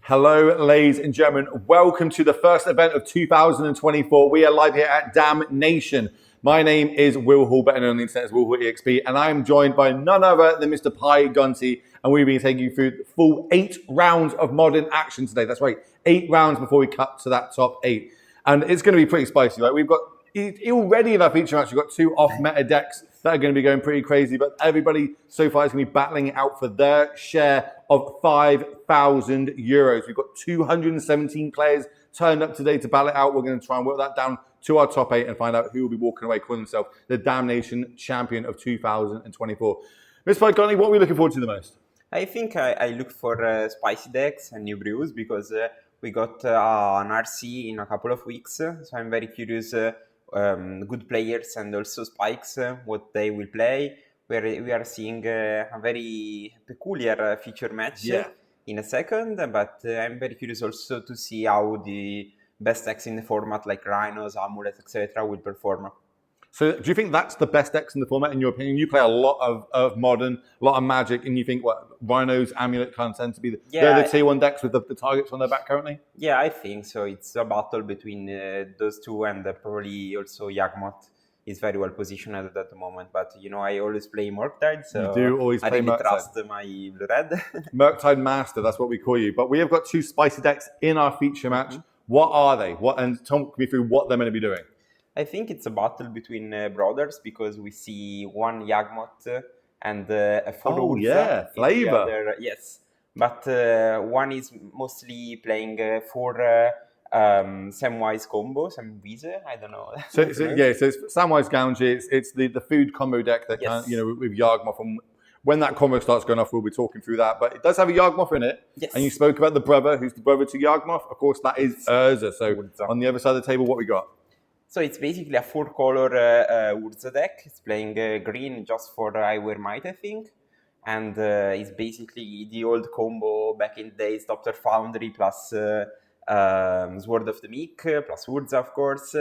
Hello, ladies and gentlemen. Welcome to the first event of 2024. We are live here at Damnation. My name is Will Hall, better known on the internet as Will Hall EXP, and I am joined by none other than Mr. Pi Gunty, and we've been taking you through the full 8 rounds of modern action today. That's right, 8 rounds before we cut to that top 8. And it's going to be pretty spicy, right? We've got already in our feature match, we've got 2 off-meta decks that are going to be going pretty crazy, but everybody so far is going to be battling it out for their share of €5,000. We've got 217 players turned up today to battle it out. We're going to try and work that down to our top 8 and find out who will be walking away calling himself the Damnation Champion of 2024. Ms. Piconi, what are we looking forward to the most? I think I look for spicy decks and new brews because we got an RC in a couple of weeks. So I'm very curious, good players and also spikes, what they will play. We are seeing a very peculiar feature match in a second, but I'm very curious also to see how the best decks in the format, like Rhinos, Amulets, etc., will perform. So do you think that's the best decks in the format, in your opinion? You play a lot of Modern, a lot of Magic, and you think, what, Rhinos, Amulet kind of tend to be the tier 1 decks with the targets on their back currently? Yeah, I think so. It's a battle between those two, and probably also Yawgmoth is very well positioned at the moment. But, you know, I always play Murktide, so you do always I play really Murktide. trust my blue red. Murktide Master, that's what we call you. But we have got 2 spicy decks in our feature match. What are they? And talk me through what they're going to be doing. I think it's a battle between brothers because we see one Yawgmoth and a Foro. Oh, yeah, flavor. Yes, but one is mostly playing for Samwise combo, Samwise, I don't know. So it's Samwise Gamgee. It's the food combo deck that with Yawgmoth. And when that combo starts going off, we'll be talking through that. But it does have a Yawgmoth in it. Yes. And you spoke about the brother, who's the brother to Yawgmoth. Of course, that is Urza. So on the other side of the table, what we got? So it's basically a 4-color Urza deck. It's playing green just for I Wear Might, I think. And it's basically the old combo back in the days, Doctor Foundry plus Sword of the Meek, plus Urza, of course.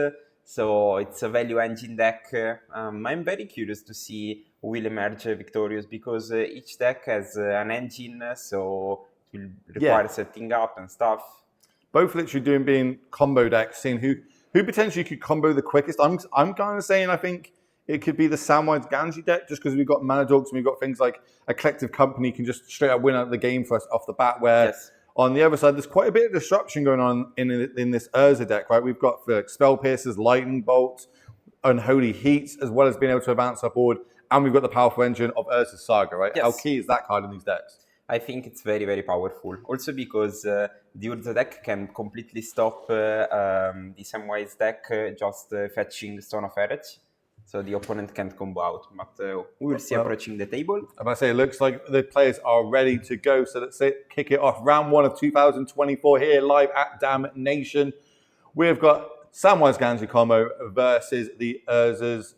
So it's a value engine deck. I'm very curious to see who will emerge victorious because each deck has an engine, so it will require setting up and stuff. Both literally being combo decks, seeing who potentially could combo the quickest. I'm kind of saying I think it could be the Samwise Gamgee deck just because we've got Mana Dogs and we've got things like a Collective Company can just straight up win out the game for us off the bat, where on the other side there's quite a bit of disruption going on in this Urza deck, right? We've got Spell Piercers, Lightning Bolts, Unholy Heats, as well as being able to advance our board, and we've got the powerful engine of Urza's Saga, right? Yes. How key is that card in these decks? I think it's very, very powerful. Also because the Urza deck can completely stop the Samwise deck just fetching Stone of Erech. So the opponent can't combo out. But we will see approaching the table. I'm going to say it looks like the players are ready to go. So let's kick it off. Round 1 of 2024 here live at Damnation. We've got Samwise Gamgee combo versus the Urza's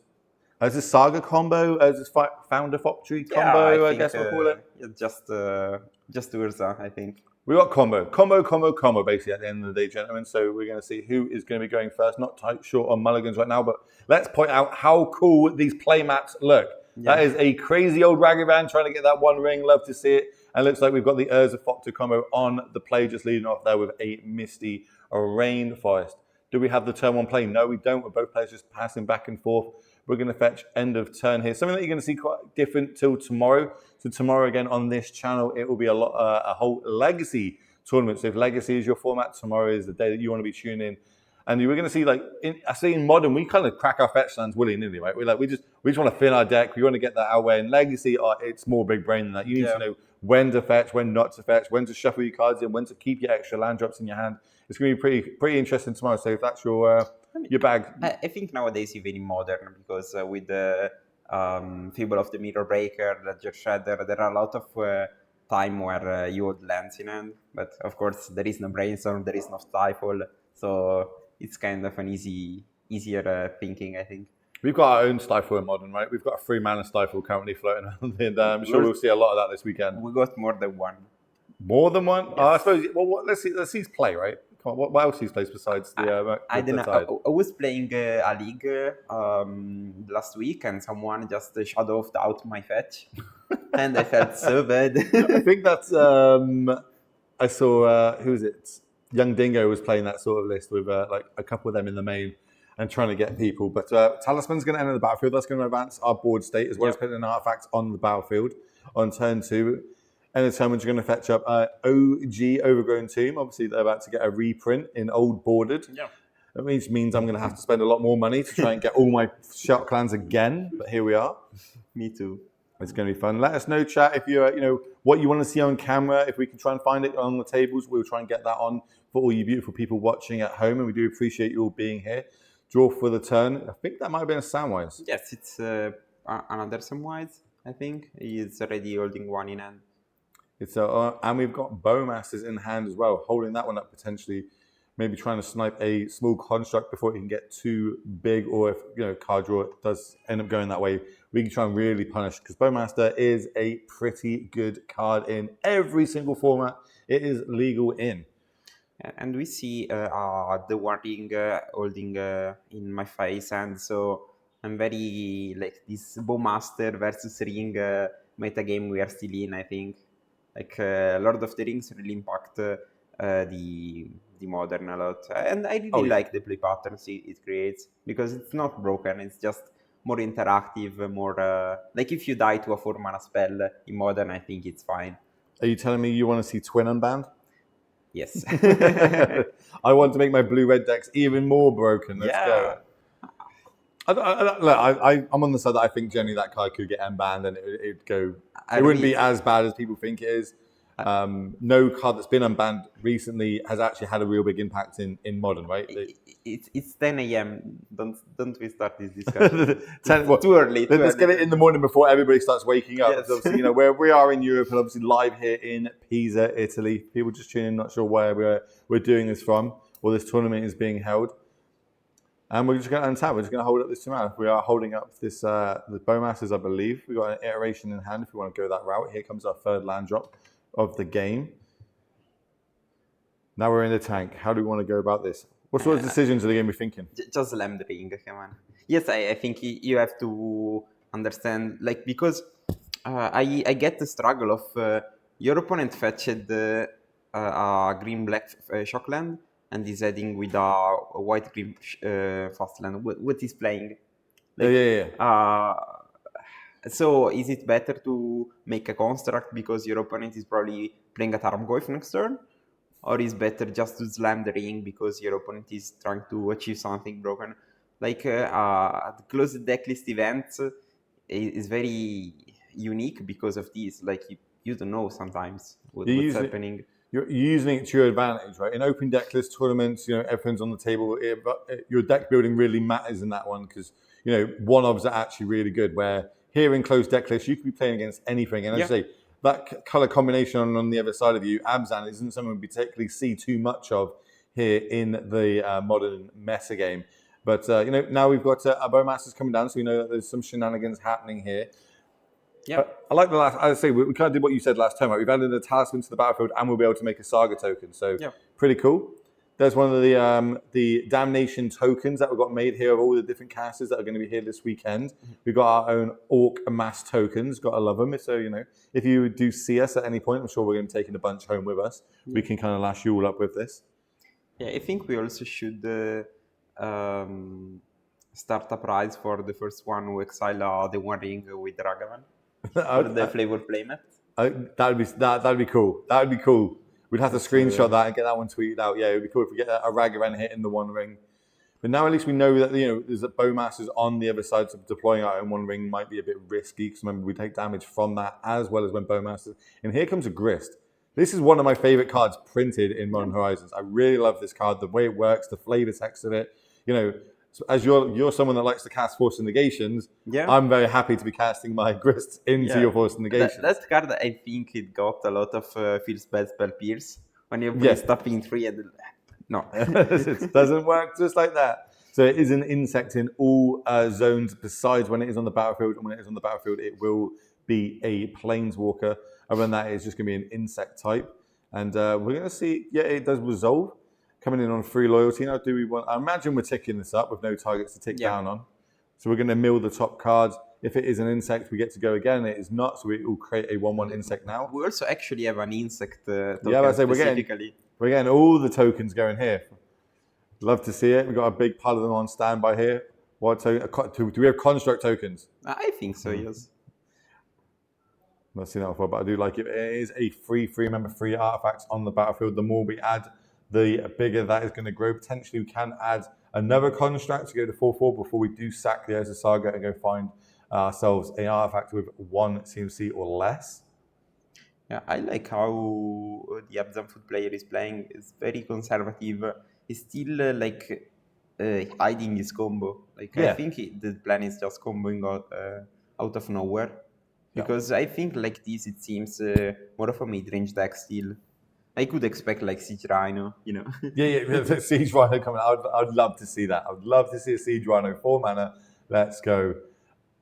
Saga combo, Urza's Founder Factory combo, I guess we'll call it. Just Urza, I think. We got combo, basically at the end of the day, gentlemen. So we're going to see who is going to be going first. Not tight short on mulligans right now, but let's point out how cool these play mats look. Yeah. That is a crazy old Ragavan trying to get that 1 ring. Love to see it. And it looks like we've got the Urza Factory combo on the play, just leading off there with a Misty Rainforest. Do we have the turn 1 play? No, we don't. We're both players just passing back and forth. We're going to fetch end of turn here. Something that you're going to see quite different till tomorrow. So tomorrow again on this channel, it will be a whole Legacy tournament. So if Legacy is your format, tomorrow is the day that you want to be tuning in. And we're going to see, like, in Modern, we kind of crack our fetch lands willy-nilly, right? We just want to fill our deck. We want to get that our way. In Legacy, it's more big brain than that. You need to know when to fetch, when not to fetch, when to shuffle your cards in, when to keep your extra land drops in your hand. It's going to be pretty interesting tomorrow. So if that's your bag. I think nowadays even in Modern, because with the Fable of the Mirror Breaker, Ledger Shredder, there are a lot of time where you hold lands in hand. But of course, there is no Brainstorm, there is no Stifle. So it's kind of an easier thinking, I think. We've got our own Stifle in Modern, right? We've got a 3-mana Stifle currently floating around, and I'm sure we'll see a lot of that this weekend. We got more than one. More than one? Yes. I suppose. Well, let's see play, right? Come on, what else he plays besides the? I don't know. I was playing a league last week, and someone just shadowed out my fetch, and I felt so bad. I think that's I saw who's it? Young Dingo was playing that sort of list with like a couple of them in the main and trying to get people. But Talisman's going to enter the battlefield. That's going to advance our board state as well as putting an artifact on the battlefield on turn 2. And the turn 1 you're going to fetch up OG Overgrown Tomb. Obviously, they're about to get a reprint in Old Boarded. Yeah. That means I'm going to have to spend a lot more money to try and get all my shark clans again. But here we are. Me too. It's going to be fun. Let us know, chat, if you're, what you want to see on camera. If we can try and find it on the tables, we'll try and get that on for all you beautiful people watching at home. And we do appreciate you all being here. Draw for the turn. I think that might have been a Samwise. Yes, it's another Samwise, I think. He's already holding one in hand. It's and we've got Bowmasters in hand as well, holding that one up potentially. Maybe trying to snipe a small construct before it can get too big, or if card draw does end up going that way, we can try and really punish, because Bowmaster is a pretty good card in every single format it is legal in. And we see the One Ring holding in my face, and so I'm very like this Bowmaster versus Ring metagame we are still in. I think like Lord of the Rings really impact the modern a lot, and I really like the play patterns it creates, because it's not broken, it's just more interactive, more like if you die to a 4-mana spell in modern, I think it's fine. Are you telling me you want to see Twin unbanned? Yes. I want to make my blue-red decks even more broken. Let's go. I'm on the side that I think generally that card could get unbanned and it'd go. It wouldn't be as bad as people think it is. No card that's been unbanned recently has actually had a real big impact in modern, right? It's 10 a.m. Don't we start this discussion? Too early. Let's get it in the morning before everybody starts waking up. Yes. Obviously, where we are in Europe and obviously live here in Pisa, Italy. People just tuning in, not sure where we're doing this from, or this tournament is being held. And we're just going to untap. We're just going to hold up this tomorrow. We are holding up this the Bowmasters, I believe. We've got an iteration in hand if we want to go that route. Here comes our third land drop of the game. Now we're in the tank. How do we want to go about this? What sort of decisions are they going to be thinking? Just slam the ring, come on. Yes, I think you have to understand, like, because I get the struggle of your opponent fetched a green-black shockland and is heading with a white-green fastland. What is playing? Like, so is it better to make a construct because your opponent is probably playing a Tarmogoyf next turn? Or is better just to slam the ring because your opponent is trying to achieve something broken? Like the closed decklist events is very unique because of this. Like you don't know sometimes what's happening. You're using it to your advantage, right? In open decklist tournaments, everything's on the table. Your deck building really matters in that one because one-ofs are actually really good. Where here in closed decklist, you could be playing against anything, and I say that color combination on the other side of you, Abzan, isn't something we particularly see too much of here in the modern meta game. But now we've got our Bowmasters coming down, so we know that there's some shenanigans happening here. Yeah, I like the last. I say we kind of did what you said last time, right? We've added a talisman to the battlefield, and we'll be able to make a saga token. So pretty cool. There's one of the Damnation tokens that we got made here of all the different casters that are going to be here this weekend. We've got our own Orc Mass tokens. Got to love them. So, if you do see us at any point, I'm sure we're going to be taking a bunch home with us. We can kind of lash you all up with this. Yeah, I think we also should start a prize for the first one who exile the One Ring with Ragavan for the flavor playmat. That'd be cool. That would be cool. We'd have to screenshot that and get that one tweeted out. Yeah, it would be cool if we get a Ragavan hit in the One Ring. But now at least we know that there's a Bowmasters on the other side, so deploying our own One Ring might be a bit risky because remember we take damage from that as well as when Bowmasters. And here comes a Grist. This is one of my favorite cards printed in Modern Horizons. I really love this card, the way it works, the flavor text of it. So as you're someone that likes to cast Force Negations, I'm very happy to be casting my Grists into your Force Negations. That card, I think it got a lot of feels bad spell pierce when you play stuff in 3 and no. It doesn't work just like that. So it is an insect in all zones besides when it is on the battlefield, and when it is on the battlefield it will be a Planeswalker. Other than that, it's just going to be an insect type. And we're going to see, it does resolve. Coming in on 3 loyalty. Now, I imagine we're ticking this up with no targets to tick down on. So we're going to mill the top cards. If it is an insect, we get to go again. It is not, so we will create a 1/1 insect now. We also actually have an insect token Yeah, but I say specifically. we're getting all the tokens going here. Love to see it. We've got a big pile of them on standby here. Do we have construct tokens? I think so, yes. I've not seen that before, but I do like it. It is a free artifacts on the battlefield. The more we add, the bigger that is going to grow. Potentially, we can add another construct to go to 4/4 before we do sack the Urza Saga and go find ourselves an artifact with 1 CMC or less. Yeah, I like how the Abzan Food player is playing. It's very conservative. He's still hiding his combo. Like I think the plan is just comboing out of nowhere. Because I think like this, it seems more of a mid-range deck still. I could expect like Siege Rhino, you know. yeah, Siege Rhino coming out. I'd love to see that. I would love to see a Siege Rhino 4 mana. Let's go.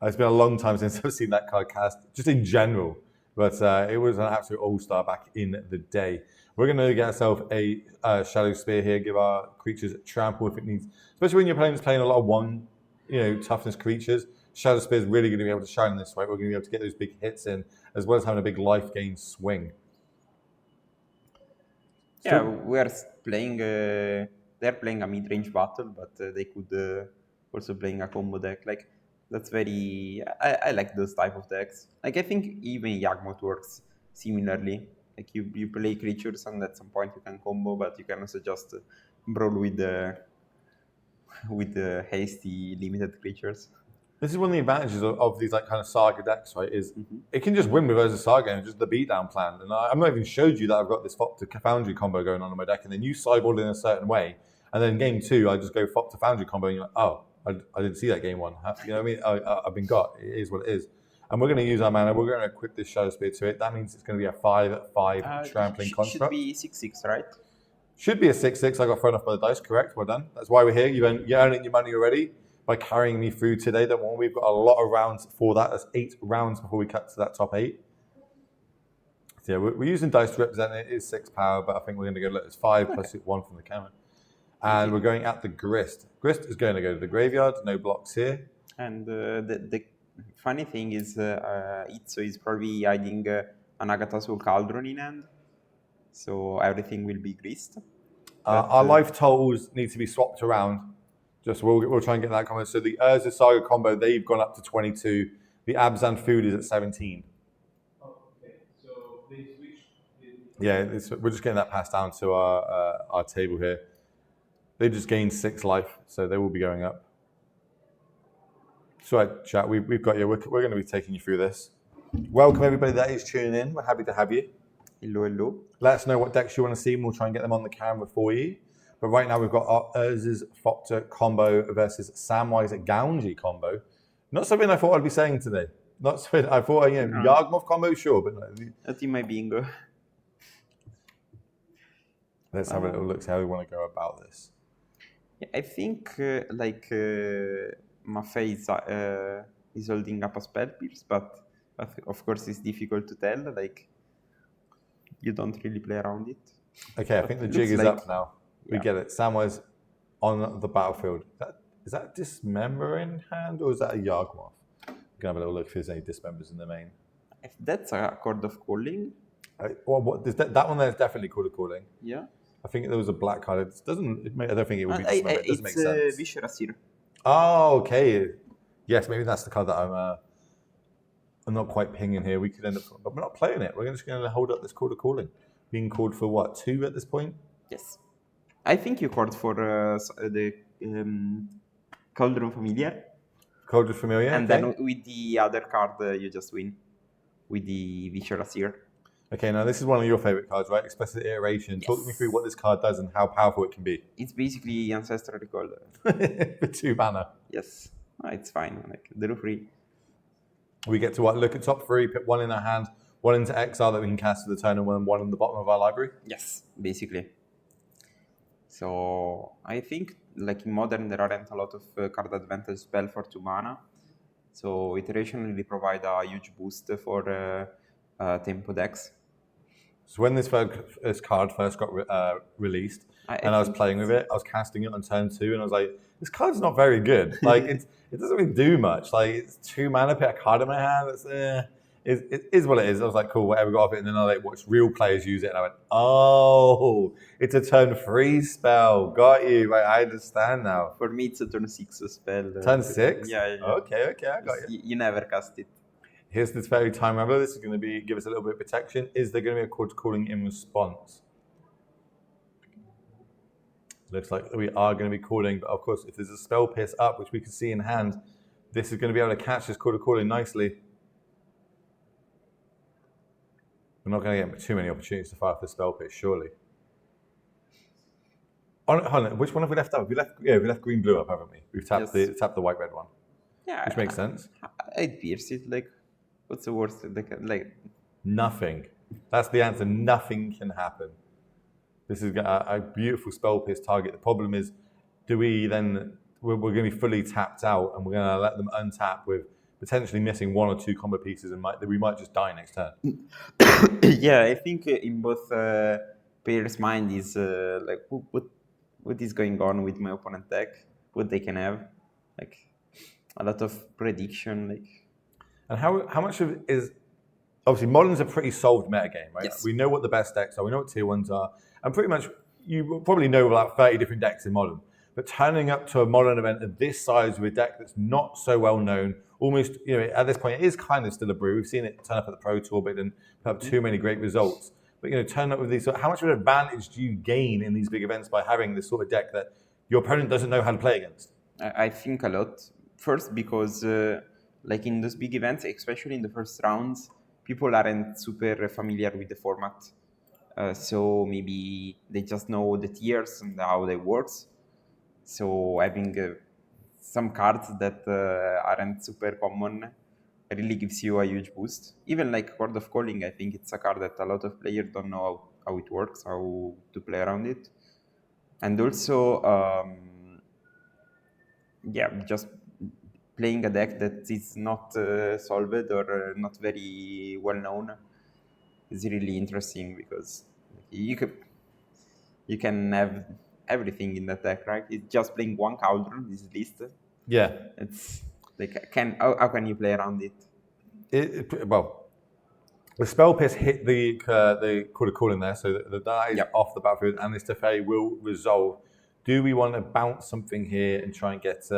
It's been a long time since I've seen that card cast, just in general. But it was an absolute all-star back in the day. We're going to get ourselves a Shadow Spear here, give our creatures trample if it needs, especially when your opponent's playing a lot of toughness creatures. Shadow Spear is really going to be able to shine this way. We're going to be able to get those big hits in, as well as having a big life gain swing. Yeah, we are playing. They're playing a mid-range battle, but they could also playing a combo deck. Like that's very. I like those type of decks. Like I think even Yagmoth works similarly. Like you play creatures, and at some point you can combo, but you can also just brawl with the hasty limited creatures. This is one of the advantages of these like kind of Saga decks, right? Is it can just win with Urza Saga and just the beatdown plan. And I've not even showed you that I've got this Fop to Foundry combo going on in my deck, and then you sideboard in a certain way, and then game 2 I just go Fop to Foundry combo, and you're like, oh, I didn't see that game 1. You know what I mean? I've been got. It is what it is. And we're going to use our mana. We're going to equip this Shadow Spear to it. That means it's going to be a 5/5 trampling construct. Should be 6/6, right? Should be a 6/6. I got thrown off by the dice. Correct. Well done. That's why we're here. You're earning your money already by carrying me through today. Don't worry, we've got a lot of rounds for that. That's 8 rounds before we cut to that top 8. So yeah, we're using dice to represent it. It is 6 power, but I think we're going to go, look, it's 5 plus 1 from the camera. And we're going at the Grist. Grist is going to go to the graveyard. No blocks here. And the funny thing is, Itzo is probably hiding an Agatha Soul Cauldron in hand. So everything will be grist. Our life totals need to be swapped around. Just we'll try and get that combo. So the Urza Saga combo, they've gone up to 22. The Abzan Food is at 17. Oh, okay. So they switched. Yeah, we're just getting that passed down to our table here. They just gained 6 life, so they will be going up. So right, chat, we've got you. We're going to be taking you through this. Welcome everybody that is tuning in. We're happy to have you. Hello, hello. Let us know what decks you want to see, and we'll try and get them on the camera for you. But right now we've got our Urza's Fopter combo versus Samwise Gaunji combo. Not something I thought I'd be saying today. Not something I thought, Yagmoth combo, sure, but no. That's in my bingo. Let's have a little look, see how we want to go about this. Yeah, I think Maffei is holding up a spell pierce, but of course it's difficult to tell. Like you don't really play around it. Okay, I think the jig is up now. We get it. Samwise on the battlefield. Is that Dismember in hand or is that a Yagmoth? We're going to have a little look if there's any Dismembers in the main. If that's a Chord of Calling. That one there is definitely Chord of Calling. Yeah. I think there was a black card. I don't think it would be Dismember. It doesn't make sense. It's Viscera Seer. Oh, okay. Yes, maybe that's the card that I'm not quite pinging here. We could end up, but we're not playing it. We're just going to hold up this Chord of Calling. Being called for what, 2 at this point? Yes. I think you called for the Cauldron Familiar. Cauldron Familiar, and then with the other card, you just win with the Viscera Seer. Okay, now this is one of your favorite cards, right? Explicit Iteration. Yes. Talk me through what this card does and how powerful it can be. It's basically Ancestral Recall. For 2 mana. Yes, it's fine. Like draw 3. We get to look at top 3, put 1 in our hand, 1 into exile that we can cast for the turn, and 1 in the bottom of our library. Yes, basically. So I think like in Modern there aren't a lot of card advantage spell for 2 mana. So Iteration really provide a huge boost for tempo decks. So when this card first got released, and I was playing with it, I was casting it on turn 2, and I was like, this card's not very good. Like it doesn't really do much. Like it's 2 mana, put a card in my hand. It is what it is. I was like, cool, whatever, got off it. And then I like watched real players use it, and I went, oh, it's a turn 3 spell. Got you. Right, I understand now. For me, it's a turn 6 spell. Turn 6? Yeah. Okay, I got you. You never cast it. Here's this very time rambler. This is going to give us a little bit of protection. Is there going to be a card calling in response? Looks like we are going to be calling, but of course, if there's a spell pierce up, which we can see in hand, this is going to be able to catch this card calling nicely. We're not going to get too many opportunities to fire for spell pierce, surely. Hold on, which one have we left up? We left green blue up, haven't we? We've tapped the white red one. Yeah, which makes sense. I'd pierce it. Like, what's the worst? Like nothing. That's the answer. Nothing can happen. This is a beautiful spell pierce target. The problem is, do we then? We're going to be fully tapped out, and we're going to let them untap with potentially missing 1 or 2 combo pieces, and we might just die next turn. Yeah, I think in both players' mind is like what is going on with my opponent deck, what they can have, like a lot of prediction, like. And how much of it is obviously Modern's a pretty solved metagame, right? Yes. We know what the best decks are, we know what tier 1s are, and pretty much you probably know about 30 different decks in Modern. But turning up to a Modern event of this size with a deck that's not so well known, almost, at this point, it is kind of still a brew. We've seen it turn up at the Pro Tour, but didn't have too many great results. But, turn up with these, how much of an advantage do you gain in these big events by having this sort of deck that your opponent doesn't know how to play against? I think a lot. First, because like in those big events, especially in the first rounds, people aren't super familiar with the format. So maybe they just know the tiers and how they work. So having some cards that aren't super common really gives you a huge boost. Even like Chord of Calling, I think it's a card that a lot of players don't know how it works, how to play around it. And also, just playing a deck that is not solved or not very well known is really interesting, because you can have everything in that deck, right? It's just playing 1 counter, this list. Yeah. It's like, how can you play around it? Well, the spell pierce hit the Chord of Calling there, so the die is off the battlefield, and this Teferi will resolve. Do we want to bounce something here and try and get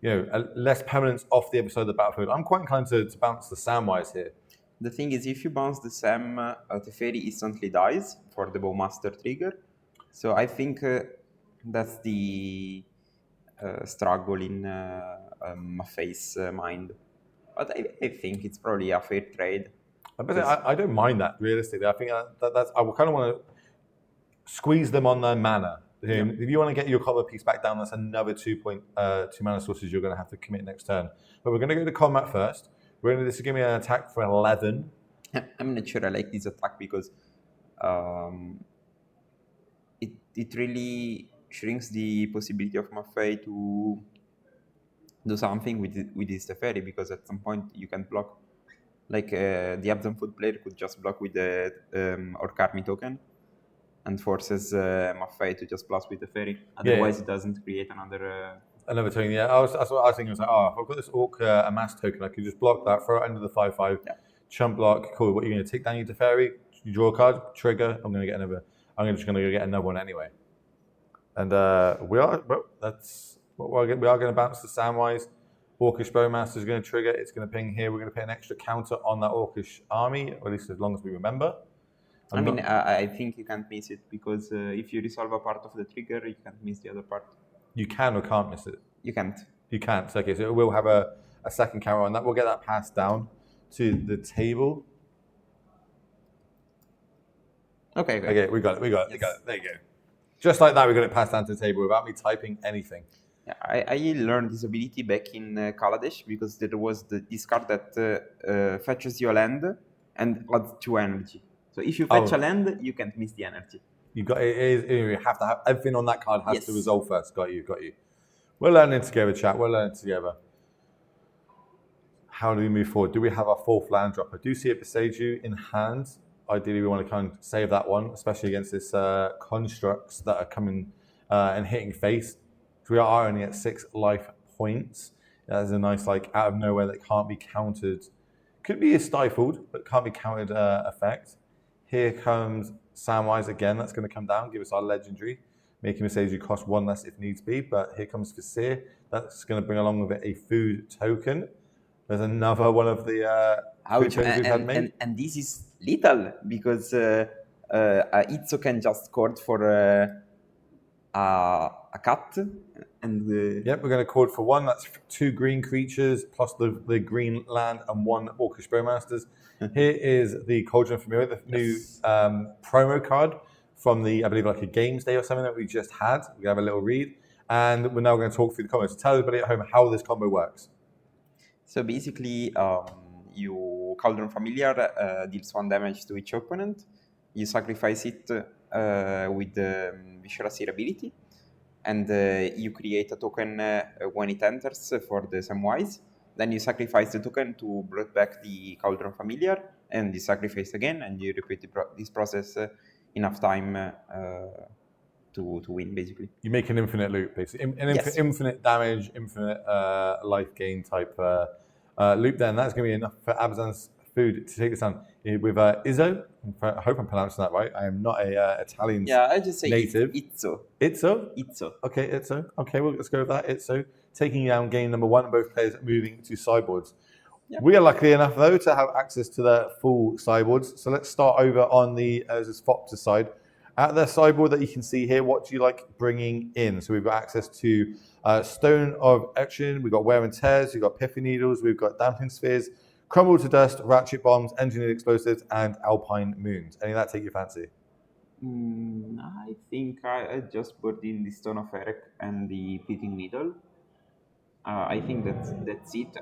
less permanence off the other side of the battlefield? I'm quite inclined to bounce the Samwise here. The thing is, if you bounce the Sam, Teferi instantly dies for the Bowmaster trigger. So I think that's the struggle in Maffei's mind. But I think it's probably a fair trade. I don't mind that, realistically. I think that's I kind of want to squeeze them on their mana. Yeah. If you want to get your copper piece back down, that's another 2 mana sources you're going to have to commit next turn. But we're going to go to combat first. This is going to be an attack for 11. I'm not sure I like this attack, because it really shrinks the possibility of Maffei to do something with this Teferi, because at some point you can block. Like the Absent Food player could just block with the Orc-Army token and forces Maffei to just blast with the Teferi. Otherwise, it doesn't create another token. Yeah, that's what I was thinking. I was like, if I've got this Orc Amass token, I could just block that, throw it under the 5/5, chump block. Cool. What are you going to take down your Teferi? You draw a card, trigger. I'm just going to go get another one anyway. And we are going to bounce the Samwise. Orcish Bowmaster is going to trigger. It's going to ping here. We're going to put an extra counter on that Orcish army, or at least as long as we remember. I think you can't miss it, because if you resolve a part of the trigger, you can't miss the other part. You can or can't miss it? You can't. You can't. Okay, so it will have a second counter on that. We'll get that passed down to the table. Okay, we got it. Yes. There you go. Just like that, we got it passed down to the table without me typing anything. Yeah, I learned this ability back in Kaladesh, because there was this card that fetches your land and adds 2 energy. So if you fetch a land, you can't miss the energy. You have to have everything on that card has to resolve first. Got you. We're learning together, chat. We're learning together. How do we move forward? Do we have our 4th land drop? I do see it Beseiju in hand ideally we want to kind of save that one, especially against this constructs that are coming and hitting face. So we are only at 6 life points. That's a nice, like, out of nowhere that can't be countered. Could be a stifled, but can't be countered effect. Here comes Samwise again. That's going to come down, give us our legendary. Making me say you cost 1 less if needs be. But here comes Vizier. That's going to bring along with it a food token. There's another one of the food tokens we've had made. And this is lethal because Itzo can just court for a cat. And yep, we're going to code for 1. That's 2 green creatures plus the green land and 1 Orcish Bowmasters. Here is the Cauldron Familiar, the new promo card from the, I believe, like a Games Day or something that we just had. We're going to have a little read. And we're now going to talk through the combos. So tell everybody at home how this combo works. So basically, you Cauldron Familiar deals 1 damage to each opponent. You sacrifice it with the Viscera Seer ability. And you create a token when it enters for the Samwise. Then you sacrifice the token to bring back the Cauldron Familiar, and you sacrifice again, and you repeat this process enough time to win, basically. You make an infinite loop, basically. Infinite damage, infinite life gain type loop there. And that's going to be enough for Abzan's food to take this down. With Izzo, I hope I'm pronouncing that right. I am not a Italian native. Yeah, I just say Itzo. Itzo? Itzo. Okay, Itzo. Okay, well, let's go with that. Itzo. Taking down game number 1, both players moving to sideboards. Yep. We are lucky enough, though, to have access to the full sideboards. So let's start over on the Fox's side. At their sideboard that you can see here, what do you like bringing in? So we've got access to Stone of Action, we've got Wear and Tears, we've got Piffy Needles, we've got Damping Spheres, Crumble to Dust, Ratchet Bombs, Engineered Explosives, and Alpine Moons. Any of that take your fancy? I think I just put in the Stone of Eric and the Pithing Needle. I think that's it.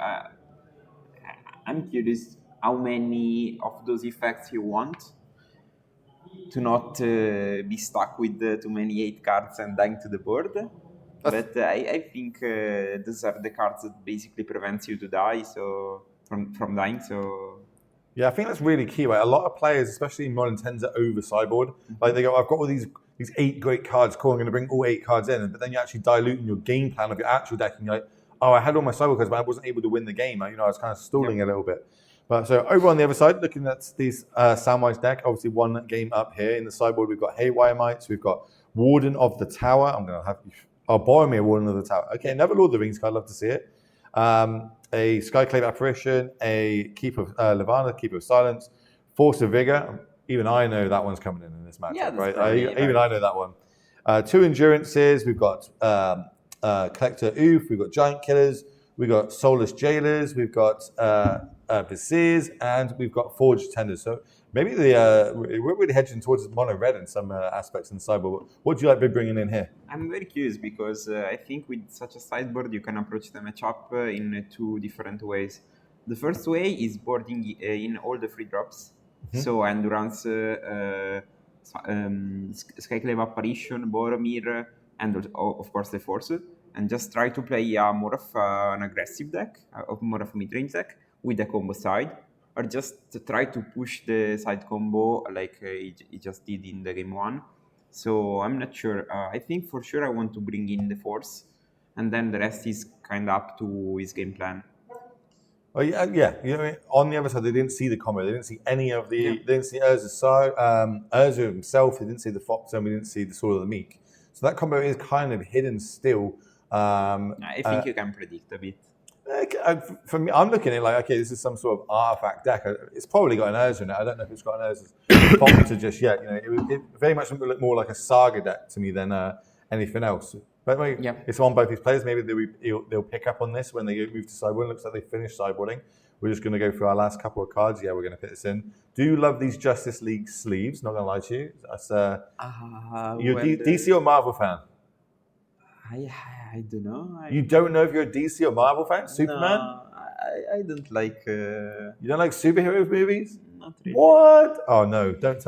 I'm curious how many of those effects you want to not be stuck with too many 8 cards and dying to the board. But I think those are the cards that basically prevents you to die, so from dying. So yeah, I think that's really key, right? A lot of players, especially in modern, tend to over sideboard. Like they go, I've got all these 8 great cards, cool, I'm going to bring all 8 cards in, but then you're actually diluting your game plan of your actual deck, and you're like, oh, I had all my sideboard cards, but I wasn't able to win the game. I was kind of stalling a little bit. But so over on the other side, looking at these Samwise deck, obviously 1 game up here in the sideboard, we've got Haywire Mites, we've got Warden of the Tower. I'll borrow me a Warden of the Tower. Okay, another Lord of the Rings card, love to see it. A Skyclave Apparition, a Keeper of Levana, Keeper of Silence, Force of Vigor. Even I know that one's coming in this matchup, right? Even I know that one. 2 Endurances, we've got Collector Oof, we've got Giant Killers, we've got Soulless Jailers, we've got Viziers, and we've got Forged Tenders. So maybe we're really hedging towards mono red in some aspects in the sideboard. What do you like to be bringing in here? I'm very curious because I think with such a sideboard you can approach the matchup in 2 different ways. The first way is boarding in all the free drops. Mm-hmm. So Endurance, Skyclave Apparition, Boromir, and of course the Force, and just try to play more of an aggressive deck, more of a mid-range deck with the combo side, or just try to push the side combo like he just did in the game 1. So I'm not sure. I think for sure I want to bring in the Force, and then the rest is kind of up to his game plan. Oh yeah. You know, on the other side, they didn't see the combo. They didn't see any of the. Yeah. They didn't see Urza's side, Urza himself. They didn't see the Fox, and we didn't see the Sword of the Meek. So that combo is kind of hidden still. I think you can predict a bit. For me, I'm looking at it like, okay, this is some sort of artifact deck. It's probably got an Urza in it. I don't know if it's got an Urza's Fox just yet. You know, it very much looked more like a Saga deck to me than anything else. But wait, it's on both these players. Maybe they'll pick up on this when they move to sideboarding. Looks like they finished sideboarding. We're just going to go through our last couple of cards. Yeah, we're going to fit this in. Do love these Justice League sleeves. Not going to lie to you. That's you're DC or Marvel fan? I don't know. You don't know if you're a DC or Marvel fan? Superman? No, I don't like. You don't like superhero movies? Not really. What? Oh no! Don't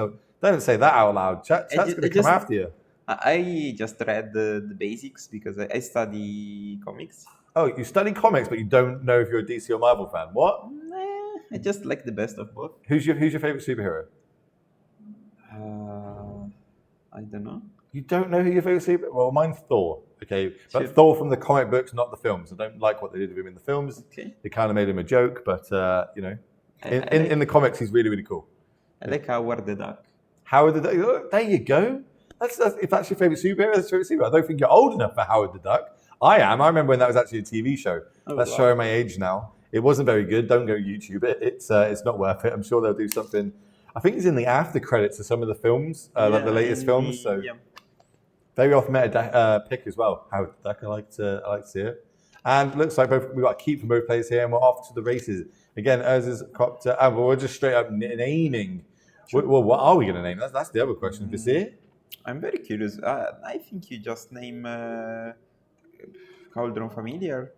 say that out loud. Chat's going to come after you. I just read the basics because I study comics. Oh, you study comics, but you don't know if you're a DC or Marvel fan. What? I just like the best of both. Who's your favorite superhero? I don't know. You don't know who your favorite superhero? Well, mine's Thor. Okay, but Sure. Thor from the comic books, not the films. I don't like what they did with him in the films. Okay. They kind of made him a joke, but you know, I in the comics, he's really, really cool. I like Howard the Duck. Howard the Duck. Oh, there you go. That's if that's your favorite superhero, that's your favorite superhero. I don't think you're old enough for Howard the Duck. I am. I remember when that was actually a TV show. That's showing my age now. It wasn't very good. Don't go YouTube it. It's not worth it. I'm sure they'll do something. I think it's in the after credits of some of the films, like the latest films. So very off meta pick as well. Howard the Duck. I like to see it. And looks like we've got a keep from both players here, and we're off to the races again. Urza's copter. We're just straight up naming. Sure. Well, what are we going to name? That's the other question. Visir? I'm very curious. I think you just name Cauldron Familiar.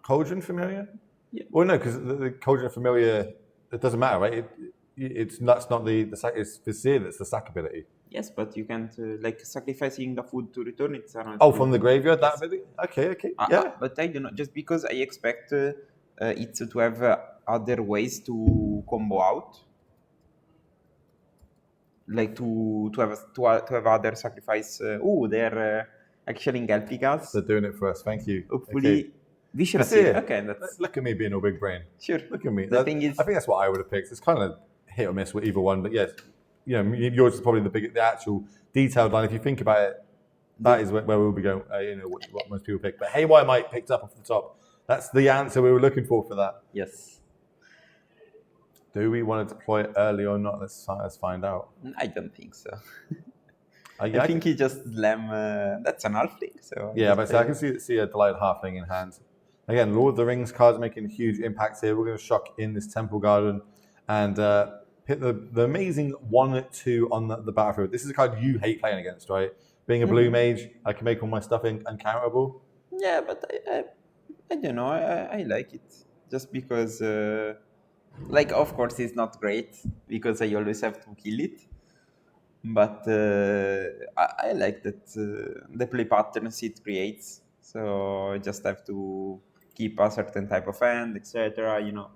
Cauldron Familiar? Yeah. Well, no, because the Cauldron Familiar, it doesn't matter, right? That's not it's Visir that's the sack ability. Yes, but you can't like sacrificing the food to return it. From the graveyard, that ability? Okay, yeah. But I don't know, just because I expect it to have other ways to combo out. Like to have other sacrifice. They're actually helping us. They're doing it for us. Thank you. Hopefully, we should see it. Okay, look at me being all big brain. Sure. Look at me. The thing is, I think that's what I would have picked. It's kind of hit or miss with either one, but yes, you know, yours is probably the actual detailed line. If you think about it, that is where we'll be going. You know what most people pick. But Haywire Mike picked up off the top. That's the answer we were looking for that. Yes. Do we want to deploy it early or not? Let's find out. I don't think so. I think he just slam. That's an halfling. So yeah, but I can see a delayed halfling in hand. Again, Lord of the Rings cards making a huge impact here. We're going to shock in this Temple Garden and hit the amazing 1/2 on the battlefield. This is a card you hate playing against, right? Being a blue mage, I can make all my stuff uncounterable. Yeah, but I don't know. I like it just because. Like, of course, it's not great because I always have to kill it. But I like that the play patterns it creates. So I just have to keep a certain type of hand, etc. You know.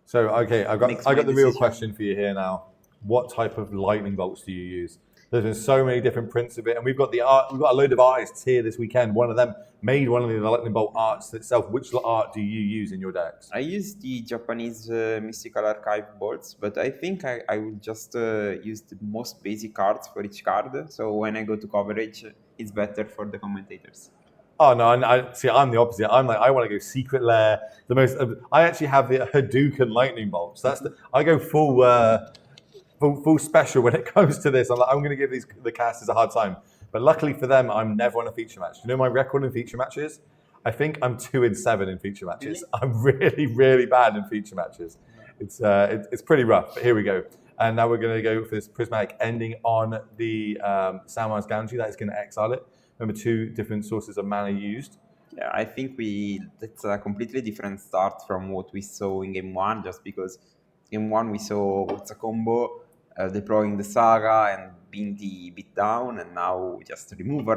So okay, I got the real question for you here now. What type of lightning bolts do you use? There's been so many different prints of it, and we've got a load of artists here this weekend. One of them made one of the lightning bolt arts itself. Which art do you use in your decks? I use the Japanese Mystical Archive bolts, but I think I will just use the most basic cards for each card. So when I go to coverage, it's better for the commentators. Oh no! I'm the opposite. I'm like I want to go Secret Lair. I actually have the Hadouken lightning bolts. I go full special when it comes to this. I'm going to give the casters a hard time. But luckily for them, I'm never on a feature match. Do you know my record in feature matches? I think I'm 2-7 in feature matches. Really? I'm really, really bad in feature matches. It's pretty rough, but here we go. And now we're going to go for this prismatic ending on the Samurai's Ganji. That is going to exile it. Remember, 2 different sources of mana used. Yeah, I think that's a completely different start from what we saw in game 1, just because game 1 we saw what's a combo, deploying the Saga and being the beatdown, and now just removal,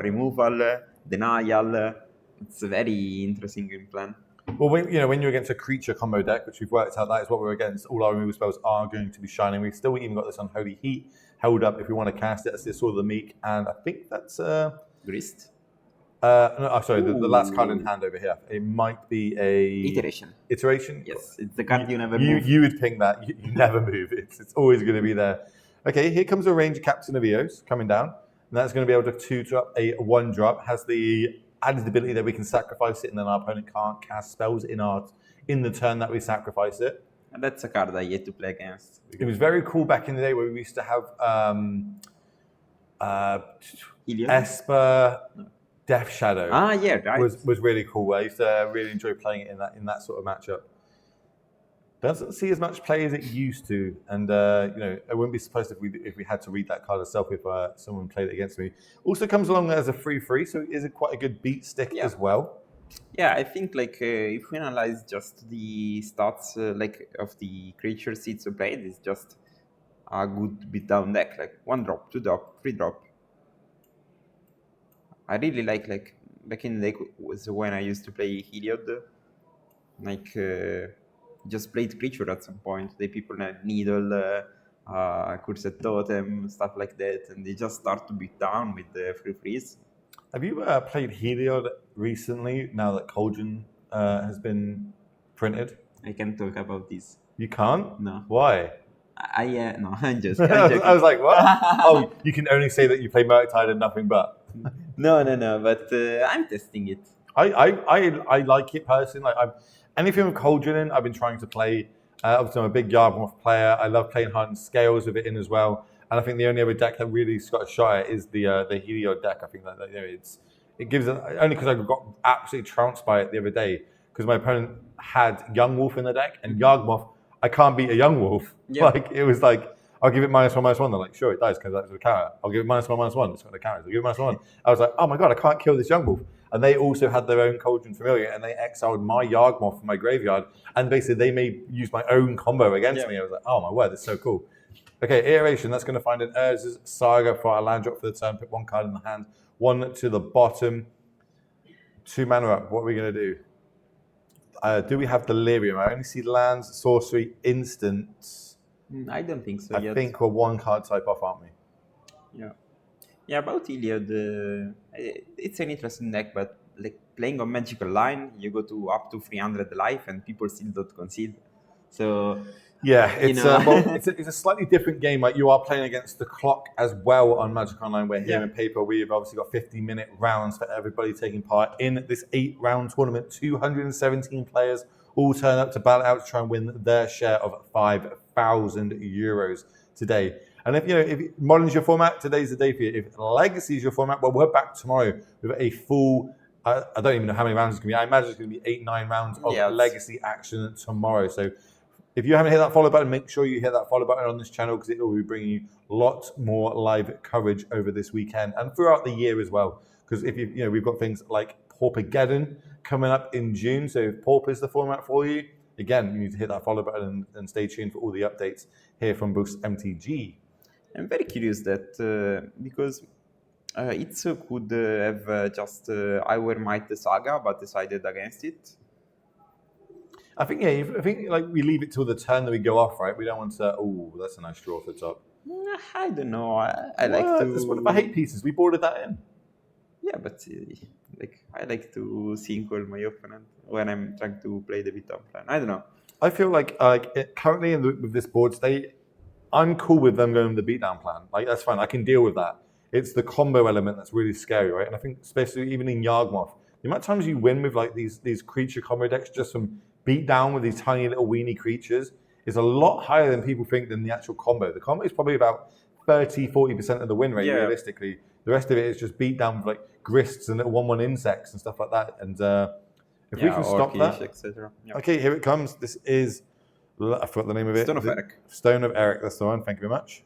denial. It's a very interesting game plan. Well, when you're against a creature combo deck, which we've worked out, that is what we're against. All our removal spells are going to be shining. We've still even got this Unholy Heat held up if we want to cast it. That's the Sword of the Meek, and I think that's Grist. No, sorry, the last card in hand over here. It might be a iteration. Iteration. Yes, it's the card you never move. You would ping that. You never move. It's always going to be there. Okay, here comes a Ranger Captain of Eos coming down, and that's going to be able to 2-drop a 1-drop. Has the added ability that we can sacrifice it, and then our opponent can't cast spells in the turn that we sacrifice it. And that's a card I yet to play against. It was very cool back in the day where we used to have Esper. No. Death Shadow. Yeah, right. Was really cool. I used to really enjoy playing it in that sort of matchup. Doesn't see as much play as it used to, and I wouldn't be surprised if we had to read that card itself if someone played it against me. Also comes along as a free, so it is quite a good beat stick as well. Yeah, I think if we analyze just the stats of the creatures it's played, it's just a good beatdown deck, like 1-drop, 2-drop, 3-drop. I really like back in the day was when I used to play Heliod, just played creature at some point. The people had Needle, Cursed Totem, stuff like that, and they just start to beat down with the free freeze. Have you played Heliod recently, now that Cauldron has been printed? I can't talk about this. You can't? No. Why? No, I'm joking. I was like, what? Oh, you can only say that you play Murktide and nothing but. No, but I'm testing it. I like it personally. Like, anything with Cauldron in, I've been trying to play. Obviously, I'm a big Yardmoth player. I love playing Hunt and Scales with it in as well. And I think the only other deck that really got a shot at is the Heliod deck. I think that it gives it, only because I got absolutely trounced by it the other day because my opponent had Young Wolf in the deck and Yardmoth. I can't beat a Young Wolf. Yeah. Like it was like I'll give it -1/-1. They're like, sure, it does because that's a counter. I'll give it -1/-1. It's got the counters. I'll give it -1. I was like, oh my god, I can't kill this Young Wolf. And they also had their own Cauldron Familiar, and they exiled my Yardmoth from my graveyard, and basically they may use my own combo against me. I was like, oh my word, that's so cool. Okay, Iteration, that's going to find an Urza's Saga for our land drop for the turn. Put one card in the hand, one to the bottom. 2 mana up. What are we going to do? Do we have Delirium? I only see lands, sorcery, instants. I don't think so I think we're 1 card type off, aren't we? Yeah. Yeah, about Iliad, it's an interesting deck, but like playing on Magical Line, you go to up to 300 life and people still don't concede. So yeah, it's it's a slightly different game. Like you are playing against the clock as well on Magic Online. Where here in paper, we've obviously got 50-minute rounds for everybody taking part in this 8-round tournament. 217 players all turn up to battle out to try and win their share of €5,000 today. And if Modern's your format, today's the day for you. If Legacy is your format, well, we're back tomorrow with a full. I don't even know how many rounds it's going to be. I imagine it's going to be 8-9 rounds of Legacy action tomorrow. So if you haven't hit that follow button, make sure you hit that follow button on this channel because it will be bringing you lots more live coverage over this weekend and throughout the year as well. Because if we've got things like Paupergeddon coming up in June. So if Pauper is the format for you, again, you need to hit that follow button and stay tuned for all the updates here from Boost MTG. I'm very curious that because Itsu could have just I Were Might the Saga, but decided against it. I think like we leave it till the turn that we go off, right? We don't want to. Oh, that's a nice draw for the top. I don't know. I like to. That's one of my hate pieces. We boarded that in. Yeah, but I like to single my opponent when I'm trying to play the beatdown plan. I don't know. I feel like currently with this board state, I'm cool with them going with the beatdown plan. Like that's fine. I can deal with that. It's the combo element that's really scary, right? And I think especially even in Yawgmoth, the amount of times you win with like these creature combo decks just from beat down with these tiny little weenie creatures is a lot higher than people think than the actual combo. The combo is probably about 30-40% of the win rate realistically. The rest of it is just beat down with like grists and little 1/1 insects and stuff like that. And if we can stop that, etc. Okay, here it comes. This is, I forgot the name of it. Stone of Eric. Stone of Eric, that's the one. Thank you very much.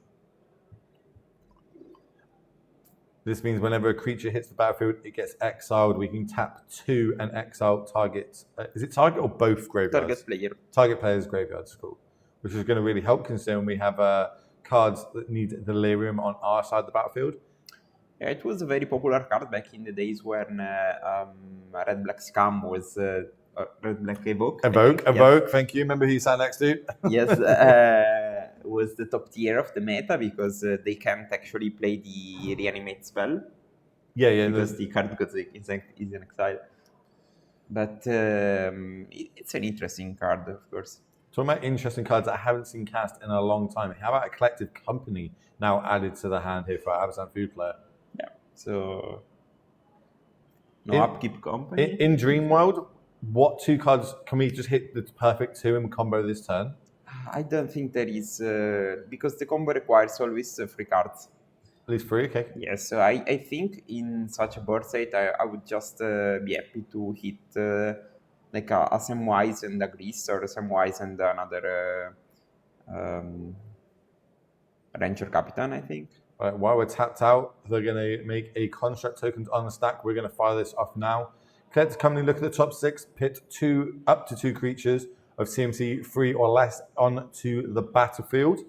This means whenever a creature hits the battlefield, it gets exiled. We can tap 2 and exile target. Is it target or both graveyards? Target player. Target player's graveyards, cool. Which is going to really help considering we have cards that need Delirium on our side of the battlefield. Yeah, it was a very popular card back in the days when Red Black Scum was Red Black Evoke. Evoke, thank you. Remember who you sat next to? Yes, was the top tier of the meta because they can't actually play the reanimate spell. Yeah. Because the card is in exile. But it's an interesting card, of course. Talking about interesting cards that I haven't seen cast in a long time. How about a Collective Company now added to the hand here for our Amazon Food player? Yeah, so Upkeep Company. In Dream World, what 2 cards can we just hit the perfect 2 and combo this turn? I don't think there is, because the combo requires always 3 cards. At least 3, okay. Yes, so I think in such a board state, I would just be happy to hit like a Samwise and a Grease, or a Samwise and another Ranger Capitan, I think. All right, while we're tapped out, they're going to make a construct token on the stack. We're going to fire this off now. Collective Company, look at the top 6, pit up to 2 creatures of CMC 3 or less onto the battlefield.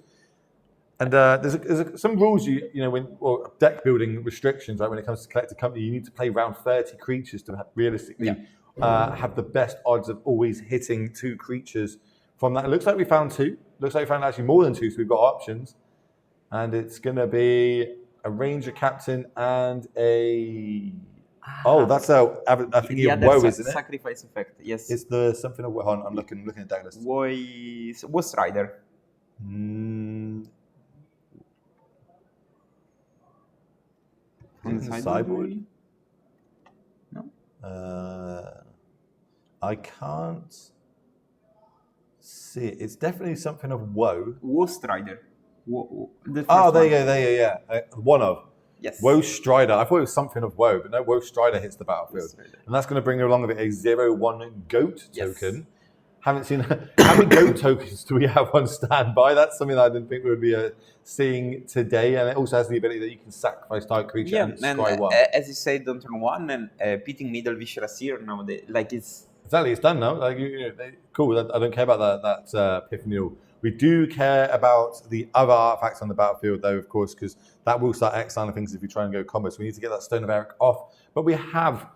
And there's some rules or deck building restrictions, right? When it comes to Collective Company, you need to play around 30 creatures to realistically have the best odds of always hitting 2 creatures From that, it looks like we found 2. Looks like we found actually more than 2, so we've got options. And it's going to be a Ranger Captain and a... Oh, that's a thingy of woe, isn't it? Sacrifice effect, yes. It's the something of woe. Hold on, I'm looking at that list. Woe Strider. On the sideboard? No. I can't see it. It's definitely something of woe. Woe Strider. There you go. One of. Yes. Woe Strider. I thought it was something of woe, but no, Woe Strider hits the battlefield. And that's going to bring along with it a 0/1 goat token. Haven't seen how many goat tokens do we have on standby? That's something that I didn't think we would be seeing today. And it also has the ability that you can sacrifice target creature and it's scry 1. As you said on turn 1, and Pitting Needle Viscera Seer now, it's... Exactly, it's done now. Like, cool, I don't care about that Epiphany. We do care about the other artifacts on the battlefield, though, of course, because that will start exiling things if you try and go combo. So we need to get that Stone of Eric off. But we have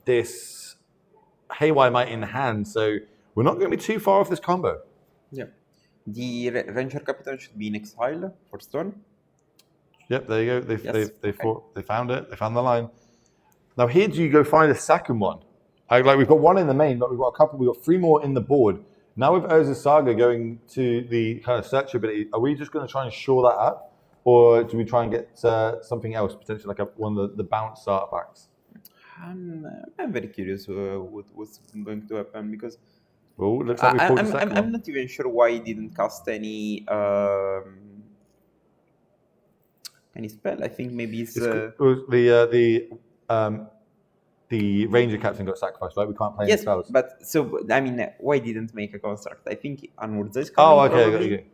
this Haywire Might in hand, so we're not going to be too far off this combo. Yeah. The Ranger Captain should be in exile for Stone. Yep, there you go. They found it. They found the line. Now here do you go find a second one. Like we've got 1 in the main, but we've got a couple. We've got 3 more in the board. Now with Urza's Saga going to the kind of search ability, are we just going to try and shore that up? Or do we try and get something else, potentially like one of the bounce artifacts? I'm very curious what's going to happen because looks like we pulled the second one. I'm not even sure why he didn't cast any spell. I think maybe it's the Ranger Captain got sacrificed, right? We can't play any spells. But so I mean, why didn't make a construct? I think Unwurza is coming. Oh, okay.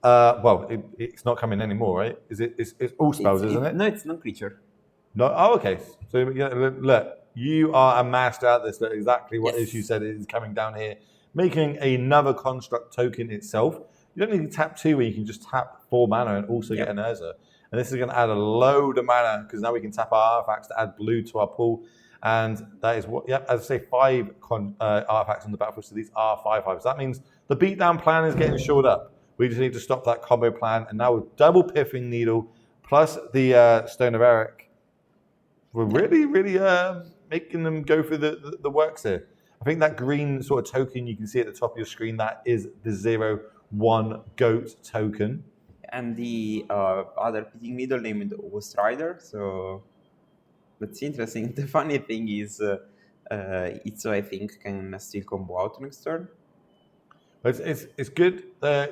Well, it's not coming anymore, right? It's all spells, isn't it? No, it's not creature. No. Oh, okay. So look, you are a master at this. Look, exactly what you said is coming down here, making another construct token itself. You don't need to tap 2 where you can just tap 4 mana and also get an Urza. And this is going to add a load of mana because now we can tap our artifacts to add blue to our pool. And that is what, as I say, 5 artifacts on the battlefield. So these are 5/5. So that means the beatdown plan is getting shored up. We just need to stop that combo plan. And now with double Piffing Needle plus the Stone of Eric, we're really making them go through the works here. I think that green sort of token you can see at the top of your screen, that is the 0/1 goat token. And the other Pitting Needle named Ghost Rider, so that's interesting. The funny thing is, Itzo I think can still combo out next turn. It's good. I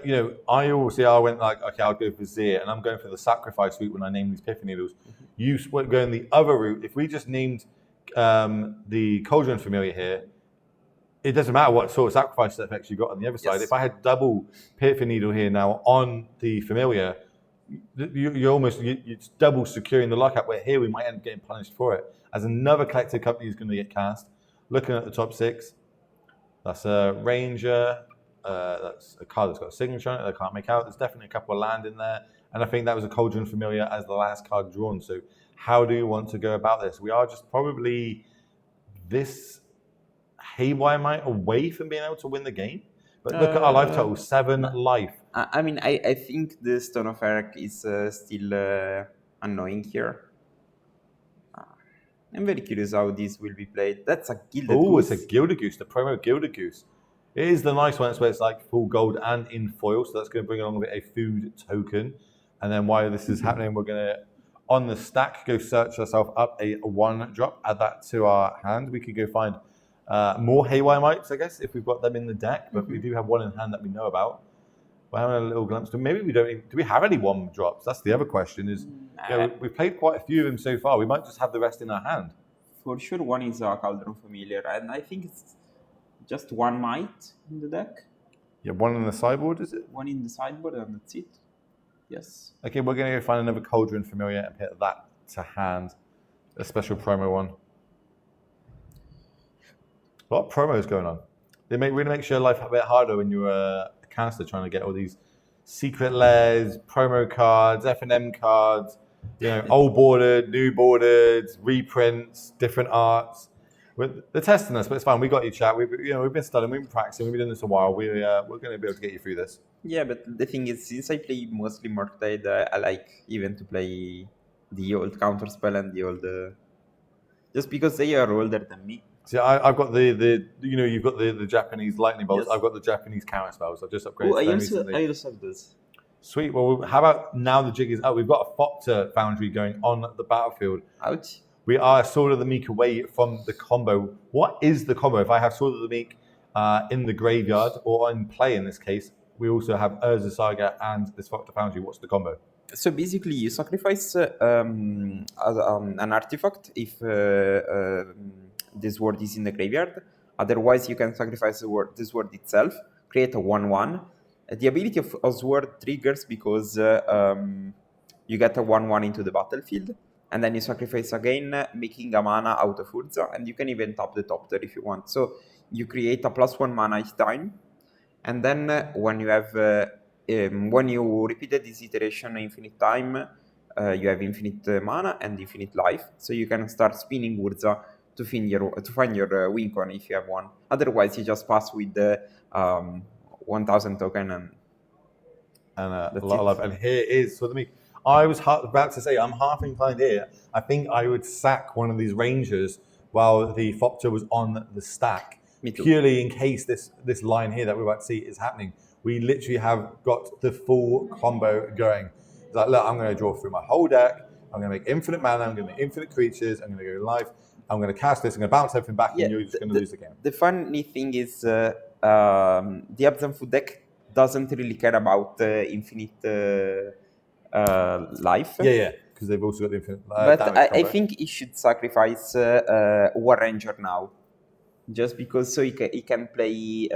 went like, okay, I'll go for Zir, and I'm going for the sacrifice route when I name these Piffing Needles. You going the other route. If we just named the Cauldron Familiar here, it doesn't matter what sort of sacrifice effects you got on the other side. If I had double Piffing Needle here now on the Familiar, you're double securing the lockout, where here we might end up getting punished for it. As another collective company is going to get cast. Looking at the top 6, that's a Ranger, that's a card that's got a signature on it that I can't make out. There's definitely a couple of land in there. And I think that was a Cauldron Familiar as the last card drawn. So how do you want to go about this? We are just probably this Haywire Might away from being able to win the game. But look at our life total, 7 life. I mean, I think the Stone of Eric is still annoying here. I'm very curious how this will be played. That's a Gilded Goose. Oh, it's a Gilded Goose, the promo Gilded Goose. It is the nice one, it's where it's like full gold and in foil, so that's going to bring along with it a food token. And then while this is happening, we're going to, on the stack, go search ourselves up a 1-drop, add that to our hand. We could go find more Haywire Mites, I guess, if we've got them in the deck, but we do have one in hand that we know about. We're having a little glimpse. Maybe we don't even, do we have any 1-drops? That's the other question is, we've played quite a few of them so far. We might just have the rest in our hand. For sure, one is a Cauldron Familiar, and I think it's just 1 Might in the deck. Yeah, 1 in the sideboard, is it? 1 in the sideboard, and that's it. Yes. Okay, we're going to go find another Cauldron Familiar and put that to hand. A special promo one. A lot of promos going on. They really make sure life a bit harder when you're a caster trying to get all these secret layers, promo cards, F&M cards, old bordered, new bordered, reprints, different arts. They're testing us, but it's fine. We got you, chat. We've been studying, we've been practicing, we've been doing this a while. We're going to be able to get you through this. Yeah, but the thing is, since I play mostly Morktide, I like even to play the old counterspell and the old, just because they are older than me. See, I've got you've got the Japanese lightning bolts. Yes. I've got the Japanese counter spells. I've just upgraded Oh, them recently. I also have those. Sweet. Well, how about now the jig is up? We've got a Fopter Foundry going on the battlefield. Ouch. We are Sword of the Meek away from the combo. What is the combo? If I have Sword of the Meek in the graveyard or in play in this case, we also have Urza Saga and this Fopter Foundry. What's the combo? So basically, you sacrifice an artifact if this word is in the graveyard. Otherwise, you can sacrifice this word itself, create a 1/1. The ability of Osword triggers because you get a 1/1 into the battlefield, and then you sacrifice again, making a mana out of Urza, and you can even tap the top there if you want. So you create a +1 mana each time, and then when you have when you repeated this iteration infinite time, you have infinite mana and infinite life, so you can start spinning Urza to find your win con if you have one. Otherwise, you just pass with the 1,000 token and a lot of love. And here is Sword of the Meek. I was about to say, I'm half inclined here. I think I would sack one of these Rangers while the Fopter was on the stack, purely in case this line here that we're about to see is happening. We literally have got the full combo going. It's like, look, I'm going to draw through my whole deck. I'm going to make infinite mana. I'm going to make infinite creatures. I'm going to go life. I'm going to cast this. I'm going to bounce everything back, and you're just going to lose the game. The funny thing is, the Abzan Food deck doesn't really care about infinite life. Yeah, because they've also got the infinite but I think he should sacrifice War Ranger now, just because so he can play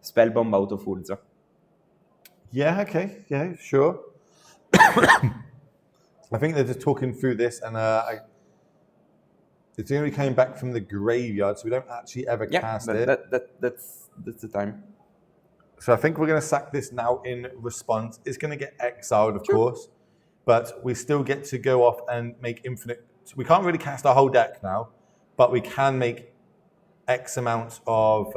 Spellbomb out of Urza. Yeah, okay, yeah, sure. I think they're just talking through this, and it's going to be coming back from the graveyard, so we don't actually ever cast it. That's the time. So I think we're going to sack this now in response. It's going to get exiled, of course, but we still get to go off and make infinite. We can't really cast our whole deck now, but we can make X amount of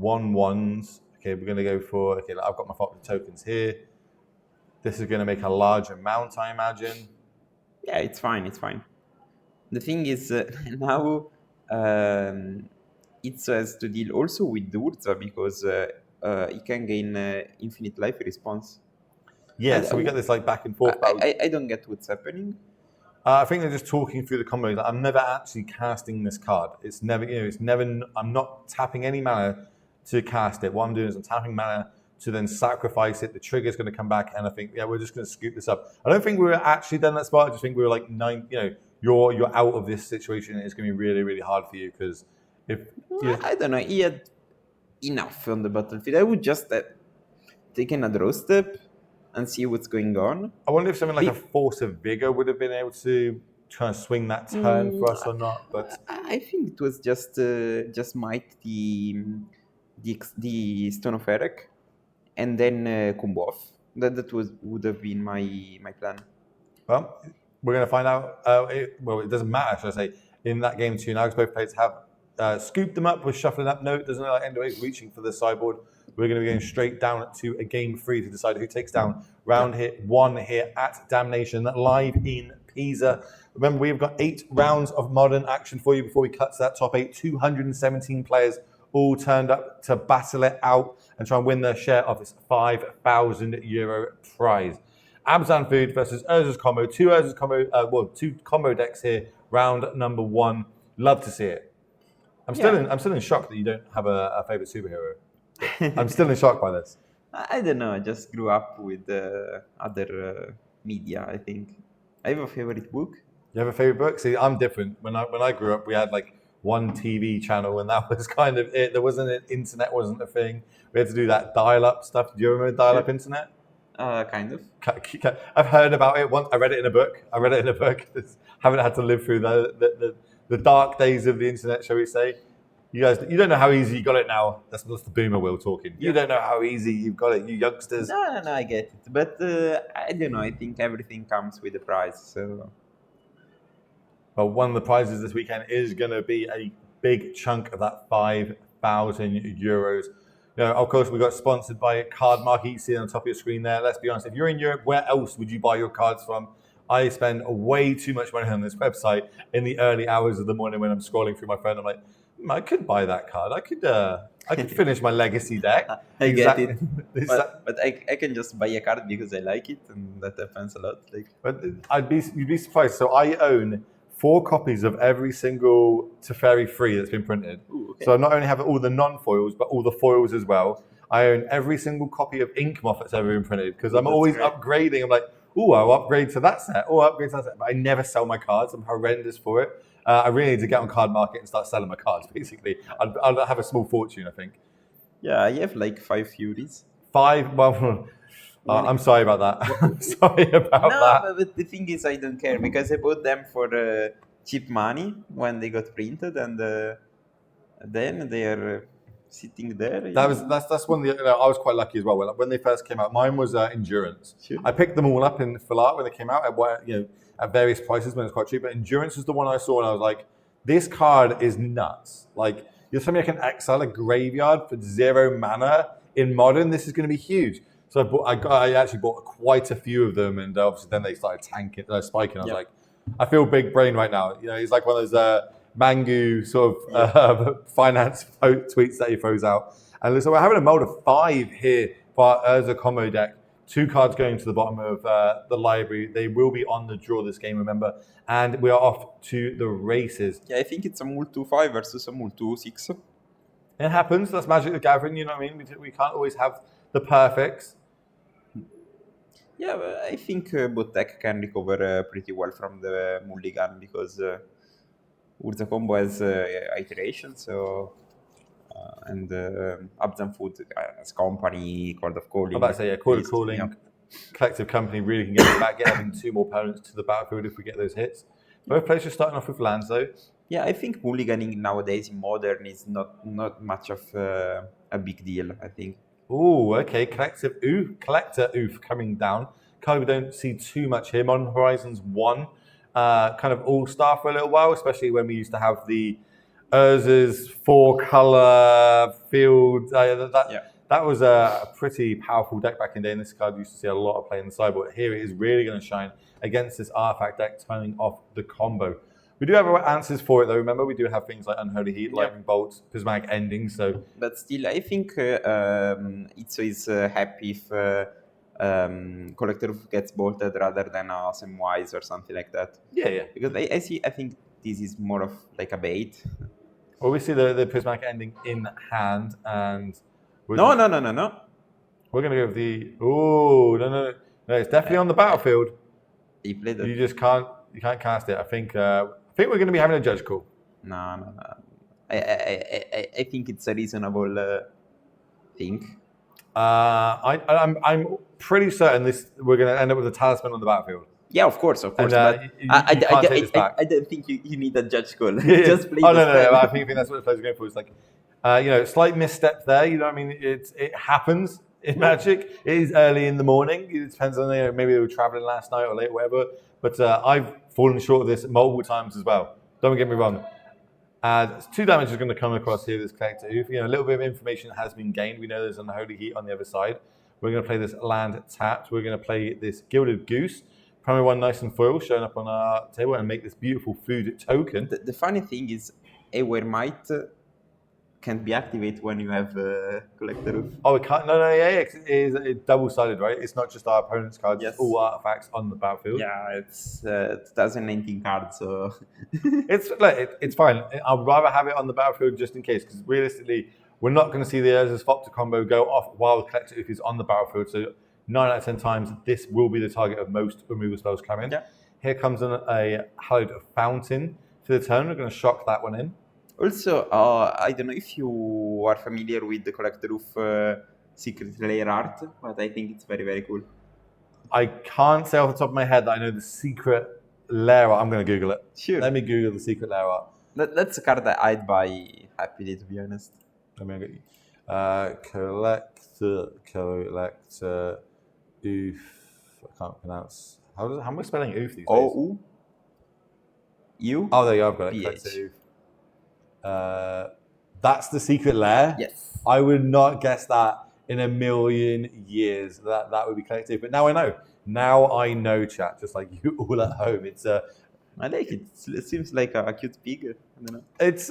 1/1s. Okay, we're going to go for, okay, I've got my Fopter tokens here. This is going to make a large amount, I imagine. Yeah, it's fine, it's fine. The thing is, now it has to deal also with the Urza because it can gain infinite life response. Yeah, so we get this like back and forth. I don't get what's happening. I think they're just talking through the combos. I'm never actually casting this card. It's never, I'm not tapping any mana to cast it. What I'm doing is I'm tapping mana to then sacrifice it. The trigger's going to come back, and I think, yeah, we're just going to scoop this up. I don't think we were actually done that spot. I just think we were like you're out of this situation. It's going to be really, really hard for you because I don't know. He had enough on the battlefield. I would just take a draw step and see what's going on. I wonder if something like a Force of Vigor would have been able to try and swing that turn for us or not. But I think it was just might the Stone of Eric and then combo off. That would have been my plan. Well, we're going to find out. It doesn't matter, should I say. In that game too, now both players have scooped them up. We're shuffling up. No, it doesn't look like anybody's reaching for the sideboard. We're going to be going straight down to a game 3 to decide who takes down round 1 here at Damnation, live in PISA. Remember, we've got 8 rounds of modern action for you before we cut to that top 8. 217 players all turned up to battle it out and try and win their share of this €5,000 prize. Abzan Food versus Urza's combo. 2 Urza's combo, 2 combo decks here, round number 1. Love to see it. I'm still in shock that you don't have a favorite superhero. I'm still in shock by this. I don't know. I just grew up with other media, I think. I have a favorite book. You have a favorite book? See, I'm different. When I grew up, we had like one TV channel, and that was kind of it. There wasn't an internet, wasn't a thing. We had to do that dial-up stuff. Do you remember dial-up internet? Kind of. I've heard about it once. I read it in a book. Haven't had to live through the dark days of the internet, shall we say. You guys, you don't know how easy you got it now. That's the boomer Will talking. You don't know how easy you've got it, you youngsters. No, I get it. But I don't know. I think everything comes with a price. So But one of the prizes this weekend is going to be a big chunk of that €5,000. Of course, we got sponsored by Card Market. You see it on the top of your screen there. Let's be honest, if you're in Europe, where else would you buy your cards from? I spend way too much money on this website in the early hours of the morning when I'm scrolling through my phone. I'm like, I could buy that card. I could finish my legacy deck. I get it. But I can just buy a card because I like it, and that happens a lot. But you'd be surprised. So I own 4 copies of every single Teferi free that's been printed. Ooh, okay. So I not only have all the non-foils, but all the foils as well. I own every single copy of Ink Moth that's ever been printed because I'm always upgrading. I'm like, I'll upgrade to that set. I'll upgrade to that set. But I never sell my cards. I'm horrendous for it. I really need to get on Card Market and start selling my cards, basically. I'll have a small fortune, I think. Yeah, I have 5 Furies. 5? Well, I'm sorry about that. I'm sorry about that. No, but the thing is, I don't care because I bought them for cheap money when they got printed, and then they are sitting there. That's one of the. I was quite lucky as well. When they first came out, mine was Endurance. Sure. I picked them all up in full art when they came out at various prices when it was quite cheap. But Endurance was the one I saw, and I was like, this card is nuts. Like, you're telling me I can exile a graveyard for 0 mana in Modern? This is going to be huge. So I actually bought quite a few of them, and obviously then they started spiking. I was like, I feel big brain right now. He's like one of those Mangu sort of finance tweets that he throws out. And so we're having a mold of 5 here for our Urza combo deck. 2 cards going to the bottom of the library. They will be on the draw this game, remember. And we are off to the races. Yeah, I think it's a Mul 2-5 versus a Mul 2-6. It happens. That's Magic the Gathering, you know what I mean? We can't always have the perfects. Yeah, but I think both deck can recover pretty well from the mulligan because Urza combo has iteration, so and Abzan Food as company, Chord of Calling. I'm about to say, Chord of Calling, Collective Company really can get it back, having 2 more opponents to the battlefield if we get those hits. Both players are starting off with lands though. Yeah, I think mulliganing nowadays in Modern is not much of a big deal, I think. Oh, okay. Collector Oof coming down. Kind of don't see too much here. Modern Horizons 1, kind of all-star for a little while, especially when we used to have the Urza's 4-color field. That was a pretty powerful deck back in the day, and this card used to see a lot of play in the sideboard. Here it is really going to shine against this artifact deck, turning off the combo. We do have our answers for it, though. Remember, we do have things like Unholy Heat, Lightning Bolts, Prismatic Ending. So, but still, I think Itzo is happy if Collector gets bolted rather than Samwise or something like that. Yeah. Because I think this is more of like a bait. Well, we see the Prismatic Ending in hand, and No. we're going to go with the. Oh, no! It's definitely on the battlefield. He played it. You can't cast it. I think we're going to be having a judge call. No. I think it's a reasonable thing. I'm pretty certain we're going to end up with a talisman on the battlefield. Yeah, of course. And, but you can't take this back. I don't think you need a judge call. Yeah. Just play. No. I think that's what the players are going for. It's like, slight misstep there. You know what I mean? It happens in Magic. It is early in the morning. It depends on maybe they were traveling last night or late, or whatever. But I've fallen short of this multiple times as well. Don't get me wrong. 2 damage is going to come across here, this Collector Oof. A little bit of information has been gained. We know there's Unholy Heat on the other side. We're going to play this land tapped. We're going to play this Gilded Goose. Primary 1 nice and foil showing up on our table and make this beautiful food token. The funny thing is, Aware Might can't be activated when you have Collector Oof. Oh, it can't? No, it's double-sided, right? It's not just our opponent's cards, Yes. It's all artifacts on the battlefield. Yeah, it's 2019 card, so... It's fine. I'd rather have it on the battlefield just in case, because realistically, we're not going to see the Urza's Fopter combo go off while the Collector Oof is on the battlefield, so 9 out of 10 times, this will be the target of most removal spells coming. Yeah. Here comes a Hallowed Fountain to the turn. We're going to shock that one in. Also, I don't know if you are familiar with the Collector Oof Secret Layer art, but I think it's very, very cool. I can't say off the top of my head that I know the secret layer art. I'm going to Google it. Sure. Let me Google the secret layer art. That's a card that I'd buy happily, to be honest. Let me get you. Collector Oof. I can't pronounce. How am I spelling Oof these days? O-U? U. Oh, there you go. I've got it. PH. Collective. That's the secret lair. Yes. I would not guess that in a million years that would be collective. But now I know. Now I know, chat. Just like you all at home. It's I like it. It seems like a cute pig. I don't know. It's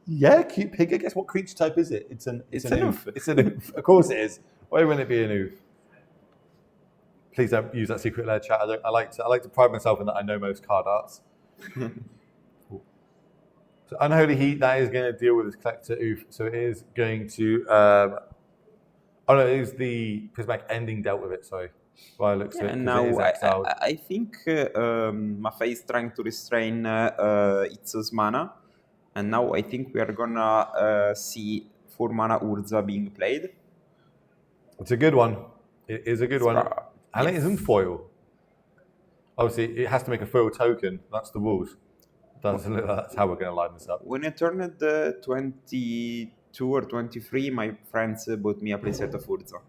yeah, cute pig. I guess what creature type is it? It's an oof. It's an oof. Of course it is. Why wouldn't it be an oof? Please don't use that secret lair, chat. I like to pride myself in that I know most card arts. So Unholy Heat, that is going to deal with this collector oof. So it is going to oh no, it is the prismatic ending dealt with it, sorry. Well, it looks And now I think Maffei is trying to restrain Itzo's mana. And now I think we are gonna see 4 mana Urza being played. It's a good one. It is a good one. And it isn't foil. Obviously, it has to make a foil token. That's the rules. That's how we're going to line this up. When I turned 22 or 23, my friends bought me a playset of Urza.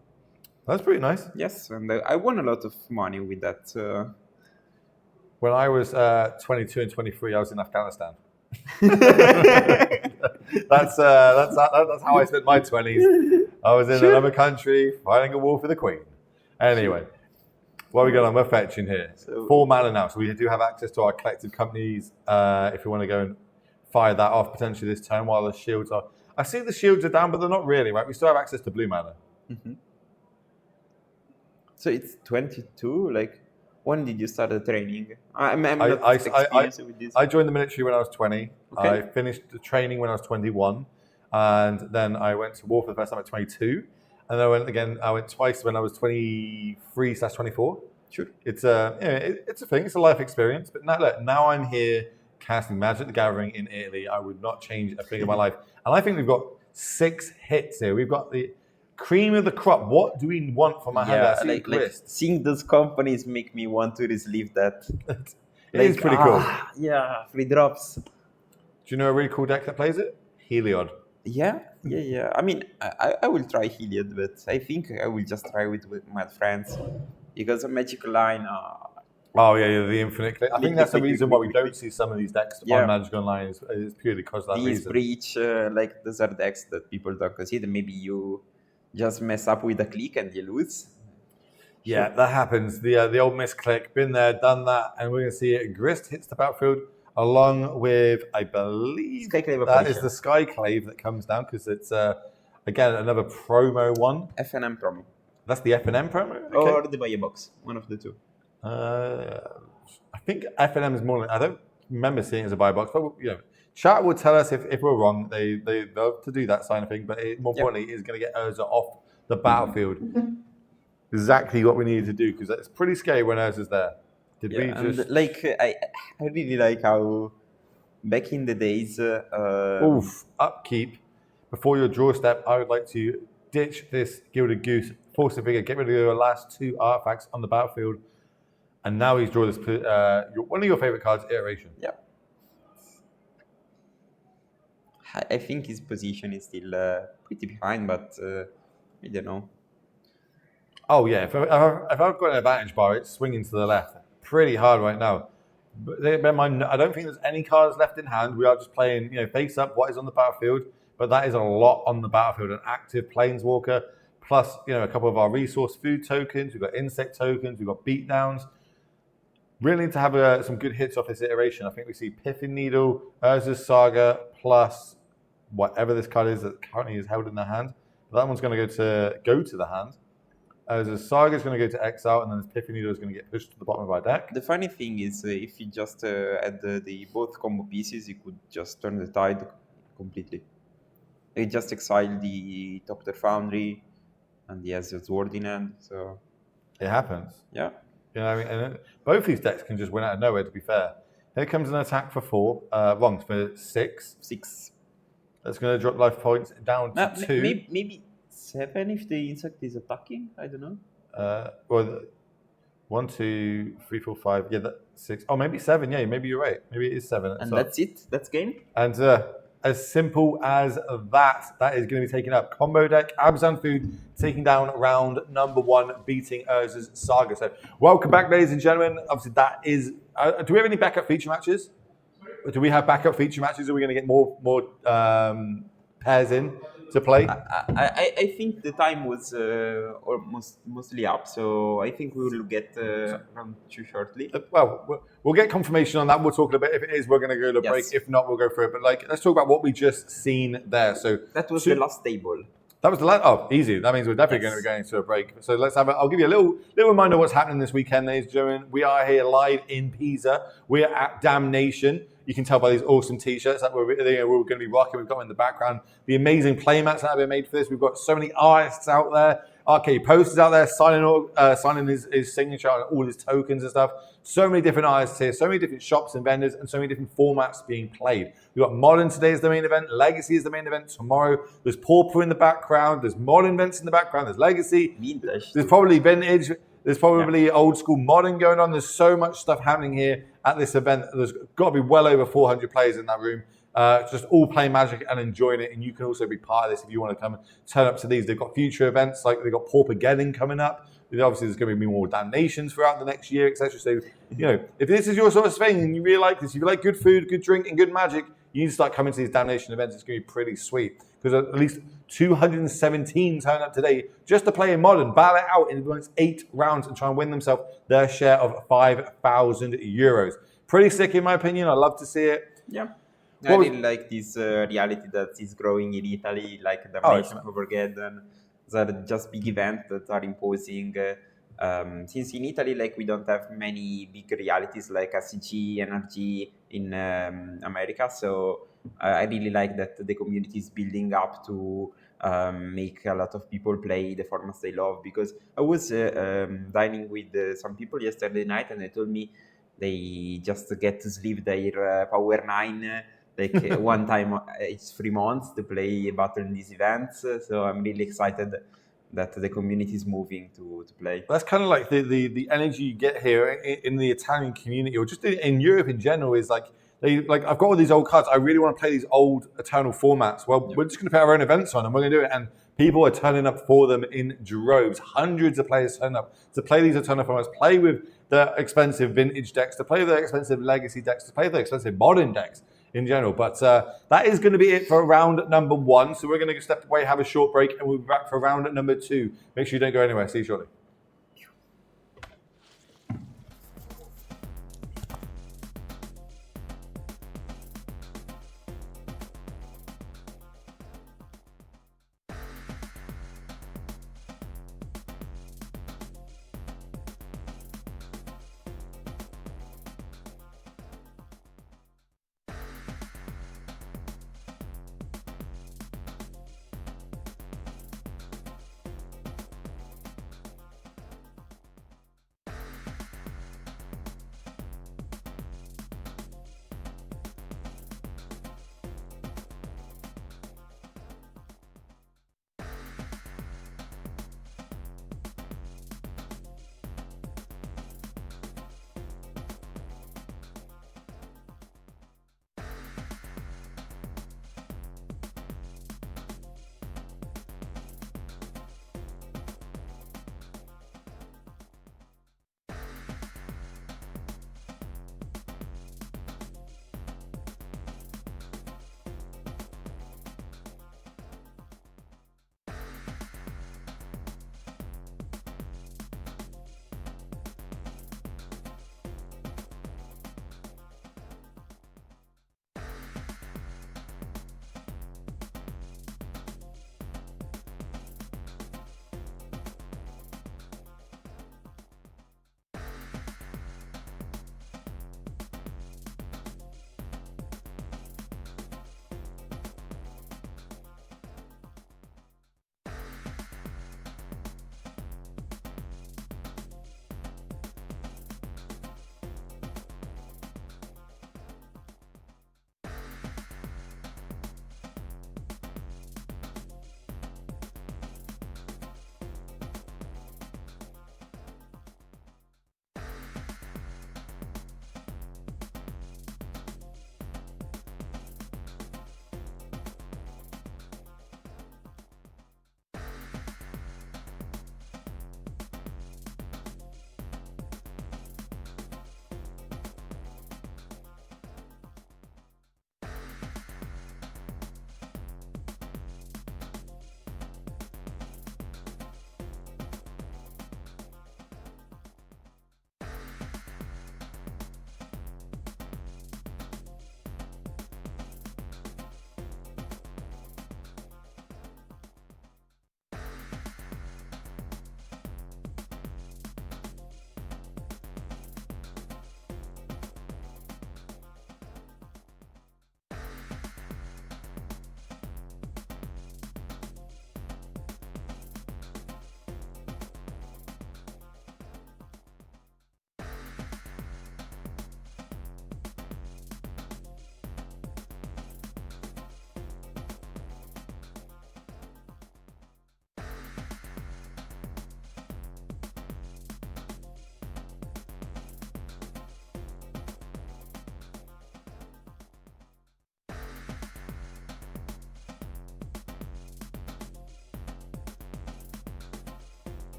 That's pretty nice. Yes, and I won a lot of money with that. When I was 22 and 23, I was in Afghanistan. That's how I spent my 20s. I was in another country fighting a war for the Queen. Anyway, what are we got on? We're fetching here. 4 mana now, so we do have access to our collective companies if we want to go and fire that off potentially this turn while the shields are... I see the shields are down, but they're not really, right? We still have access to blue mana. Mm-hmm. So it's 22? Like, when did you start the training? I'm not experienced with this. I joined the military when I was 20. Okay. I finished the training when I was 21. And then I went to war for the first time at 22. And then I went twice when I was 23/24. Sure. It's a thing. It's a life experience. But now I'm here casting Magic the Gathering in Italy. I would not change a thing in my life. And I think we've got 6 hits here. We've got the cream of the crop. What do we want from our hand? Like seeing those companies make me want to just leave that. It is pretty cool. Yeah, 3 drops. Do you know a really cool deck that plays it? Heliod. Yeah. I mean, I will try Heliod, but I think I will just try with my friends because a Magic Line. Oh yeah, the infinite click. I think that's the reason why we don't see some of these decks on Magic Online is purely because of that reason. These breach, like those are decks that people don't consider. Maybe you just mess up with a click and you lose. Yeah, that happens. The old misclick, been there, done that, and we're going to see it. Grist hits the battlefield along with, I believe, that is the Skyclave that comes down because it's, again, another promo one. FNM promo. That's the FNM promo? Okay. Or the buy a box, one of the two. I think FNM is more, I don't remember seeing it as a buy box, but chat will tell us if we're wrong. They love to do that kind of thing, but more importantly, is going to get Urza off the battlefield. Exactly what we needed to do because it's pretty scary when Urza's there. I really like how back in the days. Upkeep. Before your draw step, I would like to ditch this Gilded Goose, force a figure, get rid of your last 2 artifacts on the battlefield, and now he's drawn this one of your favorite cards, Iteration. Yeah. I think his position is still pretty behind, but I don't know. Oh yeah, if I've got an advantage bar, it's swinging to the left. Pretty hard right now. But bear in mind, I don't think there's any cards left in hand. We are just playing, face up what is on the battlefield. But that is a lot on the battlefield. An active Planeswalker, plus a couple of our resource food tokens. We've got insect tokens. We've got beatdowns. Really need to have some good hits off this iteration. I think we see Pithing Needle, Urza's Saga, plus whatever this card is that currently is held in the hand. That one's going to go to the hand. Urza's Saga is going to go to exile, and then this Pithing Needle is going to get pushed to the bottom of our deck. The funny thing is, if you just add the both combo pieces, you could just turn the tide completely. You just exile the Doctor Foundry, and he has his word in hand. So it happens. Yeah. What I mean? And both these decks can just win out of nowhere, to be fair. Here comes an attack for 4. Wrong, for 6. 6. That's going to drop life points down to 2. Maybe 7 if the insect is attacking. I don't know. Well, 1, 2, 3, 4, 5. Yeah, that's 6. Oh, maybe 7. Yeah, maybe you're right. Maybe it is 7. And that's it. That's game. And as simple as that is going to be taken up. Combo deck, Abzan Food taking down round number 1, beating Urza's Saga. So welcome back, ladies and gentlemen. Obviously, that is... do we have any backup feature matches? do we have backup feature matches? Are we going to get more pairs in to play? I think the time was almost mostly up, so I think we will get round 2 shortly. Well, we'll get confirmation on that. We'll talk a bit. If it is, we're going to go to break. If not, we'll go through it. But like, let's talk about what we just seen there. So that was the last table. That was the last. Oh, easy. That means we're definitely going to be going to a break. So let's have. I'll give you a little reminder of what's happening this weekend, ladies and gentlemen. We are here live in Pisa. We are at Damnation. You can tell by these awesome T-shirts that we're going to be rocking. We've got in the background the amazing playmats that have been made for this. We've got so many artists out there, arcade posters out there signing his signature on all his tokens and stuff. So many different artists here, so many different shops and vendors, and so many different formats being played. We've got Modern today as the main event. Legacy is the main event tomorrow. There's Pauper in the background. There's Modern events in the background. There's Legacy. Vintage. There's probably Vintage. There's probably old school Modern going on. There's so much stuff happening here at this event. There's got to be well over 400 players in that room. Just all playing Magic and enjoying it. And you can also be part of this if you want to come and turn up to these. They've got future events, like they've got Paupergeddon coming up. Obviously, there's going to be more Damnations throughout the next year, etc. So, if this is your sort of thing and you really like this, if you like good food, good drink, and good Magic, you need to start coming to these Damnation events. It's going to be pretty sweet. Because at least 217 turn up today just to play in Modern, battle it out in the 8 rounds and try and win themselves their share of 5,000 euros. Pretty sick, in my opinion. I love to see it. Yeah. I really like this reality that is growing in Italy, like Damnation, Paupergeddon. They're just big events that are imposing. Since in Italy, like we don't have many big realities like ACG, NRG in America, so I really like that the community is building up to make a lot of people play the formats they love. Because I was dining with some people yesterday night, and they told me they just get to sleep their Power 9 like one time each 3 months to play a battle in these events. So I'm really excited that the community is moving to play. That's kind of like the energy you get here in the Italian community, or just in Europe in general, is like I've got all these old cards. I really want to play these old Eternal formats. Well, we're just going to put our own events on, and we're going to do it. And people are turning up for them in droves. Hundreds of players turn up to play these Eternal formats, play with the expensive Vintage decks, to play with the expensive Legacy decks, to play with the expensive Modern decks in general. But that is going to be it for round number 1. So we're going to step away, have a short break, and we'll be back for round number 2. Make sure you don't go anywhere. See you shortly.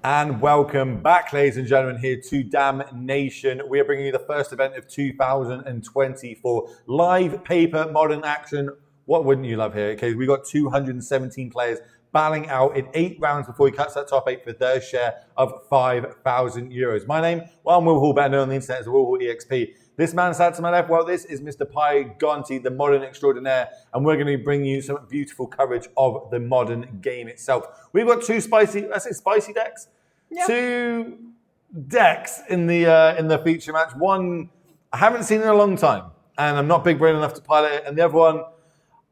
And welcome back, ladies and gentlemen, here to Damnation. We are bringing you the first event of 2024. Live paper modern action. What wouldn't you love here? Okay, we got 217 players battling out in 8 rounds before he cuts that top 8 for their share of €5,000. My name, well, I'm Will Hall, better known on the internet as Will Hall EXP. This man sat to my left, well, this is Mr. Pi Gonti, the modern extraordinaire, and we're going to bring you some beautiful coverage of the modern game itself. We've got two spicy decks. Yep. 2 decks in the feature match. One I haven't seen in a long time, and I'm not big brain enough to pilot it, and the other one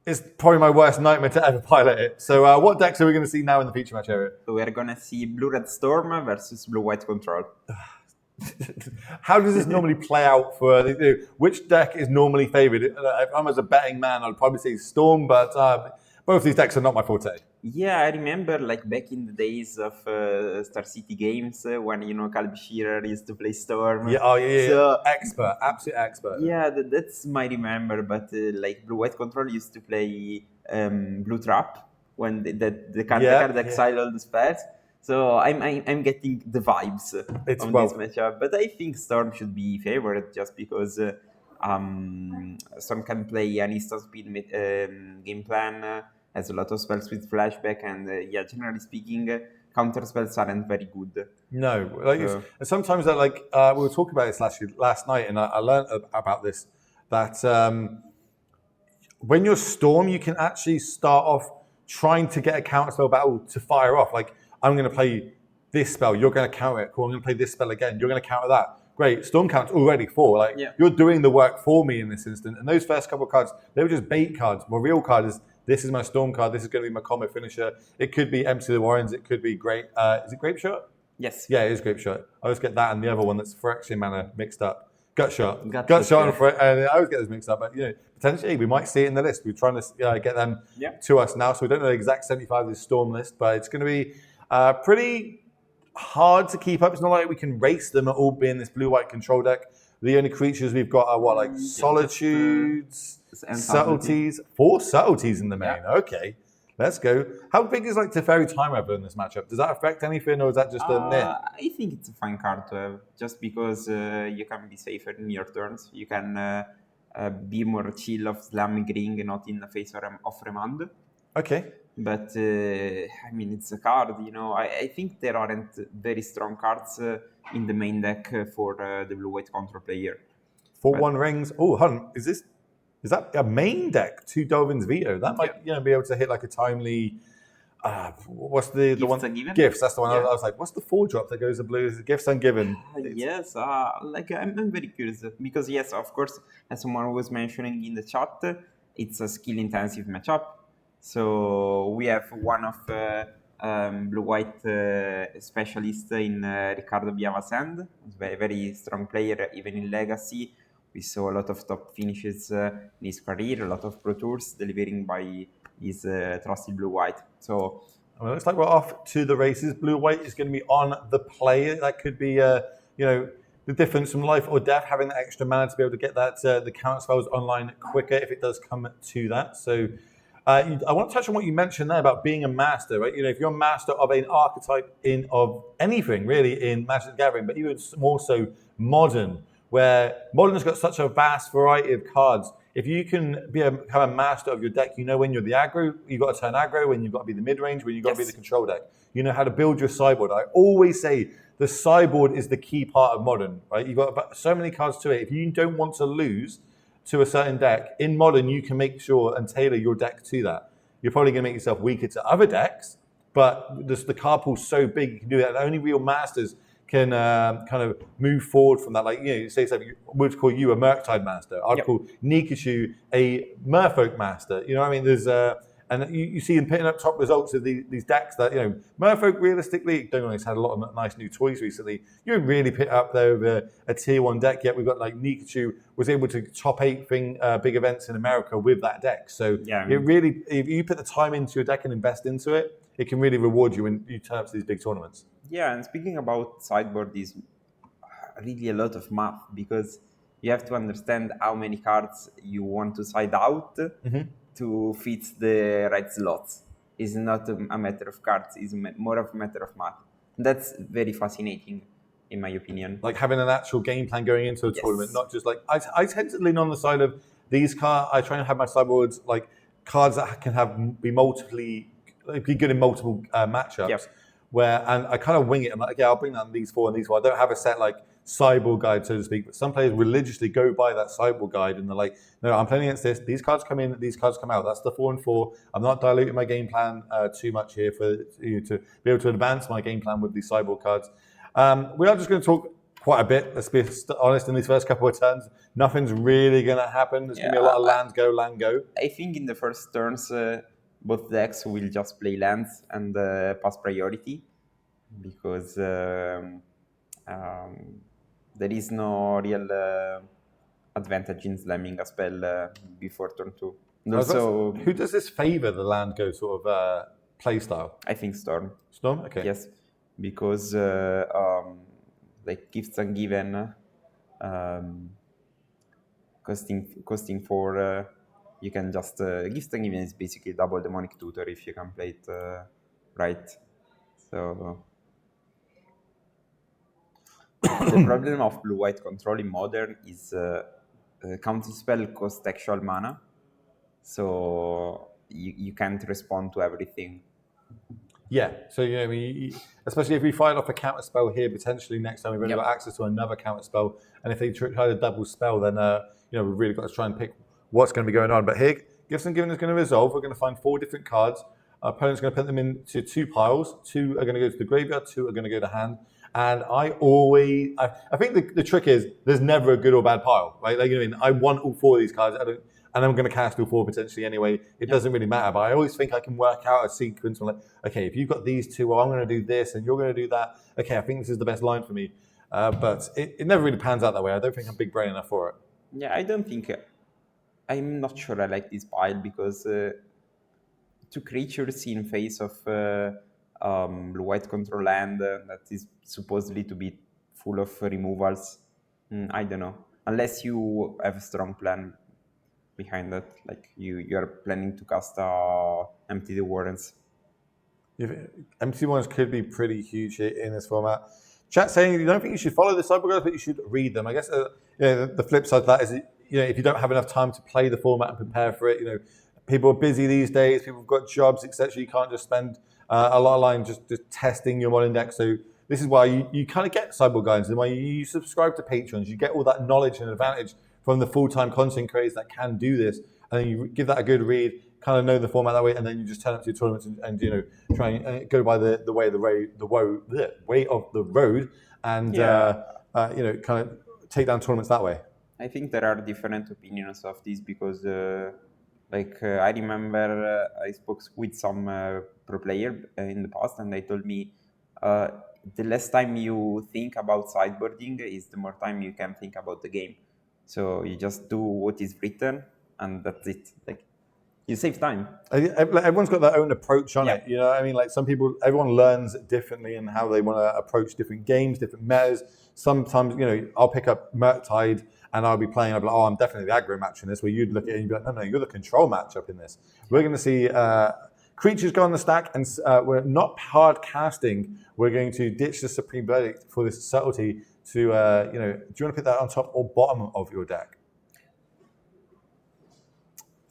is probably my worst nightmare to ever pilot it. So what decks are we going to see now in the feature match area? We're going to see Blue-Red Storm versus Blue-White Control. How does this normally play out for which deck is normally favored? If I'm as a betting man, I'd probably say Storm, but both these decks are not my forte. Yeah, I remember like back in the days of Star City games when Caleb Shearer used to play Storm. Yeah, So, expert, absolute expert. Yeah, that's my remember. But like Blue-White Control used to play Blue Trap when the card exile all the spells. So I'm getting the vibes on this matchup, but I think Storm should be favored just because Storm can play an instant speed game plan, has a lot of spells with flashback, and generally speaking, counter spells aren't very good. No, sometimes that we were talking about this last night, and I learned about this that when you're Storm, you can actually start off trying to get a counter spell battle to fire off. Like, I'm going to play this spell, you're going to counter it. Cool, I'm going to play this spell again, you're going to counter that. Great, Storm count's already 4. You're doing the work for me in this instant. And those first couple of cards, they were just bait cards. My real card is, this is my Storm card, this is going to be my combo finisher. It could be Empty the Warrens, it could be Great. Is it Grape Shot? Yes. Yeah, it is Grape Shot. I always get that and the other one that's Phyrexian mana mixed up. Gut Shot. Gut Shot and I always get those mixed up. But potentially we might see it in the list. We're trying to get them to us now. So we don't know the exact 75 of the Storm list, but it's going to be pretty hard to keep up. It's not like we can race them at all being this blue-white control deck. The only creatures we've got are Solitudes, Subtleties. 4 Subtleties in the main. Yeah. Okay, let's go. How big is Teferi Time Weaver in this matchup? Does that affect anything, or is that just a myth? I think it's a fine card to have, just because you can be safer in your turns. You can be more chill of slamming ring, not in the face of remand. Okay. But it's a card, I think there aren't very strong cards in the main deck for the blue-white control player. 4/1 rings. Oh, hold on. Is that a main deck? 2 Dolvin's Veto. That might be able to hit a timely. What's the one? Ungiven? Gifts. That's the one. I was like, what's the 4-drop that goes to blue? Is it Gifts Ungiven? Yes. I'm very curious because yes, of course, as someone was mentioning in the chat, it's a skill-intensive matchup. So we have one of blue-white specialist in Ricardo Biavasand, very, very strong player, even in Legacy. We saw a lot of top finishes in his career, a lot of Pro Tours delivering by his trusted blue-white. So it looks like we're off to the races. Blue-white is going to be on the play. That could be, the difference from life or death, having that extra mana to be able to get that the counter spells online quicker if it does come to that. So I want to touch on what you mentioned there about being a master, right? If you're a master of an archetype of anything really in Magic the Gathering, but even more so modern, where modern has got such a vast variety of cards. If you can become a master of your deck, when you're the aggro, you've got to turn aggro, when you've got to be the mid-range, when you've got to be the control deck. You know how to build your sideboard. I always say the sideboard is the key part of modern, right? You've got so many cards to it. If you don't want to lose to a certain deck, in modern you can make sure and tailor your deck to that. You're probably going to make yourself weaker to other decks, but the card pool's so big you can do that. And only real masters can kind of move forward from that. Say something, we'd call you a Murktide master. I'd call Nikachu a Merfolk master. There's and you see him putting up top results of these decks that, Merfolk realistically, don't know, he's had a lot of nice new toys recently. You don't really pick up there with a tier 1 deck yet. We've got Nikachu was able to top 8 big events in America with that deck. So it really, if you put the time into your deck and invest into it, it can really reward you when you turn up to these big tournaments. Yeah, and speaking about sideboard is really a lot of math because you have to understand how many cards you want to side out to fit the right slots. It's not a matter of cards, it's more of a matter of math. That's very fascinating, in my opinion. Like having an actual game plan going into a tournament, not just like I tend to lean on the side of these cards. I try and have my sideboards like cards that can be be good in multiple matchups. Yep. And I kind of wing it. I'm like, okay, I'll bring down these 4 and these 4. I don't have a set like sideboard guide, so to speak. But some players religiously go by that sideboard guide, and they're like, no, I'm playing against this. These cards come in, these cards come out. That's the 4 and 4. I'm not diluting my game plan too much here for you to be able to advance my game plan with these sideboard cards. We are just going to talk quite a bit. Let's be honest. In these first couple of turns, nothing's really going to happen. There's going to be a lot of land go. I think in the first turns, both decks will just play lands and pass priority, because there is no real advantage in slamming a spell before turn 2. Also, who does this favor the land go sort of play style? I think Storm. Storm, okay. Yes, because like Gifts Ungiven, costing 4. You can just Gifts Ungiven is basically double Demonic Tutor if you can play it right. So the problem of blue-white control in Modern is counter spell cost actual mana, so you can't respond to everything. Yeah, so I mean, especially if we fire off a counter spell here, potentially next time we've only got access to another counter spell, and if they try to double spell, then we've really got to try and pick what's going to be going on. But here, Gifts Ungiven is going to resolve. We're going to find 4 different cards. Our opponent's going to put them into 2 piles. 2 are going to go to the graveyard. 2 are going to go to hand. And I think the trick is there's never a good or bad pile, right? Like, I want all 4 of these cards. And I'm going to cast all 4 potentially anyway. It doesn't really matter. But I always think I can work out a sequence. I'm like, okay, if you've got these 2, well, I'm going to do this, and you're going to do that. Okay, I think this is the best line for me. But it never really pans out that way. I don't think I'm big brain enough for it. Yeah, I don't think. I'm not sure I like this pile, because 2 creatures in face of blue-white control land that is supposedly to be full of removals. I don't know. Unless you have a strong plan behind that, like you are planning to cast Empty the Warrens. Empty Warrens could be pretty huge in this format. Chat saying you don't think you should follow the sideboard guides, but you should read them. I guess the flip side of that is if you don't have enough time to play the format and prepare for it, people are busy these days. People have got jobs, etc. You can't just spend a lot of time just testing your modern deck. So this is why you kind of get sideboard guides, and why you subscribe to Patrons. You get all that knowledge and advantage from the full-time content creators that can do this, and then you give that a good read, kind of know the format that way, and then you just turn up to your tournaments and try and go by the way of the road, and kind of take down tournaments that way. I think there are different opinions of this, because I remember I spoke with some pro player in the past, and they told me the less time you think about sideboarding is the more time you can think about the game. So you just do what is written, and that's it. Like, you save time. Everyone's got their own approach on it. Everyone learns differently in how they want to approach different games, different metas. Sometimes, I'll pick up Murktide and I'll be playing, I'll be like, oh, I'm definitely the aggro match in this, where you'd look at it and you'd be like, no, you're the control matchup in this. We're going to see creatures go on the stack, and we're not hard casting. We're going to ditch the Supreme Verdict for this subtlety to, do you want to put that on top or bottom of your deck?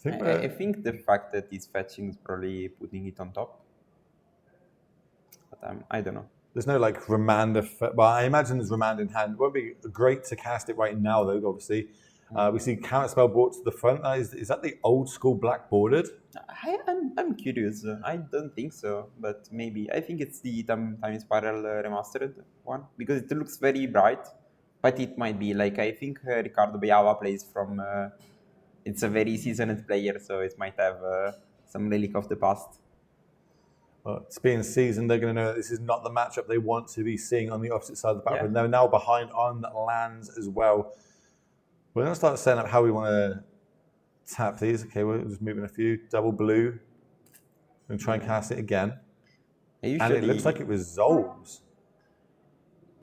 I think the fact that it's fetching is probably putting it on top. But I don't know. There's no remand effect. Well, I imagine there's remand in hand. It won't be great to cast it right now, though, obviously. We see counterspell brought to the front. Is that the old school black bordered? I'm curious. I don't think so, but maybe. I think it's the Time Spiral remastered one, because it looks very bright. But it might be I think Ricardo Beava plays from. It's a very seasoned player, so it might have some relic of the past. Well, it's being seasoned. They're going to know that this is not the matchup they want to be seeing on the opposite side of the battlefield. They're now behind on lands as well. We're going to start setting up how we want to tap these. Okay, we're just moving a few. Double blue. We're going to try and cast it again. And it looks like it resolves.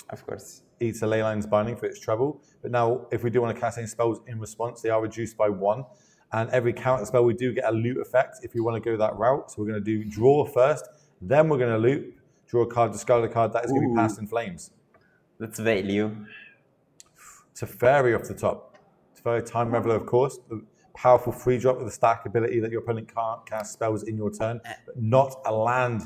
Of course. Eats a Leyline's Binding for its trouble. But now, if we do want to cast any spells in response, they are reduced by 1. And every counter spell, we do get a loot effect if you want to go that route. So we're going to do draw first, then we're going to loot. draw a card, discard a card. That is going to be Past in Flames. That's value. Teferi off the top. Teferi Time Reveler, of course. The powerful free drop with the stack ability that your opponent can't cast spells in your turn, but not a land.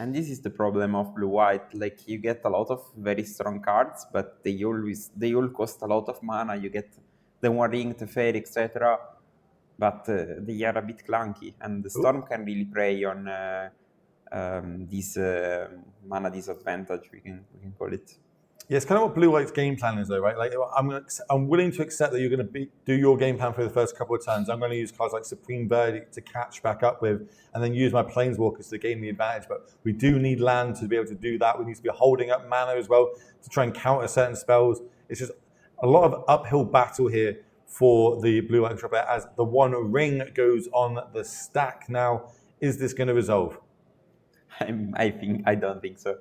And this is the problem of blue-white. Like, you get a lot of very strong cards, but they all cost a lot of mana. You get the One Ring, Teferi, etc. But they are a bit clunky, and the Storm can really prey on this mana disadvantage. We can call it. Yeah, it's kind of what Blue White's game plan is, though, right? Like, I'm willing to accept that you're going to do your game plan for the first couple of turns. I'm going to use cards like Supreme Verdict to catch back up with, and then use my Planeswalkers to gain the advantage. But we do need land to be able to do that. We need to be holding up mana as well to try and counter certain spells. It's just a lot of uphill battle here for the Blue White Control player as the One Ring goes on the stack. Now, is this going to resolve? I don't think so.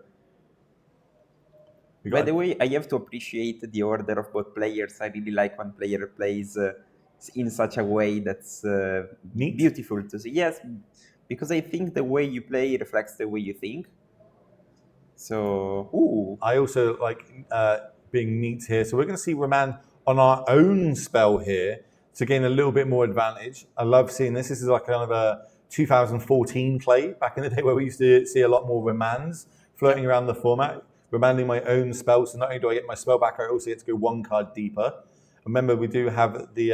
By the way, I have to appreciate the order of both players. I really like when player plays in such a way that's beautiful to see. Yes, because I think the way you play reflects the way you think. So, I also like being neat here. So we're going to see Remand on our own spell here to gain a little bit more advantage. I love seeing this. This is like kind of a 2014 play back in the day where we used to see a lot more Remands floating around the format. Remanding my own spell, so not only do I get my spell back, I also get to go one card deeper. Remember, we do have the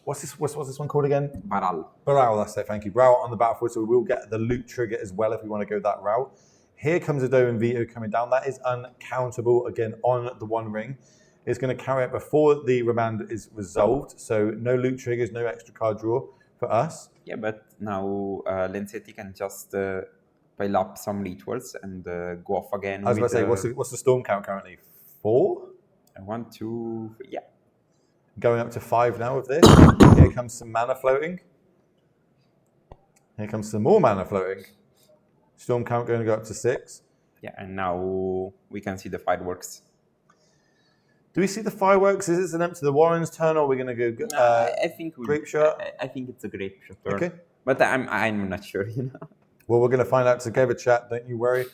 what's this one called again? Baral, that's it. Thank you. Baral on the battlefield, so we will get the loot trigger as well if we want to go that route. Here comes a Doe and Veto coming down. That is uncountable again on the One Ring. It's going to carry it before the remand is resolved, so no loot triggers, no extra card draw for us. Yeah, but now Lenzetti can just pile up some rituals and go off again. I was about to say, what's the storm count currently? 4? 1, 2, yeah. Going up to 5 now with this. Here comes some mana floating. Here comes some more mana floating. Storm count going to go up to 6. Yeah, and now we can see the fireworks. Do we see the fireworks? Is this an empty the Warren's turn, or are we going to go I think grape shot? I think it's a grape shot turn. Okay. But I'm not sure, Well, we're going to find out together, chat. Don't you worry.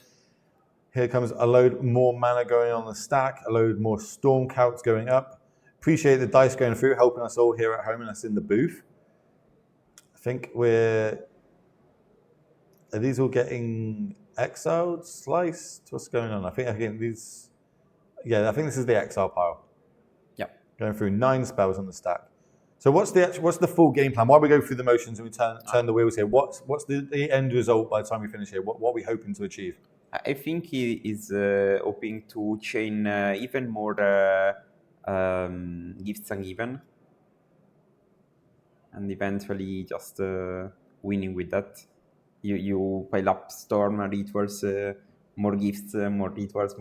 Here comes a load more mana going on the stack, a load more storm counts going up. Appreciate the dice going through, helping us all here at home and us in the booth. I think are these all getting exiled, sliced? What's going on? I think these. Yeah, I think this is the exile pile. Yeah. Going through 9 spells on the stack. So what's the full game plan? While we go through the motions and we turn the wheels here, what's the end result by the time we finish here? What are we hoping to achieve? I think he is hoping to chain even more gifts ungiven, and eventually just winning with that. You pile up storm rituals, more gifts, more rituals,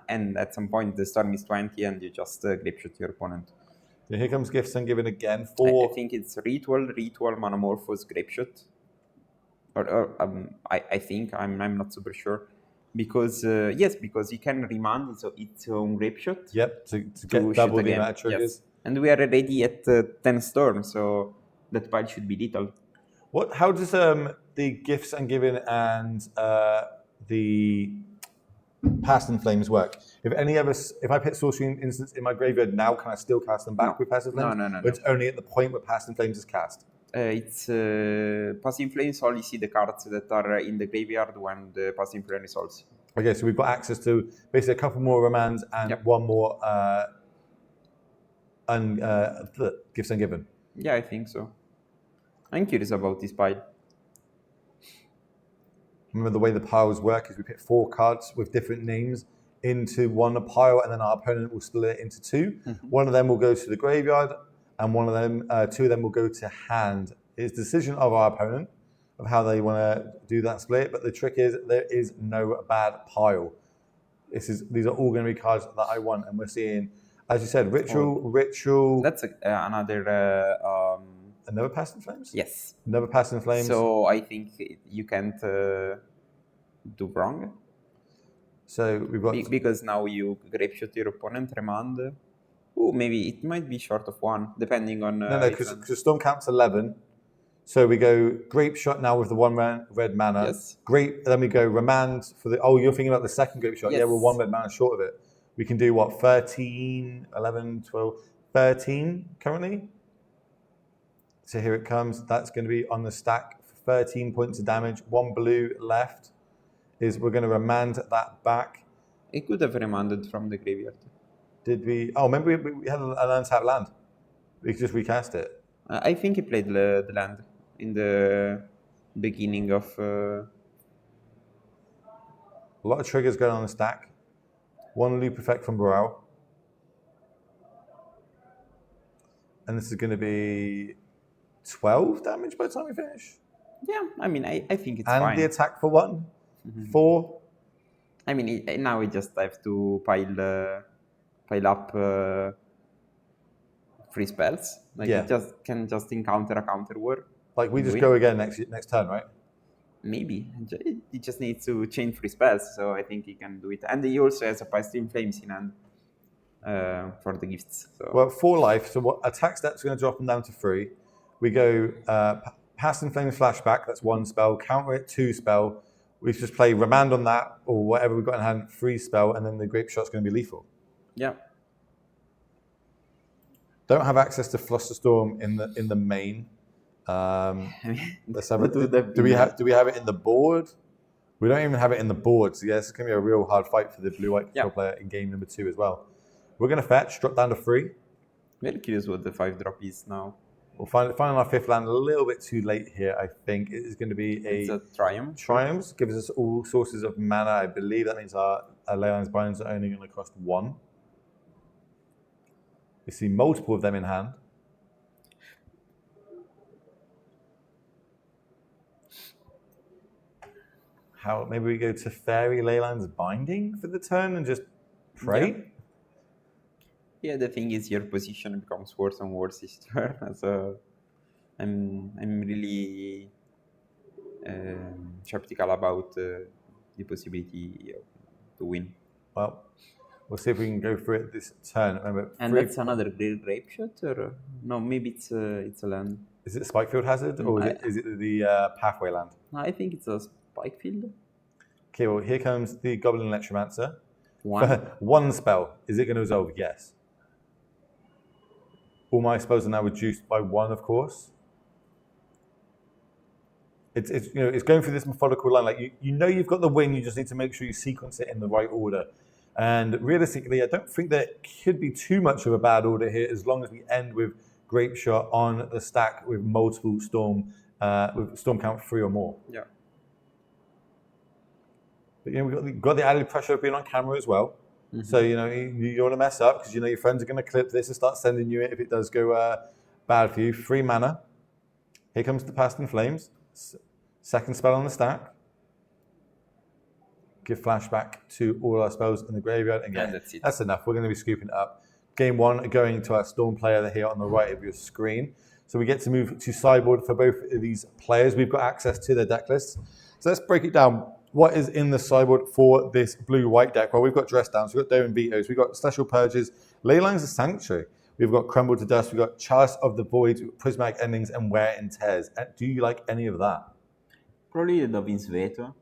and at some point the storm is 20 and you just grape shot your opponent. Yeah, here comes gifts ungiven again. I think it's ritual, Manamorphose, grape shot. I think I'm not super sure because because you can remand its own grape shot. Yep, to get double the amount of triggers. Yes. And we are already at 10 storm, so that pile should be lethal. How does the gifts ungiven and the Past in Flames work? If I put Sorcery Instants in my graveyard now, can I still cast them back with Past in Flames? No. But it's only at the point where Past in Flames is cast. It's Past in Flames only see the cards that are in the graveyard when the Past in Flames resolves. Okay, so we've got access to basically a couple more remands and one more gifts ungiven. Yeah, I think so. I'm curious about this pile. Remember the way the piles work is we pick 4 cards with different names into one pile, and then our opponent will split it into 2. Mm-hmm. One of them will go to the graveyard, and 2 of them will go to hand. It's the decision of our opponent of how they want to do that split, but the trick is there is no bad pile. These are all going to be cards that I want, and we're seeing, as you said, ritual. That's another. Another Past in Flames? Yes. Another Past in Flames. So I think you can't do wrong. So we've got because now you grape shot your opponent, remand. Maybe it might be short of 1, depending on. No, because Storm count's 11. So we go Grape Shot now with the one red mana. Yes. Grape, then we go Remand for the... Oh, you're thinking about the second Grape Shot. Yes. Yeah, we're one red mana short of it. We can do what, 13, 11, 12, 13 currently? So here it comes. That's going to be on the stack for 13 points of damage. One blue left is we're going to remand that back. It could have remanded from the graveyard. Did we? Oh, remember we had an untapped land. We could just recast it. I think he played the land in the beginning of... A lot of triggers going on the stack. One loop effect from Boral. And this is going to be 12 damage by the time we finish. Yeah, I mean, I think it's and fine. And the attack for 1. 4. I mean, now we just have to pile up free spells. Like, yeah. We can just encounter a counter war. Like, we just go again next turn, right? Maybe. He just needs to chain free spells, so I think he can do it. And he also has a Piston Flames in hand for the gifts. So. Well, 4 life, so what attack step's going to drop them down to 3. We go Piston Flames Flashback, that's 1 spell. Counter it, 2 spell. We just play Remand on that, or whatever we've got in hand, 3 spell, and then the Grape Shot's going to be lethal. Yeah. Don't have access to Flusterstorm in the main. Let's have it. Do we have it in the board? We don't even have it in the board. So yeah, this is going to be a real hard fight for the blue-white control player in game number 2 as well. We're going to fetch, drop down to 3. Very curious what the 5-drop is now. We'll find our 5th land a little bit too late here. I think it is going to be a Triumph. Triumph gives us all sources of mana. I believe that means our Leyline's Bindings are only going to cost 1. We see multiple of them in hand. Maybe we go to Fairy Leyline's Binding for the turn and just pray? Yeah, the thing is your position becomes worse and worse each turn. So I'm really skeptical about the possibility to win. Well, we'll see if we can go through it this turn. Remember, and that's another Grape Shot, or no? Maybe it's a land. Is it Spikefield Hazard, or is it the Pathway land? No, I think it's a Spikefield. Okay, well here comes the Goblin Electromancer. 1. 1 spell. Is it going to resolve? Yes. All my spells are now reduced by 1, of course. It's going through this methodical line. Like you know you've got the win. You just need to make sure you sequence it in the right order. And realistically, I don't think there could be too much of a bad order here, as long as we end with Grape Shot on the stack with multiple Storm, with Storm count 3 or more. Yeah. But we've got the added pressure of being on camera as well. Mm-hmm. So you don't want to mess up, because your friends are going to clip this and start sending you it if it does go bad for you. 3 mana. Here comes the Past in Flames. Second spell on the stack. Give flashback to all our spells in the graveyard. And yeah, that's enough. We're going to be scooping it up. Game 1 going to our Storm player here on the right of your screen. So we get to move to sideboard for both of these players. We've got access to their deck lists. So let's break it down. What is in the sideboard for this blue-white deck? Well, we've got Dress Downs, we've got Doman Vetoes, we've got Special Purges, Leylines of Sanctuary, we've got Crumble to Dust, we've got Chalice of the Void, Prismatic Endings, and Wear and Tears. Do you like any of that? Probably the Dovin's Veto.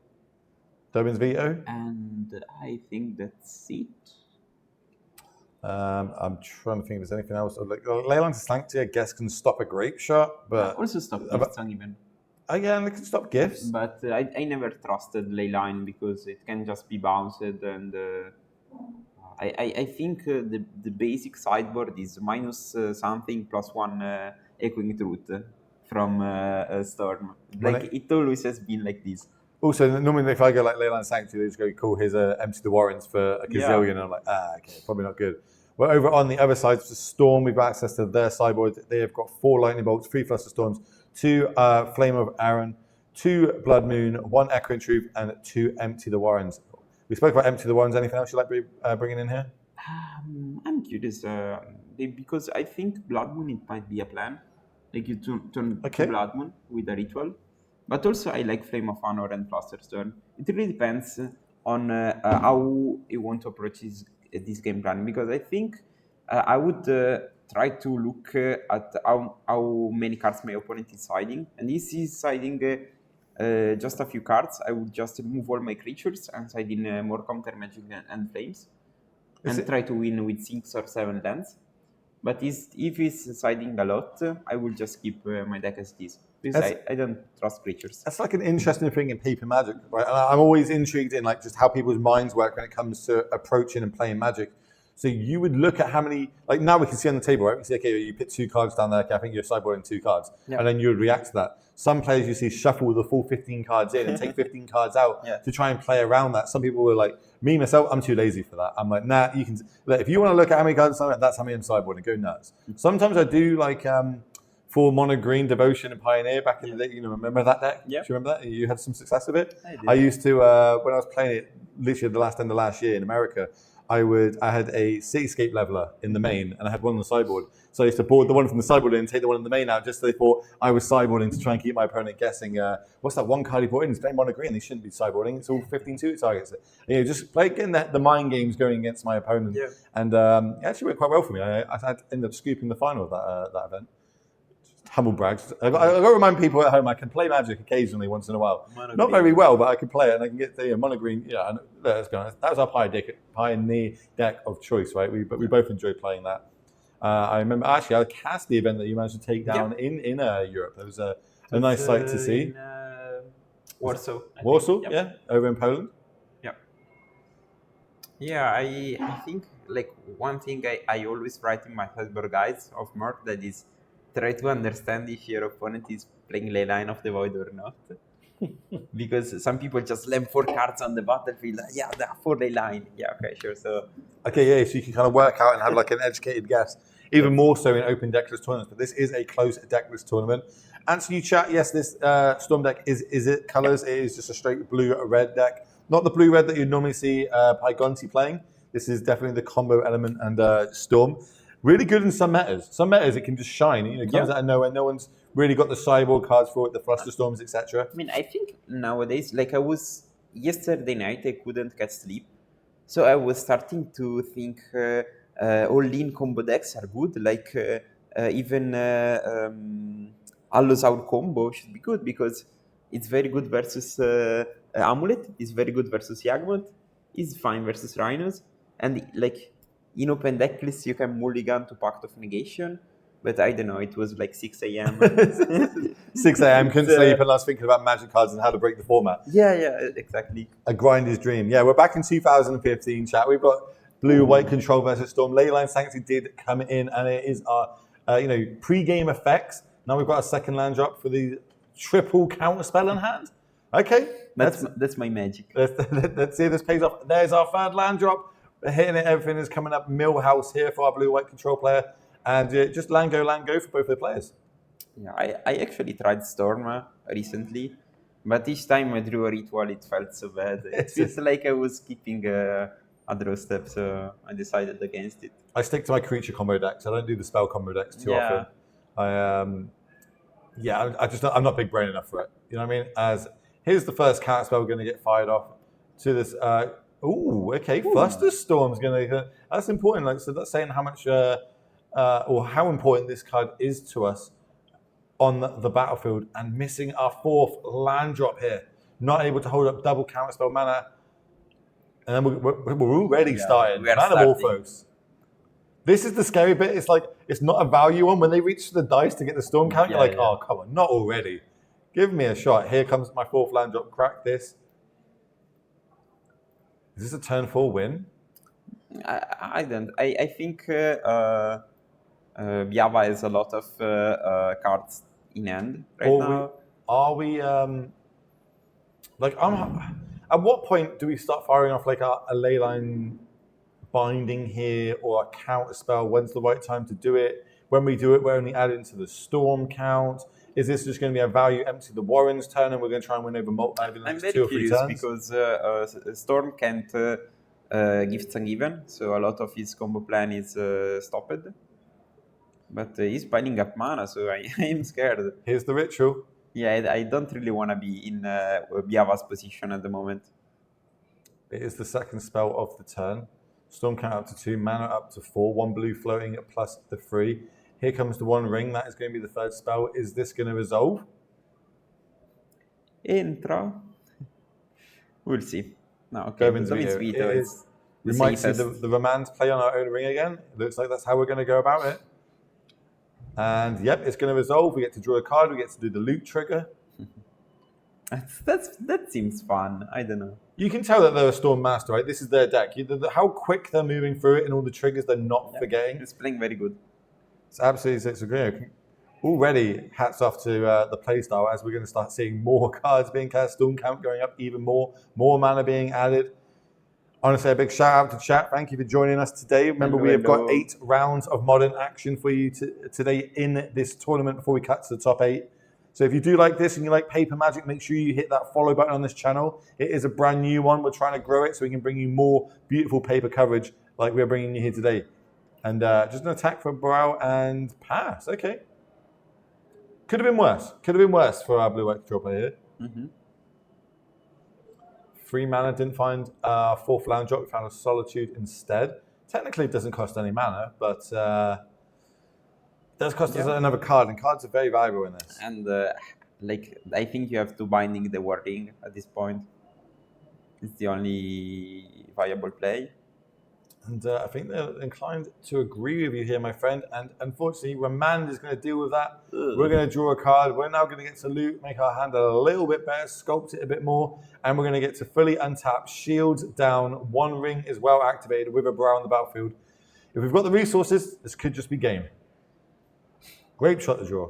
Dovin's Veto? And I think that's it. I'm trying to think if there's anything else. Like, Leylines of Sanctuary, I guess, can stop a Grape Shot, but... also stop gifts even. Yeah, and they can stop gifts. But I never trusted Leyline, because it can just be bounced, and I think the basic sideboard is minus something plus 1 Echoing Truth from Storm. Like it always has been like this. Also, normally if I go like Leyline Sanctuary, they just go, cool, here's Empty the Warrens for a gazillion, and I'm like, okay, probably not good. Well, over on the other side, for Storm, we've got access to their sideboard. They have got 4 Lightning Bolts, 3 Fluster Storms, 2 Flame of Aaron, 2 Blood Moon, 1 Echoing Truth, and 2 Empty the Warrens. We spoke about Empty the Warrens. Anything else you'd like bringing in here? I'm curious, because I think Blood Moon, it might be a plan. Like you turn to Blood Moon with a ritual. But also I like Flame of Honor and Flusterstorm. It really depends on how you want to approach this game plan. Because I think I would try to look at how many cards my opponent is siding. And if he's siding just a few cards, I would just remove all my creatures and side in more counter magic and flames. And try to win with 6 or 7 lands. But if he's siding a lot, I will just keep my deck as it is. Because I don't trust creatures. That's like an interesting thing in Paper Magic, right? And I'm always intrigued in like just how people's minds work when it comes to approaching and playing Magic. So you would look at how many, like now we can see on the table, right? We see, okay, you put 2 cards down there. Okay, I think you're sideboarding 2 cards. Yeah. And then you would react to that. Some players you see shuffle the full 15 cards in and take 15 cards out to try and play around that. Some people were like, me, myself, I'm too lazy for that. I'm like, nah, you can, look, if you want to look at how many cards, that's how many I'm sideboarding, go nuts. Sometimes I do like, 4 mono green Devotion and Pioneer back in the day. You know, remember that deck? Yeah. Do you remember that? You had some success with it? I used to, when I was playing it literally at the last end of last year in America, I had a Cityscape Leveler in the main and I had one on the sideboard. So I used to board the one from the sideboard in and take the one in the main out just so they thought I was sideboarding to try and keep my opponent guessing, what's that one card he put in? He's playing mono green. He shouldn't be sideboarding. It's all 15-2 targets it. You know, just getting the mind games going against my opponent. Yeah. And it actually went quite well for me. I ended up scooping the final of that event. Humble brags. I've got to remind people at home I can play Magic occasionally once in a while. Not very well, but I can play it and I can get the mono green. Yeah, and let's be honest, that was our Pioneer deck of choice, right? We both enjoyed playing that. I remember actually I cast the event that you managed to take down in Europe. It was a nice sight to see. In Warsaw. Warsaw, yeah, over in Poland. Yeah. Yeah, I think like one thing I always write in my sideboard guides of Merc that is try to understand if your opponent is playing Leyline of the Void or not. Because some people just slam 4 cards on the battlefield. Yeah, there are 4 Leyline. Yeah, okay, sure. So you can kind of work out and have like an educated guess. Even more so in open deckless tournaments. But this is a closed deckless tournament. Answer you chat. Yes, this Storm deck is it colors. It is just a straight blue-red deck. Not the blue-red that you'd normally see Pygonti playing. This is definitely the combo element and Storm. Really good in some metas. Some metas it can just shine. You know, it comes out of nowhere. No one's really got the sideboard cards for it, the Flusterstorms, etc. I mean, I think nowadays, like yesterday night, I couldn't get sleep. So I was starting to think all-in combo decks are good. Like even Allo's Out combo should be good because it's very good versus Amulet. It's very good versus Yagmoth. It's fine versus Rhinos. And like in open deck lists, you can mulligan to Pact of Negation, but I don't know, it was like 6 a.m. 6 a.m., couldn't sleep, and I was thinking about Magic cards and how to break the format. Yeah, exactly. A grinder's dream. Yeah, we're back in 2015, chat. We've got blue-white control versus Storm. Leyline Sanctity did come in, and it is our pre-game effects. Now we've got a second land drop for the triple counter spell in hand. Okay. That's my magic. Let's see if this pays off. There's our third land drop. Hitting it, everything is coming up. Millhouse here for our blue-white control player. And just land go for both the players. Yeah, I actually tried Storm recently, but each time I drew a ritual, it felt so bad. It feels like I was skipping a draw step, so I decided against it. I stick to my creature combo decks. I don't do the spell combo decks too often. I'm not big brain enough for it. You know what I mean? Here's the first counter spell going to get fired off to this. Flusterstorm's going to. That's important. Like, so that's saying how much or how important this card is to us on the battlefield, and missing our 4th land drop here. Not able to hold up double counterspell mana. And then we're already started. Manamorphose. This is the scary bit. It's like, it's not a value one. When they reach the dice to get the Storm count, you're like, oh, come on, not already. Give me a shot. Here comes my 4th land drop. Crack this. Is this a turn 4 win? I don't. I think Biava has a lot of cards in hand now. At what point do we start firing off like a Leyline binding here or a counter spell? When's the right time to do it? When we do it, we're only adding to the Storm count. Is this just going to be a value empty the Warren's turn and we're going to try and win over the next 2 or 3 turns? Because Storm can't Gifts Ungiven, so a lot of his combo plan is stopped. But he's piling up mana, so I am scared. Here's the ritual. Yeah, I don't really want to be in Biava's position at the moment. It is the second spell of the turn. Storm count up to 2, mana up to 4, 1 blue floating plus the 3. Here comes the 1 ring. That is going to be the third spell. Is this going to resolve? Entra. We'll see. No, okay. Govin's Govin's veto. veto is We the might see safest. the Romans play on our own ring again. It looks like that's how we're going to go about it. And yep, it's going to resolve. We get to draw a card. We get to do the loot trigger. That seems fun. I don't know. You can tell that they're a Storm Master, right? This is their deck. How quick they're moving through it and all the triggers they're not forgetting. It's playing very good. It's absolutely, it's great. Already, hats off to the playstyle as we're going to start seeing more cards being cast, Storm count going up even more mana being added. Honestly, a big shout out to chat. Thank you for joining us today. Remember, we have got 8 rounds of Modern action for you today in this tournament before we cut to the top 8. So if you do like this and you like Paper Magic, make sure you hit that follow button on this channel. It is a brand new one. We're trying to grow it so we can bring you more beautiful paper coverage like we're bringing you here today. And just an attack for Brow and pass. Okay. Could have been worse. Could have been worse for our blue-white control player here. Mm-hmm. 3 mana, didn't find 4th land drop, we found a Solitude instead. Technically it doesn't cost any mana, but it does cost us another card, and cards are very valuable in this. And I think you have to binding the wording at this point. It's the only viable play. And I think they're inclined to agree with you here, my friend. And unfortunately, Remand is going to deal with that. We're going to draw a card. We're now going to get to loot, make our hand a little bit better, sculpt it a bit more. And we're going to get to fully untap, shields down. 1 ring is well activated with a Brow on the battlefield. If we've got the resources, this could just be game. Great shot to draw.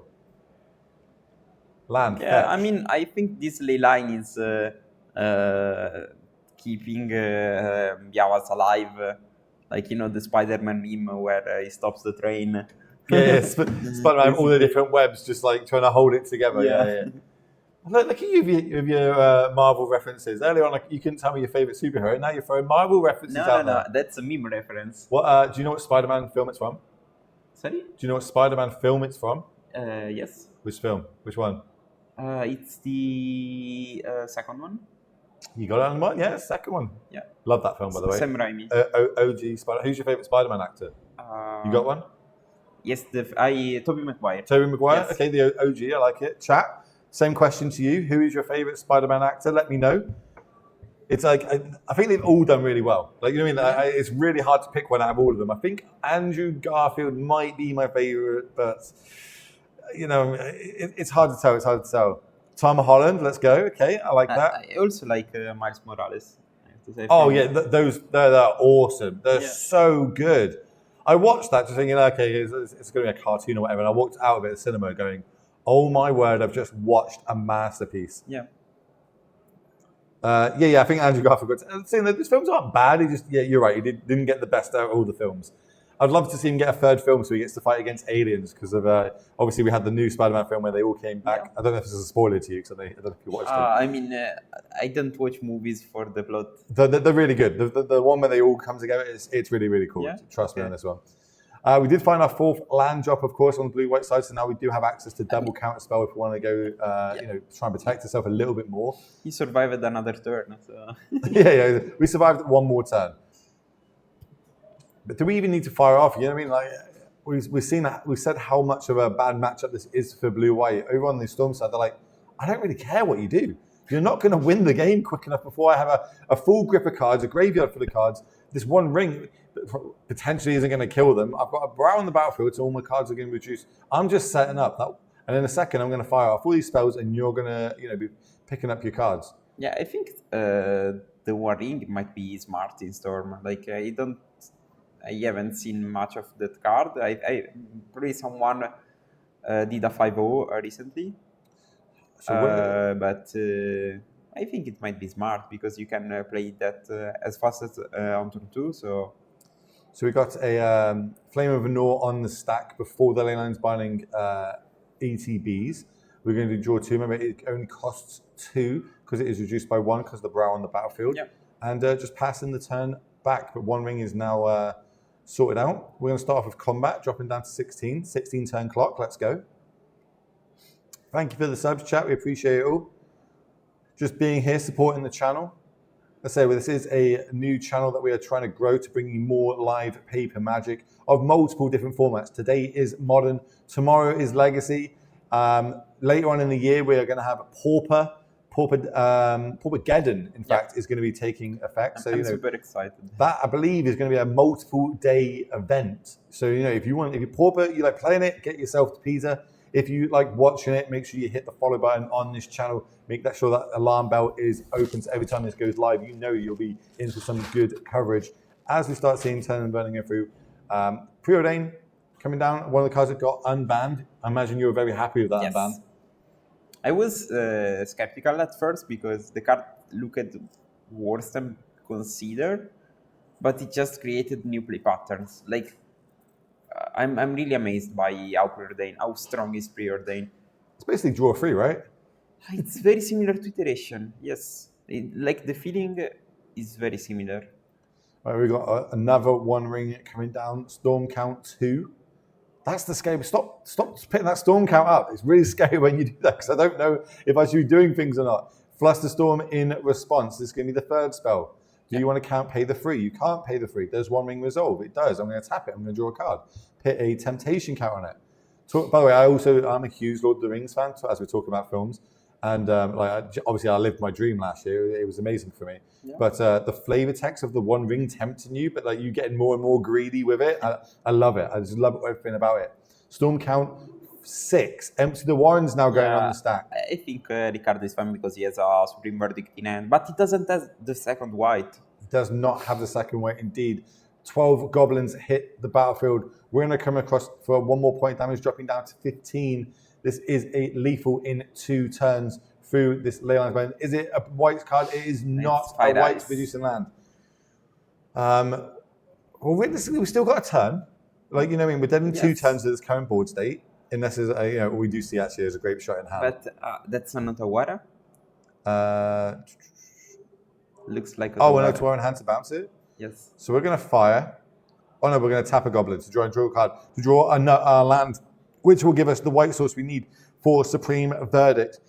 Land. Yeah, fetch. I mean, I think this ley line is keeping Biavas alive. Like, you know, the Spider-Man meme where he stops the train. Yeah, Spider-Man, all the different webs, just like trying to hold it together. Yeah. Look at you with your Marvel references. Earlier on, like, you couldn't tell me your favorite superhero. Now you're throwing Marvel references out there. No, that's a meme reference. What? Do you know what Spider-Man film it's from? Sorry? Do you know what Spider-Man film it's from? Yes. Which film? Which one? It's the second one. You got it on one? Yeah, second one. Yeah. Love that film, by the way. Sam Raimi. OG Spider. Who's your favorite Spider-Man actor? You got one? Yes, Tobey Maguire. Tobey Maguire? Yes. Okay, the OG, I like it. Chat, same question to you. Who is your favorite Spider-Man actor? Let me know. It's like, I think they've all done really well. Like, you know what I mean? It's really hard to pick one out of all of them. I think Andrew Garfield might be my favorite, but, you know, it's hard to tell. It's hard to tell. Tom Holland, let's go. Okay, I like that. I also like Miles Morales. I have to say. Oh yeah, they're awesome. They're so good. I watched that just thinking, okay, it's going to be a cartoon or whatever, and I walked out of it at the cinema going, oh my word, I've just watched a masterpiece. Yeah. I think Andrew Garfield got saying that these films aren't bad. He just, you're right. He didn't get the best out of all the films. I'd love to see him get a third film so he gets to fight against aliens because of obviously we had the new Spider-Man film where they all came back. I don't know if this is a spoiler to you because I don't know if you watched it. I mean, I don't watch movies for the plot. They're really good. The one where they all come together, it's really, really cool. Yeah? Trust me on this one. We did find our 4th land drop, of course, on the blue-white side, so now we do have access to double counter spell if we want to go, try and protect ourselves a little bit more. He survived another turn. So. yeah, we survived one more turn. But do we even need to fire off? You know what I mean? Like we've seen that. We said how much of a bad matchup this is for blue-white. Over on the Storm side, they're like, I don't really care what you do. You're not going to win the game quick enough before I have a full grip of cards, a graveyard full of cards. This 1 ring potentially isn't going to kill them. I've got a Brow on the battlefield, so all my cards are going to reduce. I'm just setting up that, and in a second I'm going to fire off all these spells, and you're going to, be picking up your cards. Yeah, I think the 1 ring might be smart in Storm. Like I haven't seen much of that card. I probably someone did a 5-0 recently, but I think it might be smart because you can play that as fast as on turn 2. So we got a Flame of Venor on the stack before the ley line's binding ETBs. We're going to draw 2. Remember, it only costs 2 because it is reduced by 1 because of the Brow on the battlefield. Yep. And just passing the turn back, but 1 ring is now sorted out. We're going to start off with combat, dropping down to 16 turn clock. Let's go. Thank you for the subs, chat. We appreciate it all. Just being here, supporting the channel. Let's say this is a new channel that we are trying to grow to bring you more live paper Magic of multiple different formats. Today is Modern, tomorrow is Legacy. Later on in the year, we are going to have Paupergeddon, in fact, is going to be taking effect. So, I'm super excited. That, I believe, is going to be a multiple day event. So, if you're Pauper, you like playing it, get yourself to PISA. If you like watching it, make sure you hit the follow button on this channel. Make sure that alarm bell is open so every time this goes live, you'll be in for some good coverage. As we start seeing Turn and Burning go through, Preordain coming down, one of the cards that got unbanned. I imagine you were very happy with that unban. I was skeptical at first because the card looked worse than considered, but it just created new play patterns. Like, I'm really amazed by how strong is Preordain. It's basically draw free, right? It's very similar to Iteration, yes. The feeling is very similar. Right, we've got another One Ring coming down, Storm Count 2. That's the scary. Stop putting that Storm Count up. It's really scary when you do that because I don't know if I should be doing things or not. Flusterstorm in response. This is going to be the third spell. Do you want to pay the 3? You can't pay the 3. Does One Ring resolve? It does. I'm going to tap it. I'm going to draw a card. Put a Temptation count on it. By the way, I'm a huge Lord of the Rings fan, as we're talking about films. And obviously, I lived my dream last year. It was amazing for me. Yeah. But the flavor text of the One Ring tempting you, but you getting more and more greedy with it. I love it. I just love everything about it. Storm Count 6. Empty the Warrens now going on the stack. I think Ricardo is fine because he has a Supreme Verdict in hand, but he doesn't have the second white. He does not have the second white, indeed. 12 goblins hit the battlefield. We're going to come across for 1 more point damage, dropping down to 15. This is a lethal in 2 turns through this Leyline Bone. Is it a white card? It is not a white producing land. We've still got a turn. We're dead in 2 turns at this current board state. Unless we do see actually as a great shot in hand. But that's not a Wara? Looks like a Tawara in hand to bounce it? Yes. So we're going to fire. Oh no, we're going to tap a goblin to draw a card. To draw a land, which will give us the white source we need for Supreme Verdict.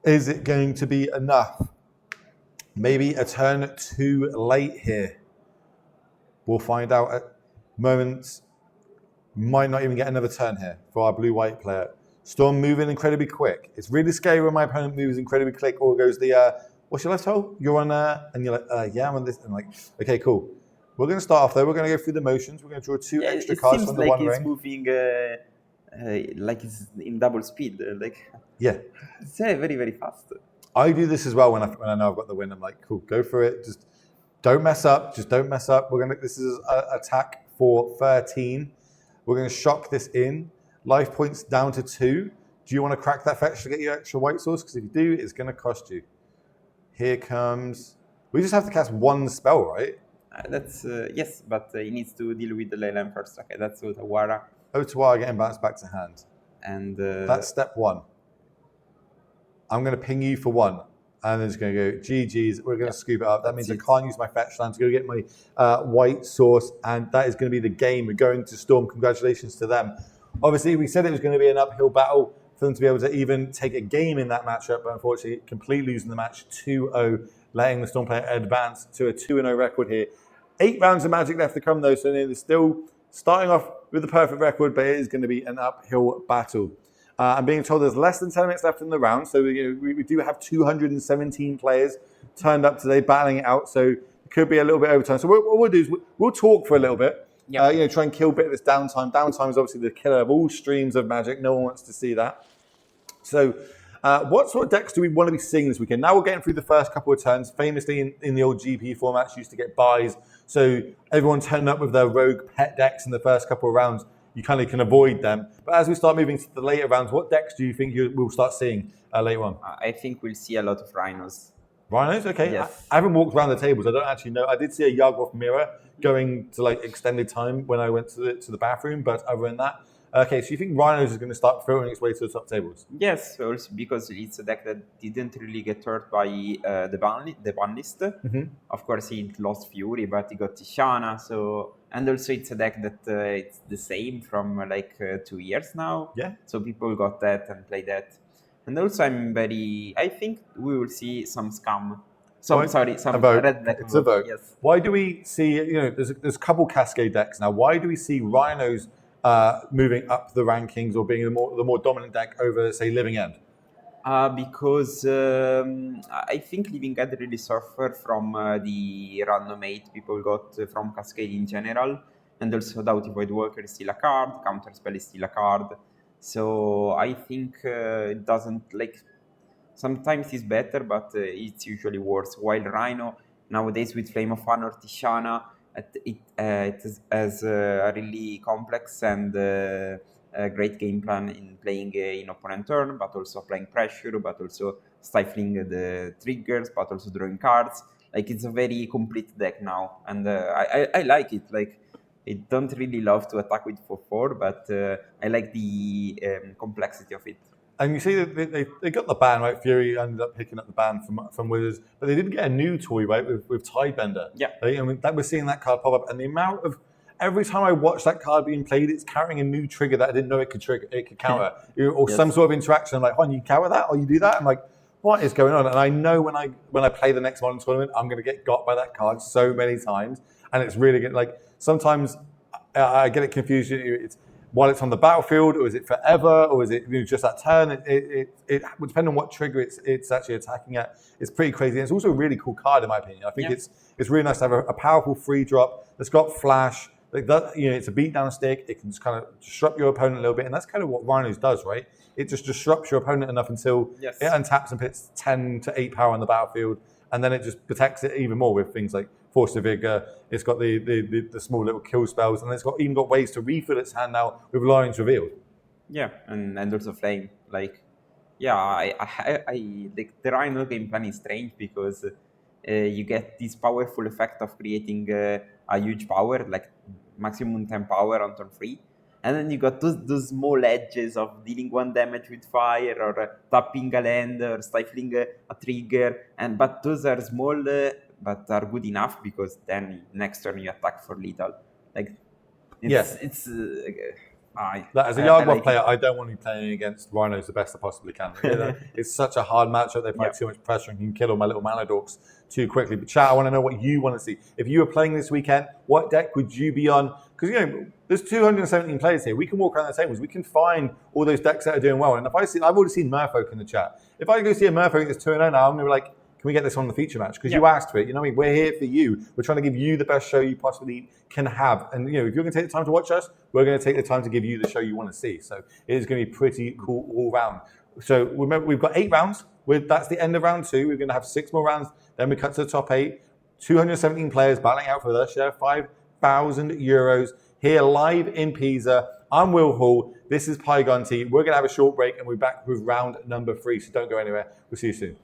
Is it going to be enough? Maybe a turn too late here. We'll find out at moments. Might not even get another turn here for our blue-white player. Storm moving incredibly quick. It's really scary when my opponent moves incredibly quick or goes what's your left hole? You're on and you're like, yeah, I'm on this. And okay, cool. We're going to start off though. We're going to go through the motions. We're going to draw 2 extra cards from the One Ring. It seems like it's moving like it's in double speed. Yeah. It's very, very fast. I do this as well when I know I've got the win. I'm like, cool, go for it. Just don't mess up. This is attack for 13. We're going to shock this in. Life points down to 2. Do you want to crack that fetch to get your extra white source? Because if you do, it's going to cost you. Here comes... We just have to cast 1 spell, right? That's yes, but he needs to deal with the Leyline first. Okay, that's Otawara. Otawara getting bounced back to hand. And that's step 1. I'm going to ping you for 1. And then it's going to go, GG's, we're going to scoop it up. That means I can't use my fetch land to go get my white source. And that is going to be the game. We're going to Storm. Congratulations to them. Obviously, we said it was going to be an uphill battle for them to be able to even take a game in that matchup. But unfortunately, completely losing the match 2-0, letting the Storm player advance to a 2-0 record here. 8 rounds of Magic left to come, though. So they're still starting off with the perfect record, but it is going to be an uphill battle. I'm being told there's less than 10 minutes left in the round, so we do have 217 players turned up today battling it out, so it could be a little bit overtime. So what we'll do is we'll talk for a little bit, try and kill a bit of this downtime. Downtime is obviously the killer of all streams of Magic. No one wants to see that. So what sort of decks do we want to be seeing this weekend? Now we're getting through the first couple of turns. Famously in the old GP formats, you used to get buys, so everyone turned up with their rogue pet decks in the first couple of rounds. You kind of can avoid them. But as we start moving to the later rounds, what decks do you think we'll start seeing later on? I think we'll see a lot of Rhinos. Rhinos? Okay. Yes. I haven't walked around the tables. I don't actually know. I did see a Yawgmoth mirror going to extended time when I went to the bathroom. But other than that, okay, so you think Rhinos is going to start filtering its way to the top tables? Yes, also because it's a deck that didn't really get hurt by the ban list. Mm-hmm. Of course, it lost Fury, but it got Tishana, so... And also it's a deck that it's the same from 2 years now. Yeah. So people got that and played that. And also I think we will see some scam. Some red black It's a vote. Yes. Why do we see, there's a couple Cascade decks now. Why do we see Rhinos moving up the rankings or being the more dominant deck over, say, Living End? Because I think Living End really suffered from the random 8 people got from Cascade in general, and also Doughty Voidwalker is still a card, Counterspell is still a card, so I think it doesn't, sometimes it's better, but it's usually worse, while Rhino, nowadays with Flame of Honor, Tishana, it has a really complex and a great game plan in playing in opponent turn, but also applying pressure, but also stifling the triggers, but also drawing cards. It's a very complete deck now, and I like it. I don't really love to attack with 4/4, but I like the complexity of it. And you see that they got the ban, right? Fury ended up picking up the ban from Wizards, but they didn't get a new toy, right, with Tidebender. Yeah. We're seeing that card pop up, and the amount of every time I watch that card being played, it's carrying a new trigger that I didn't know it could counter, or yes. Some sort of interaction. I'm like, oh, you counter that, or you do that. I'm like, what is going on? And I know when I play the next Modern tournament, I'm going to get got by that card so many times, and it's really good. Sometimes I get it confused. It's while it's on the battlefield, or is it forever, or is it just that turn? It would depend on what trigger it's actually attacking at. It's pretty crazy. And it's also a really cool card, in my opinion. I think it's really nice to have a powerful free drop that's got flash. It's a beatdown stick. It can just kind of disrupt your opponent a little bit, and that's kind of what Rhinos does, right? It just disrupts your opponent enough until it untaps and puts 10 to 8 power on the battlefield, and then it just protects it even more with things like Force of Vigor. It's got the small little kill spells, and it's even got ways to refill its hand now with Lion's Revealed. Yeah, and also Flame. The Rhino game plan is strange because you get this powerful effect of creating a huge power, like maximum 10 power on turn 3. And then you got those small edges of dealing 1 damage with fire, or tapping a land, or stifling a trigger. But those are small, but are good enough, because then next turn you attack for lethal. As a Yardwolf player, I don't want to be playing against Rhinos the best I possibly can. It's such a hard matchup. They apply too much pressure and can kill all my little mana dorks too quickly. But chat, I want to know what you want to see. If you were playing this weekend, what deck would you be on? Because there's 217 players here. We can walk around the tables. We can find all those decks that are doing well. And I've already seen Merfolk in the chat. If I go see a Merfolk that's 2-0 now, I'm going to be like, can we get this on the feature match? Because you asked for it. We're here for you. We're trying to give you the best show you possibly can have. And if you're going to take the time to watch us, we're going to take the time to give you the show you want to see. So it is going to be pretty cool all round. So remember, we've got 8 rounds. That's the end of round 2. We're going to have 6 more rounds. Then we cut to the top 8. 217 players battling out for their share of €5,000 here live in PISA. I'm Will Hall. This is Pygonti. We're going to have a short break, and we're back with round number 3. So don't go anywhere. We'll see you soon.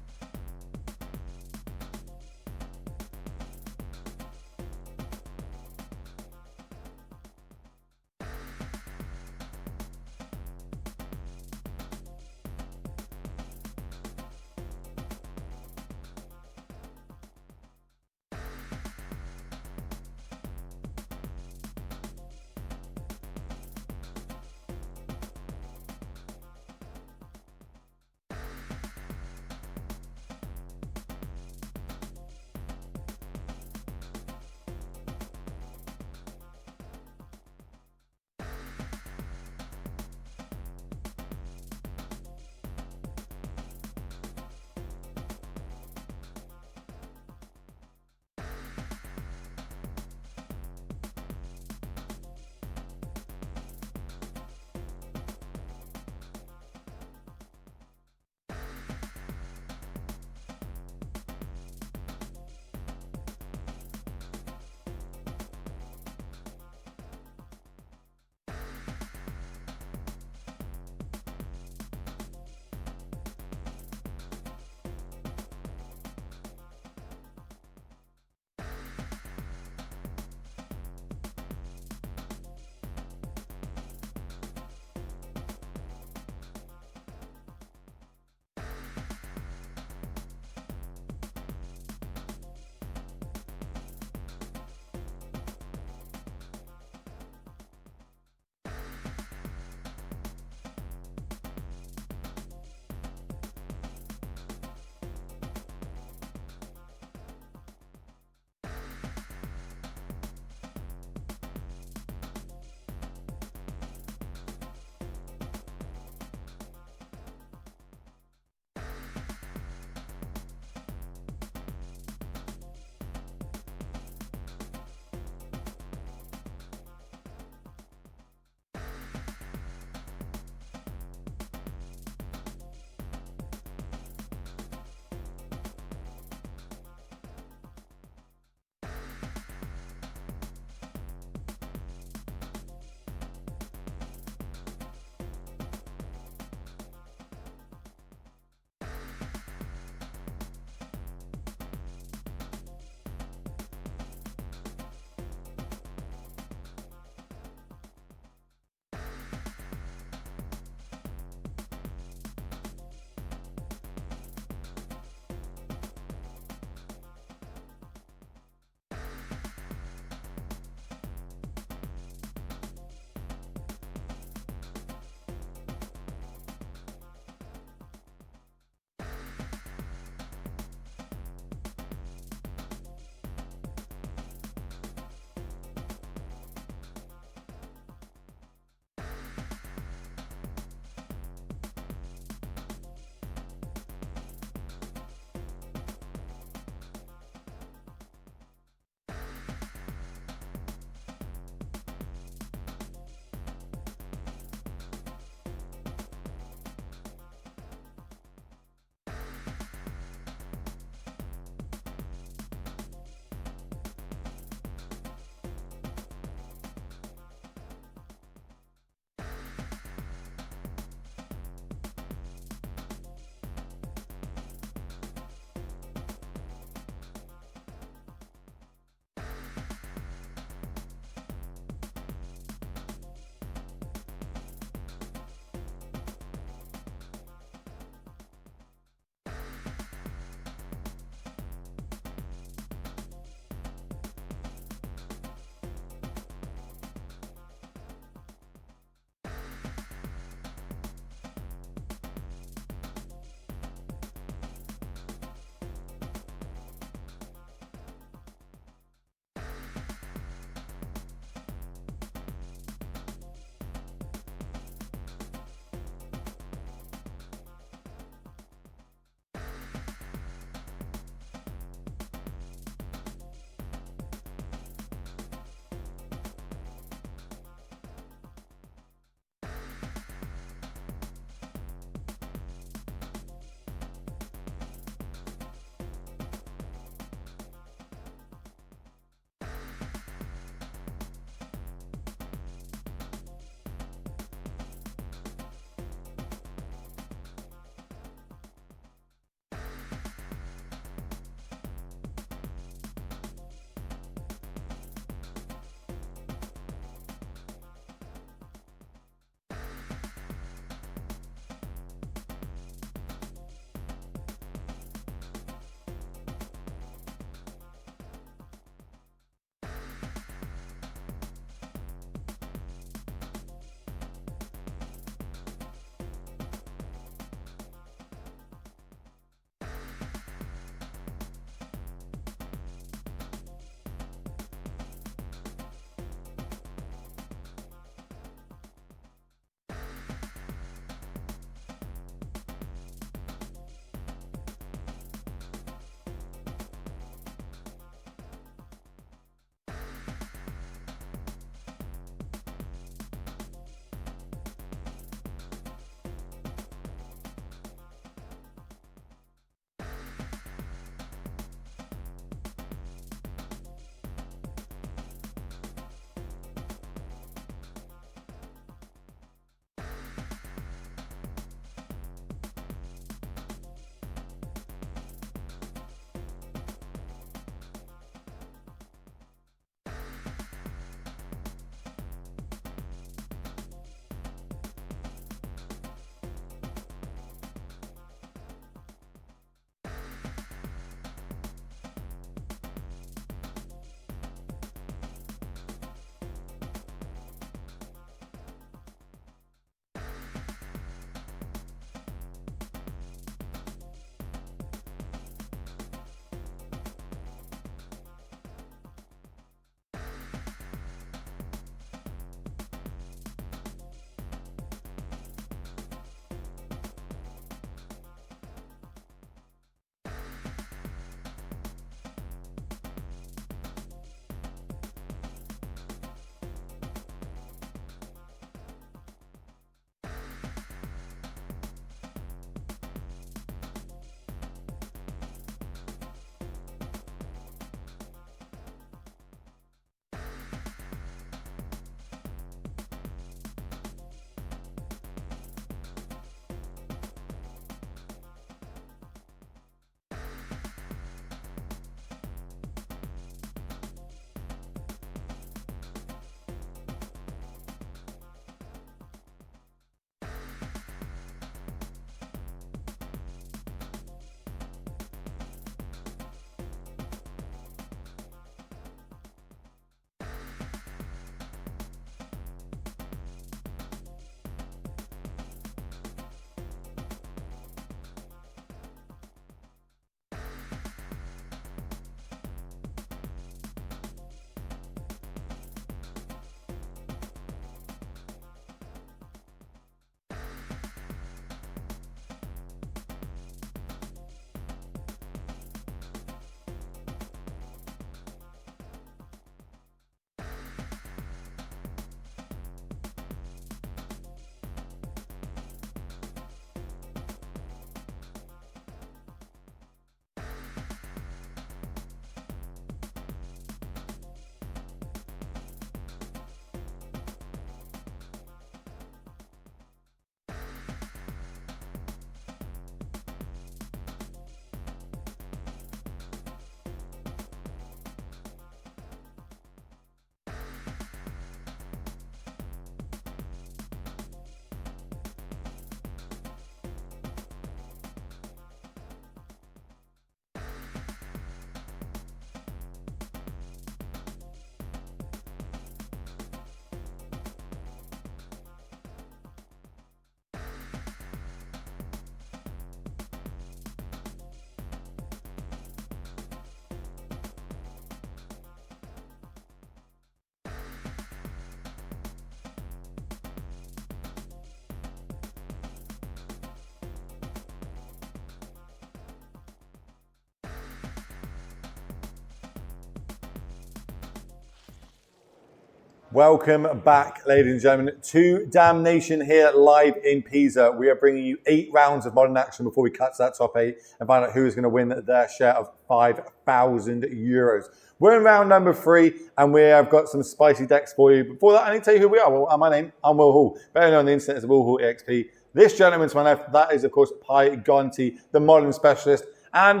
Welcome back, ladies and gentlemen, to Damnation here live in Pisa. We are bringing you 8 rounds of modern action before we cut to that top 8 and find out who is going to win their share of €5,000. We're in round number 3 and we have got some spicy decks for you. Before that, I need to tell you who we are. Well, I'm Will Hall, better known on the internet as Will Hall EXP. This gentleman to my left, that is, of course, Pi Gonti, the modern specialist. And,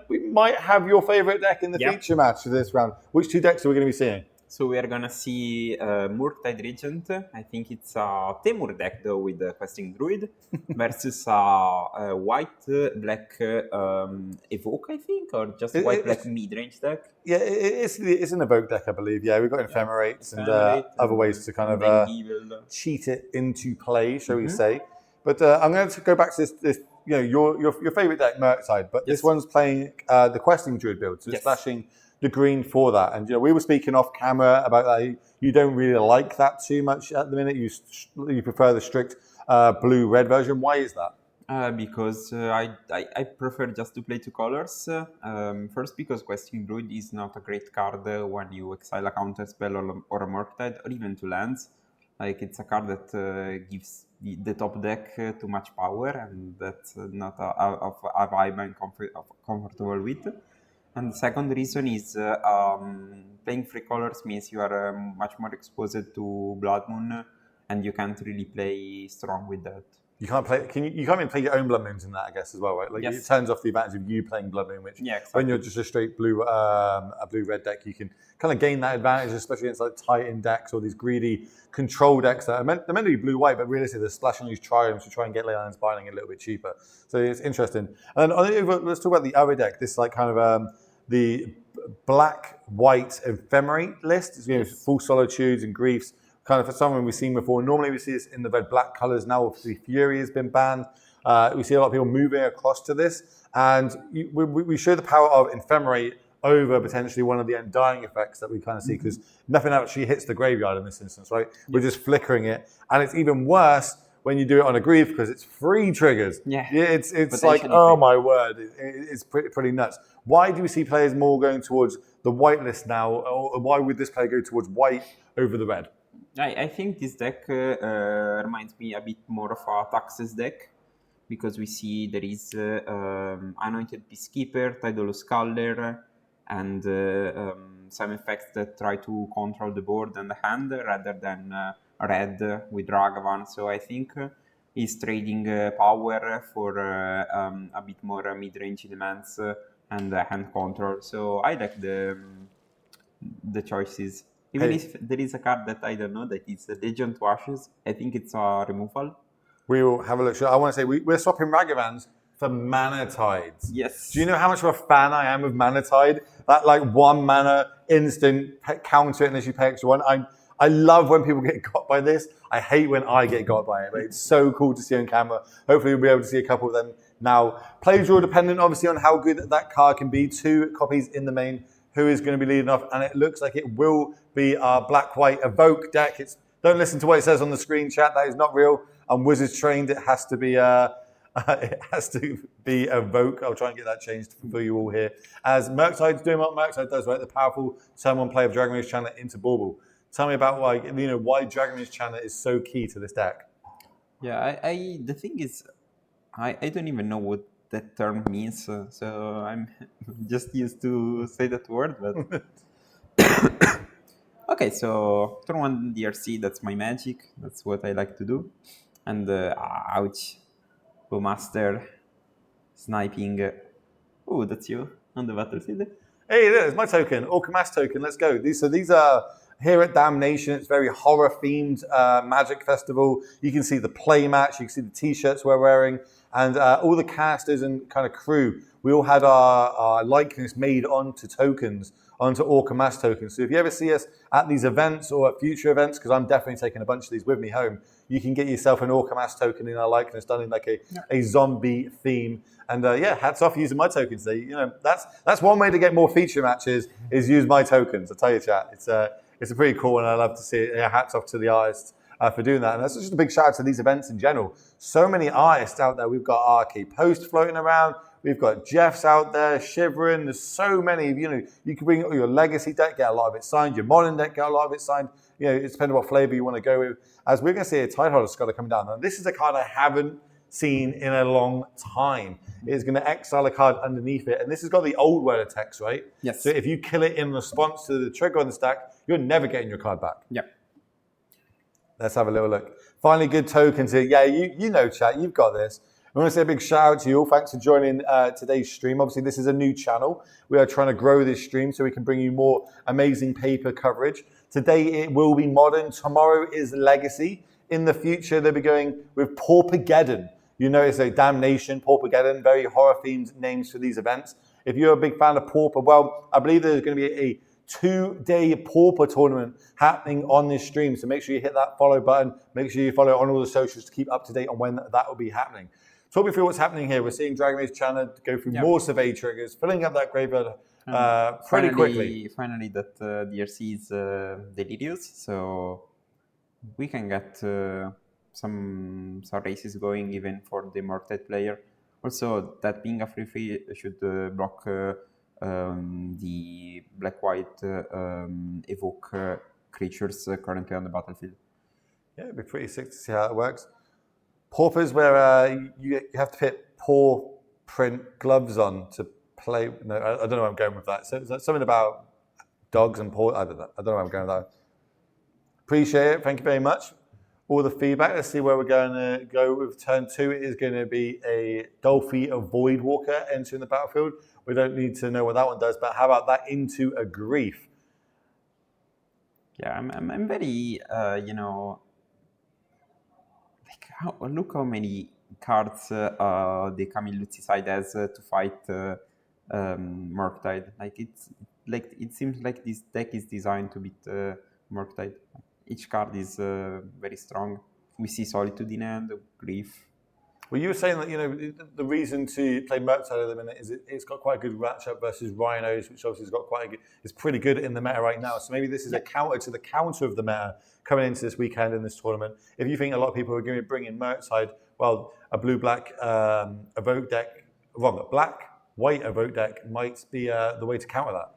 we might have your favourite deck in the feature match for this round. Which 2 decks are we going to be seeing? So we are gonna see Murktide Regent. I think it's a Temur deck though with the Questing Druid versus a white black Evoke, I think, or just white black mid range deck. Yeah, it's an Evoke deck, I believe. Yeah, we've got Ephemerates and other ways to kind of cheat it into play, shall we say? But I'm going to go back to this. Your favorite deck, Murktide, but this one's playing the Questing Druid build, so it's flashing the green for that. And we were speaking off camera about that. You don't really like that too much at the minute. You prefer the strict blue-red version. Why is that? Because I prefer just to play 2 colors. First, because Questing Druid is not a great card when you exile a counter spell or a Murktide, or even 2 lands. Like, it's a card that gives the top deck too much power, and that's not a vibe I'm comfortable with. And the second reason is playing 3 colors means you are much more exposed to Blood Moon, and you can't really play strong with that. You can't play. You can't even play your own Blood Moons in that, I guess, as well, right? Like it turns off the advantage of you playing Blood Moon, which when you're just a straight blue-red deck, you can kind of gain that advantage, especially against like Titan decks or these greedy control decks that they're meant to be blue-white, but realistically they're splashing these triumphs to try and get Leyland's Binding a little bit cheaper. So it's interesting. And then let's talk about the other deck. This like kind of the black-white ephemerate list. It's full solitudes and griefs. Kind of for someone we've seen before. Normally we see this in the red-black colours. Now obviously Fury has been banned. We see a lot of people moving across to this. And we show the power of Ephemerate over potentially one of the Undying effects that we kind of see, because nothing actually hits the graveyard in this instance, right? We're just flickering it. And it's even worse when you do it on a grief because it's 3 triggers. It's like, oh my word, it's pretty nuts. Why do we see players more going towards the white list now? Or why would this player go towards white over the red? I think this deck reminds me a bit more of a Taxes deck, because we see there is Anointed Peacekeeper, Tidal Sculler, and some effects that try to control the board and the hand rather than red with Ragavan. So I think he's trading power for a bit more mid-range elements and hand control. So I like the choices. Even if there is a card that I don't know, that is Legion to Ashes, I think it's a removal. We will have a look. I want to say we're swapping Ragavans for Mana Tides. Yes. Do you know how much of a fan I am of Mana Tide? That like 1 mana instant counter unless you pay extra 1. I love when people get got by this. I hate when I get got by it, but it's so cool to see on camera. Hopefully we'll be able to see a couple of them now. Play draw dependent, obviously, on how good that card can be. 2 copies in the main. Who is going to be leading off? And it looks like it will be our black-white Evoke deck. Don't listen to what it says on the screen, chat. That is not real. I'm Wizards trained. It has to be Evoke. I'll try and get that changed for you all here. As Murktide's doing what Murktide does, right? The powerful turn 1 play of Dragon Mage Channel into Bauble. Tell me about why Dragon Mage Channel is so key to this deck. Yeah, the thing is, I don't even know what that term means, so I'm just used to say that word, but okay, so turn 1 DRC, that's my magic, that's what I like to do. And ouch, Bowmaster, sniping. Oh, that's you on the battlefield. Hey, there's my token, Orcamas token, let's go. These are here at Damnation. It's very horror-themed Magic Festival. You can see the play match, you can see the t-shirts we're wearing, and all the casters and kind of crew. We all had our likeness made onto tokens, onto Orcamas tokens. So if you ever see us at these events or at future events, because I'm definitely taking a bunch of these with me home, you can get yourself an Orcamas token in our likeness, done in like a zombie theme. And hats off using my tokens. That's one way to get more feature matches, is use my tokens. I tell you, chat, it's a pretty cool one. I love to see it. Yeah, hats off to the artists for doing that. And that's just a big shout out to these events in general. So many artists out there. We've got RK Post floating around. We've got Jeff's out there shivering. There's so many. You can bring your legacy deck, get a lot of it signed. Your modern deck, get a lot of it signed. it's depending on what flavor you want to go with. As we're going to see a Tideholder Scholar coming down. Now, this is a card I haven't seen in a long time. It's going to exile a card underneath it, and this has got the old word of text, right? Yes. So if you kill it in response to the trigger on the stack, you're never getting your card back. Yep. Let's have a little look. Finally, good tokens here. Yeah, you know, chat, you've got this. I want to say a big shout out to you all. Thanks for joining today's stream. Obviously, this is a new channel. We are trying to grow this stream so we can bring you more amazing paper coverage. Today, it will be modern. Tomorrow is legacy. In the future, they'll be going with Paupergeddon. You know, it's a Damnation, Paupergeddon, very horror-themed names for these events. If you're a big fan of Pauper, well, I believe there's going to be a 2-day Pauper tournament happening on this stream. So make sure you hit that follow button. Make sure you follow on all the socials to keep up to date on when that will be happening. Talk me through what's happening here. We're seeing Dragon Race Channel go through more survey triggers, filling up that graveyard pretty quickly. Finally, that DRC is delirious, so we can get some races going even for the Mortite player. Also, that being a free should block the black-white evoke creatures currently on the battlefield. Yeah, it'd be pretty sick to see how it works. Paupers, where you have to put paw print gloves on to play. No, I don't know where I'm going with that. So something about dogs and paw. I don't know where I'm going with that. Appreciate it. Thank you very much. All the feedback. Let's see where we're going to go with turn 2. It is going to be a Dolphy, a Voidwalker entering the battlefield. We don't need to know what that one does, but how about that into a Grief? Yeah, I'm very, look how many cards the Camille Luzzi side has to fight Murktide. It seems like this deck is designed to beat Murktide. Each card is very strong. We see Solitude in hand, Grief. Well, you were saying that the reason to play Murktide at the minute is it's got quite a good matchup versus Rhinos, which obviously has got it's pretty good in the meta right now. So maybe this is a counter to the counter of the meta coming into this weekend in this tournament. If you think a lot of people are going to bring in Murktide, well, a blue-black evoke deck, black-white evoke deck might be the way to counter that.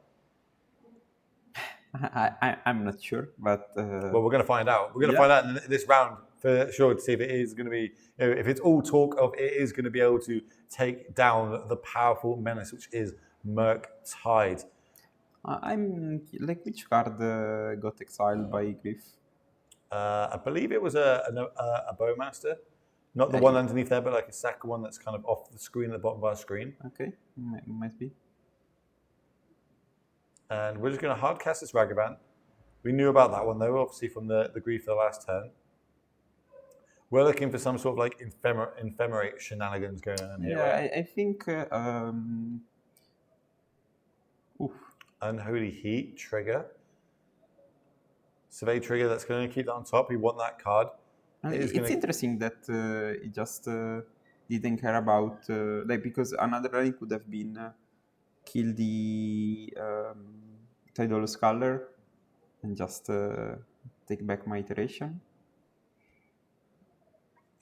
I'm not sure, but well, we're going to find out. We're going to find out in this round for sure to see if it is going to be, if it's all talk of it is going to be able to take down the powerful menace, which is Murktide. I'm like, which card got exiled by Grief? I believe it was a Bowmaster, not the one underneath there, but like a second one that's kind of off the screen at the bottom of our screen. Okay, might be. And we're just going to hard cast this Ragavan. We knew about that one though, obviously from the Grief the last turn. We're looking for some sort of like ephemerate shenanigans going on here. Yeah, right? I think. Unholy Heat trigger. Survey trigger, that's going to keep that on top. We want that card. It's interesting that it just didn't care about because another line could have been kill the Tidal Scholar and just take back my iteration.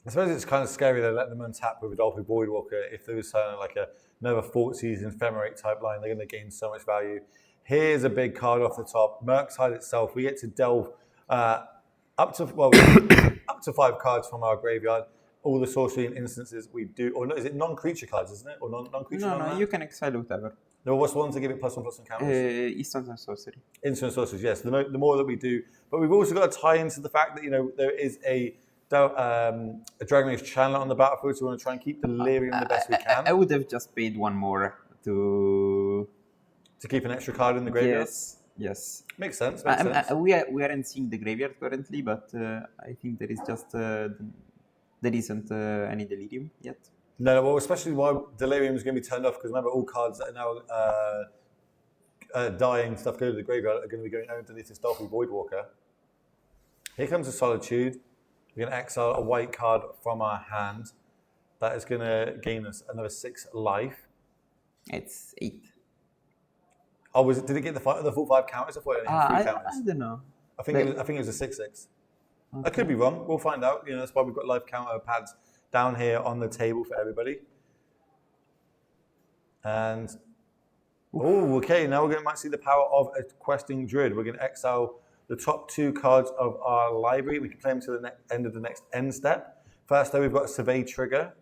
I suppose it's kind of scary to let them untap with Adolphe Voidwalker. If there was like another Thoughtseize ephemerate type line, they're going to gain so much value. Here's a big card off the top. Murktide itself, we get to delve up to 5 cards from our graveyard. All the sorcery and instances we do, or no, is it non-creature cards, isn't it? Or non-creature? No, you can exile whatever. No, what's the ones that give it +1/+1 counters? Instant and sorcery. Instant and sorceries, yes. The more that we do, but we've also got to tie into the fact that there is a Dragon Race channel on the battlefield, so we want to try and keep Delirium the best we can. I would have just paid one more to keep an extra card in the graveyard. Yes. Makes sense. We aren't seeing the graveyard currently, but I think there is just there isn't any Delirium yet. No, well, especially while Delirium is going to be turned off, because remember, all cards that are now dying, stuff go to the graveyard, are going to be going underneath this Dolphy Voidwalker. Here comes a Solitude. We're going to exile a white card from our hand. That is going to gain us another 6 life. It's 8. Oh, did it get the full 5 counters? I thought it had 3 counters. I don't know. I think it was a 6/6. Okay. I could be wrong. We'll find out. That's why we've got live counter pads down here on the table for everybody. And okay, now might see the power of a questing druid. We're going to exile the top 2 cards of our library. We can play them to the end of the next end step. First, though, we've got a Survey Trigger.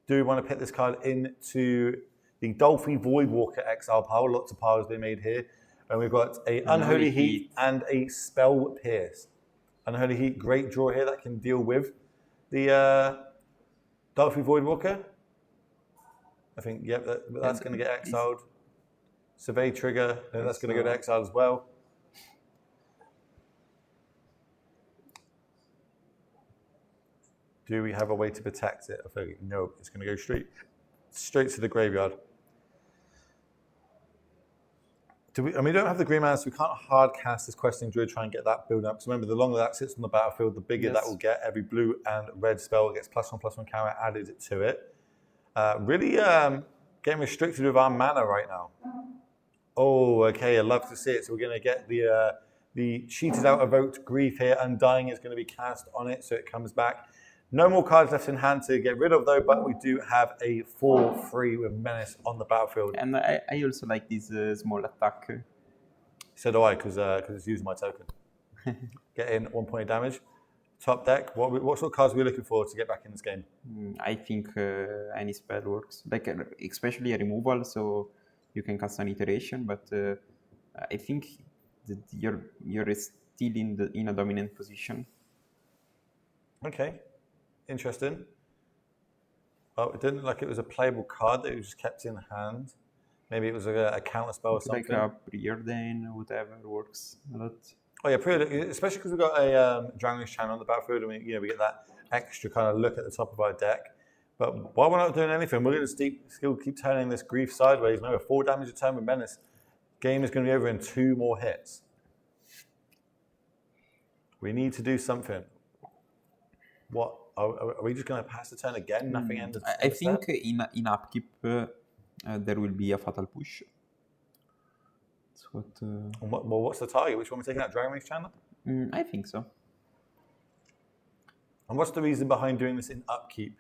Do we want to put this card into the Dolphy Voidwalker exile pile? Lots of piles being made here. And we've got a Unholy Heat and a Spell Pierce. Unholy Heat, great draw here that can deal with the Dolphy Voidwalker. I think, yep, that's going to get exiled. Survey Trigger, that's going to go to exile as well. Do we have a way to protect it? I think no, it's going to go straight to the graveyard. We don't have the green mana, so we can't hard cast this Questing Druid, try and get that build up. Because remember, the longer that sits on the battlefield, the bigger that will get. Every blue and red spell gets +1/+1 counter added to it. Really getting restricted with our mana right now. Oh, okay, I'd love to see it. So we're going to get the cheated out evoked grief here. Undying is going to be cast on it, so it comes back. No more cards left in hand to get rid of, though, but we do have a 4/3 with Menace on the battlefield. And I also like this small attack. So do I, because it's using my token. Get in 1 point of damage. Top deck, what sort of cards are we looking for to get back in this game? I think any spell works, like especially a removal, so you can cast an iteration. But I think that you're still in a dominant position. Okay. Interesting. Oh, it didn't look like it was a playable card that you just kept in hand. Maybe it was a counter spell or something. Like a preordain, whatever works a lot. Oh yeah, preordain, especially because we've got a Dragon's Channel on the battlefield, and we get that extra kind of look at the top of our deck. But while we're not doing anything, we're going to still keep turning this grief sideways. Remember, 4 damage a turn with Menace. Game is going to be over in 2 more hits. We need to do something. What? Are we just going to pass the turn again? Nothing ended. I think in upkeep there will be a fatal push. That's what. What's the target? Which one we're taking out? Dragon's Channel? I think so. And what's the reason behind doing this in upkeep?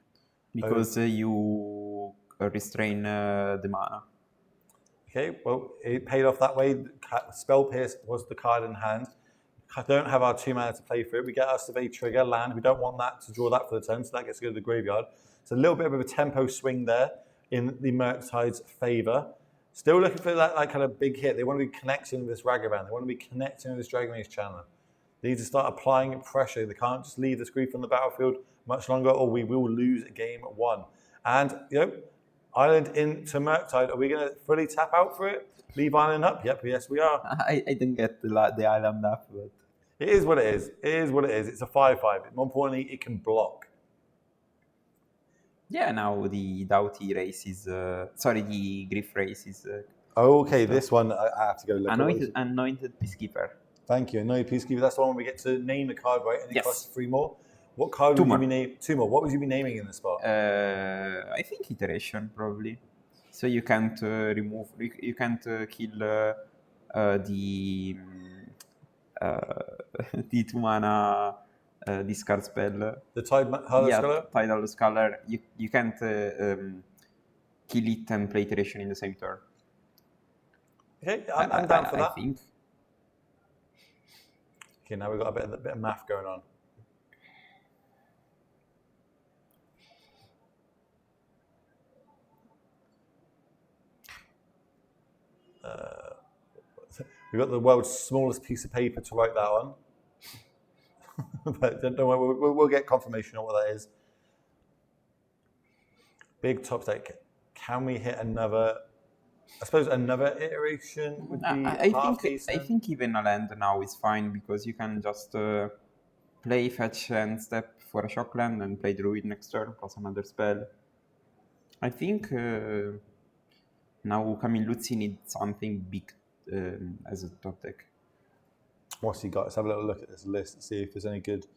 Because you restrain the mana. Okay, well, it paid off that way. Spell Pierce was the card in hand. I don't have our 2 mana to play for it. We get our Survey Trigger, land. We don't want that to draw that for the turn, so that gets to go to the graveyard. It's a little bit of a tempo swing there in the Murktide's favour. Still looking for that kind of big hit. They want to be connecting with this Ragavan. They want to be connecting with this Dragon's Channel. They need to start applying pressure. They can't just leave this grief on the battlefield much longer, or we will lose game 1. And, Island into Murktide. Are we going to fully tap out for it? Leave Island up? Yep, yes, we are. I didn't get the island up, but it is what it is. It is what it is. It's a 5/5. More importantly, it can block. Yeah, now the Doughty race is... the Griff race is... okay, this one, I have to go look at. Anointed Peacekeeper. Thank you. Anointed Peacekeeper. That's the one where we get to name the card, right? And it Yes. costs 3 more. What card would you be naming? 2 more. What would you be naming in the spot? I think iteration, probably. So you can't remove... You can't kill the 2 mana discard spell. The Tidal Scholar? Tidal Scholar. You can't kill it and play iteration in the same turn. Okay, I'm down for that. I think. Okay, now we've got a bit of math going on. We've got the world's smallest piece of paper to write that on. But don't worry, we'll get confirmation on what that is. Big top deck. Can we hit another? I suppose another iteration would be I think even a land now is fine, because you can just play fetch and step for a shock land and play druid next turn plus another spell. I think now Camilluzzi needs something big as a top deck. What's he got? Let's have a little look at this list and see if there's any good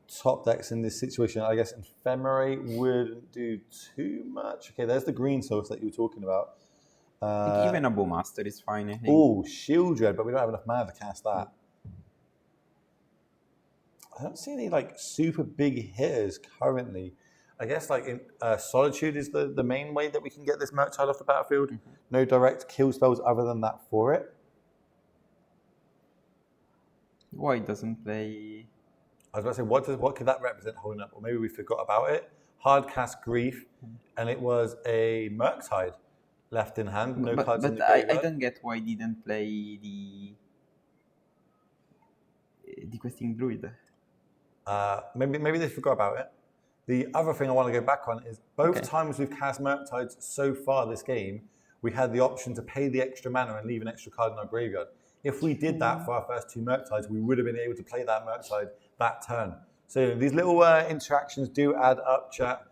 top decks in this situation. I guess Ephemerate wouldn't do too much. Okay, there's the green source that you were talking about. Even a Bowmaster is fine, I think. Oh, Shield Dread, but we don't have enough mana to cast that. I don't see any super big hitters currently. I guess in Solitude is the main way that we can get this Murktide off the battlefield. Mm-hmm. No direct kill spells other than that for it. Why doesn't play? I was about to say, what could that represent holding up? Or maybe we forgot about it. Hard cast Grief, and it was a Murktide left in hand, no cards in the I graveyard. don't get why didn't play the Questing Druid. Maybe they forgot about it. The other thing I want to go back on is both times we've cast Murktides so far this game, we had the option to pay the extra mana and leave an extra card in our graveyard. If we did that for our first 2 Murktides, we would have been able to play that Murktide that turn. So these little interactions do add up, chat.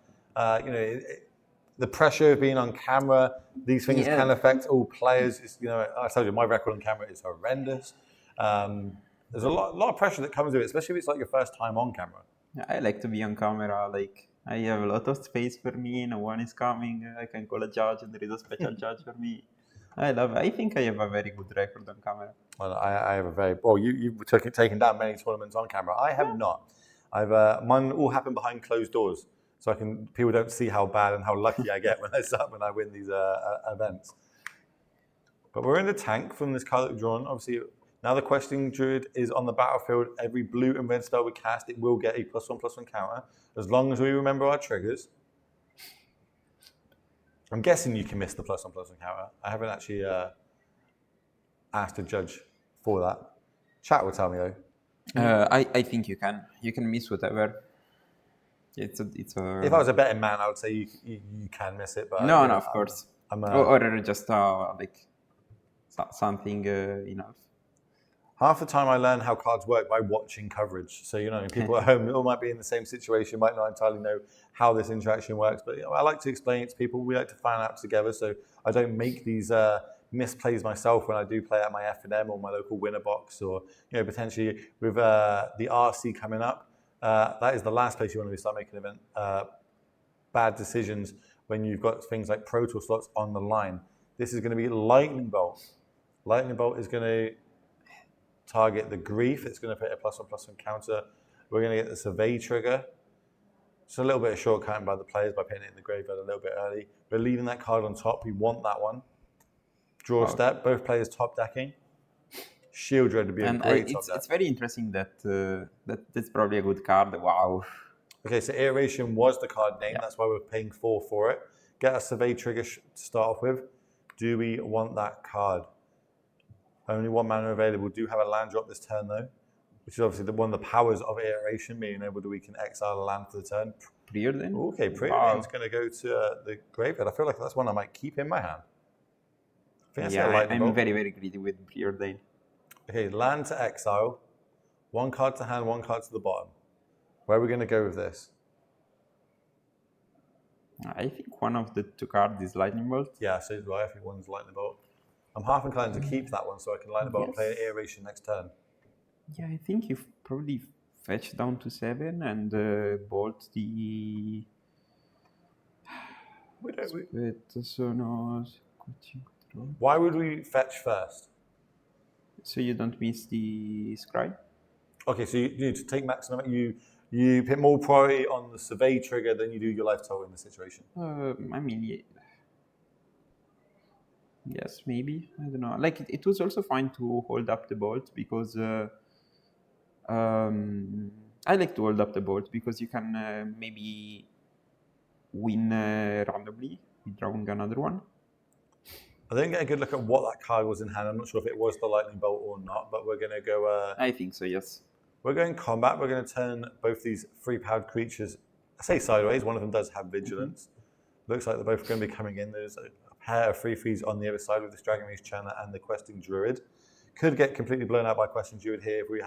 The pressure of being on camera, these things can affect all players. I told you, my record on camera is horrendous. There's a lot of pressure that comes with it, especially if it's like your first time on camera. I like to be on camera. Like, I have a lot of space for me. No one is coming. I can call a judge, and there is a special judge for me. I think I have a very good record on camera. Well, I have a very... Well, you've taken down many tournaments on camera. I have not. Mine all happen behind closed doors, so people don't see how bad and how lucky I get when I win these events. But we're in the tank from this card that we've drawn. Obviously, now the Questing Druid is on the battlefield. Every blue and red spell we cast, it will get a +1/+1 counter, as long as we remember our triggers. I'm guessing you can miss the +1/+1 counter. I haven't actually asked a judge for that. Chat will tell me though. I think you can. You can miss whatever. It's a. If I was a betting man, I would say you can miss it. But no, of course. Or just like something enough. Half the time I learn how cards work by watching coverage. So, people at home all might be in the same situation, might not entirely know how this interaction works. But I like to explain it to people. We like to find out together. So I don't make these misplays myself when I do play at my F&M or my local winner box, or potentially with the RC coming up. That is the last place you want to start making bad decisions when you've got things like Pro Tour slots on the line. This is going to be Lightning Bolt. Lightning Bolt is going to target the Grief. It's going to put a +1/+1 counter. We're going to get the Survey trigger. Just a little bit of shortcutting by the players by putting it in the graveyard a little bit early. We're leaving that card on top. We want that one. Draw a step. Both players top decking. Shield Dread would be a great top deck. It's very interesting that's probably a good card. Wow. Okay, so Iteration was the card name. That's why we're paying 4 for it. Get a Survey trigger to start off with. Do we want that card? Only 1 mana available. Do have a land drop this turn though, which is obviously one of the powers of Iteration, being able to we can exile a land for the turn. Preordain? Okay, Preordain's going to go to the graveyard. I feel like that's one I might keep in my hand. I'm very, very greedy with Preordain. Okay, land to exile. 1 card to hand, 1 card to the bottom. Where are we going to go with this? I think one of the 2 cards is Lightning Bolt. Yeah, so do I. I think one's Lightning Bolt. I'm half inclined to keep that one so I can Lightning Bolt and play an Iteration next turn. Yeah, I think you probably fetch down to 7 and bolt the... Why would we fetch first? So you don't miss the Scribe? Okay, so you need to take maximum. You put more priority on the Survey trigger than you do your life total in this situation. Yes, maybe. I don't know. Like, it was also fine to hold up the bolt because I like to hold up the bolt because you can maybe win randomly with drawing another one. I didn't get a good look at what that card was in hand. I'm not sure if it was the Lightning Bolt or not, but we're going to go... I think so, yes. We're going combat. We're going to turn both these 3-powered creatures, I say sideways. One of them does have Vigilance. Looks like they're both going to be coming in. There's a pair of 3/3s on the other side with this Dragon Reach Channeler and the Questing Druid. Could get completely blown out by Questing Druid here if we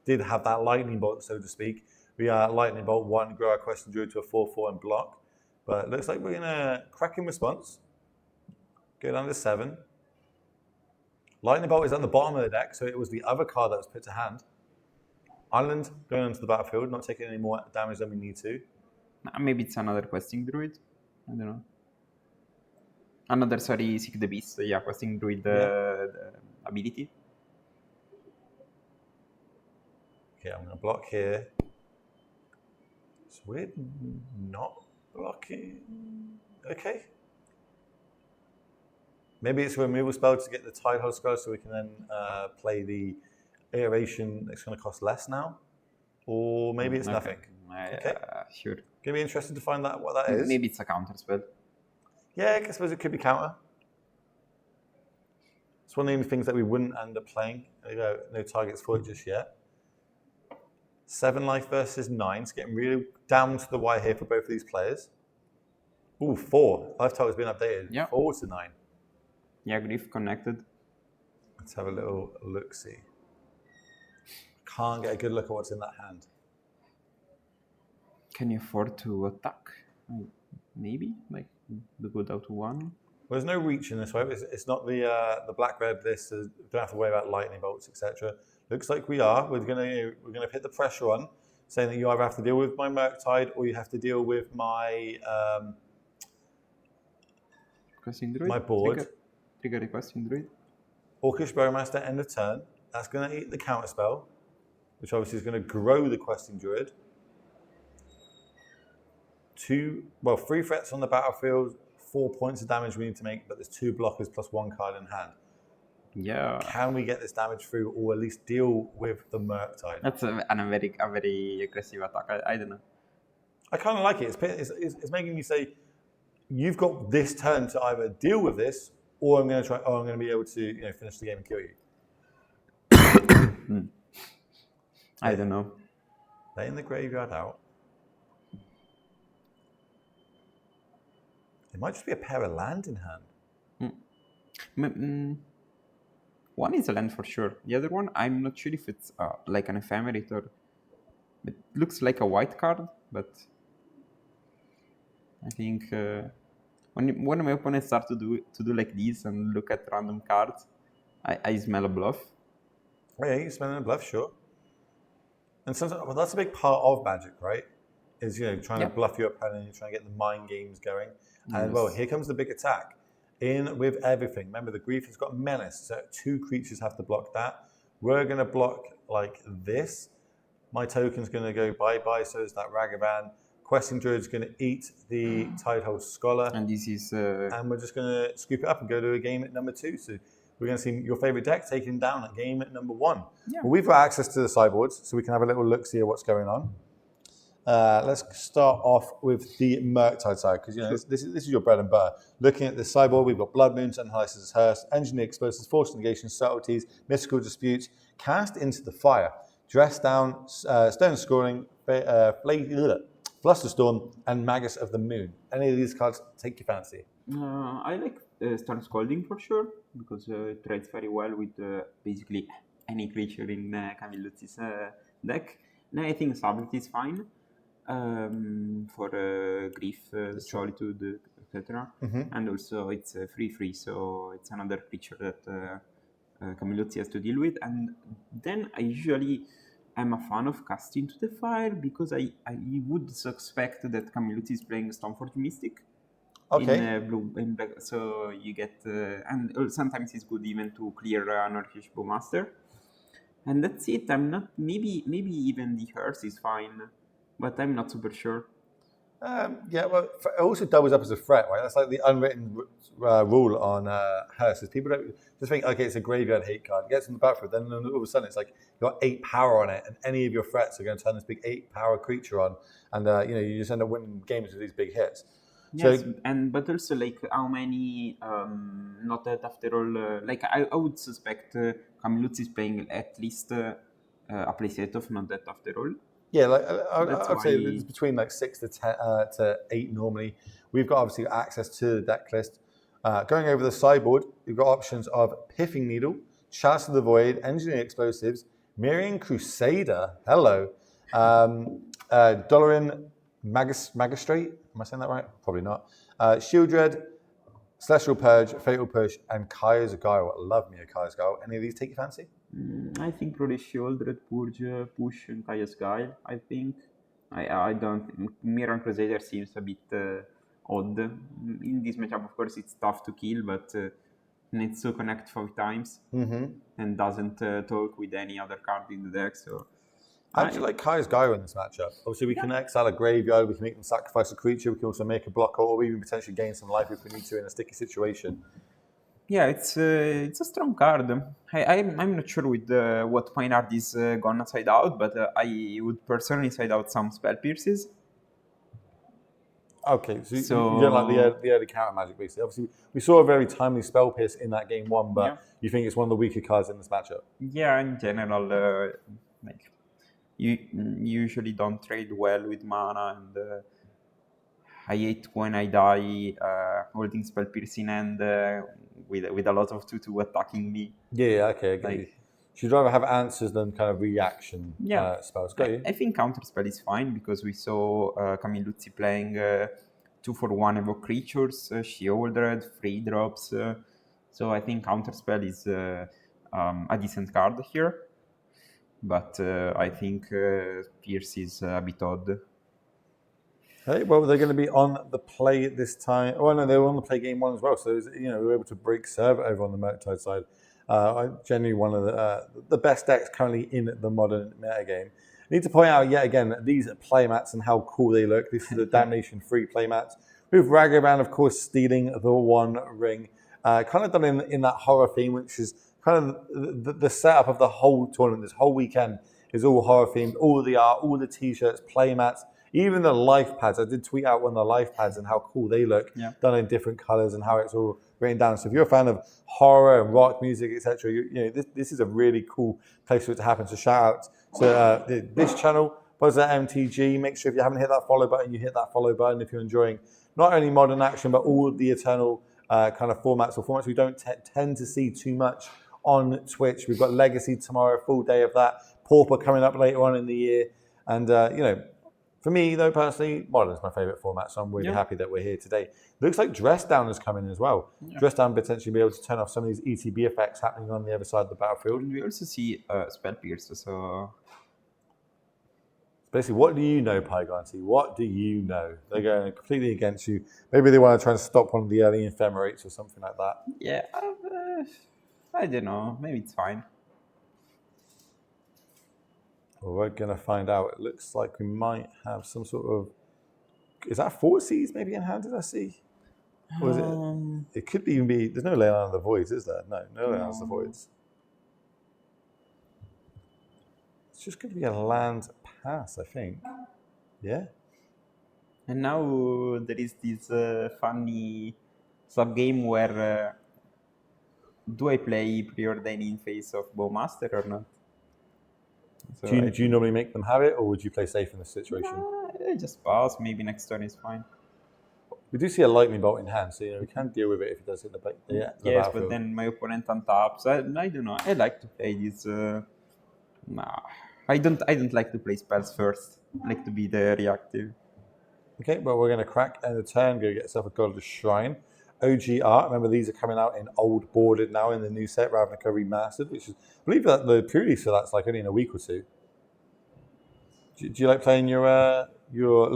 did have that Lightning Bolt, so to speak. We are Lightning Bolt 1, grow our Questing Druid to a 4/4 and block. But it looks like we're going to crack in response. Go down to 7. Lightning Bolt is at the bottom of the deck, so it was the other card that was put to hand. Island going onto the battlefield, not taking any more damage than we need to. Maybe it's another Questing Druid. I don't know. Another, Seek the Beast. Yeah, Questing Druid the ability. Okay, I'm going to block here. So we're not blocking. Okay. Maybe it's a removal spell to get the Tidehold Skull so we can then play the iteration that's going to cost less now, or maybe it's nothing. Okay, sure. Gonna be interested to find out what that is. Maybe it's a counter spell. Yeah, I suppose it could be counter. It's one of the things that we wouldn't end up playing. No targets for it just yet. 7 life versus 9. It's getting really down to the wire here for both of these players. Ooh, 4. Life total's been updated. Yeah. 4 to 9. Yeah, Grief connected. Let's have a little look-see. Can't get a good look at what's in that hand. Can you afford to attack? Maybe, like the good out to 1. Well, there's no reach in this way. It's not the black-red list. So don't have to worry about lightning bolts, etc. Looks like we are. We're gonna hit the pressure on, saying that you either have to deal with my Murktide or you have to deal with my my board. Trigger requesting druid. Orcish Bowmaster, end of turn. That's going to eat the counter spell, which obviously is going to grow the questing druid. 3 threats on the battlefield, 4 points of damage we need to make, but there's 2 blockers plus 1 card in hand. Yeah. Can we get this damage through, or at least deal with the Murktide? That's a very aggressive attack. I don't know. I kind of like it. It's making me say, you've got this turn to either deal with this, or I'm going to try. Or I'm going to be able to finish the game and kill you. I don't know. Laying the graveyard out. It might just be a pair of land in hand. One is a land for sure. The other one, I'm not sure if it's like an ephemerate or... It looks like a white card, but... I think when my opponents start to do like this and look at random cards, I smell a bluff. Oh, yeah, you're smelling a bluff, sure. And sometimes, well, that's a big part of Magic, right? Is trying to bluff your opponent, you're trying to get the mind games going. And well, here comes the big attack. In with everything. Remember, the Grief has got Menace, so 2 creatures have to block that. We're going to block like this. My token's going to go bye-bye, so is that Ragavan. Questing Druid's going to eat the Tidehold Scholar. And this is... And we're just going to scoop it up and go to a game at number 2. So we're going to see your favorite deck taken down at game at number 1. Yeah. Well, we've got access to the sideboards, so we can have a little look, see what's going on. Let's start off with the Murktide side, because this is your bread and butter. Looking at the sideboard, we've got Blood Moons, Analysis Hearse, Engineer Explosives, Forced Negation, Subtleties, Mystical Disputes, Cast into the Fire, Dress Down, Stone Scoring, Flusterstorm, and Magus of the Moon. Any of these cards take your fancy? I like Stone Scalding for sure, because it trades very well with basically any creature in Camille Lutz's deck. And I think Subtlety is fine. For Grief, Solitude, etc. And also it's free, so it's another creature that Camillozzi has to deal with. And then I usually am a fan of Cast into the Fire, because I would suspect that Camillozzi is playing Stormforge Mystic. Okay. In black, so you get, and sometimes it's good even to clear an Orcish Bowmaster. And that's it. I'm not, maybe even the Hearse is fine. But I'm not super sure. Yeah, well, it also doubles up as a threat, right? That's like the unwritten rule on Hearse. People don't just think, okay, it's a graveyard hate card. It gets in the battlefield, then all of a sudden it's like you've got 8 power on it, and any of your threats are going to turn this big 8 power creature on, and you just end up winning games with these big hits. Yes, so, but also like how many not that after all. Like I would suspect Camillozzi is playing at least a playset of not that after all. Yeah, like I'd say it's between like 6 to 10 to 8 normally. We've got obviously access to the deck list. Going over the sideboard, we've got options of Piffing Needle, Chalice of the Void, Engineer Explosives, Mirian Crusader, hello, Doloran Magistrate, am I saying that right? Probably not. Shieldred, Celestial Purge, Fatal Push, and Kaya's Guile. I love me a Kaya's Guile. Any of these take your fancy? I think probably Shieldred, Purge, Push, and Kaya's Guile. I think. I don't. Miriam Crusader seems a bit odd. In this matchup, of course, it's tough to kill, but needs to connect 5 times and doesn't talk with any other card in the deck. So I actually like Kaya's Guile in this matchup. Obviously, we can exile a graveyard, we can make them sacrifice a creature, we can also make a blocker, or even potentially gain some life if we need to in a sticky situation. Yeah, it's a strong card. I'm not sure with what Pinard is gonna side out, but I would personally side out some spell pierces. Okay, so you don't like So the early counter magic, basically. Obviously, we saw a very timely spell pierce in that game one, but yeah, you think it's one of the weaker cards in this matchup. yeah. In general, like you usually don't trade well with mana, and I hate when I die holding spell pierce in hand with a lot of 2/2 attacking me. Yeah, okay, I get you. Like So you'd rather have answers than kind of reaction yeah, spells. Got you. I think counterspell is fine because we saw Camilluzzi playing 2/1 evoke creatures, Sheoldred, 3 drops. So I think counterspell is a decent card here. But I think Pierce is a bit odd. Hey, well, they're going to be on the play this time. Oh, no, they were on the play game one as well. So, we were able to break serve over on the Murktide side. Genuinely one of the best decks currently in the modern metagame. I need to point out yet again these playmats and how cool they look. This is the Damnation 3 playmats with Ragavan, of course, stealing the one ring. Kind of done in that horror theme, which is kind of the setup of the whole tournament. This whole weekend is all horror themed. All the art, all the t-shirts, playmats, even the life pads. I did tweet out one of the life pads and how cool they look, done in different colors and how it's all written down. So if you're a fan of horror and rock music, etc., this is a really cool place for it to happen. So shout out to this channel, PISA MTG. Make sure if you haven't hit that follow button, you hit that follow button if you're enjoying not only modern action but all the eternal kind of formats or formats we don't tend to see too much on Twitch. We've got Legacy tomorrow, full day of that. Pauper coming up later on in the year, and for me, though, personally, Modern is my favourite format, so I'm really happy that we're here today. Looks like Dress Down is coming as well. Dress Down potentially be able to turn off some of these ETB effects happening on the other side of the battlefield. We also see Spell Pierce, so... Basically, what do you know, Pyganti? What do you know? They're going completely against you. Maybe they want to try and stop one of the early Ephemerates or something like that. Yeah, I don't know. Maybe it's fine. Well, we're going to find out. It looks like we might have some sort of... Is that 4 Cs maybe in hand, did I see? Or is it? It could even be... There's no Leyline of the Voids, is there? No Leyline of the Voids. It's just going to be a land pass, I think. Yeah. And now there is this funny sub-game where... do I play Preordain in face of Bowmaster or not? So do you normally make them have it, or would you play safe in this situation? Just pass. Maybe next turn is fine. We do see a lightning bolt in hand, so we can deal with it if it does hit the yes, battlefield. But then my opponent untaps. I don't know. I like to play this. I don't like to play spells first. I like to be the reactive. Okay, well, we're going to crack end of turn, go get yourself a Godless Shrine. OG art, remember these are coming out in old boarded now in the new set, Ravnica Remastered, which is, I believe that the pre-release for that's like only in a week or two. Do you like playing your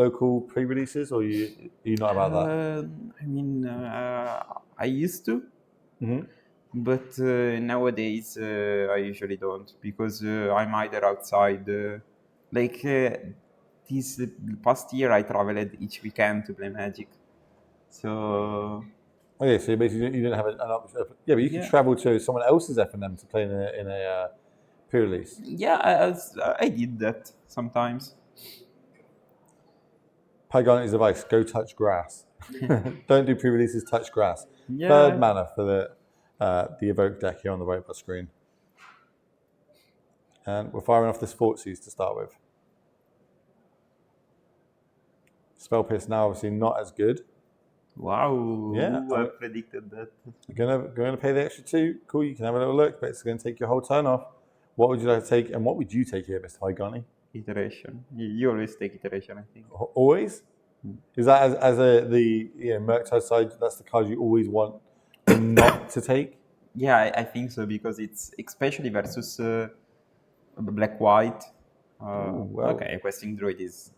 local pre-releases, or are you not about that? I mean, I used to, but nowadays I usually don't, because I'm either outside. This past year I traveled each weekend to play Magic, so... Okay, so basically you didn't have an option. Yeah, but you can travel to someone else's FNM to play in a pre-release. Yeah, I did that sometimes. Pygani's advice: go touch grass. Don't do pre-releases. Touch grass. Yeah. Third mana for the evoke deck here on the right bot screen, and we're firing off the Sportsies to start with. Spell Pierce now obviously not as good. Wow. Yeah. I predicted that. Going to pay the extra 2. Cool, you can have a little look, but it's going to take your whole turn off. What would you like to take, and what would you take here, Mr. Haigani? Iteration. You always take iteration, I think. Always? Is that as the Murktide side, that's the card you always want not to take? Yeah, I think so, because it's especially versus black-white. Okay, Questing Druid is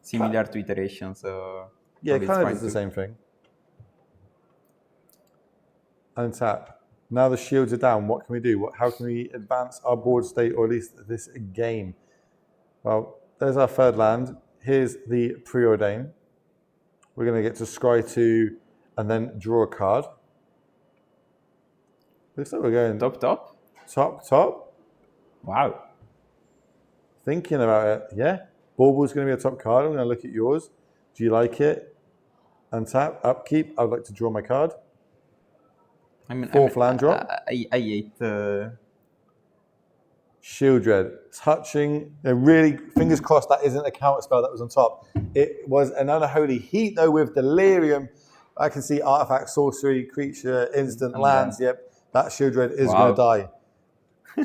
similar to iteration, so... Yeah, it kind of does the same thing. Untap. Now the shields are down. What can we do? How can we advance our board state, or at least this game? Well, there's our third land. Here's the Preordain. We're going to get to scry 2 and then draw a card. Looks like we're going Top. top. Wow. Thinking about it, yeah. Bauble's going to be a top card. I'm going to look at yours. Do you like it? Untap, upkeep. I'd like to draw my card. Fourth land drop. I hate. Shieldred. Touching. Really, fingers crossed that isn't a counter spell that was on top. It was an unholy heat, though, with Delirium. I can see artifact, sorcery, creature, instant, lands. Yep, that Shieldred is going to die.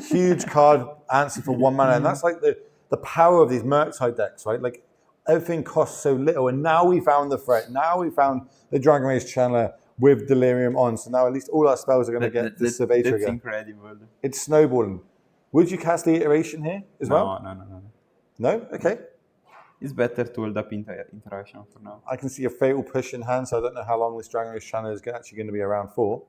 Huge card, answer for 1 mana. And that's like the power of these Murktide decks, right? Like, everything costs so little. And now we found the threat. Now we found the Dragon Rage Channeler with Delirium on. So now at least all our spells are going to get the Survey Trigger. That's incredible. It's snowballing. Would you cast the Iteration here as well? No. No? Okay. It's better to hold up interaction for now. I can see a Fatal Push in hand, so I don't know how long this Dragon Rage Channeler is actually going to be around for.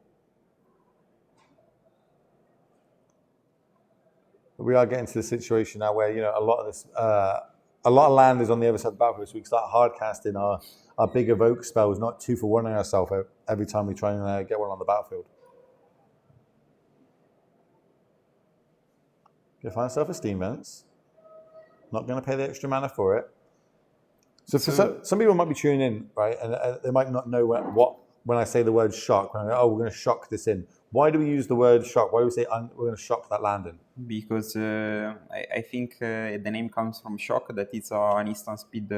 But we are getting to the situation now where, you know, a lot of land is on the other side of the battlefield, so we can start hard casting our big evoke spells, not 2-for-1 ourselves every time we try and get one on the battlefield. Gonna find myself a Steam Vents. Not gonna pay the extra mana for it. So for some people might be tuning in, right, and they might not know what when I say the word shock. When I go, oh, we're gonna shock this in. Why do we use the word shock? Why do we say we're gonna shock that land in? Because I think the name comes from shock. That is an instant speed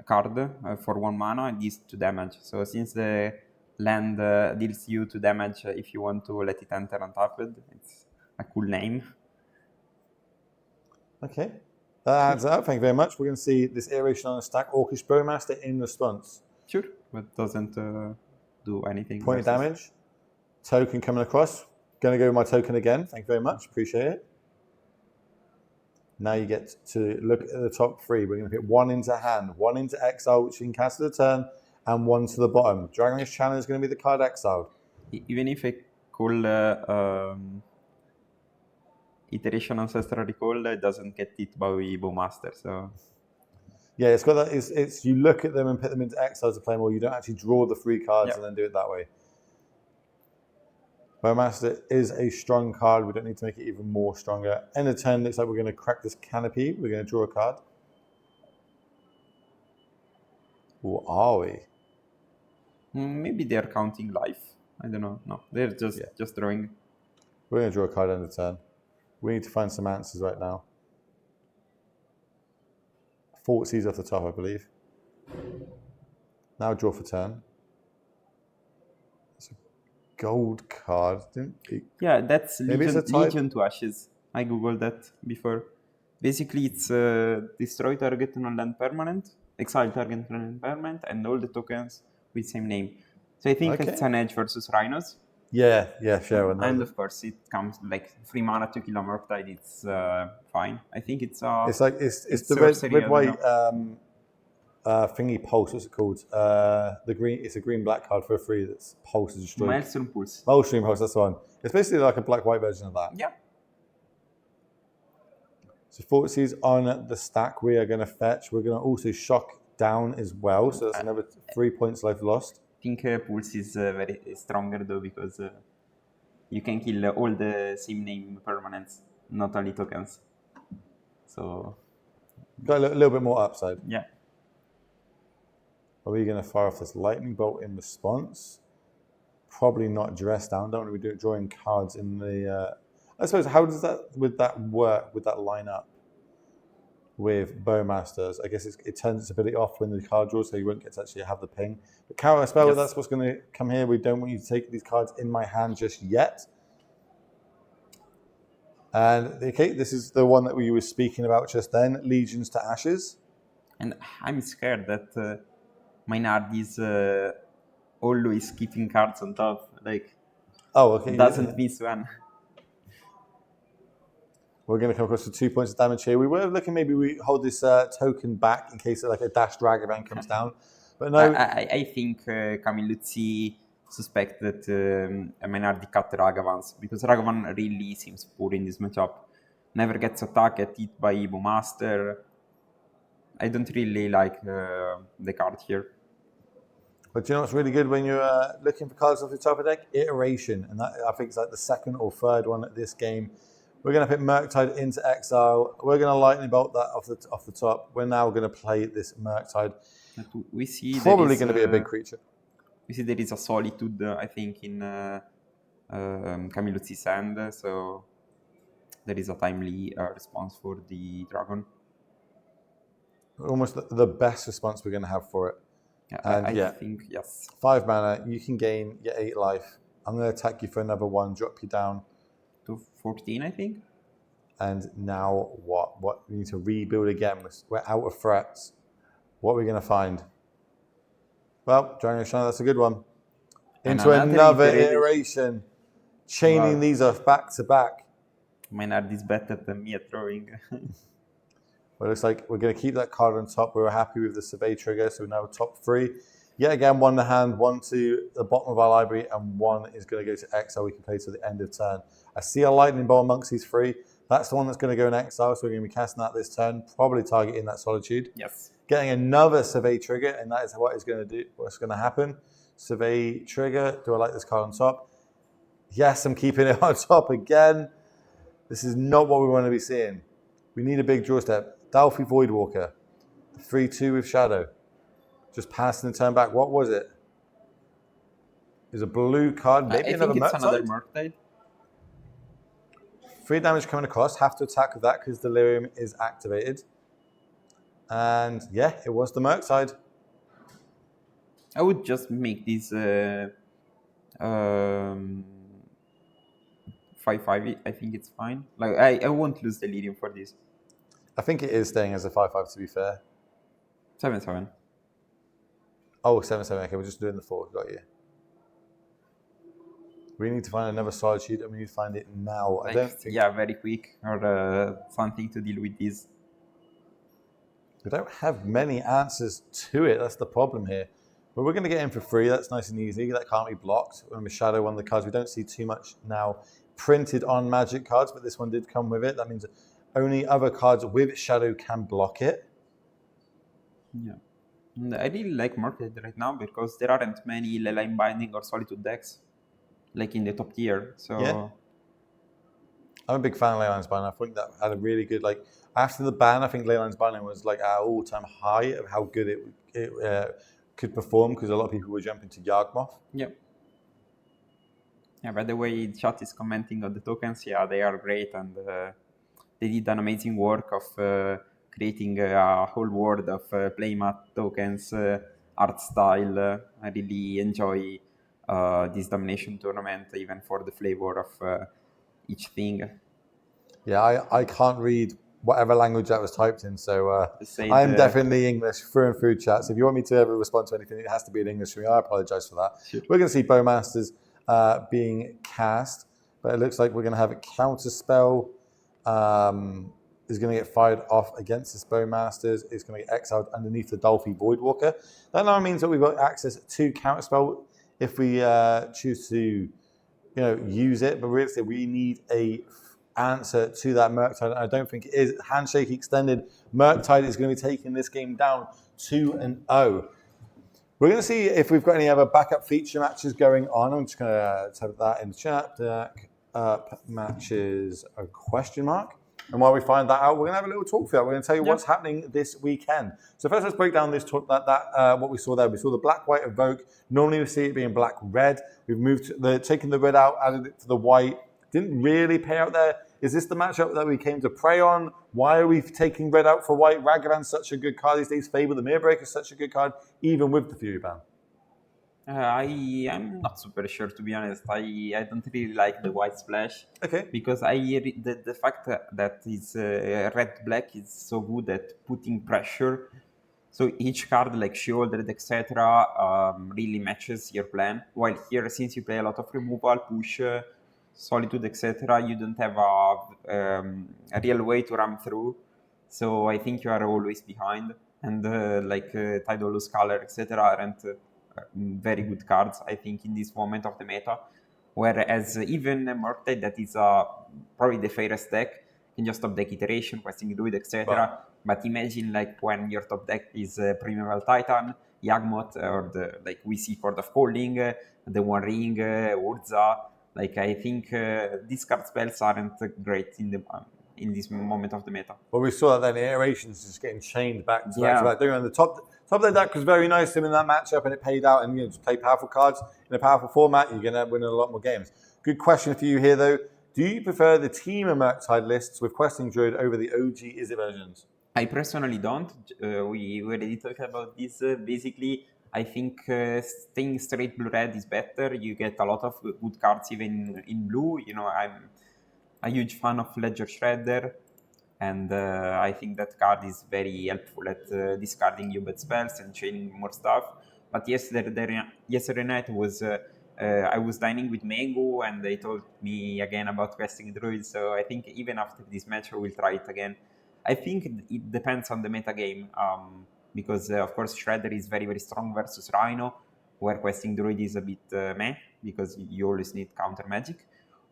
card for 1 mana and deals 2 damage. So since the land deals you 2 damage, if you want to let it enter untapped, it's a cool name. Okay, that adds up. Thank you very much. We're going to see this Iteration on the stack. Orcish Bowmaster in response. Sure, but doesn't do anything. Point of damage. Token coming across. Going to go with my token again. Thank you very much. Appreciate it. Now you get to look at the top 3. We're going to put 1 into hand, 1 into exile, which you can cast at a turn, and 1 to the bottom. Dragon Rage Channel is going to be the card exiled. Even if I call Iteration Ancestral Recall, it doesn't get hit by Bowmaster. So yeah, it's got that. It's you look at them and put them into exile to play more. You don't actually draw the 3 cards and then do it that way. Bowmaster is a strong card. We don't need to make it even more stronger. End of turn, looks like we're going to crack this canopy. We're going to draw a card. Or are we? Maybe they're counting life. I don't know. No, they're just drawing. We're going to draw a card end of turn. We need to find some answers right now. Thoughtseize off the top, I believe. Now draw for turn. It's a gold card. Yeah, that's Legion to Ashes. I googled that before. Basically, it's destroy target non-land permanent, exile target non-land permanent, and all the tokens with same name. So I think it's an edge versus Rhinos. Yeah, sure. And of course, it comes like 3 mana to kill a Murktide. It's fine. I think it's the red white thingy pulse. What's it called? The green. It's a green black card for a 3 that's pulse is destroyed. Maelstrom Pulse. Maelstrom Pulse. That's the one. It's basically like a black white version of that. Yeah. So Thoughtseize on the stack. We are going to fetch. We're going to also shock down as well. So that's another 3 points life lost. I think Pulse is very stronger though because you can kill all the same name permanents, not only tokens. So got a little bit more upside. Yeah. Are we going to fire off this lightning bolt in response? Probably not dress down. Don't want to be drawing cards in the. I suppose how does that work with that lineup with Bowmasters? I guess it turns its ability off when the card draws, so you won't get to actually have the ping. But counter spell, that's what's going to come here. We don't want you to take these cards in my hand just yet. And this is the one that we were speaking about just then, Legions to Ashes. And I'm scared that Maynard is always keeping cards on top. Like, doesn't miss one. We're going to come across for 2 points of damage here. We were looking, maybe we hold this token back in case like a dash drag event comes down. But no. I think Camilluzzi suspect that Maynard cut Ragavans because Ragavan really seems poor in this matchup. Never gets attacked, hit by Bowmaster. I don't really like the card here. But do you know what's really good when you're looking for cards off the top of the deck? Iteration. And that, I think, it's like the second or third one at this game. We're going to put Murktide into exile. We're going to Lightning Bolt that off the top. We're now going to play this Murktide. We see probably going to be a big creature. We see there is a Solitude, I think, in Camillus' hand. So there is a timely response for the dragon. Almost the best response we're going to have for it. And I think, yes. 5 mana, you can gain your 8 life. I'm going to attack you for another 1, drop you down to 14, I think. And now what? We need to rebuild again. We're out of threats. What are we going to find? Well, Dragon Shine, that's a good one. Into another iteration. Chaining these off back to back. Maynard is better than me at throwing. Well, it looks like we're going to keep that card on top. We were happy with the Survey trigger, so we're now top 3. Yet again, 1 in the hand, 1 to the bottom of our library, and 1 is going to go to exile. We can play to the end of turn. I see a Lightning Bolt amongst these 3. That's the one that's going to go in exile, so we're going to be casting that this turn, probably targeting that Solitude. Yes. Getting another Survey trigger, and that is what is going to do. What's going to happen? Survey trigger. Do I like this card on top? Yes, I'm keeping it on top again. This is not what we want to be seeing. We need a big draw step. Delphi Voidwalker, 3/2 with Shadow. Just passing the turn back. What was it? Is a blue card, maybe another Murktide. 3 damage coming across. Have to attack with that because Delirium is activated. And yeah, it was the Murktide. I would just make this 5/5. I think it's fine. Like I won't lose Delirium for this. I think it is staying as a 5/5 to be fair. 7/7. Oh, 7/7. Okay, we're just doing the 4. Got you. We need to find another Solitude and we need to find it now. Like, I don't think... Yeah, very quick or something to deal with this. We don't have many answers to it. That's the problem here. But we're going to get in for free. That's nice and easy. That can't be blocked. When we Shadow one of the cards, we don't see too much now printed on Magic cards, but this one did come with it. That means only other cards with Shadow can block it. Yeah. And I really like Market right now because there aren't many Leyline Binding or Solitude decks like in the top tier. So yeah. I'm a big fan of Leyline's Binding. I think that had a really good, like, after the ban, I think Leyline's Binding was like our all-time high of how good it could perform because a lot of people were jumping to Yawgmoth. Yep. Yeah, by the way, chat is commenting on the tokens. Yeah, they are great and they did an amazing work of creating a whole world of playmat tokens, art style. I really enjoy this Damnation tournament, even for the flavor of each thing. Yeah, I can't read whatever language that was typed in, so I'm definitely English through and through, chat. So if you want me to ever respond to anything, it has to be in English for me. I apologize for that. Sure. We're going to see Bowmasters being cast, but it looks like we're going to have a counter spell. Is going to get fired off against this Bowmasters. It's going to get exiled underneath the Delphi Voidwalker. That now means that we've got access to counterspell if we choose to, use it. But really, we need a answer to that Murktide. I don't think it is. Handshake extended. Murktide is going to be taking this game down 2-0. We're going to see if we've got any other backup feature matches going on. I'm just going to type that in the chat. Backup matches, a question mark. And while we find that out, we're going to have a little talk for that. We're going to tell you what's happening this weekend. So first, let's break down this talk, what we saw there. We saw the black-white evoke. Normally, we see it being black-red. We've taken the red out, added it to the white. Didn't really pay out there. Is this the matchup that we came to prey on? Why are we taking red out for white? Ragavan's such a good card these days. Fable the Mirror Breaker is such a good card, even with the Fury ban. I'm not super sure, to be honest. I don't really like the white splash. Okay. Because the fact that it's red-black is so good at putting pressure. So each card, like Shieldred, etc., really matches your plan. While here, since you play a lot of removal, push, Solitude, etc., you don't have a real way to run through. So I think you are always behind. And Tidal Scalar, etc., aren't very good cards, I think, in this moment of the meta. Whereas even Murktide, that is probably the fairest deck, can just top deck iteration, questing druid, etc. But imagine when your top deck is Primeval Titan, Yagmoth or the we see Chord of Calling, the One Ring, Urza. Like I think these card spells aren't great in this moment of the meta. Well, we saw that then, the iterations just getting chained back to back to Yeah. back. The top of the deck was very nice in that matchup, and it paid out. And just play powerful cards in a powerful format, you're going to win a lot more games. Good question for you here, though. Do you prefer the team of Murktide lists with Questing Druid over the OG Izzet versions? I personally don't. We already talked about this. Basically, I think staying straight blue-red is better. You get a lot of good cards even in blue. I'm a huge fan of Ledger Shredder, and I think that card is very helpful at discarding you bad spells and chaining more stuff. But yesterday night was I was dining with Mango, and they told me again about Questing Druid. So I think even after this match, I will try it again. I think it depends on the meta game, because of course Shredder is very strong versus Rhino, where Questing Druid is a bit meh, because you always need counter magic,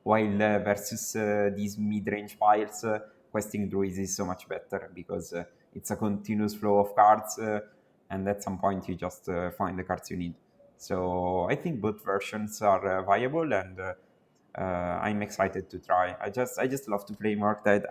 while versus these mid-range piles, Questing Druid is so much better, because it's a continuous flow of cards, and at some point you just find the cards you need. So I think both versions are viable, and I'm excited to try. I just love to play Murktide.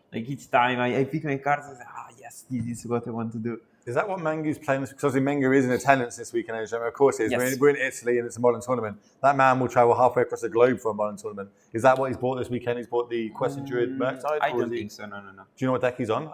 Like each time I pick my cards, I say, yes, this is what I want to do. Is that what Mangu's playing? Because obviously Mangu is in attendance this weekend. Of course, he is. Yes. We're in Italy and it's a modern tournament. That man will travel halfway across the globe for a modern tournament. Is that what he's bought this weekend? He's bought the Questing Druid Murktide? I don't think so. No. Do you know what deck he's on?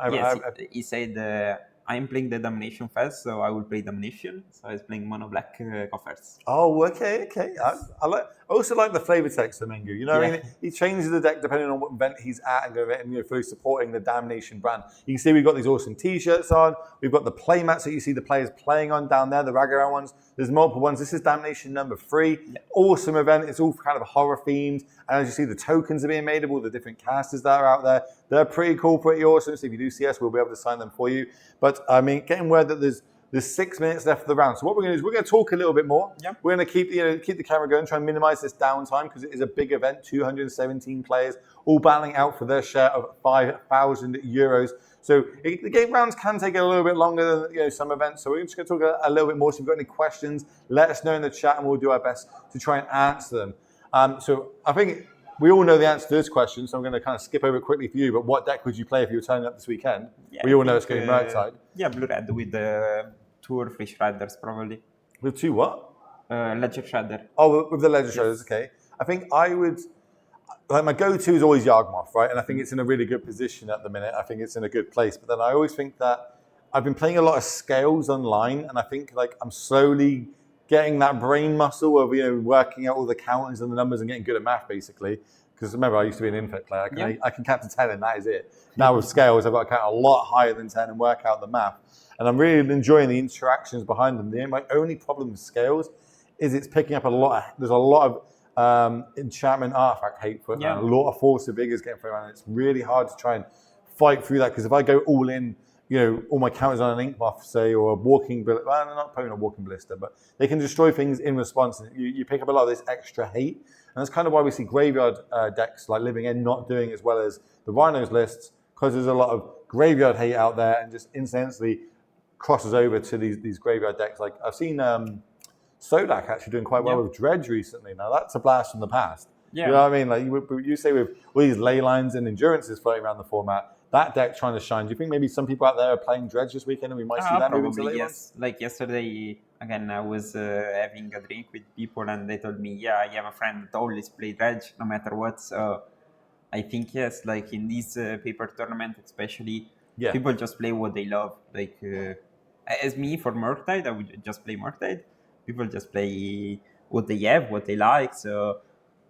He said, I'm playing the Damnation Fest, so I will play Damnation. So he's playing mono black coffers. Oh, okay. I also like the flavor text of Mangu. You know what I mean? He changes the deck depending on what event he's at and fully supporting the Damnation brand. You can see we've got these awesome t-shirts on. We've got the play mats that you see the players playing on down there, the Ragaran ones. There's multiple ones. This is Damnation number 3. Yeah. Awesome event. It's all kind of horror themed. And as you see, the tokens are being made of all the different casters that are out there. They're pretty cool, pretty awesome. So if you do see us, we'll be able to sign them for you. But I mean, getting word that there's 6 minutes left of the round. So what we're going to do is we're going to talk a little bit more. Yeah. We're going to keep the camera going, try and minimize this downtime because it is a big event. 217 players all battling out for their share of 5,000 euros. So the game rounds can take a little bit longer than some events. So we're just going to talk a little bit more. So if you've got any questions, let us know in the chat and we'll do our best to try and answer them. So I think we all know the answer to this question, so I'm going to kind of skip over it quickly for you. But what deck would you play if you were turning up this weekend? Yeah, we all know it's going to be Murktide. Yeah, blue-red with the 2 or 3 Shredders, probably. With 2 what? Ledger Shredder. Oh, with the Ledger Shredders, okay. I think I would... Like, my go-to is always Yawgmoth, right? And I think it's in a really good position at the minute. I think it's in a good place. But then I always think that I've been playing a lot of scales online, and I think like I'm slowly getting that brain muscle of working out all the counters and the numbers and getting good at math, basically. Because remember, I used to be an infect player. I can count to 10 and that is it. Now with scales, I've got to count a lot higher than 10 and work out the math. And I'm really enjoying the interactions behind them. My only problem with scales is it's picking up there's a lot of enchantment artifact hate for it, and a lot of force of vigors getting thrown around. It's really hard to try and fight through that because if I go all in, all my counters on an ink buff, say, or a walking blister, well, not probably not walking blister, but they can destroy things in response. You pick up a lot of this extra hate, and that's kind of why we see graveyard decks like Living End not doing as well as the Rhinos lists, because there's a lot of graveyard hate out there, and just instantly crosses over to these graveyard decks. Like I've seen Sodak actually doing quite well with Dredge recently. Now that's a blast from the past. Yeah. You know what I mean? Like you say with all these ley lines and endurances floating around the format, that deck trying to shine. Do you think maybe some people out there are playing Dredge this weekend and we might see that moving to ley lines? Like yesterday, again, I was having a drink with people and they told me, I have a friend that always plays Dredge no matter what. So I think, yes, like in this paper tournament especially, people just play what they love. Like as me for Murktide, I would just play Murktide. People just play what they have, what they like. So,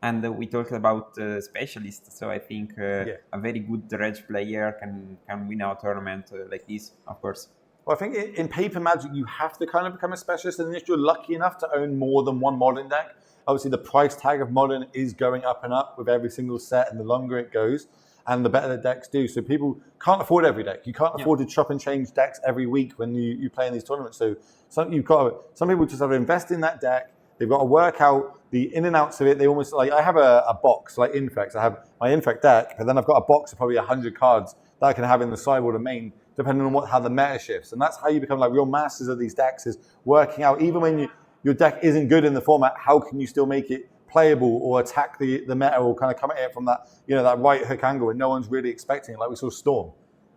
and we talked about specialists. So I think a very good Dredge player can win a tournament like this, of course. Well, I think in Paper Magic, you have to kind of become a specialist. And if you're lucky enough to own more than one modern deck, obviously the price tag of modern is going up and up with every single set. And the longer it goes, and the better the decks do. So people can't afford every deck. You can't afford to chop and change decks every week when you play in these tournaments. So some people just have to invest in that deck. They've got to work out the in and outs of it. They almost like, I have a box like Infects. I have my Infect deck, but then I've got a box of probably 100 cards that I can have in the sideboard and main depending on how the meta shifts. And that's how you become like real masters of these decks, is working out, even when your deck isn't good in the format, how can you still make it playable or attack the meta, or kind of come at it from that, that right hook angle when no one's really expecting it. Like we saw Storm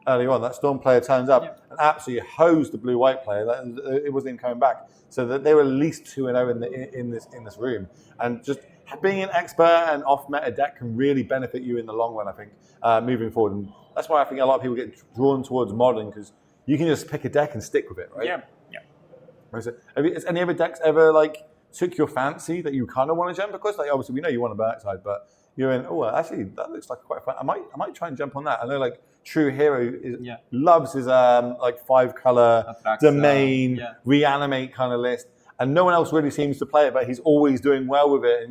earlier on. That Storm player turns up and absolutely hosed the blue-white player. It wasn't even coming back. So that they were at least 2-0 in this room. And just being an expert and off-meta deck can really benefit you in the long run, I think, moving forward. And that's why I think a lot of people get drawn towards Modern, because you can just pick a deck and stick with it, right? Yeah. Has any other decks ever took your fancy that you kind of want to jump across? Like obviously we know you want a backside, but you're in. Oh, actually that looks like quite fun. I might try and jump on that. I know True Hero loves his 5-color domain reanimate kind of list, and no one else really seems to play it, but he's always doing well with it.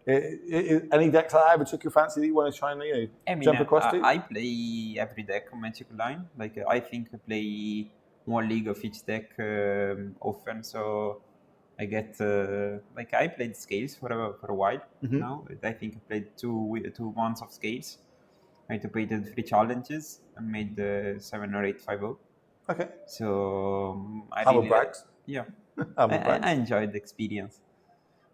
And any decks like that ever took your fancy that you want to try and jump across to? I play every deck on Magic Online. I think I play one league of each deck often, so I get I played Scales for a while now. I think I played 2 months of Scales. I completed 3 challenges and made 7 or 8 5-0. Okay. So I Humble really brags. Yeah. I enjoyed the experience.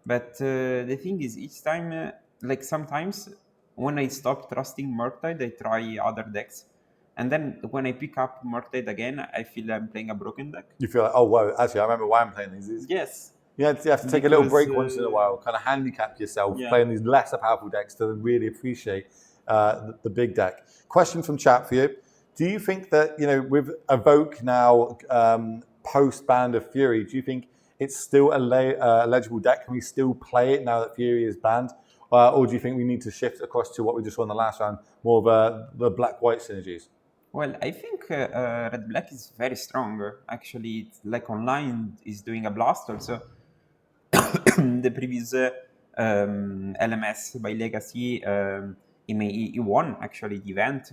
But the thing is, each time, sometimes when I stop trusting Murktide, I try other decks. And then when I pick up Murktide again, I feel I'm playing a broken deck. You feel like, oh, wow, actually, I remember why I'm playing these. Yes. You have to take a little break once in a while, kind of handicap yourself, playing these lesser powerful decks to really appreciate the big deck. Question from chat for you. Do you think that, with Evoke now post-ban of Fury, do you think it's still a legible deck? Can we still play it now that Fury is banned? Or do you think we need to shift across to what we just saw in the last round, more of the black-white synergies? Well, I think Red-Black is very strong. Actually, it's online is doing a blast also. The previous LMS by Legacy, he won actually the event.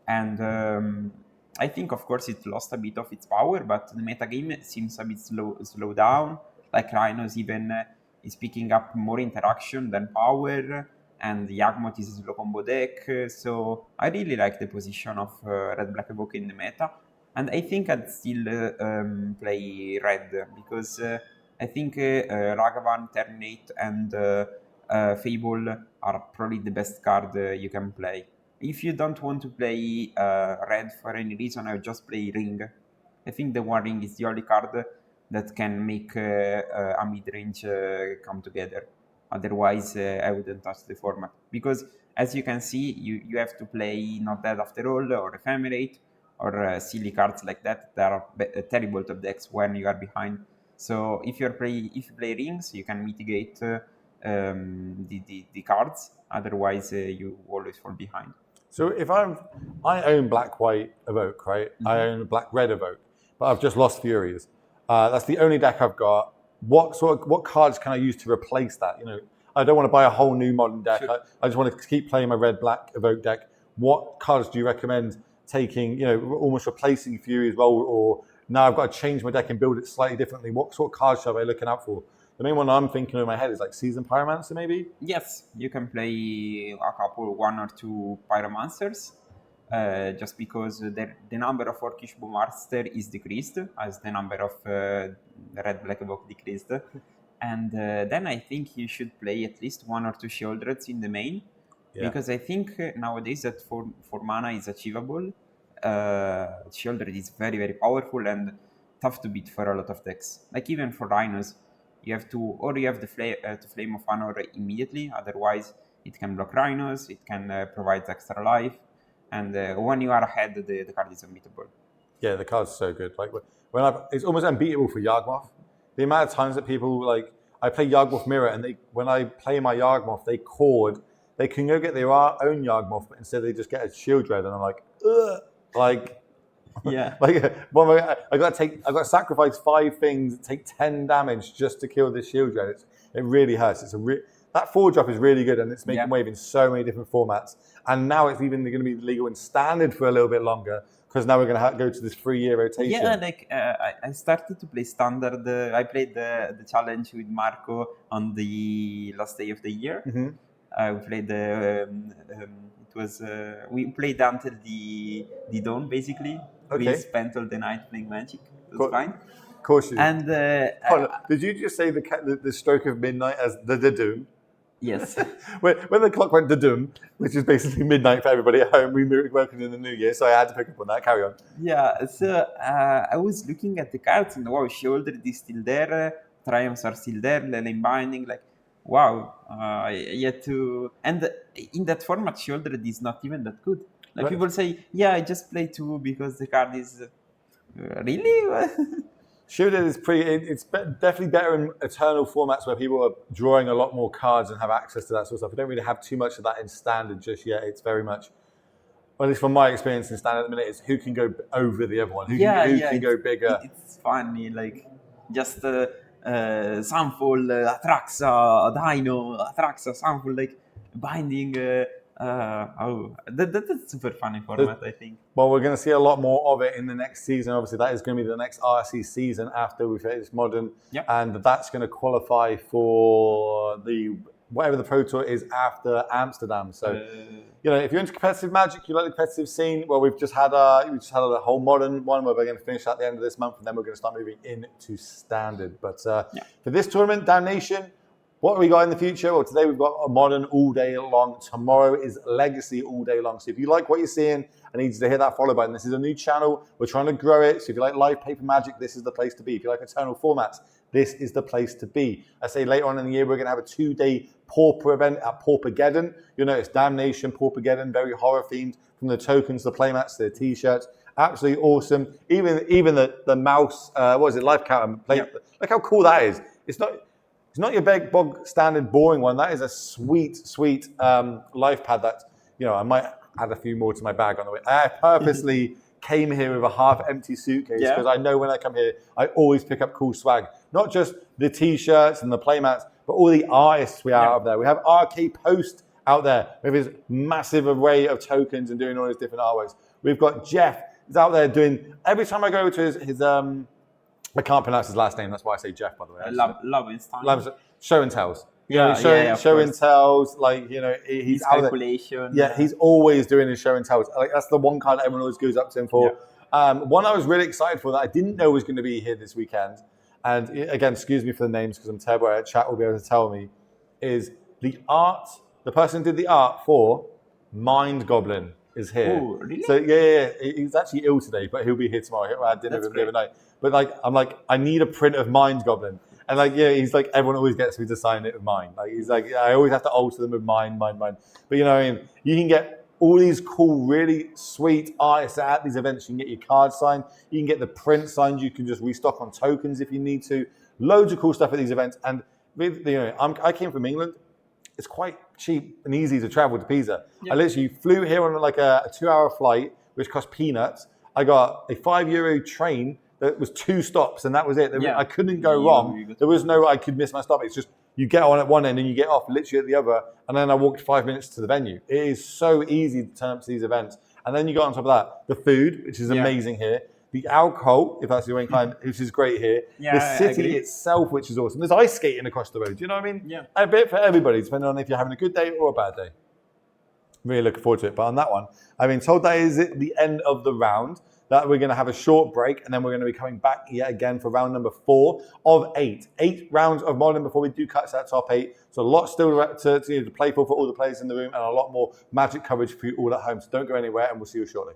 And I think, of course, it lost a bit of its power, but the metagame seems a bit slow down. Rhinos even is picking up more interaction than power, and Yagmoth is a slow combo deck. So I really like the position of Red-Black Evoke in the meta. And I think I'd still play Red, because I think Ragavan, Terminate, and Fable are probably the best card you can play. If you don't want to play Red for any reason, I would just play Ring. I think the One Ring is the only card that can make a mid-range come together. Otherwise, I wouldn't touch the format. Because, as you can see, you have to play Not Dead After All, or Ephemerate, or silly cards like that are terrible top decks when you are behind. So if you play Rings, you can mitigate the cards. Otherwise, you always fall behind. So if I own black-white Evoke, right? I own a black-red Evoke, but I've just lost Furies. That's the only deck I've got. What cards can I use to replace that? I don't want to buy a whole new modern deck. Sure. I just want to keep playing my red-black Evoke deck. What cards do you recommend taking? Almost replacing Fury's role, or now I've got to change my deck and build it slightly differently. What sort of cards should I be looking out for? The main one I'm thinking in my head is Seasoned Pyromancer, maybe? Yes, you can play a couple, 1 or 2 Pyromancers, just because the number of Orcish Bowmaster is decreased as the number of Red-Black Evoke decreased. And then I think you should play at least 1 or 2 Shieldreds in the main, because I think nowadays that for mana is achievable. Shieldred is very, very powerful and tough to beat for a lot of decks. Even for Rhinos, you have the Flame of Honor immediately, otherwise it can block Rhinos, it can provide extra life, and when you are ahead, the card is unbeatable. Yeah, the card's so good. It's almost unbeatable for Yawgmoth. The amount of times that people I play Yawgmoth Mirror, and when I play my Yawgmoth, they can go get their own Yawgmoth, but instead they just get a Shieldred, and I'm like, ugh, yeah. I got to sacrifice 5 things, take 10 damage just to kill this Shieldred. It really hurts. That 4-drop is really good, and it's making wave in so many different formats. And now it's even going to be legal in Standard for a little bit longer, because now we're going to go to this 3-year rotation. Yeah, I started to play Standard. I played the challenge with Marco on the last day of the year. Mm-hmm. We played it was we played until the dawn basically. Okay. We spent all the night playing Magic. It was Cool. fine. Of course you did. And Hold on. Did you just say the stroke of midnight as the doom? yes, When the clock went doom, which is basically midnight for everybody at home, we were working in the new year, so I had to pick up on that. Carry on. yeah. So I was looking at the cards and wow, Shoulder is still there. Triumphs are still there. Lane Binding, like wow. Yet to and in that format, Shoulder is not even that good. Like Right. people say, yeah, I just play 2 because the card is really. Shielded is definitely better in eternal formats where people are drawing a lot more cards and have access to that sort of stuff. We don't really have too much of that in standard just yet. It's very much, well, at least from my experience in standard at the minute, is who can go over the other one, who can go bigger. It's funny, like just Sunfall, Atraxa, Dino, Atraxa, Sunfall, like binding. That's super funny format, I think. Well, we're going to see a lot more of it in the next season. Obviously, that is going to be the next RC season after we finish Modern. Yep. And that's going to qualify for whatever the Pro Tour is after Amsterdam. So, if you're into competitive Magic, you like the competitive scene, well, we've just had a whole Modern one where we're going to finish at the end of this month, and then we're going to start moving into Standard. But for this tournament, Damnation, what have we got in the future? Well, today we've got a Modern all day long. Tomorrow is Legacy all day long. So if you like what you're seeing, I need you to hit that follow button. This is a new channel. We're trying to grow it. So if you like live paper Magic, this is the place to be. If you like eternal formats, this is the place to be. I say later on in the year, we're going to have a 2-day Pauper event at Paupergeddon. You'll notice Damnation, Paupergeddon, very horror themed, from the tokens, the playmats, the t-shirts. Absolutely awesome. Even the mouse, what is it, life counter play. Yep. Look how cool that is. It's not your big, bog, standard, boring one. That is a sweet life pad that, I might add a few more to my bag on the way. I purposely came here with a half-empty suitcase because I know when I come here, I always pick up cool swag. Not just the T-shirts and the playmats, but all the artists we have out there. We have RK Post out there with his massive array of tokens and doing all his different artworks. We've got Jeff. He's out there doing, every time I go to his I can't pronounce his last name. That's why I say Jeff, by the way. Lovenstein. Show and tells. Show and tells. Like, he's out calculation. there. Yeah, he's always doing his show and tells. Like, that's the one card everyone always goes up to him for. Yeah. One I was really excited for that I didn't know was going to be here this weekend. And again, excuse me for the names because I'm terrible at chat will be able to tell me. Is the person who did the art for Mind Goblin is here. Oh, really? So yeah. He's actually ill today, but he'll be here tomorrow. I had dinner with him the other night. But I'm like, I need a print of Mind Goblin. And he's like, everyone always gets me to sign it with mine. Like, he's like, I always have to alter them with mine. But you can get all these cool, really sweet artists at these events. You can get your card signed. You can get the print signed. You can just restock on tokens if you need to. Loads of cool stuff at these events. And I came from England. It's quite cheap and easy to travel to PISA. Yeah. I literally flew here on like a 2-hour flight, which cost peanuts. I got a €5 train that was 2 stops, and that was it. I couldn't go wrong. There was no I could miss my stop. It's just you get on at one end and you get off literally at the other, and then I walked 5 minutes to the venue. It is so easy to turn up to these events. And then you got on top of that, the food, which is amazing here. The alcohol, if that's your inclined, which is great here. Yeah, the city itself, which is awesome. There's ice skating across the road. Do you know what I mean? Yeah. A bit for everybody, depending on if you're having a good day or a bad day. Really looking forward to it. But on that one, I've been told that is the end of the round. That we're going to have a short break, and then we're going to be coming back yet again for round number 4 of 8. 8 rounds of Modern before we do cut to that top 8. So a lot still to play for all the players in the room, and a lot more Magic coverage for you all at home. So don't go anywhere, and we'll see you shortly.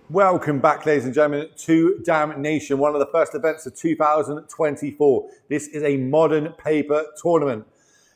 Welcome back, ladies and gentlemen, to Damnation, one of the first events of 2024. This is a modern paper tournament.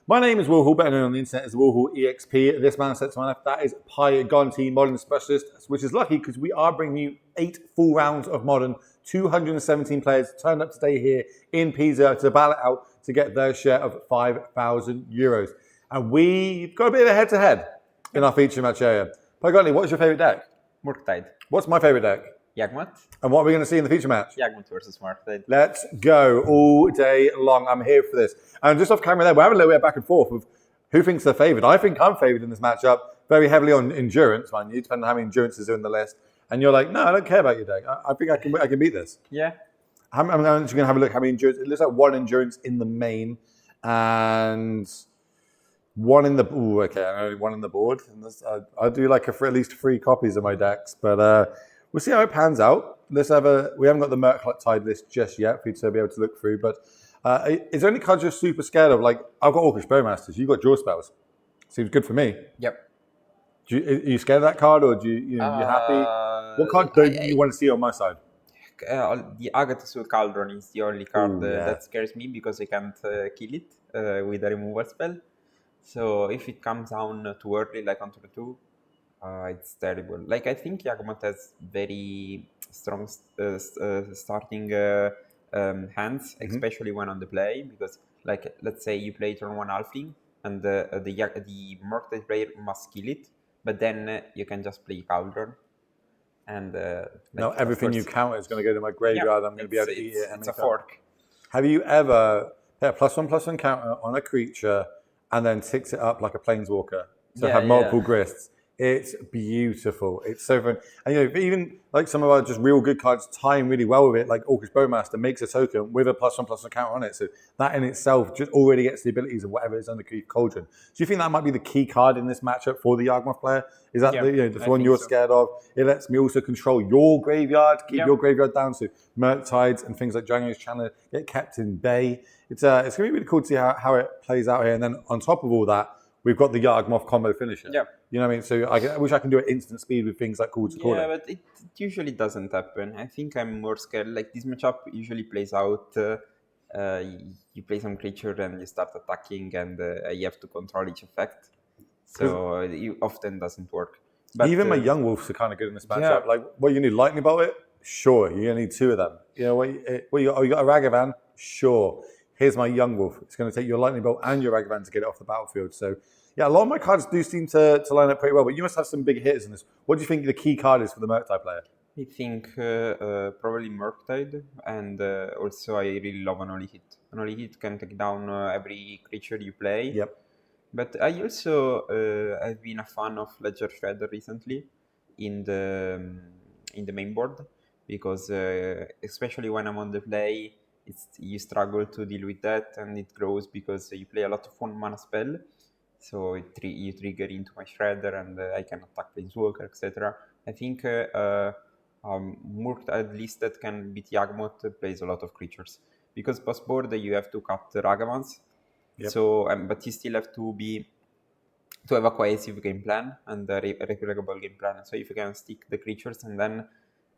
My name is Will Hall, better known on the internet as Will Hall EXP. This man sits to my left, that is Pi Gonti, Modern Specialist, which is lucky because we are bringing you 8 full rounds of Modern. 217 players turned up today here in PISA to battle it out to get their share of €5,000. And we've got a bit of a head-to-head in our feature match area. Pi Gonti, what's your favourite deck? Murktide. What's my favourite deck? Yawgmoth. And what are we going to see in the feature match? Yawgmoth versus Murktide. Let's go all day long. I'm here for this. And just off camera there, we're having a little bit back and forth of who thinks they're favoured. I think I'm favoured in this matchup, very heavily on endurance, mind you, depending on how many endurances are in the list. And you're like, no, I don't care about your deck. I think I can beat this. Yeah. I'm actually going to have a look how many endurance. It looks like 1 endurance in the main and 1 in the... Ooh, okay, I only 1 in the board. And this, I do like at least 3 copies of my decks, but we'll see how it pans out. We haven't got the Murktide list just yet for you to be able to look through, but is there any cards you're super scared of? Like, I've got Orcish Bowmasters, you've got Draw Spells. Seems good for me. Yep. Are you scared of that card, or you happy? What card don't you want to see on my side? The Agathos's Cauldron is the only card that scares me because I can't kill it with a removal spell. So if it comes down too early, like on turn 2, it's terrible. Like, I think Yawgmoth has very strong starting hands, especially when on the play, because, like, let's say you play turn 1 Halfling, and the Murktide player must kill it, but then you can just play Cauldron. And now everything you count is going to go to my graveyard. I'm going to be able to eat it. It's a fork. Have you ever +1/+1 counter on a creature and then ticks it up like a planeswalker? So have multiple grists. It's beautiful. It's so fun. And even like some of our just real good cards tying really well with it, like Orcish Bowmaster makes a token with a +1/+1 counter on it. So that in itself just already gets the abilities of whatever is under Cauldron. Do you think that might be the key card in this matchup for the Yawgmoth player? Is that the one you're scared of? It lets me also control your graveyard, keep your graveyard down. So Murktides and things like Gennaio's Channel get kept in bay. It's going to be really cool to see how it plays out here. And then on top of all that, we've got the Yawgmoth combo finisher. Yeah. You know what I mean? So I wish I can do it instant speed with things like Call to Call. Yeah, but it usually doesn't happen. I think I'm more scared. Like, this matchup usually plays out, you play some creature and you start attacking, and you have to control each effect. So it often doesn't work. But even my Young Wolves are kind of good in this matchup. Like, what you need, Lightning Bolt it? Sure, you're going to need 2 of them. You know, you got a Ragavan? Sure. Here's my Young Wolf. It's going to take your Lightning Bolt and your Ragavan to get it off the battlefield. So, yeah, a lot of my cards do seem to line up pretty well, but you must have some big hitters in this. What do you think the key card is for the Murktide player? I think probably Murktide, and also I really love an Holy Hit. An Holy Hit can take down every creature you play. Yep. But I also have been a fan of Ledger Shredder recently in the main board, because especially when I'm on the play, you struggle to deal with that, and it grows because you play a lot of 1 mana spell. So you trigger into my Shredder, and I can attack Planeswalker, etc. I think Murktide list that can beat Yawgmoth plays a lot of creatures, because post board you have to cut the Ragavans. Yep. So, but you still have to have a cohesive game plan and a replicable game plan. So if you can stick the creatures and then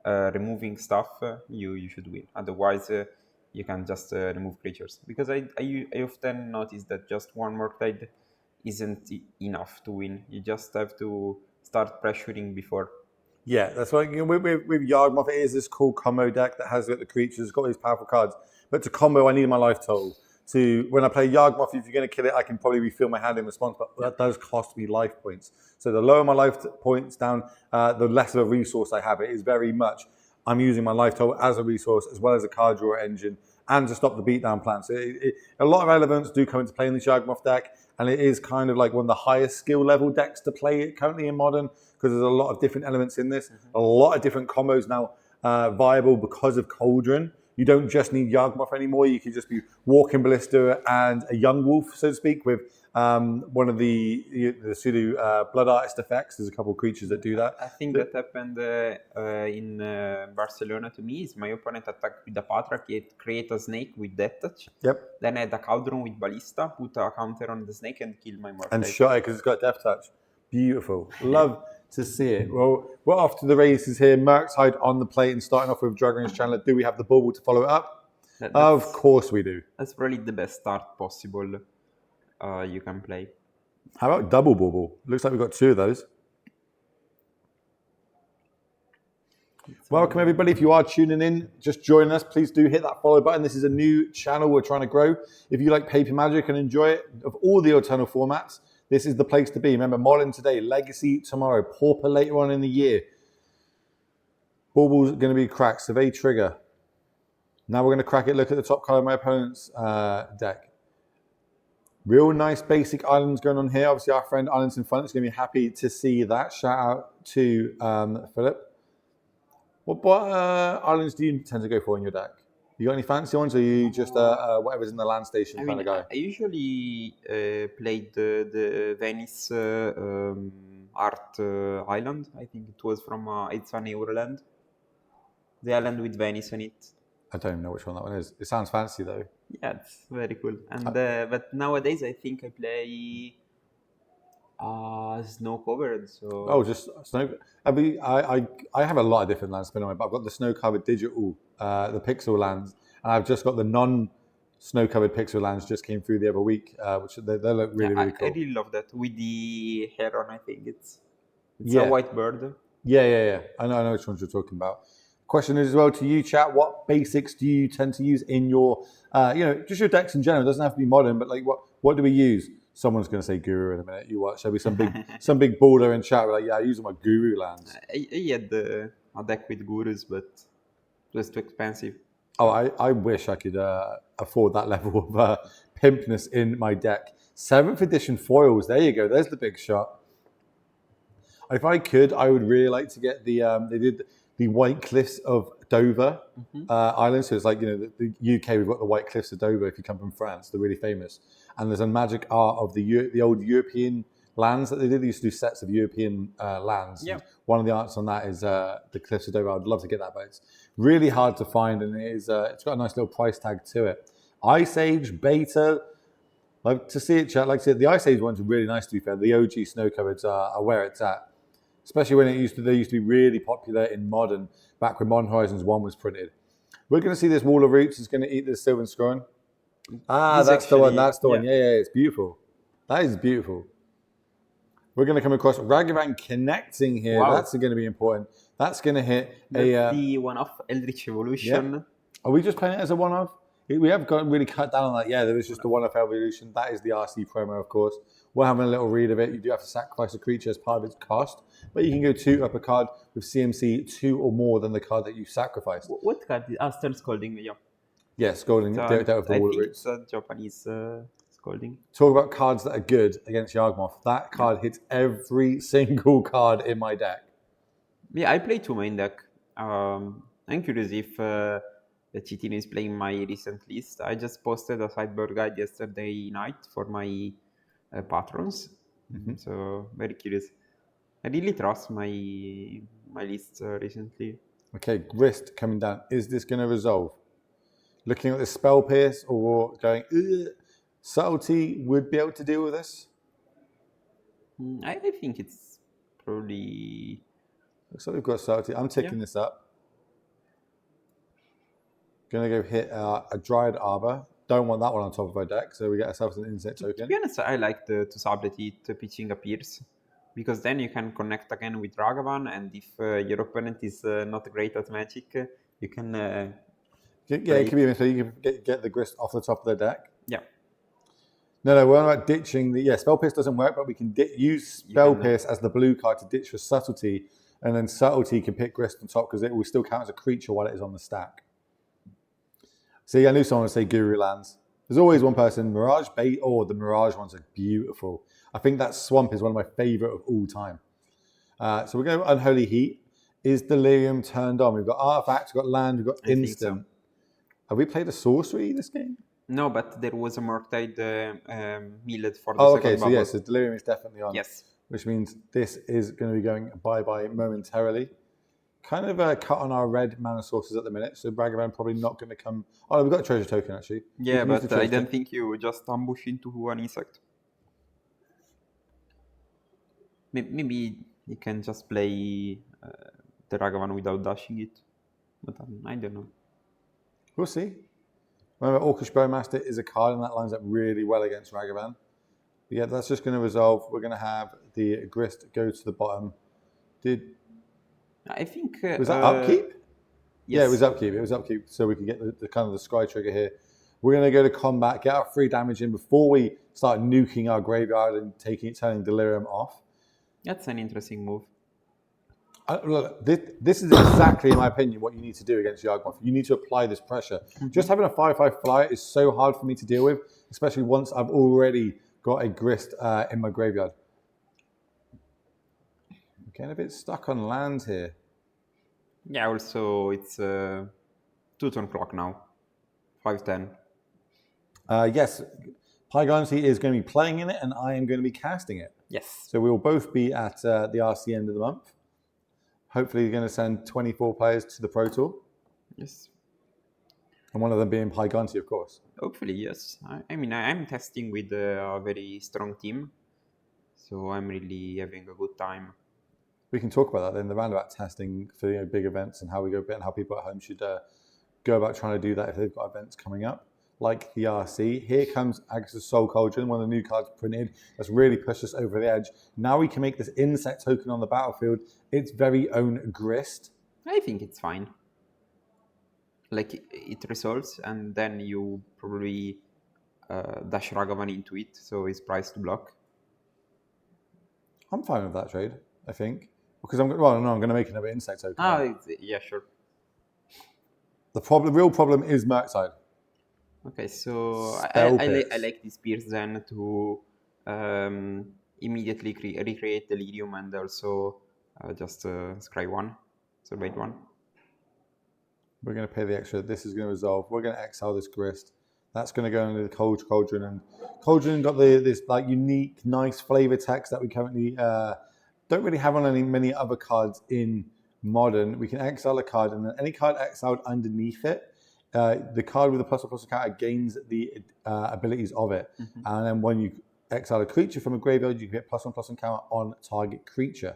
removing stuff, you should win. Otherwise, you can just remove creatures. Because I often notice that just 1 Murktide isn't enough to win. You just have to start pressuring before. Yeah, that's why with Yawgmoth, it is this cool combo deck that has the creatures, got these powerful cards. But to combo, I need my life total. So when I play Yawgmoth, if you're going to kill it, I can probably refill my hand in response, but that does cost me life points. So the lower my life points down, the less of a resource I have. It is very much, I'm using my life total as a resource, as well as a card drawer engine, and to stop the beatdown plan. So a lot of elements do come into play in the Yawgmoth deck, and it is kind of like one of the highest skill level decks to play it currently in Modern, because there's a lot of different elements in this, a lot of different combos now viable because of Cauldron. You don't just need Yawgmoth anymore. You can just be Walking Ballista and a Young Wolf, so to speak, with one of the pseudo Blood Artist effects. There's a couple of creatures that do that. I think that happened in Barcelona to me. Is my opponent attacked with the Patra, create a snake with Death Touch. Yep. Then I had a Cauldron with Ballista, put a counter on the snake and kill my Murktide. And shot it because it's got Death Touch. Beautiful. Love to see it. Well, we're off to the races here. Merkside on the plate and starting off with Dragon's Chandler. Do we have the bauble to follow it up? Of course we do. That's probably the best start possible you can play. How about double bauble? Looks like we've got 2 of those. Welcome everybody. If you are tuning in, just join us. Please do hit that follow button. This is a new channel we're trying to grow. If you like Paper Magic and enjoy it, of all the Eternal formats, this is the place to be. Remember, Modern today, Legacy tomorrow, Pauper later on in the year. Bauble's going to be cracked. Survey Trigger. Now we're going to crack it. Look at the top card of my opponent's deck. Real nice basic islands going on here. Obviously, our friend Islands in Front is going to be happy to see that. Shout out to Philip. What islands do you tend to go for in your deck? You got any fancy ones, or are you just whatever's in the land station kind of guy? I usually played the Venice Art Island. I think it was from it's an Euroland. The island with Venice on it. I don't even know which one that one is. It sounds fancy though. Yeah, it's very cool. And but nowadays I think I play snow covered. So just snow. I have a lot of different lands spinning on it, but I've got the snow covered digital, the pixel lands, and I've just got the non-snow covered pixel lands. Just came through the other week, which they look really cool. I really love that with the heron. I think it's a white bird. Yeah. I know which ones you're talking about. Question is as well to you, chat. What basics do you tend to use in your, just your decks in general? It doesn't have to be modern, but like what do we use? Someone's going to say Guru in a minute. You watch. There'll be some big baller in chat. We're like, yeah, I use my Guru lands. I had a deck with Gurus, but it was too expensive. Oh, I wish I could afford that level of pimpness in my deck. 7th edition foils. There you go. There's the big shot. If I could, I would really like to get they did the White Cliffs of Dover Island. So it's like, the UK, we've got the White Cliffs of Dover if you come from France. They're really famous. And there's a magic art of the old European lands that they did. They used to do sets of European lands. Yeah. One of the arts on that is the Cliffs of Dover. I'd love to get that, but it's really hard to find, and it's got a nice little price tag to it. Ice Age, Beta, like to see it, chat. Like to see it. The Ice Age ones are really nice, to be fair. The OG snow covers are where it's at. Especially when they used to be really popular in Modern, back when Modern Horizons 1 was printed. We're going to see this Wall of Roots is going to eat this Sylvan Scroll. That's the one. That's the one. Yeah, it's beautiful. That is beautiful. We're going to come across Ragavan connecting here. Wow. That's going to be important. That's going to hit the one-off Eldritch Evolution. Yeah. Are we just playing it as a one-off? We have got really cut down on that. Yeah, there is just a one-off Evolution. That is the RC promo, of course. We're having a little read of it. You do have to sacrifice a creature as part of its cost, but you can go 2 up a card with CMC 2 or more than the card that you sacrificed. What card is Stern Scolding? Yeah. Yeah, Scolding. I think it's a Japanese Scolding. Talk about cards that are good against Yawgmoth. That card hits every single card in my deck. Yeah, I play 2 main deck. I'm curious if Chitin is playing my recent list. I just posted a sideboard guide yesterday night for my patrons. So very curious. I really trust my list recently. Okay, Grist coming down. Is this going to resolve? Looking at the Spell Pierce or going, Subtlety would be able to deal with this? I think it's probably... Looks like we've got Subtlety. I'm ticking this up. Going to go hit a Dryad Arbor. Don't want that one on top of our deck, so we get ourselves an insect token. To be honest, I like to subtlety it pitching a Pierce, because then you can connect again with Ragavan, and if your opponent is not great at Magic, you can... it could be a mistake. You can get the Grist off the top of their deck. Yeah. No, we're on about ditching the... Yeah, Spell Pierce doesn't work, but we can use Spell Pierce as the blue card to ditch for Subtlety, and then Subtlety can pick Grist on top because it will still count as a creature while it is on the stack. See, I knew someone would say Guru lands. There's always one person. Mirage Bait, the Mirage ones are beautiful. I think that Swamp is one of my favorite of all time. So we're going to Unholy Heat. Is Delirium turned on? We've got Artifacts, we've got Land, we've got Instant. So. Have we played a Sorcery this game? No, but there was a Murktide milled for the second bubble. So Delirium is definitely on. Yes. Which means this is going to be going bye-bye momentarily. Kind of cut on our red mana sources at the minute, so Ragavan probably not going to come... Oh, we've got a treasure token, actually. Yeah, but I don't think you just ambush into an insect. Maybe He can just play the Ragavan without dashing it. But I don't know. We'll see. Remember, Orcish Bowmaster is a card, and that lines up really well against Ragavan. But yeah, that's just going to resolve. We're going to have the Grist go to the bottom. I think... was that upkeep? Yes. Yeah, it was upkeep. It was upkeep, so we could get the kind of the scry trigger here. We're going to go to combat, get our 3 damage in before we start nuking our graveyard and turning Delirium off. That's an interesting move. Look, this is exactly, in my opinion, what you need to do against Yawgmoth. You need to apply this pressure. Just having a 5/5 flyer is so hard for me to deal with, especially once I've already got a Grist in my graveyard. I'm getting a bit stuck on lands here. Yeah, also it's 2-turn clock now. 5/10. Yes, Pygonzi is going to be playing in it, and I am going to be casting it. Yes. So we will both be at the RC end of the month. Hopefully, you're going to send 24 players to the Pro Tour. Yes. And one of them being Pygonzi, of course. Hopefully, yes. I mean, I'm testing with a very strong team. So I'm really having a good time. We can talk about that then, the roundabout testing for big events and how we go and how people at home should go about trying to do that if they've got events coming up. Like the RC. Here comes Agus' Soul Cauldron, one of the new cards printed. That's really pushed us over the edge. Now we can make this insect token on the battlefield its very own Grist. I think it's fine. Like, it resolves, and then you probably dash Ragavan into it, so it's priced to block. I'm fine with that trade, I think. Because I'm going to make another insect token. Yeah, sure. The real problem is Murkside. Okay, so I like this Pierce then to immediately recreate Delirium and also just scry 1, surveyed 1. We're going to pay the extra. This is going to resolve. We're going to exile this Grist. That's going to go into the Cauldron. And Cauldron got this like unique, nice flavor text that we currently don't really have on many other cards in Modern. We can exile a card, and then any card exiled underneath it, the card with the +1/+1 counter gains the abilities of it. And then when you exile a creature from a graveyard, you can hit +1/+1 counter on target creature.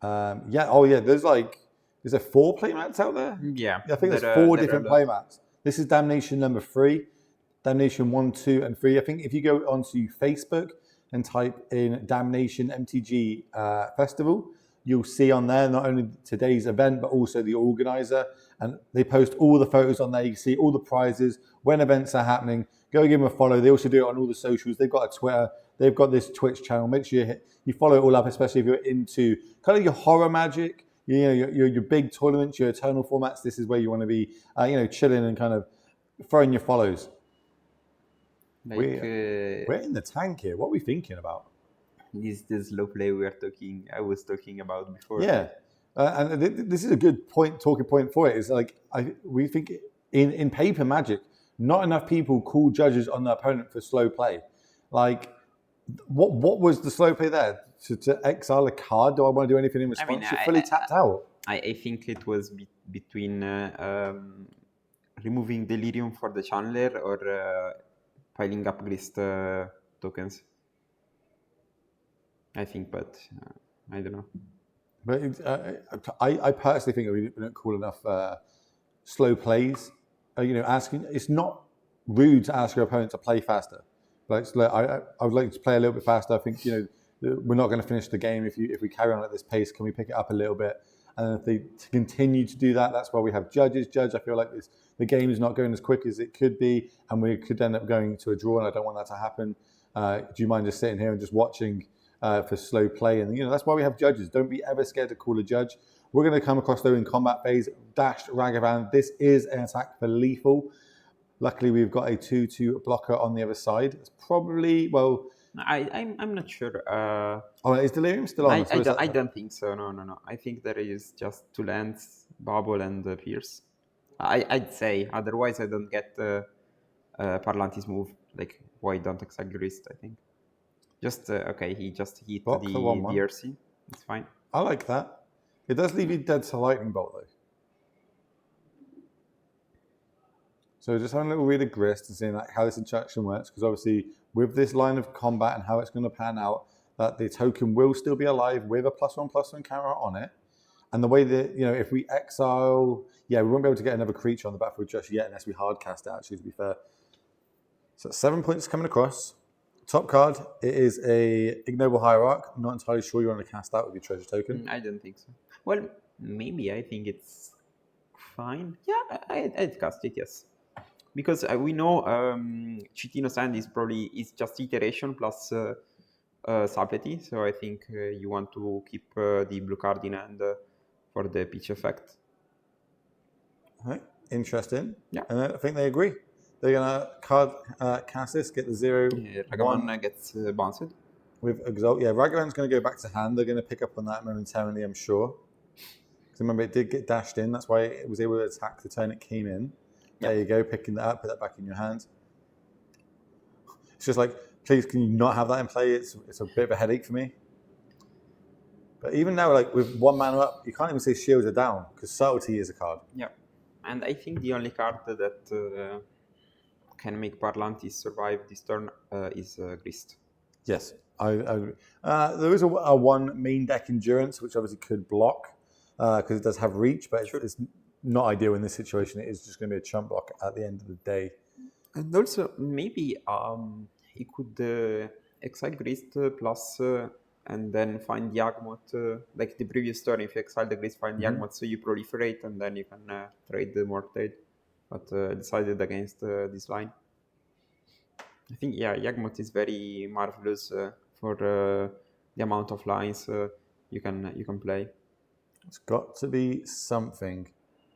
There's 4 playmats out there? Yeah. I think there's 4 different playmats. This is Damnation number 3, Damnation 1, 2, and 3. I think if you go onto Facebook and type in Damnation MTG Festival, you'll see on there not only today's event, but also the organizer. And they post all the photos on there. You can see all the prizes, when events are happening. Go give them a follow. They also do it on all the socials. They've got a Twitter. They've got this Twitch channel. Make sure you follow it all up, especially if you're into kind of your horror magic, your big tournaments, your eternal formats. This is where you want to be, chilling and kind of throwing your follows. We're in the tank here. What are we thinking about? Is this slow play I was talking about before? Yeah, and this is a good talking point for it. Is like we think in paper Magic, not enough people call judges on their opponent for slow play. Like, what was the slow play there? To exile a card? Do I want to do anything in response? You're fully tapped out. I think it was between removing Delirium for the Channeler or piling up Grist tokens. I think, but I don't know. But I personally think we don't call enough slow plays. Asking, it's not rude to ask your opponent to play faster. Like, I would like to play a little bit faster. I think we're not going to finish the game if we carry on at this pace. Can we pick it up a little bit? And if they continue to do that, that's why we have judges. I feel like the game is not going as quick as it could be, and we could end up going to a draw. And I don't want that to happen. Do you mind just sitting here and just watching for slow play? And that's why we have judges. Don't be ever scared to call a judge. We're going to come across though in combat phase. Dashed Ragavan. This is an attack for lethal. Luckily, we've got a 2/2 blocker on the other side. It's probably I'm not sure. Is Delirium still on? I don't think so. No. I think there is just 2 lands, Bubble and Pierce. I'd say. Otherwise, I don't get Parlantis move. Like, why don't exile Grist? I think. He just hit the DRC. It's fine. I like that. It does leave you dead to Lightning Bolt though. So just having a little read of Grist and seeing how this interaction works, because obviously with this line of combat and how it's going to pan out, that the token will still be alive with a +1/+1 counter on it. And the way that, if we exile, we won't be able to get another creature on the battlefield just yet unless we hard cast it, actually, to be fair. So 7 points coming across. Top card, it is a Ignoble Hierarch. I'm not entirely sure you want to cast that with your treasure token. I don't think so. Well, maybe I think it's fine. Yeah, I'd cast it, yes. Because we know Chitino's Hand is just iteration plus Supplicity, so I think you want to keep the blue card in hand for the pitch effect. Okay, interesting. Yeah. And I think they agree. They're going to card cast this, get the 0, Ragavan 1 gets bounced. with Exalt. Yeah, Ragavan's going to go back to hand. They're going to pick up on that momentarily, I'm sure. Because remember, it did get dashed in. That's why it was able to attack the turn it came in. There you go, picking that up, put that back in your hand. It's just like, please, can you not have that in play? It's a bit of a headache for me. But even now, like with 1 mana up, you can't even say shields are down because subtlety is a card. Yeah, and I think the only card that can make Parlantis survive this turn is Grist. Yes, there is a 1 main deck endurance, which obviously could block because it does have reach, but it's not ideal in this situation. It is just going to be a chump block at the end of the day. And also, maybe he could exile Grist plus and then find Yawgmoth, like the previous turn. If you exile the Grist, find Yawgmoth, so you proliferate, and then you can trade the Mortgage. But decided against this line. I think, Yawgmoth is very marvelous for the amount of lines you can play. It's got to be something.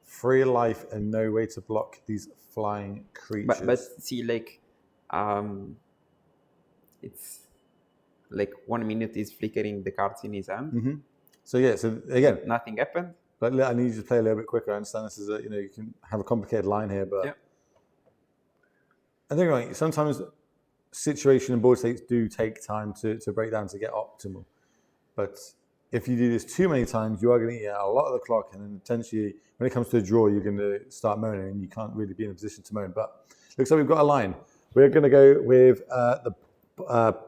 3 life and no way to block these flying creatures. But see, like, it's like 1 minute is flickering the cards in his hand. Mm-hmm. So again, nothing happened. But I need you to play a little bit quicker. I understand this is you can have a complicated line here, but I think like sometimes situation and board states do take time to break down to get optimal. But if you do this too many times, you are going to eat a lot of the clock, and then potentially when it comes to a draw, you're going to start moaning, and you can't really be in a position to moan. But looks like we've got a line. We're going to go with the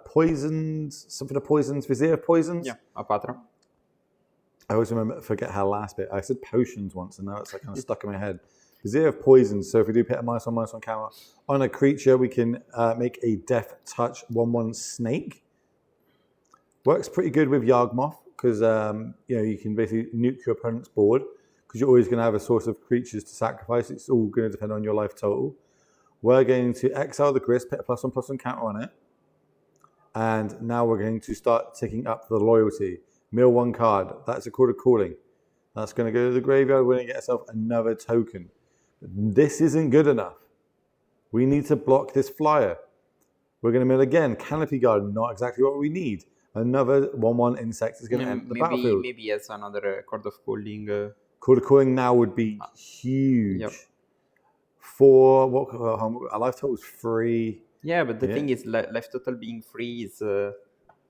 poisons, something of poisons, Vizier of Poisons. Yeah, Apatra. I always forget how last bit. I said potions once, and now it's like kind of stuck in my head. Vizier of Poisons. So if we do put a -1/-1 counter on a creature, we can make a Death Touch 1/1 snake. Works pretty good with Yawgmoth because you can basically nuke your opponent's board because you're always going to have a source of creatures to sacrifice. It's all going to depend on your life total. We're going to exile the Grist, put a +1/+1 counter on it, and now we're going to start ticking up the loyalty. Mill 1 card. That's a Chord of Calling. That's going to go to the graveyard. We're going to get ourselves another token. This isn't good enough. We need to block this flyer. We're going to mill again. Canopy Guard, not exactly what we need. Another 1/1 insect is going to enter the battlefield. Maybe as another Chord of Calling. Chord of Calling now would be huge. Yep. For what? Our life total is 3. Yeah, but the thing is, life total being 3 is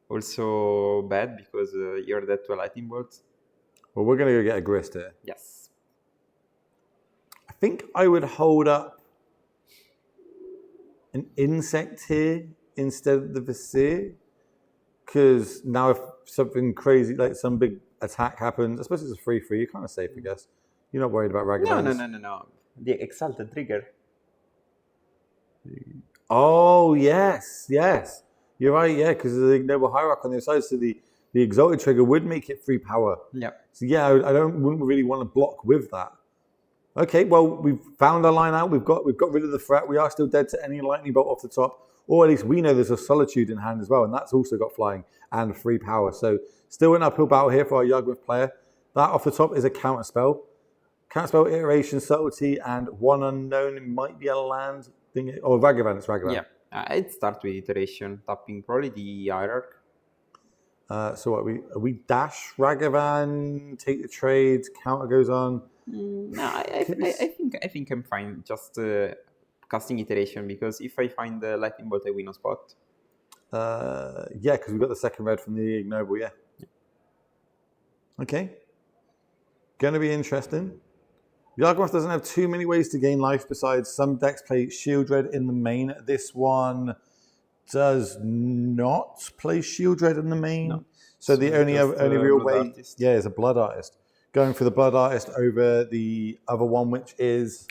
also bad because you're dead to a lightning bolt. Well, we're going to go get a Grist here. Yes. I think I would hold up an insect here instead of the Vizier. Because now if something crazy, like some big attack happens, I suppose it's a 3/3, you're kind of safe, I guess. You're not worried about Ragavans. No. The Exalted Trigger. Oh, yes. You're right, yeah, because of the Ignoble Hierarch on the other side, so the Exalted Trigger would make it 3 power. Yeah. So yeah, I wouldn't really want to block with that. Okay, well, we've found our line out. We've got rid of the threat. We are still dead to any lightning bolt off the top. Or at least we know there's a Solitude in hand as well, and that's also got flying and 3 power. So still an uphill battle here for our Yawgmoth player. That off the top is a counter spell. Counter spell, iteration, subtlety, and 1 unknown. It might be a land thing. Or Ragavan, it's Ragavan. Yeah, I'd start with iteration, tapping probably the Hierarch. So what, we dash Ragavan, take the trade, counter goes on. No, I think I'm fine. Just casting iteration, because if I find the lightning bolt, I win on spot. Yeah, because we've got the second red from the Ignoble, yeah. Okay. Gonna be interesting. Yawgmoth doesn't have too many ways to gain life besides some decks play Shield Red in the main. This one does not play Shield Red in the main. No. So the only just, real Blood way, Artist. is a Blood Artist. Going for the Blood Artist over the other one, which is...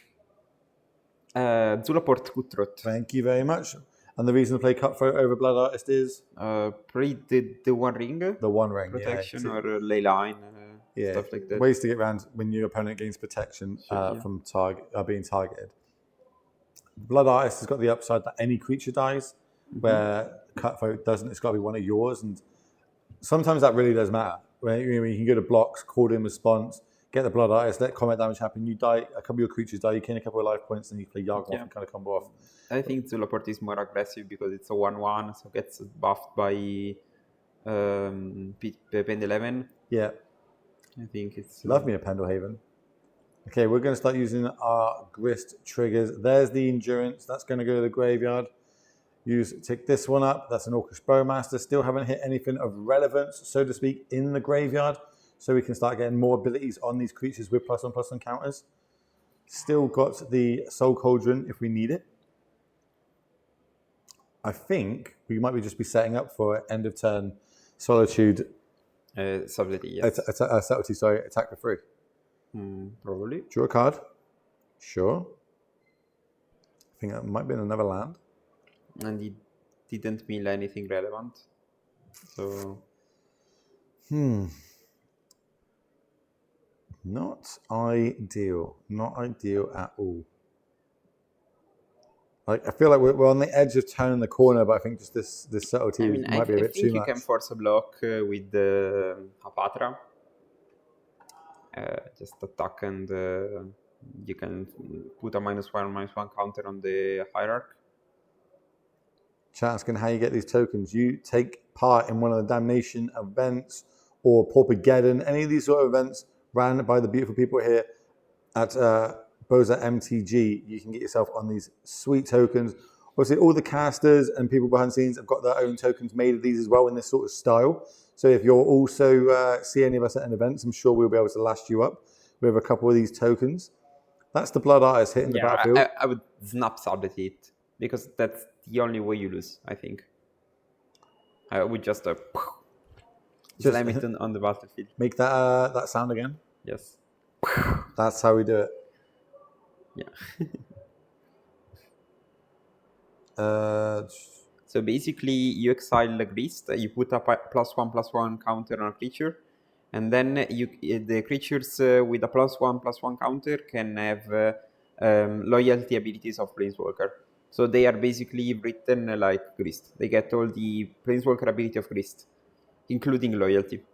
Zulaport Cutthroat. Thank you very much. And the reason to play Cutthroat over Blood Artist is? Play the One Ring. The One Ring, protection or ley line, stuff like that. Ways to get around when your opponent gains protection from being targeted. Blood Artist has got the upside that any creature dies, where Cutthroat doesn't. It's got to be one of yours, and sometimes that really does matter. When you can go to blocks, call in response, get the Blood Artist, let combat damage happen. You die, a couple of your creatures die, you gain a couple of life points, and you play Yawgmoth and kind of combo off. I think Zulaport is more aggressive because it's a 1/1, so gets buffed by Pendelhaven. Yeah. I think it's... Love me a Pendelhaven. Okay, we're going to start using our Grist triggers. There's the Endurance. That's going to go to the graveyard. Tick this one up. That's an Orcish Bowmaster. Still haven't hit anything of relevance, so to speak, in the graveyard. So we can start getting more abilities on these creatures with +1/+1 counters. Still got the Soul Cauldron if we need it. I think we might just be setting up for end of turn Solitude. Subtlety, yes. Subtlety, sorry, attack for free. Probably. Draw a card. Sure. I think that might be in another land. And he didn't mill anything relevant. So... Not ideal. Not ideal at all. Like, I feel like we're on the edge of turning the corner, but I think just this subtlety might be a bit too much. I think you can force a block with the Apatra. Just attack and you can put a -1/-1 counter on the Hierarch. Chat asking how you get these tokens. You take part in one of the Damnation events or Paupergeddon, any of these sort of events ran by the beautiful people here at PISA MTG. You can get yourself on these sweet tokens. Obviously, all the casters and people behind the scenes have got their own tokens made of these as well in this sort of style. So if you're also see any of us at an event, I'm sure we'll be able to last you up with a couple of these tokens. That's the Blood Artist hitting the battlefield. I would snap Subtlety it because that's the only way you lose, I think. I would just slam it on the battlefield. Make that sound again. Yes. That's how we do it. Yeah. So basically, you exile the Grist, you put a +1/+1 counter on a creature, and then the creatures with a +1/+1 counter can have loyalty abilities of Planeswalker. So they are basically written like Grist. They get all the Planeswalker ability of Grist, including loyalty.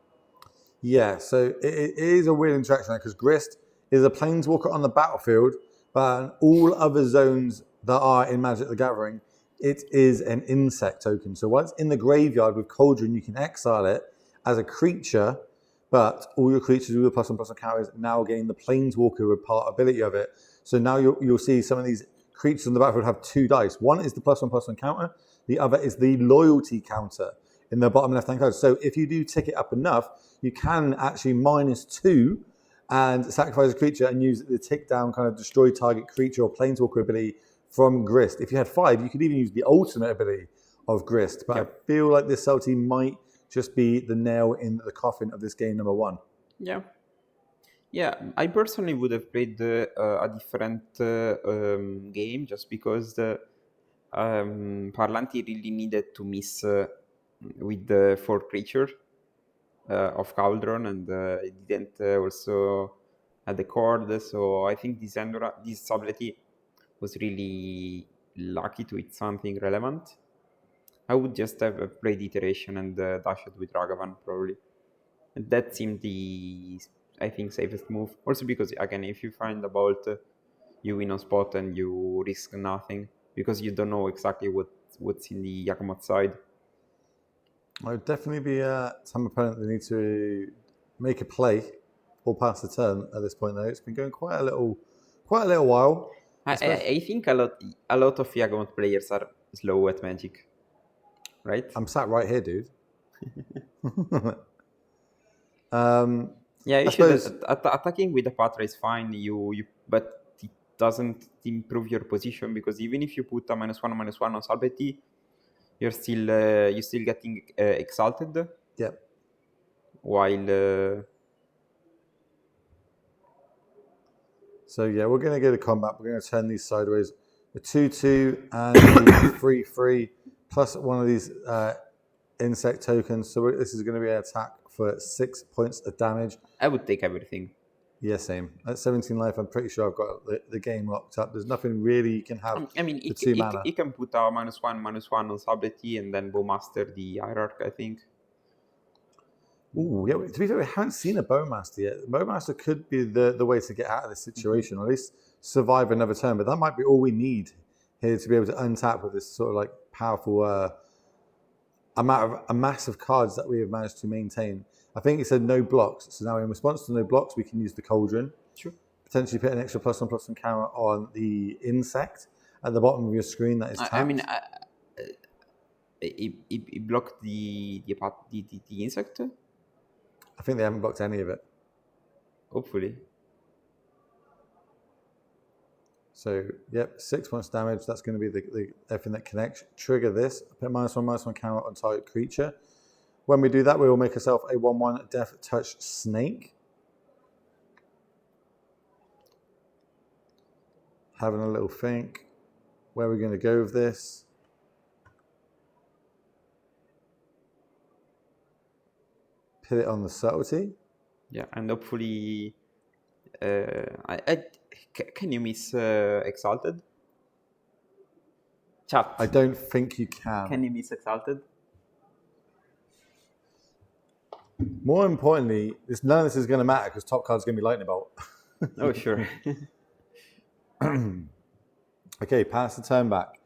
Yeah, so it is a weird interaction because Grist is a Planeswalker on the battlefield, but in all other zones that are in Magic the Gathering, it is an insect token. So once in the graveyard with Cauldron, you can exile it as a creature, but all your creatures with a +1/+1 counters now gain the Planeswalker with part ability of it. So now you'll see some of these creatures on the battlefield have 2 dice. One is the +1/+1 counter, the other is the loyalty counter in the bottom left-hand card. So if you do tick it up enough, you can actually -2 and sacrifice a creature and use the tick down kind of destroy target creature or Planeswalker ability from Grist. If you had 5, you could even use the ultimate ability of Grist. But I feel like this subtlety might just be the nail in the coffin of this game number 1. Yeah. Yeah, I personally would have played a different game just because the Parlanti really needed to miss with the 4 creature of Cauldron, and it didn't also have the cord. So I think this subtlety was really lucky to hit something relevant. I would just have played Iteration and dashed with Ragavan probably. And that seemed the, I think, safest move. Also because, again, if you find a Bolt, you win on spot and you risk nothing because you don't know exactly what's in the Yawgmoth side. I would definitely be some opponent that need to make a play or pass the turn at this point though. It's been going quite a little while. I think a lot of Yawgmoth players are slow at Magic, right? I'm sat right here, dude. Yeah, you should. Attacking with the Patra is fine. But it doesn't improve your position because even if you put a -1/-1 on Subtlety, you're still getting exalted Yep. while. So yeah, we're going to go to combat. We're going to turn these sideways. A 2/2 and a 3/3 plus one of these insect tokens. So this is going to be an attack for 6 points of damage. I would take everything. Yeah, same. At 17 life, I'm pretty sure I've got the game locked up. There's nothing really you can have I mean, for 2 mana. he can put a -1/-1 on Sabrety and then Bowmaster the Hierarch, I think. Ooh, yeah. To be fair, we haven't seen a Bowmaster yet. Bowmaster could be the way to get out of this situation, or at least survive another turn. But that might be all we need here to be able to untap with this sort of like powerful a mass of cards that we have managed to maintain. I think it said no blocks. So now in response to no blocks, we can use the Cauldron. Sure. Potentially put an extra +1/+1 counter on the insect at the bottom of your screen that is tapped. I mean, it blocked the insect. I think they haven't blocked any of it. Hopefully. So, yep, 6 points damage. That's going to be the everything that connects. Trigger this. Put -1/-1 counter on target creature. When we do that, we will make ourselves a 1/1 Death Touch Snake. Having a little think. Where are we going to go with this? Put it on the subtlety. Yeah, and hopefully, can you miss Exalted? Chat. I don't think you can. Can you miss Exalted? More importantly, none of this is going to matter because top card's going to be Lightning Bolt. Oh, sure. Okay, pass the turn back.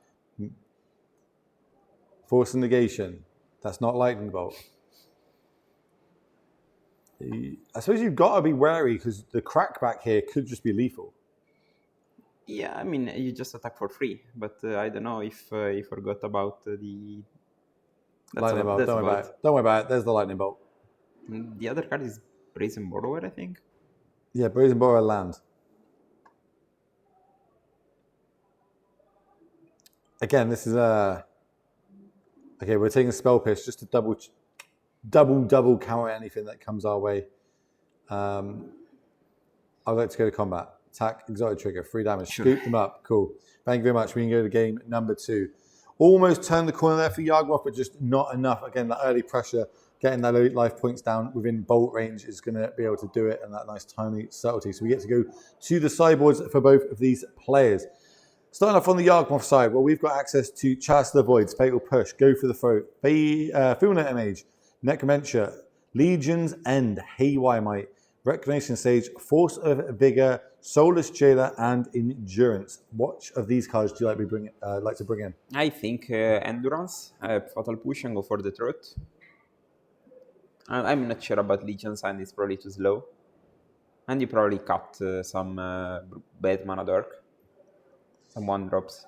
Force and negation. That's not Lightning Bolt. I suppose you've got to be wary because the crackback here could just be lethal. Yeah, I mean, you just attack for free, but I don't know if you forgot about the... Lightning Bolt, don't worry about it. Don't worry about it, there's the Lightning Bolt. The other card is Brazen Borrower, I think. Yeah, Brazen Borrower land. Again, this is okay, we're taking Spell Pierce just to double counter anything that comes our way. I'd like to go to combat. Attack, exotic trigger, 3 damage. Sure. Scoop them up. Cool. Thank you very much. We can go to game number 2. Almost turned the corner there for Yawgmoth, but just not enough. Again, that early pressure, getting that elite life points down within bolt range is going to be able to do it, and that nice tiny subtlety. So we get to go to the sideboards for both of these players. Starting off on the Yawgmoth side, well, we've got access to Chalice of the Voids, Fatal Push, Go for the Throat, Fulminate Mage, Necromancer, Legion's End, Haywire Might, Reclamation Sage, Force of Vigor, Soulless Jailer, and Endurance. Which of these cards do you like to bring in? I think Endurance, Fatal Push, and Go for the Throat. I'm not sure about Legion's End, it's probably too slow. And you probably cut some bad mana dork. Some 1-drops.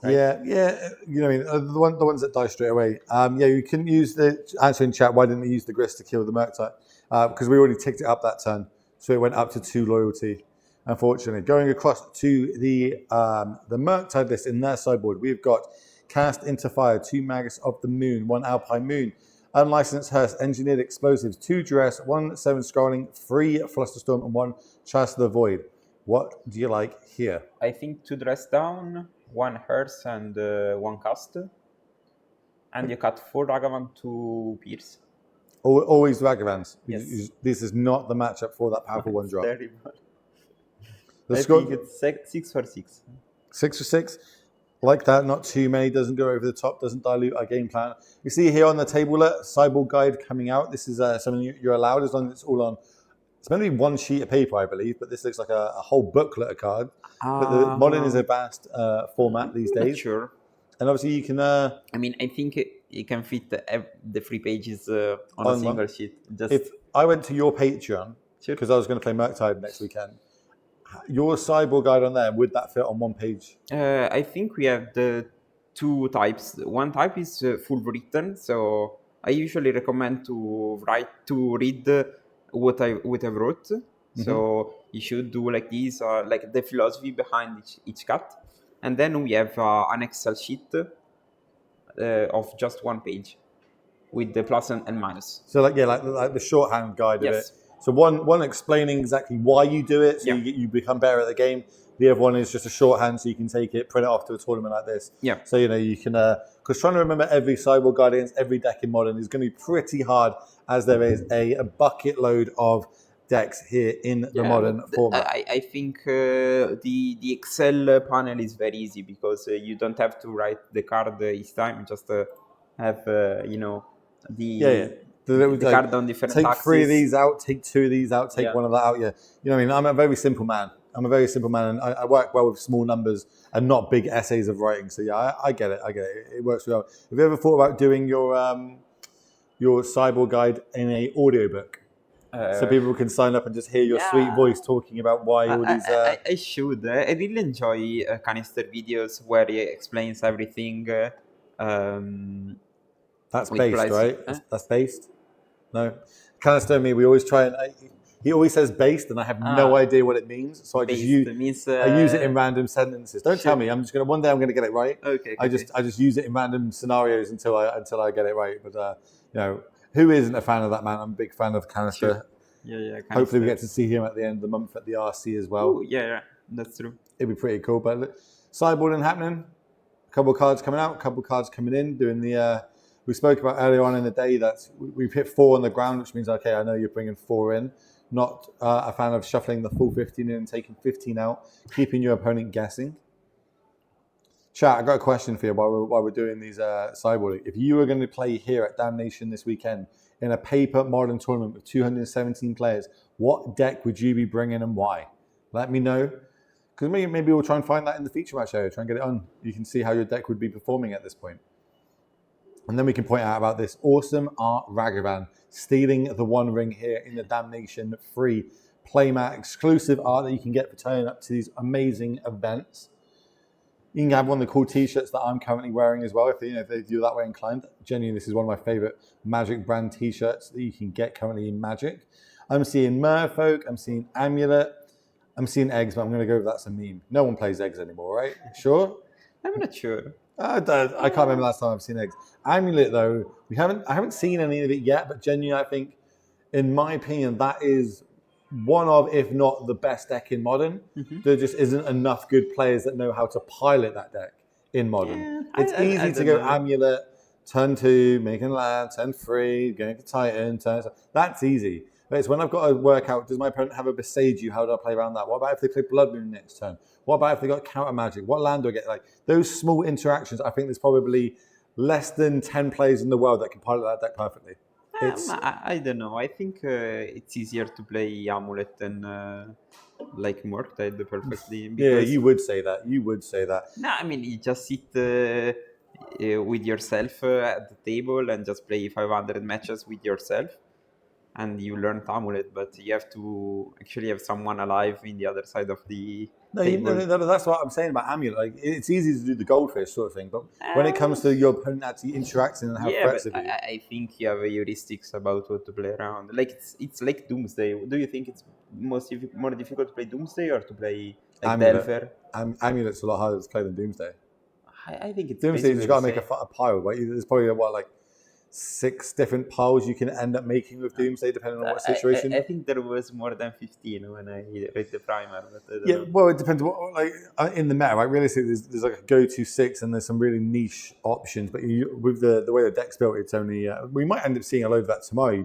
Right? Yeah. You know, what I mean, the ones that die straight away. Yeah, you can use the answer in chat. Why didn't you use the Grist to kill the Murktide? Because we already ticked it up that turn, so it went up to 2 loyalty. Unfortunately, going across to the Murktide list in their sideboard, we've got Cast into Fire, 2 Magus of the Moon, 1 Alpine Moon, Unlicensed Hearse, Engineered Explosives, 2 Duress, 1 7 Scrolling, 3 Flusterstorm, and 1 Chalice of the Void. What do you like here? I think 2 Dress Down, 1 Hearse, and 1 Cast. And you cut 4 Ragavan to Pierce. Always Ragavans. Yes. This is not the matchup for that powerful 1-drop. Terrible. The I score, think it's 6 for 6. 6 for 6. Like that, not too many, doesn't go over the top, doesn't dilute our game plan. You see here on the table, Sideboard Guide coming out. This is something you're allowed as long as it's all on. It's meant to be 1 sheet of paper, I believe, but this looks like a whole booklet of card. But the Modern is a vast format these days. Sure. And obviously you can... I mean, I think it can fit the 3 pages on a single sheet. If I went to your Patreon, Sure. because I was going to play Murktide next weekend, your Sideboard Guide on there, would that fit on 1 page? I think we have the 2 types. One type is full written, so I usually recommend to read what I wrote. Mm-hmm. So you should do like this, like the philosophy behind each cut. And then we have an Excel sheet of just one page with the plus and minus. So like the shorthand guide of Yes. it. So one explaining exactly why you do it, so Yeah. you become better at the game. The other one is just a shorthand, so you can take it, print it off to a tournament like this. Yeah. So you can because trying to remember every sideboard guide against every deck in Modern is going to be pretty hard, as there is a bucket load of decks here in the Modern format. I think the Excel panel is very easy because you don't have to write the card each time. Just have the card on different take axes. 3 of these out, take 2 of these out, take Yeah. one of that out. Yeah, you know what I mean. I'm a very simple man, and I work well with small numbers and not big essays of writing. So yeah, I get it. It works well. Have you ever thought about doing your sideboard guide in a audiobook? So people can sign up and just hear your sweet voice talking about why all these. I should. I really enjoy Canister videos where he explains everything. That's with based, price- right? Huh? That's based. No, Canister and me, we always try and. He always says based, and I have no idea what it means. So I just use I use it in random sentences. Don't tell me. I'm just gonna one day I'm gonna get it right. Okay. I just use it in random scenarios until I get it right. But who isn't a fan of that man? I'm a big fan of Canister. Sure. Yeah. Hopefully we get to see him at the end of the month at the RC as well. Oh, yeah, that's true. It'd be pretty cool. But look, sideboarding happening. A couple of cards coming out. A couple of cards coming in. Doing the. We spoke about earlier on in the day that we've hit 4 on the ground, which means okay, I know you're bringing 4 in. Not a fan of shuffling the full 15 in and taking 15 out, keeping your opponent guessing. Chat, I got a question for you while we're doing these sideboarding. If you were going to play here at Damnation this weekend in a paper Modern tournament with 217 players, what deck would you be bringing and why? Let me know. Because maybe we'll try and find that in the feature match area, try and get it on. You can see how your deck would be performing at this point. And then we can point out about this awesome art Ragavan, stealing the One Ring here in the Damnation free playmat exclusive art that you can get for turning up to these amazing events. You can have one of the cool t-shirts that I'm currently wearing as well, if you're that way inclined. Genuinely, this is one of my favorite Magic brand t-shirts that you can get currently in Magic. I'm seeing Merfolk, I'm seeing Amulet, I'm seeing Eggs, but I'm going to go with that's a meme. No one plays Eggs anymore, right? Sure? I'm not sure. I can't remember last time I've seen Eggs. Amulet, though, I haven't seen any of it yet, but genuinely, I think, in my opinion, that is one of, if not the best deck in Modern. Mm-hmm. There just isn't enough good players that know how to pilot that deck in Modern. Yeah, it's easy to go Amulet, turn 2, making land, turn 3, going to Titan, that's easy. But it's when I've got to work out, does my opponent have a Beseiju? How do I play around that? What about if they play Blood Moon next turn? What about if they got Counter Magic? What land do I get? Like those small interactions, I think there's probably less than 10 players in the world that can pilot that deck perfectly. I don't know. I think it's easier to play Amulet than like Murktide perfectly. Yeah, you would say that. No, I mean, you just sit with yourself at the table and just play 500 matches with yourself. And you learn Amulet, but you have to actually have someone alive in the other side of the table. No, that's what I'm saying about Amulet. Like, it's easy to do the goldfish sort of thing, but when it comes to your opponent actually interacting and how threats of you. I think you have heuristics about what to play around. Like it's like Doomsday. Do you think it's more difficult to play Doomsday or to play like Delver? Amulet's a lot harder to play than Doomsday. I think it's Doomsday. You've got to make a pile, right? There's probably 6 different piles you can end up making with Doomsday, depending on what situation. I think there was more than 15 when I read the primer. But I don't know. Well, it depends. In the meta, right? Realistically, there's like a go-to 6, and there's some really niche options. But with the way the deck's built, it's only we might end up seeing a load of that tomorrow.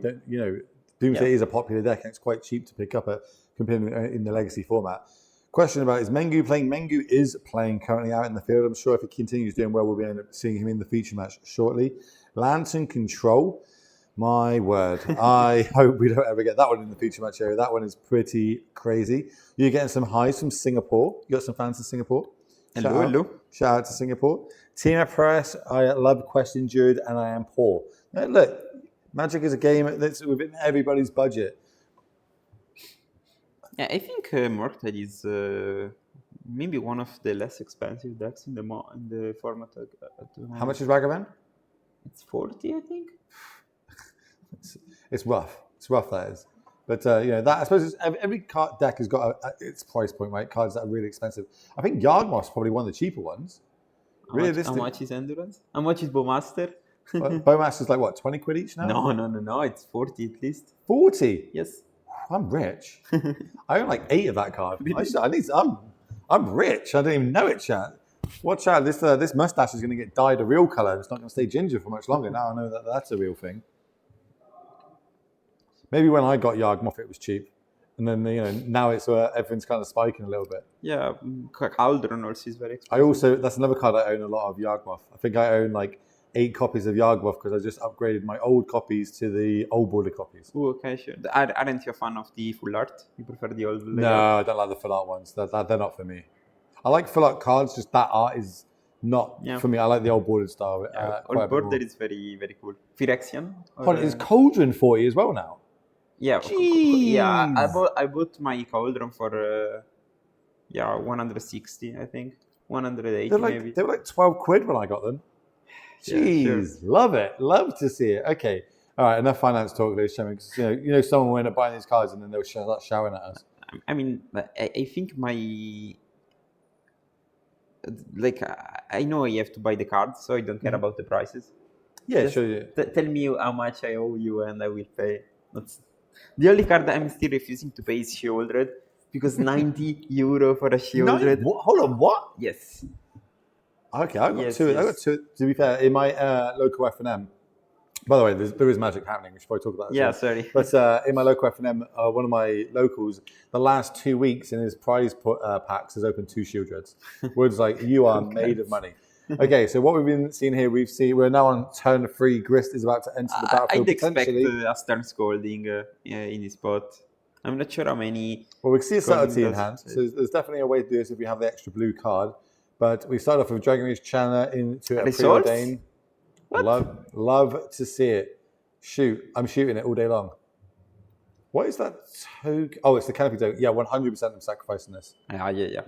Doomsday is a popular deck, and it's quite cheap to pick up compared in the Legacy format. Question about is Mengu playing? Mengu is playing currently out in the field. I'm sure if he continues doing well, we'll be end up seeing him in the feature match shortly. Lantern Control, my word. I hope we don't ever get that one in the feature match area. That one is pretty crazy. You're getting some highs from Singapore. You got some fans in Singapore? Hello. Shout out to Singapore. Team Press, I love Question Jude and I am poor. Now, look, Magic is a game that's within everybody's budget. Yeah, I think Murktide is maybe one of the less expensive decks in the format. How much is Ragavan? It's 40, I think. It's rough. It's rough, that is. But that I suppose every card deck has got its price point, right? Cards that are really expensive. I think Yawgmoth's probably one of the cheaper ones. How much is Endurance? How much is Bowmaster? Bowmaster's like what, 20 quid each now? No. It's 40 at least. 40? Yes. I'm rich. I own like 8 of that card. I'm rich. I didn't even know it, chat. Watch out. This mustache is going to get dyed a real color. It's not going to stay ginger for much longer. Now I know that that's a real thing. Maybe when I got Yawgmoth, it was cheap. And then, now it's everything's kind of spiking a little bit. Yeah, Cauldron also is very expensive. That's another card I own a lot of, Yawgmoth. I think I own like 8 copies of Yawgmoth because I just upgraded my old copies to the old border copies. Oh, okay, sure. Aren't you a fan of the full art? You prefer the old layout? No, I don't like the full art ones. They're not for me. I like full art cards, just that art is not for me. I like the old bordered style. Old border is very, very cool. Phyrexian? Is Cauldron 40 as well now? Yeah. Yeah, I bought my Cauldron for 160, I think. 180 maybe. They were like 12 quid when I got them. Jeez, yeah, sure. Love it. Love to see it. Okay. All right, enough finance talk, ladies and gentlemen. Someone will end up buying these cards and then they'll start shouting at us. I mean, I think I know I have to buy the cards, so I don't care about the prices. Yeah, sure. Yeah. Tell me how much I owe you and I will pay. The only card I'm still refusing to pay is Shieldred, because 90 euro for a Shieldred. Hold on, what? Yes. Okay, I got two. I got two. To be fair, in my local F&M. By the way, there is magic happening. We should probably talk about that. Yeah, sorry. But in my local F&M, one of my locals, the last 2 weeks in his prize packs has opened 2 Shieldreds. Words like, you are made of money. Okay, so what we've been seeing here, we're now on turn 3. Grist is about to enter the battlefield. I'd expect a Stern Scolding in his spot. I'm not sure how many. Well, we can see a subtlety in hand, so there's definitely a way to do this if we have the extra blue card. But we start off with Dragon Reach Chandler into a Preordain. Love to see it. Shoot, I'm shooting it all day long. What is that token? Oh, it's the Canopy token. Yeah, 100% I'm sacrificing this. Yeah.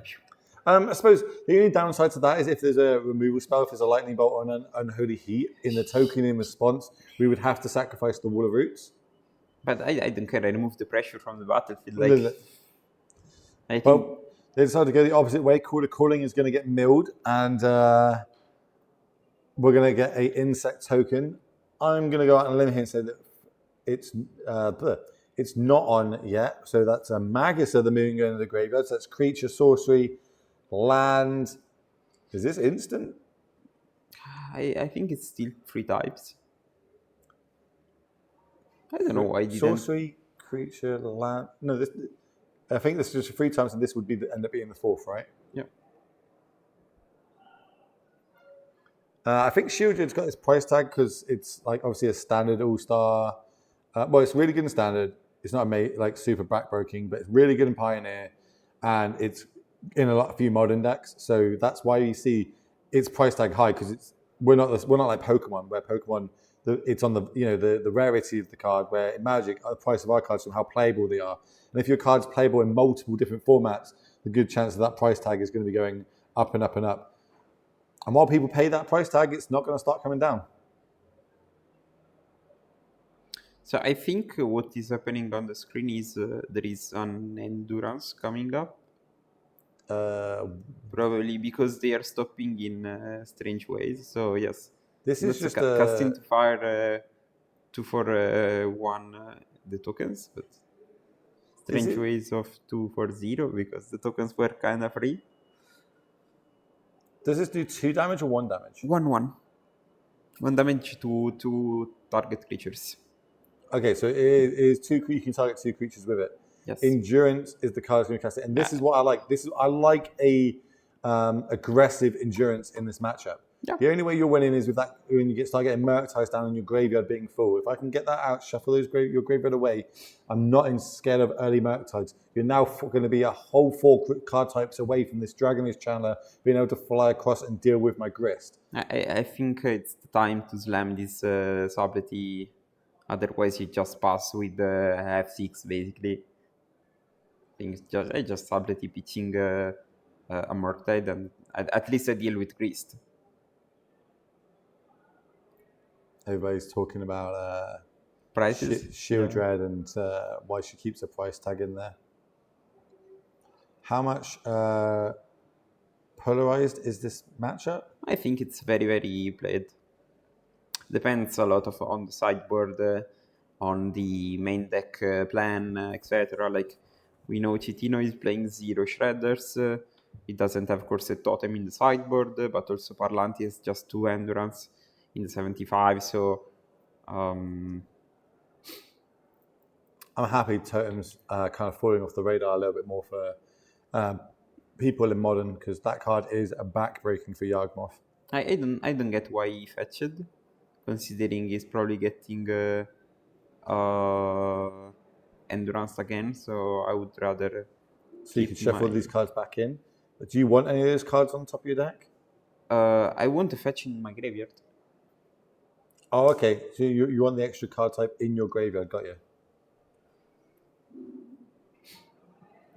I suppose the only downside to that is if there's a removal spell, if there's a Lightning Bolt or an Unholy Heat in the token in response, we would have to sacrifice the Wall of Roots. But I don't care. I remove the pressure from the battlefield. They decided to go the opposite way. Calling is going to get milled, and we're going to get an insect token. I'm going to go out on a limb here and say that it's not on yet. So that's a Magus of the Moon going to the graveyard. So that's creature, sorcery, land. Is this instant? I think it's still 3 types. I don't know why. Sorcery, creature, land. No, I think this is just 3 times, and this would end up being the 4th, right? Yep. I think Shieldred's got this price tag because it's like obviously a standard all-star. Well, it's really good in standard. It's not super backbreaking, but it's really good in Pioneer, and it's in a few modern decks. So that's why you see its price tag high, because we're not like Pokemon, where Pokemon it's on the rarity of the card. Where in Magic, the price of our cards from how playable they are. And if your card's playable in multiple different formats, the good chance that price tag is going to be going up and up and up. And while people pay that price tag, it's not going to start coming down. So I think what is happening on the screen is there is an Endurance coming up. Probably because they are stopping in strange ways. So yes, this is just casting to fire 2 for 1 the tokens, but strange ways of 2 for 0 because the tokens were kind of free. Does this do 2 damage or 1 damage? 1/1. 1 damage to target creatures. Okay, so it is 2. You can target 2 creatures with it. Yes. Endurance is the card that's going to cast it, and this is what I like. I like a aggressive endurance in this matchup. Yeah. The only way you're winning is with that when you start getting Murktized down and your graveyard being full. If I can get that out, shuffle your graveyard away, I'm not scared of early Murktides. You're now going to be a whole 4 card types away from this Dragonless Chandler being able to fly across and deal with my Grist. I think it's the time to slam this Sablety. Otherwise, you just pass with the F6 basically. I just Sablety pitching a Murktide, and at least I deal with Grist. Everybody's talking about prices, Shieldred, and why she keeps a price tag in there. How much polarized is this matchup? I think it's very, very played. Depends a lot on the sideboard, on the main deck plan, etc. Like, we know Citino is playing 0 Shredders. It doesn't have Corset Totem in the sideboard, but also Parlanti has just 2 Endurance in the 75. So I'm happy Totem's kind of falling off the radar a little bit more for people in Modern, because that card is a backbreaking for Yawgmoth. I don't get why he fetched, considering he's probably getting Endurance again. So I would rather. So you can shuffle these cards back in. But do you want any of those cards on top of your deck? I want to fetch in my graveyard. Oh, okay. So you want the extra card type in your graveyard, got you?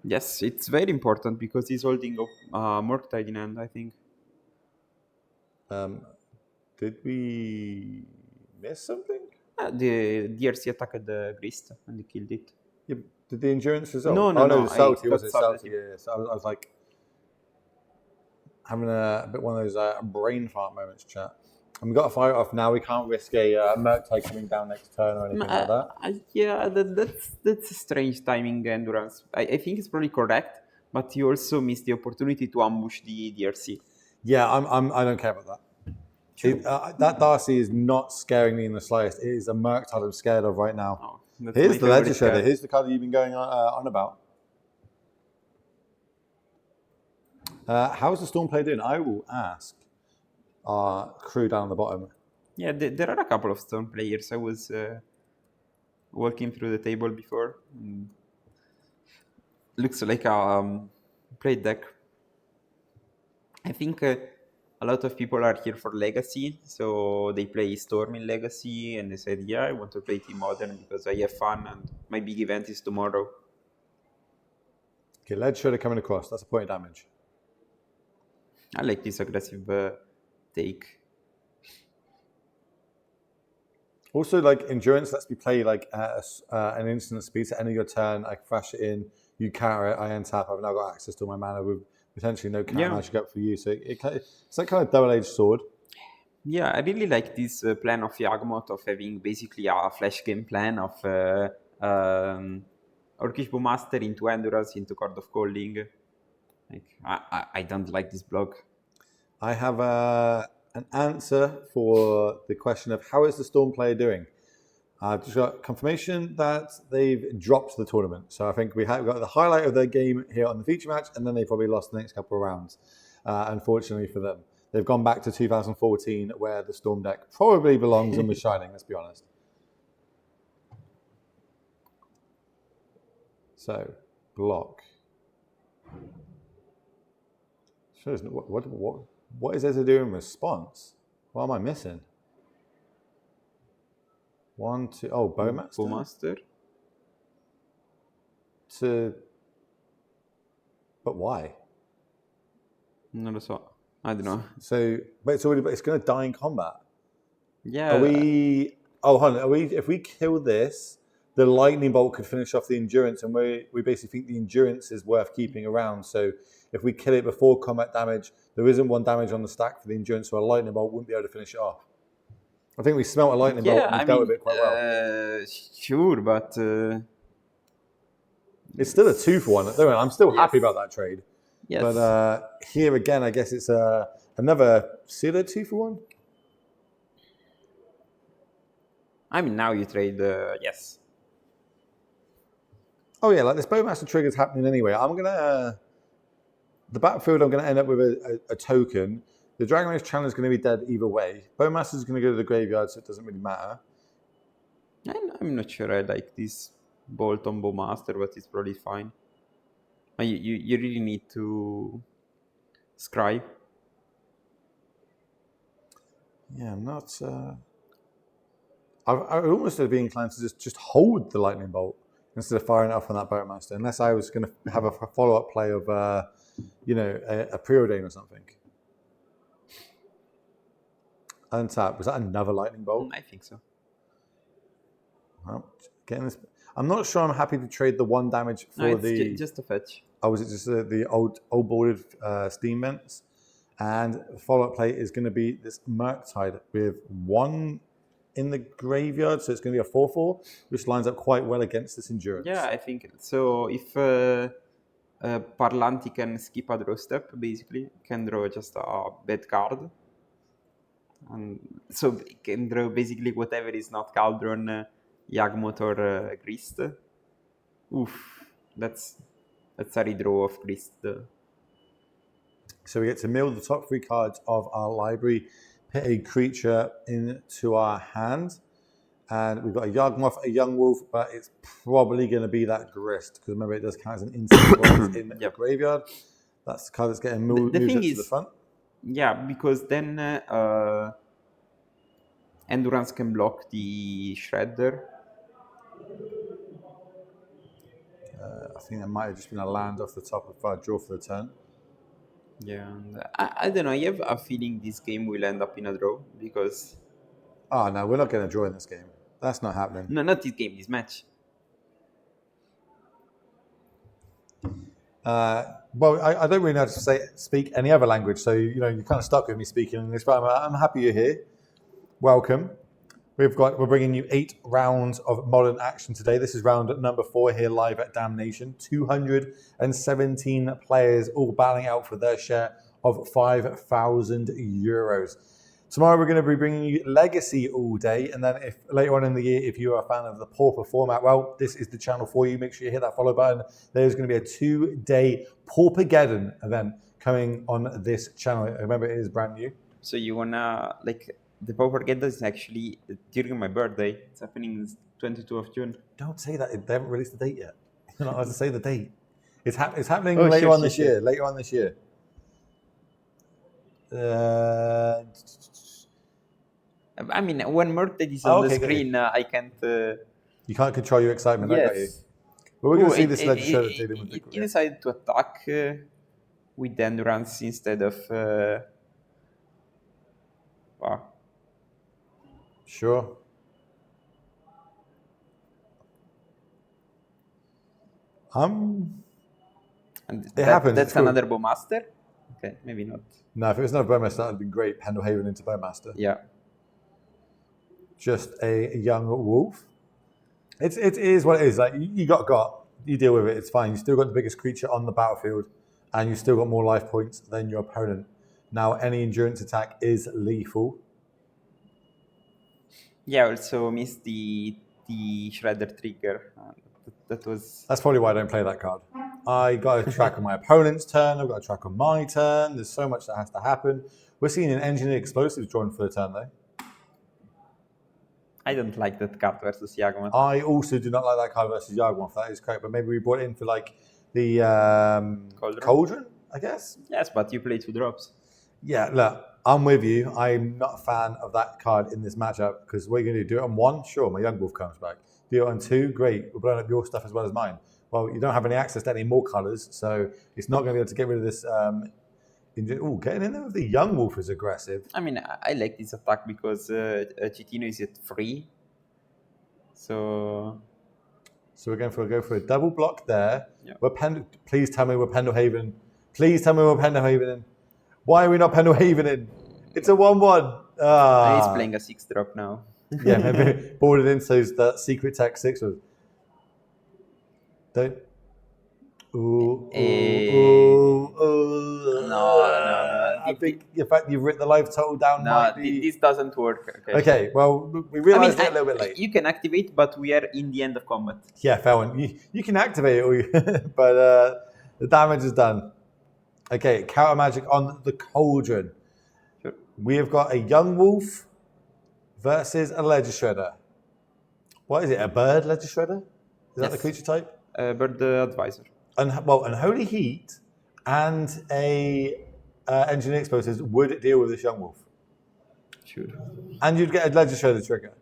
Yes, it's very important because he's holding Murktide in hand, I think. Did we miss something? The DRC attacked the Grist and he killed it. Yeah, did the endurance result? No, the Salty, was it Salty. Salty? Yeah, so I was like having a bit one of those brain fart moments, chat. And we got to fire it off now. We can't risk a Murktide coming down next turn or anything like that. Yeah, that's a strange timing Endurance. I think it's probably correct, but you also miss the opportunity to ambush the DRC. Yeah, I don't care about that. That Darcy is not scaring me in the slightest. It is a Murktide I'm scared of right now. Oh, Here's the Ledger Shredder. Here's the card that you've been going on about. How's the Stormplay doing? I will ask our crew down the bottom. Yeah, there are a couple of Stone players. I was walking through the table before. Looks like a played deck. I think a lot of people are here for Legacy, so they play Storm in Legacy, and they said, yeah, I want to play Team Modern because I have fun, and my big event is tomorrow. Okay, Ledger Shredder coming across. That's a point of damage. I like this aggressive take. Also, like Endurance lets me play like an instant speed. So end of your turn, I flash it in, you counter it, I untap. I've now got access to my mana with potentially no counter magic up for you. So it's like kind of double-edged sword. Yeah, I really like this plan of Yawgmoth of having basically a flash game plan of Orcish Bowmaster into Endurance into Chord of Calling. Like, I don't like this block. I have an answer for the question of how is the Storm player doing. I've just got confirmation that they've dropped the tournament. So I think we have got the highlight of their game here on the feature match, and then they probably lost the next couple of rounds, unfortunately for them. They've gone back to 2014, where the Storm deck probably belongs and was shining, let's be honest. So, block. So what is there to do in response? What am I missing? 1, 2. Oh, Bowmaster. Bowmaster. But why? Non lo so. I don't know. So, but it's going to die in combat. Yeah. Are we? Oh, hold on. If we kill this, the lightning bolt could finish off the endurance, and we basically think the endurance is worth keeping around. So if we kill it before combat damage, there isn't 1 damage on the stack for the endurance, so a lightning bolt wouldn't be able to finish it off. I think we smelt a lightning bolt and we dealt with it quite well. Sure, but it's still a 2-for-1. I'm still happy about that trade. Yes. But here again, I guess it's another Sealer 2-for-1. I mean, now you trade. Yes. Oh yeah, like this Bowmaster trigger is happening anyway. I'm gonna the battlefield. I'm gonna end up with a token. The Dragon Race Channel is going to be dead either way. Bowmaster is going to go to the graveyard, so it doesn't really matter. I'm not sure I like this bolt on Bowmaster, but it's probably fine. You really need to scry. Yeah, I'm not. I almost would be inclined to just hold the lightning bolt instead of firing it off on that Bowmaster, unless I was going to have a follow-up play of, a Preordain or something. Untap. Was that another lightning bolt? I think so. Well, getting this. I'm not sure I'm happy to trade the 1 damage for it's just a fetch. Oh, was it just the old boarded steam vents? And the follow-up play is going to be this Murktide with 1 in the graveyard, so it's going to be a 4/4, which lines up quite well against this Endurance. Yeah, I think so. If Parlanti can skip a draw step, basically, can draw just a bad card. And so it can draw basically whatever is not Cauldron, Yagmoth, or Grist. Oof, that's a redraw of Grist. So we get to mill the top 3 cards of our library, put a creature into our hand, and we've got a Yawgmoth, a Young Wolf, but it's probably going to be that Grist, because remember it does count as an instant in the graveyard. That's the card that's getting moved to the front. Yeah, because then Endurance can block the Shredder. I think that might have just been a land off the top of our draw for the turn. Yeah, and I don't know. I have a feeling this game will end up in a draw because. Oh no, we're not going to draw in this game. That's not happening. No, not this game. This match. Well, I don't really know how to speak any other language, so you're kind of stuck with me speaking English. But I'm happy you're here. Welcome. We're bringing you 8 rounds of Modern action today. This is round number 4 here live at Damnation. 217 players all battling out for their share of €5,000. Tomorrow we're going to be bringing you Legacy all day, and then if later on in the year, if you are a fan of the Pauper format, well, this is the channel for you. Make sure you hit that follow button. There's going to be a 2-day Paupergeddon event coming on this channel. Remember, it is brand new. So you wanna the Paupergeddon is actually during my birthday. It's happening 22 of June. Don't say that. They haven't released the date yet. You're not allowed to say the date. It's happening later on this year. Later on this year. I mean, when Murktide is on the screen, I can't. You can't control your excitement. Yes. I got you. But we're going to see this legislature dealing with He decided to attack with Endurance instead of. Wow. Sure. And it happens. That's another Bowmaster? Okay, maybe not. No, if it was not Bowmaster, that would have been great. Pendelhaven into Bowmaster. Yeah. Just a young wolf. It is what it is. Like you got. You deal with it. It's fine. You still got the biggest creature on the battlefield, and you still got more life points than your opponent. Now, any endurance attack is lethal. Yeah, also missed the Shredder trigger. That's probably why I don't play that card. I got a track on my opponent's turn. I've got a track on my turn. There's so much that has to happen. We're seeing an Engineered Explosives drawn for the turn, though. I don't like that card versus Yawgmoth. I also do not like that card versus Yawgmoth. That is correct. But maybe we brought it in for the Cauldron, I guess? Yes, but you play 2 drops. Yeah, look, I'm with you. I'm not a fan of that card in this matchup because what are you going to do? Do it on 1? Sure, my Young Wolf comes back. Do it on 2? Great. We're blowing up your stuff as well as mine. Well, you don't have any access to any more colours, so it's not going to be able to get rid of this. Getting in there with the Young Wolf is aggressive. I mean, I like this attack because Citino is at 3. So we're going to go for a double block there. Yeah. Please tell me we're Pendelhaven. Please tell me we're Pendelhaven. Why are we not Pendelhaven? It's a 1/1. He's playing a 6-drop now. Yeah, maybe boarded in so that secret tech 6 was. Don't. No. I think the fact you've written the life total down might be. This doesn't work. Okay, well, we realised it a little bit late. You can activate, but we are in the end of combat. Yeah, fair one. You can activate it, but the damage is done. Okay, counter magic on the Cauldron. Sure. We have got a Young Wolf versus a Ledger Shredder. What is it? A bird Ledger Shredder? Is that the creature type? Bird Advisor. Unholy Heat and a Engineered Explosives would deal with this Young Wolf. Sure. And you'd get a Ledger Shredder trigger.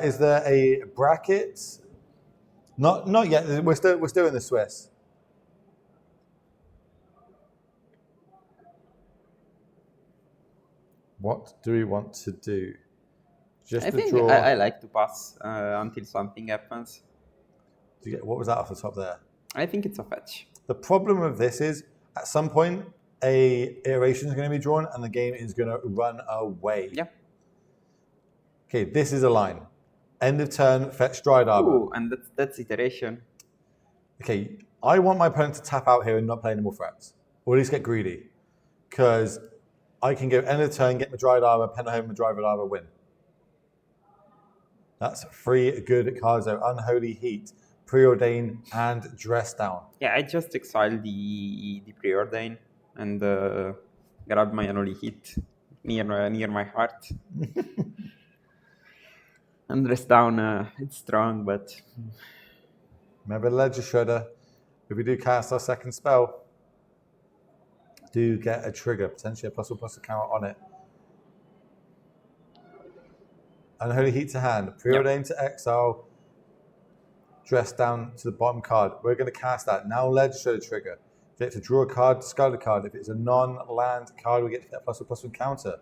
Is there a bracket? Not yet. We're still in the Swiss. What do we want to do? I think I like to pass until something happens. What was that off the top there? I think it's a fetch. The problem with this is, at some point, a iteration is going to be drawn and the game is going to run away. Yeah. Okay, this is a line. End of turn, fetch Dried Arbor. Ooh, and that's iteration. Okay, I want my opponent to tap out here and not play any more threats. Or at least get greedy. Because I can go end of turn, get my Dried Arbor, pen home my Dried Arbor, win. That's 3 good cards though. Unholy Heat, Preordain, and Dress Down. Yeah, I just exiled the Preordain and grabbed my Unholy Heat near my heart. And Dress Down, it's strong, but... Remember Ledger Shredder, if we do cast our second spell, do get a trigger, potentially a +1/+1 counter on it. Unholy Heat to hand, Preordain to exile, Dress Down to the bottom card. We're going to cast that. Now Ledger Shredder trigger. Get to draw a card, discard a card. If it's a non-land card, we get to get a +1/+1 counter.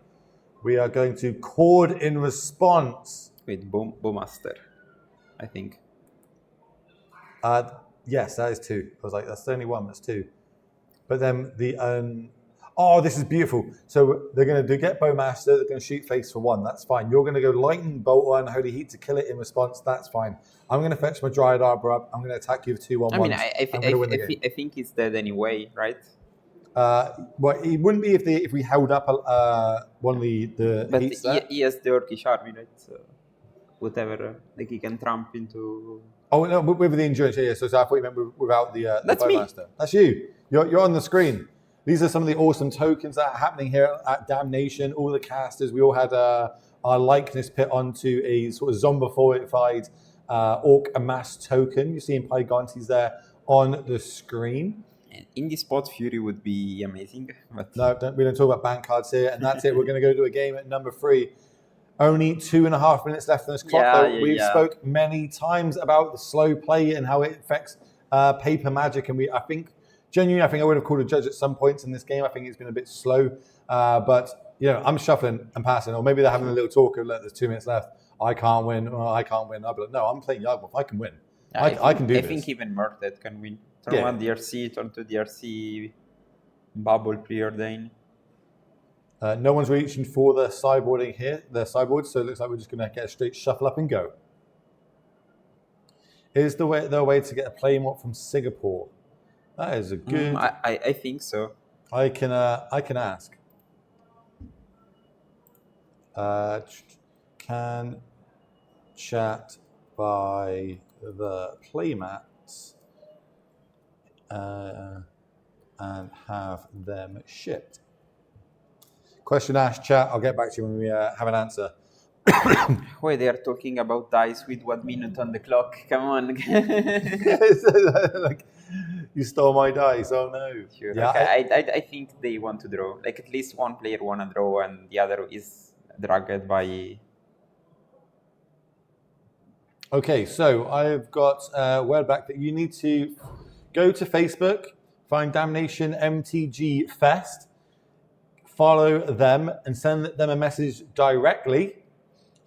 We are going to Chord in response. With Bowmaster, I think. Yes, that is 2. I was like, that's the only one, that's 2. But then the oh, this is beautiful. So they're going to get Bowmaster, they're going to shoot face for 1, that's fine. You're going to go Lightning Bolt or Unholy Heat to kill it in response, that's fine. I'm going to fetch my Dryad Arbor up, I'm going to attack you with 2/1/1s. I mean, I think it's dead anyway, right? Well, it wouldn't be if we held up one of the But heats there. he has the Orcish army, right? So whatever, like he can tramp into... Oh, no, with the endurance, yeah. So I thought you meant without the That's me. Bowmaster. That's you. You're on the screen. These are some of the awesome tokens that are happening here at Damnation. All the casters, we all had our likeness put onto a sort of zombified Orc Amass token. You see in Pygontes there on the screen. Indie Spot Fury would be amazing. But... No, we don't talk about ban cards here. And that's it. We're going to go to a game at number 3. Only 2.5 minutes left on this clock, though. We've spoke many times about the slow play and how it affects paper magic. And I think I would have called a judge at some points in this game. I think it's been a bit slow. But, I'm shuffling and passing. Or maybe they're having a little talk of, there's 2 minutes left. I can't win. Oh, I can't win. I'll be like, no, I'm playing Yardwolf. I can win. I can do this. I think even Murdered can win. Turn 1 DRC, turn 2 DRC, Bubble, Preordain. No one's reaching for the sideboarding here, so it looks like we're just going to get a straight shuffle up and go. Is the way to get a play mod from Singapore? That is a good... I think so. I can ask. Can chat by the playmats and have them shipped. Question asked, chat. I'll get back to you when we have an answer. Wait, they are talking about dice with 1 minute on the clock. Come on. Like, you stole my dice. Oh no. Sure. Yeah, okay. I think they want to draw. Like at least one player want to draw, and the other is dragged by. Okay, so I've got word back that you need to go to Facebook, find Damnation MTG Fest. Follow them and send them a message directly,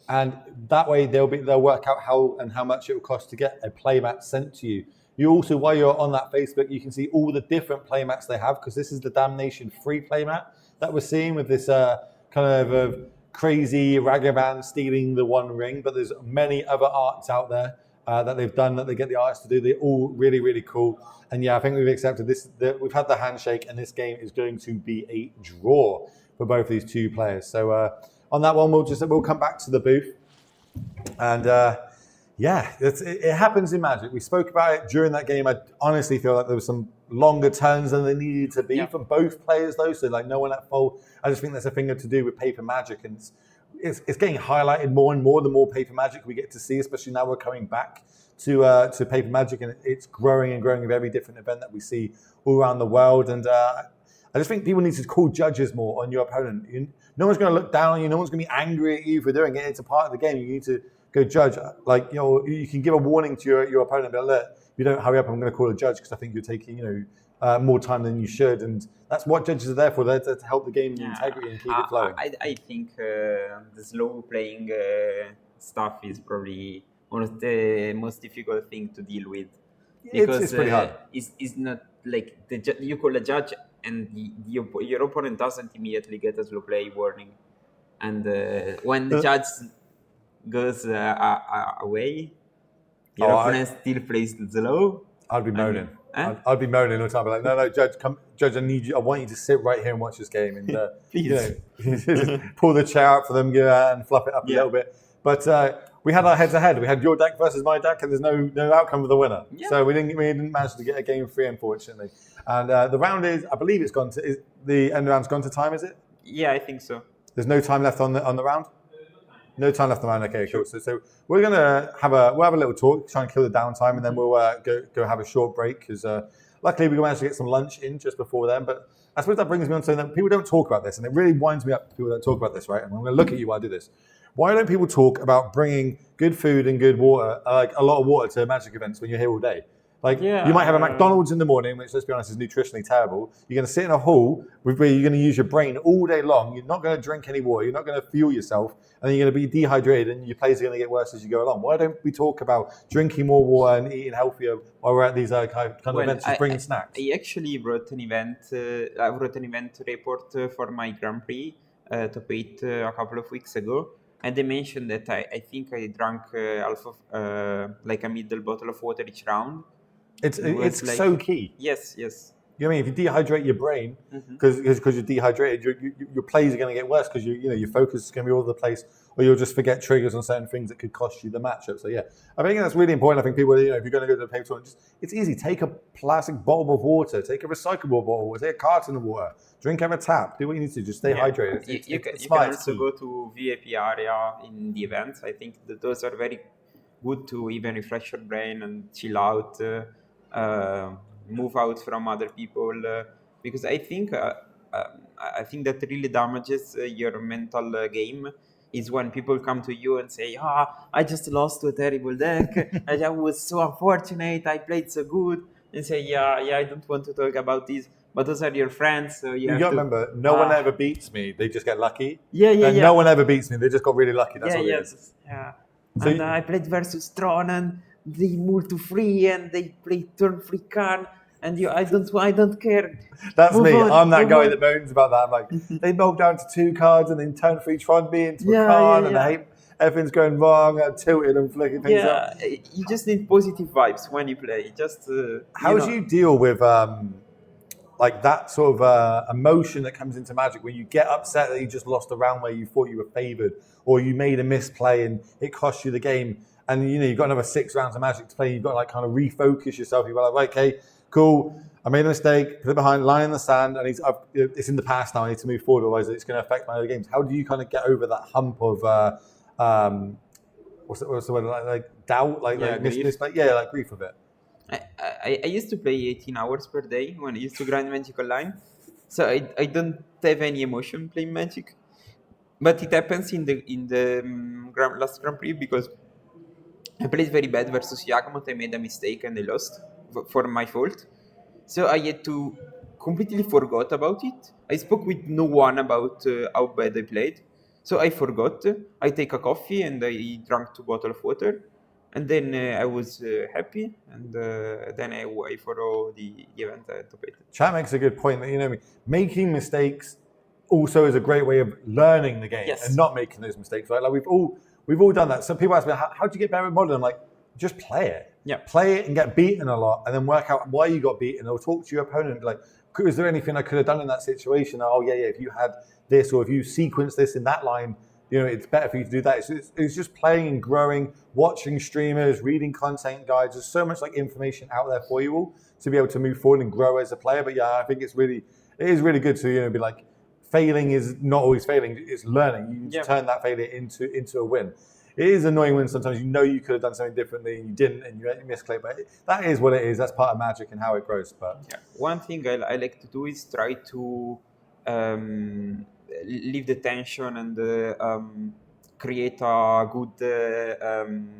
and that way they'll work out how much it will cost to get a playmat sent to you. You also, while you're on that Facebook, you can see all the different playmats they have, because this is the Damnation free playmat that we're seeing with this kind of crazy Ragavan stealing the One Ring. But there's many other arts out there that they've done that they get the artists to do. They're all really, really cool. And yeah, I think we've accepted this. We've had the handshake, and this game is going to be a draw for both these 2 players. So on that one, we'll come back to the booth. And yeah, it happens in Magic. We spoke about it during that game. I honestly feel like there was some longer turns than they needed to be from both players, though. So like no one at fault. I just think there's a thing to do with paper Magic, and it's getting highlighted more and more the more paper Magic we get to see, especially now we're coming back to paper Magic, and it's growing and growing with every different event that we see all around the world. And I just think people need to call judges more on your opponent. No one's going to look down on you. No one's going to be angry at you for doing it. It's a part of the game. You need to go judge. Like, you can give a warning to your opponent, but look, if you don't hurry up, I'm going to call a judge because I think you're taking, more time than you should. And that's what judges are there for. They're to help the game integrity and keep it flowing. I think the slow playing stuff is probably one of the most difficult thing to deal with. It's pretty hard. It's not like you call a judge and your opponent doesn't immediately get a slow play warning, and when the judge goes away, your opponent still plays slow. I'd be moaning. I'd be moaning all the time. Be like, no, judge, I need you. I want you to sit right here and watch this game, and pull the chair out for them, and fluff it up a little bit. But we had our heads-to-head. We had your deck versus my deck, and there's no outcome for the winner. Yeah. So we didn't manage to get a game 3, unfortunately. And the round is, I believe it's gone to the end round's gone to time. Is it? Yeah, I think so. There's no time left on the round. No time left on the round. Okay, cool. So we're gonna have a little talk, try and kill the downtime, and then we'll go have a short break because luckily we managed to get some lunch in just before then. But I suppose that brings me on to saying that people don't talk about this, and it really winds me up. People don't talk about this, right? And I'm going to look at you while I do this. Why don't people talk about bringing good food and good water, like a lot of water, to Magic events when you're here all day? Like you might have a McDonald's in the morning, which, let's be honest, is nutritionally terrible. You're going to sit in a hall where you're going to use your brain all day long. You're not going to drink any water. You're not going to fuel yourself, and you're going to be dehydrated, and your plays are going to get worse as you go along. Why don't we talk about drinking more water and eating healthier while we're at these kind of events, just bringing snacks? I actually wrote an event report for my Grand Prix top 8 a couple of weeks ago. And they mentioned that I think I drank half of like a middle bottle of water each round. It's like, so key. Yes. You know what I mean? If you dehydrate your brain, because you're dehydrated, your plays are going to get worse because your focus is going to be all over the place, or you'll just forget triggers on certain things that could cost you the matchup. So yeah, I think that's really important. I think people, if you're going to go to the paper tournament, it's easy. Take a plastic bottle of water, take a recyclable bottle of water, take a carton of water, drink out of a tap. Do what you need to. Just stay hydrated. You can also go to VIP area in the events. I think that those are very good to even refresh your brain and chill out. Move out from other people because I think that really damages your mental game is when people come to you and say, I just lost to a terrible deck. I was so unfortunate. I played so good. And say, I don't want to talk about this. But those are your friends. So you got to remember, no one ever beats me. They just get lucky. Yeah. No one ever beats me. They just got really lucky. That's all it is. Yeah. So and I played versus Tron and they moved to 3 and they played turn 3 Karn. And I don't care. That's me. I'm that guy that moans about that. I'm like, they knock down to 2 cards and then turn 3 Tron me into a Karn and I hate everything's going wrong. I'm tilted and flicking things up. You just need positive vibes when you play. Just how do you deal with like that sort of emotion that comes into Magic when you get upset that you just lost a round where you thought you were favoured, or you made a misplay and it cost you the game, and you've got another 6 rounds of Magic to play. You've got to like kind of refocus yourself. You've got like, right, okay, cool. I made a mistake. Put it behind, line in the sand, and it's in the past now. I need to move forward, otherwise it's going to affect my other games. How do you kind of get over that hump of what's the word, like doubt, like grief of it? I used to play 18 hours per day when I used to grind Magic Online, so I don't have any emotion playing Magic. But it happens in the last Grand Prix because I played very bad versus Yagmoth. I made a mistake and I lost for my fault. So I had to completely forgot about it. I spoke with no one about how bad I played. So I forgot. I take a coffee and I drank 2 bottles of water. And then I was happy, and then I follow the event at top 8. Chat makes a good point that making mistakes also is a great way of learning the game and not making those mistakes. Right? Like we've all done that. Some people ask me, how do you get better at Modern? I'm like, just play it. Yeah. Play it and get beaten a lot, and then work out why you got beaten. Or talk to your opponent. Like, is there anything I could have done in that situation? Oh yeah. If you had this, or if you sequenced this in that line. It's better for you to do that. It's just playing and growing, watching streamers, reading content guides. There's so much like information out there for you all to be able to move forward and grow as a player. But yeah, I think it is really good to be like, failing is not always failing. It's learning. You turn that failure into a win. It is annoying when sometimes you could have done something differently and you didn't, and you misclick. But that is what it is. That's part of Magic and how it grows. But one thing I like to do is try to leave the tension and create a good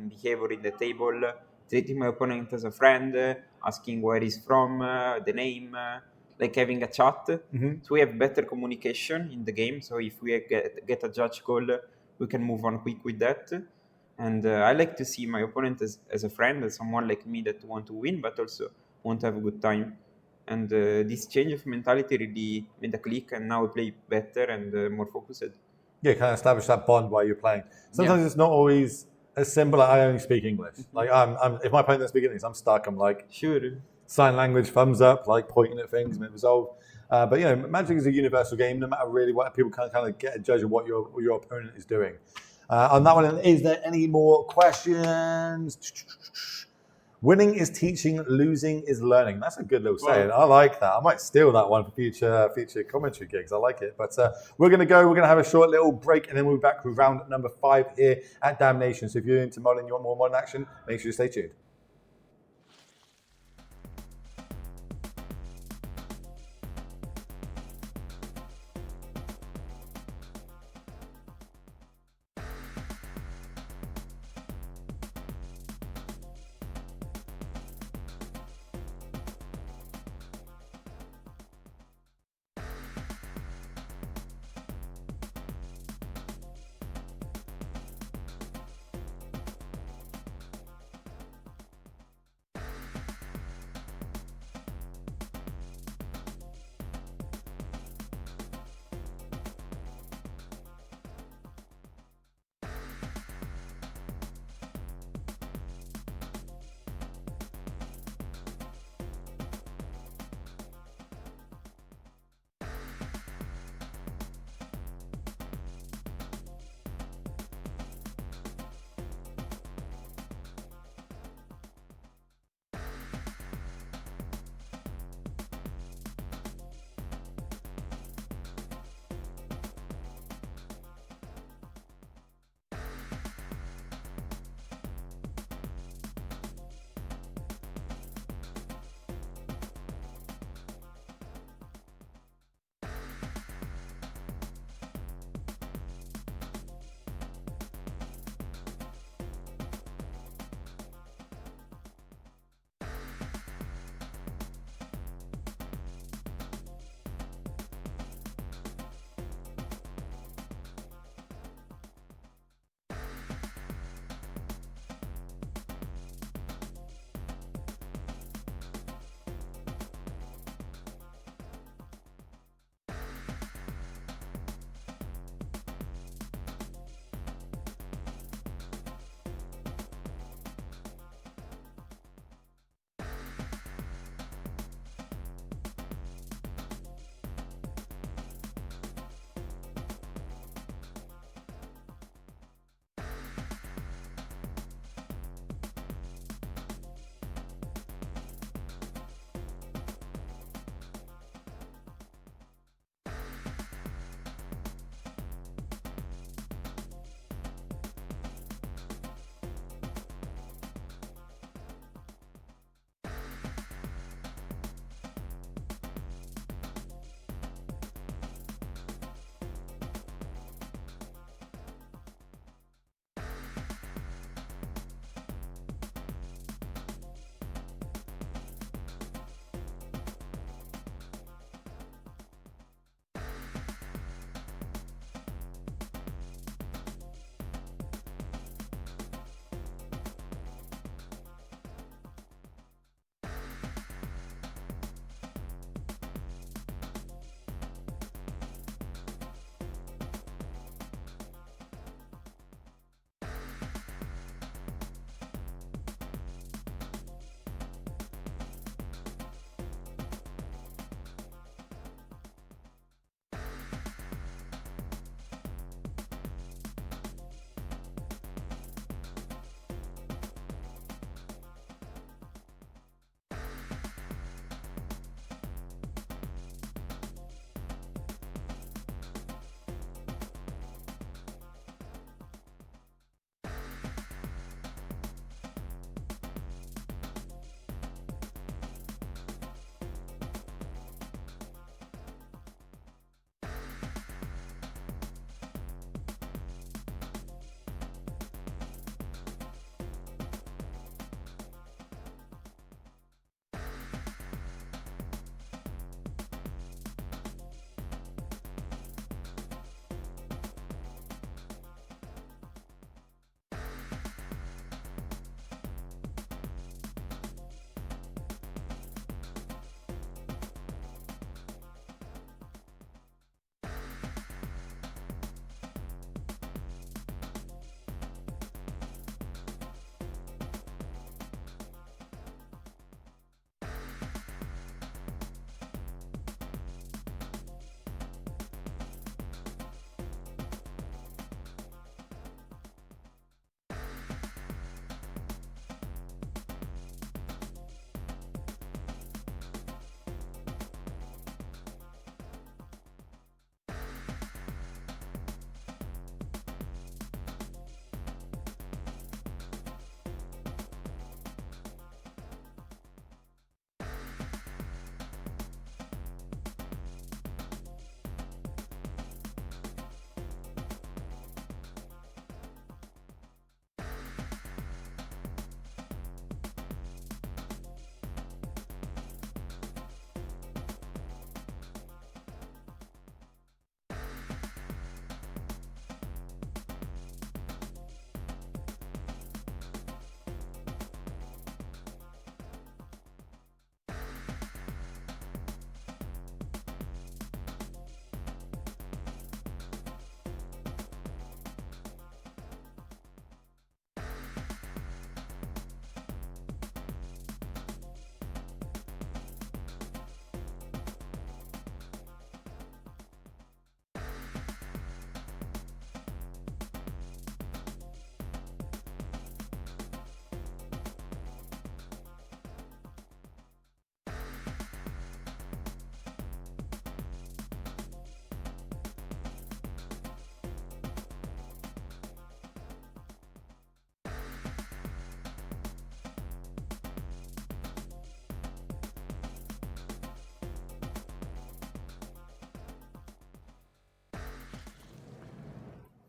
behavior in the table, treating my opponent as a friend, asking where he's from, the name, like having a chat. So we have better communication in the game. So if we get a judge call, we can move on quick with that. And I like to see my opponent as a friend, as someone like me that want to win, but also want to have a good time. And this change of mentality really made a click, and now we play better and more focused. Yeah, kind of establish that bond while you're playing. Sometimes Yeah. it's not always as simple. I only speak English. Like if my opponent doesn't speak English, I'm stuck. I'm like Sure. sign language, thumbs up, like pointing at things and it resolve. But Magic is a universal game. No matter really what, people can kind of get a judge of what your opponent is doing. On that one, is there any more questions? Winning is teaching, losing is learning. That's a good little saying. I like that. I might steal that one for future commentary gigs. I like it. But we're going to have a short little break and then we'll be back with round number 5 here at Damnation. So if you're into modern, you want more modern action, make sure you stay tuned.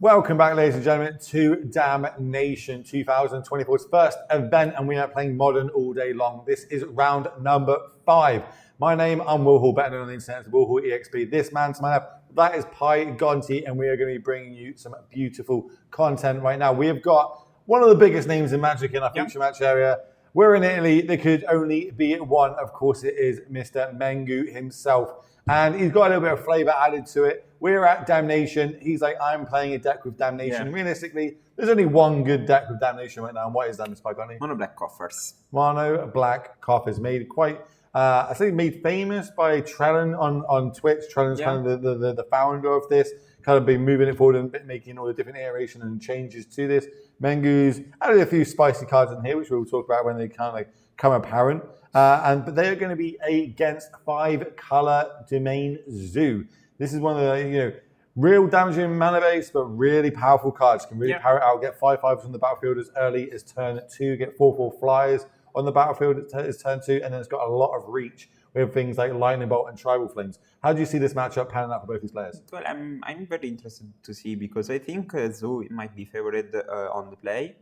Welcome back, ladies and gentlemen, to Damnation 2024's first event, and we are playing Modern all day long. This is round number 5. My name, I'm Will Hall, better known on the internet as Will Hall EXP. This man to my left, that is Pi Gonti, and we are going to be bringing you some beautiful content right now. We have got one of the biggest names in Magic in our feature match area. We're in Italy. There could only be one. Of course, it is Mr. Mengu himself. And he's got a little bit of flavor added to it. We're at Damnation. He's like, I'm playing a deck with Damnation. Yeah. Realistically, there's only one good deck with Damnation right now. And what is that, Mr. Pagani? Mono black coffers. Mono black coffers. Made quite, I think made famous by Trellin on Twitch. Trellin's kind of the founder of this. Kind of been moving it forward and making all the different iterations and changes to this. Mengu's added a few spicy cards in here, which we'll talk about when they kind of like come apparent. But they are going to be against 5-color Domain Zoo. This is one of the real damaging mana base, but really powerful cards. Can really power it out. Get 5/5s from the battlefield as early as turn 2. Get 4/4 flyers on the battlefield as turn 2, and then it's got a lot of reach with things like Lightning Bolt and Tribal Flames. How do you see this matchup panning out for both these players? Well, I'm very interested to see because I think Zoo might be favored on the play.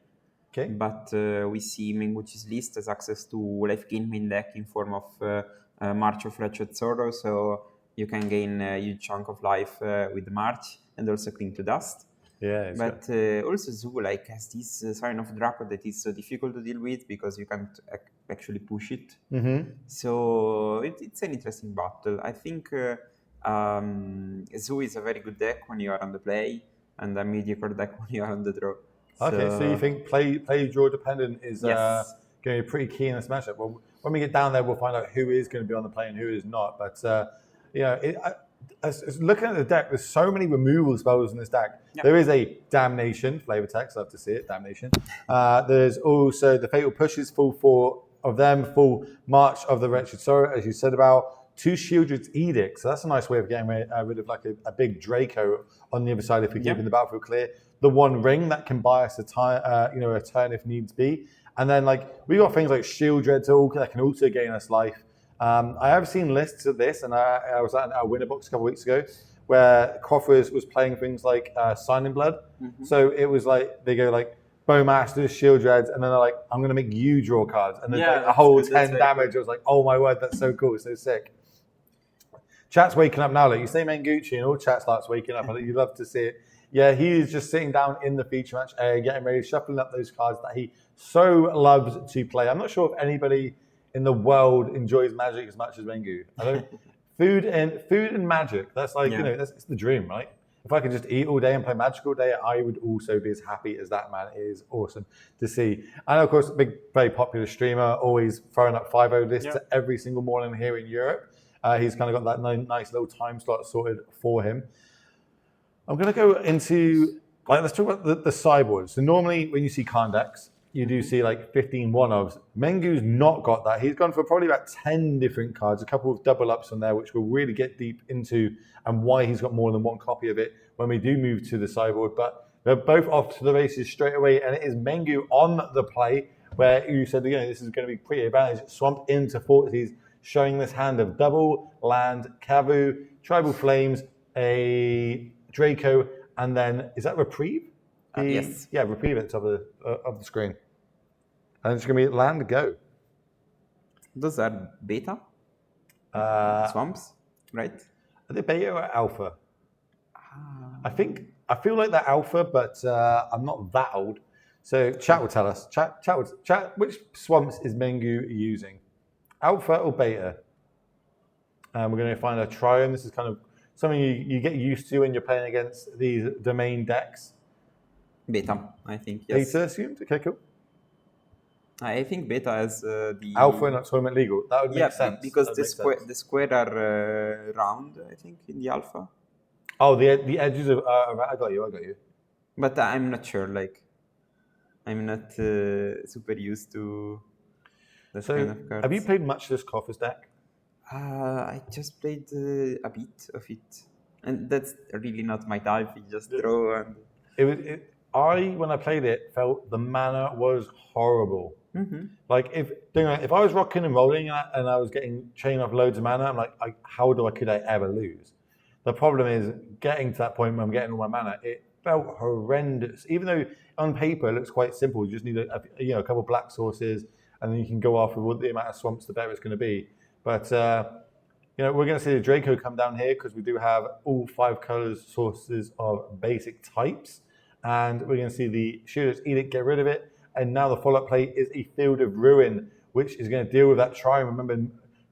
Okay. But we see Menguchi's list has access to life gain main deck in form of March of Wretched Sorrow, so you can gain a huge chunk of life with the March and also Cling to Dust. Yeah. But also Zoo has this sign of Draco that is so difficult to deal with because you can't actually push it. Mm-hmm. So it's an interesting battle. I think Zoo is a very good deck when you are on the play and a mediocre deck when you are on the draw. Okay, so you think play draw dependent is going to be pretty key in this matchup. Well, when we get down there, we'll find out who is going to be on the play and who is not. But looking at the deck, there's so many removal spells in this deck. Yep. There is a Damnation flavor text. Love to see it. Damnation. There's also the Fatal Pushes, full 4 of them, full March of the Wretched Sorrow, as you said about. 2 Shieldred's Edict. So that's a nice way of getting rid of like a big Draco on the other side if we're keeping the battlefield clear. The 1 ring that can buy us a turn if needs be. And then we got things like Shieldred that can also gain us life. I have seen lists of this, and I was at our winner box a couple of weeks ago where Coffers was playing things like Signing Blood. Mm-hmm. So it was like they go like Bowmasters, Shieldreds, and then they're like, I'm going to make you draw cards. And then a whole 10 damage. I was like, oh my word, that's so cool, it's so sick. Chat's waking up now. Like you say Menguchi and all chat starts waking up. You'd love to see it. Yeah, he is just sitting down in the feature match area, getting ready, shuffling up those cards that he so loves to play. I'm not sure if anybody in the world enjoys Magic as much as Mengu. I don't. Food and Magic. That's it's the dream, right? If I could just eat all day and play Magic all day, I would also be as happy as that man. It is awesome to see. And of course, big, very popular streamer, always throwing up 5-0 lists every single morning here in Europe. He's kind of got that nice little time slot sorted for him. I'm going to go into, let's talk about the sideboard. So normally when you see Khan decks, you do see 15 one-ofs. Mengu's not got that. He's gone for probably about 10 different cards, a couple of double ups on there, which we'll really get deep into and why he's got more than one copy of it when we do move to the sideboard. But they're both off to the races straight away, and it is Mengu on the play where you said, this is going to be pretty advantage. Swamp into Forties, showing this hand of double land, Kavu, Tribal Flames, a Draco, and then is that Reprieve? Yes. Yeah, Reprieve at the top of the screen. And it's going to be land go. Those are beta? Swamps, right? Are they beta or alpha? I feel like they're alpha, but I'm not that old. So chat will tell us. Chat. Which swamps is Mengu using? Alpha or beta? And we're going to find a triome. This is kind of something you get used to when you're playing against these domain decks. Beta, I think, yes. Beta assumed? Okay, cool. I think beta has the... Alpha and not tournament legal. That would make sense. Because the square are round, I think, in the alpha. Oh, the edges of... I got you. But I'm not sure, I'm not super used to that kind of cards. Have you played much of this Coffers deck? I just played a bit of it. And that's really not my type. You just draw and... When I played it, felt the mana was horrible. Mm-hmm. If I was rocking and rolling and I was getting chain off loads of mana, I'm like, how could I ever lose? The problem is getting to that point where I'm getting all my mana. felt horrendous. Even though on paper it looks quite simple, you just need a couple of black sources, and then you can go after what the amount of swamps the better it's going to be. But we're going to see the Draco come down here because we do have all 5 colors sources of basic types, and we're going to see the Shooter's Edict get rid of it. And now the follow-up play is a Field of Ruin, which is going to deal with that Triome. Remember,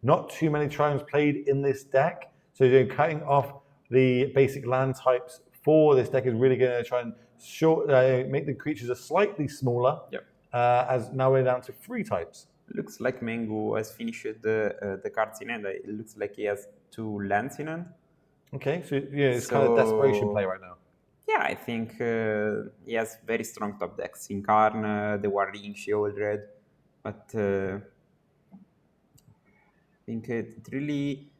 not too many Triomes played in this deck, so cutting off the basic land types for this deck is really going to try and make the creatures a slightly smaller. Yep. As now we're down to 3 types. Looks like Mengu has finished the cards in hand. It looks like he has 2 lands in hand. Okay, so it's kind of desperation play right now. Yeah, I think he has very strong top decks. Incarn, the War Ring, Shield Red, but I think it really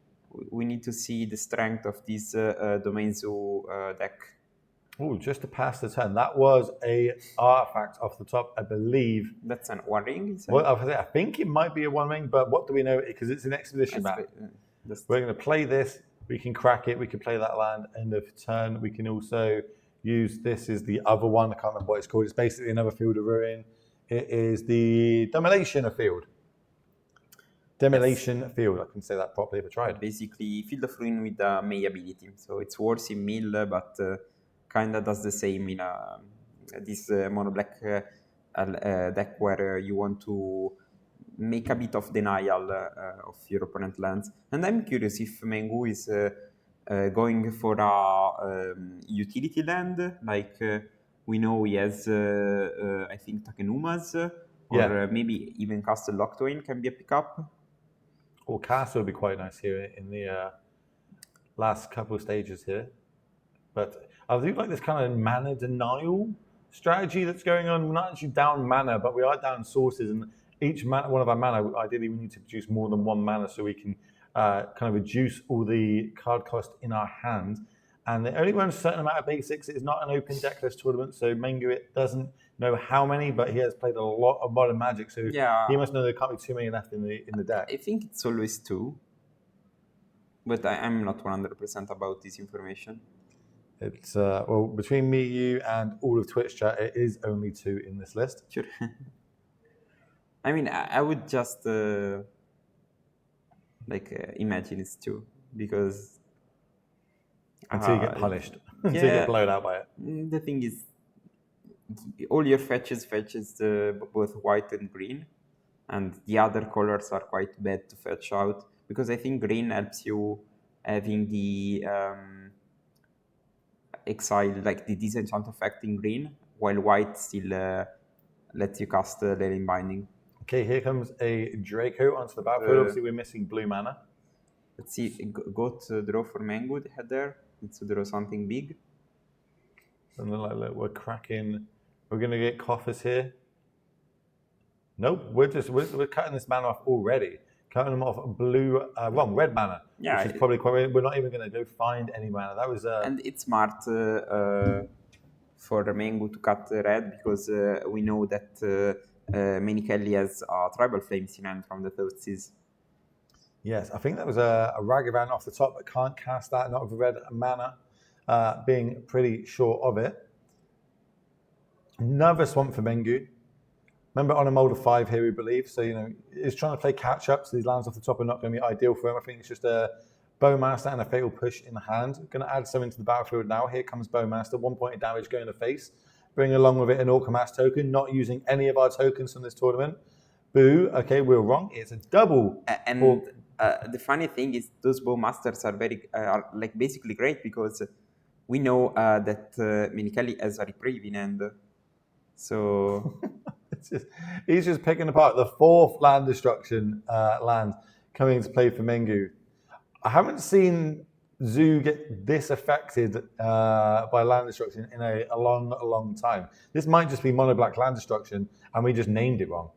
we need to see the strength of this Domain Zoo deck. Oh, just to pass the turn. That was a artifact off the top, I believe. That's an One Ring? Well, I think it might be a One Ring, but what do we know? Because it's an expedition map. We're going to play this. We can crack it. We can play that land end of turn. We can also use this as the other one. I can't remember what it's called. It's basically another Field of Ruin. It is the Demolition Field. Demolition Field. I can say that properly if I tried. Basically, Field of Ruin with the May ability. So it's worse in mill, but kind of does the same in this mono black deck where you want to make a bit of denial of your opponent lands. And I'm curious if Mengu is going for a utility land, like we know he has, I think, Takenumas, or maybe even Castle Lockdown can be a pickup. Or Castle would be quite nice here in the last couple of stages here. But I do like this kind of mana denial strategy that's going on. We're not actually down mana, but we are down sources, and each one of our mana, ideally we need to produce more than 1 mana so we can kind of reduce all the card cost in our hand. And they only run a certain amount of basics. It's not an open decklist tournament, so Mengu doesn't know how many, but he has played a lot of Modern Magic, so he must know there can't be too many left in the deck. I think it's always 2, but I'm not 100% about this information. It's well, between me, you, and all of Twitch chat, it is only 2 in this list. Sure. I mean, I would just imagine it's 2 because until you get punished, until you get blown out by it. The thing is, all your fetches both white and green, and the other colors are quite bad to fetch out because I think green helps you having the exile, like the disenchant effect in green, while white still lets you cast Leyline Binding. Okay, here comes a Draco onto the battlefield. Obviously, we're missing blue mana. Let's see, got draw for Mengu head there. Needs to draw something big. And then look, we're cracking. We're going to get coffers here. Nope, we're cutting this mana off already. Cutting them off red mana. Yeah, which is probably quite. We're not even going to go find any mana. That was. And it's smart for Mengu to cut red because we know that Kelly has Tribal Flames in hand from the Thoughtseize. Yes, I think that was a Ragavan off the top, but can't cast that, not with red mana, being pretty sure of it. Another swamp for Mengu. Remember, on a mold of 5 here, we believe. So, he's trying to play catch-up, so these lands off the top are not going to be ideal for him. I think it's just a Bowmaster and a Fatal Push in hand. Going to add some into the battlefield now. Here comes Bowmaster, 1 point of damage going to face. Bring along with it an Orcamas token, not using any of our tokens from this tournament. Boo, okay, we're wrong. It's a double. And the funny thing is those Bowmasters are basically great because we know that Minikali has a Reprieve in hand. So he's just picking apart the 4th land destruction land coming into play for Mengu. I haven't seen Zoo get this affected by land destruction in a long time. This might just be mono black land destruction, and we just named it wrong.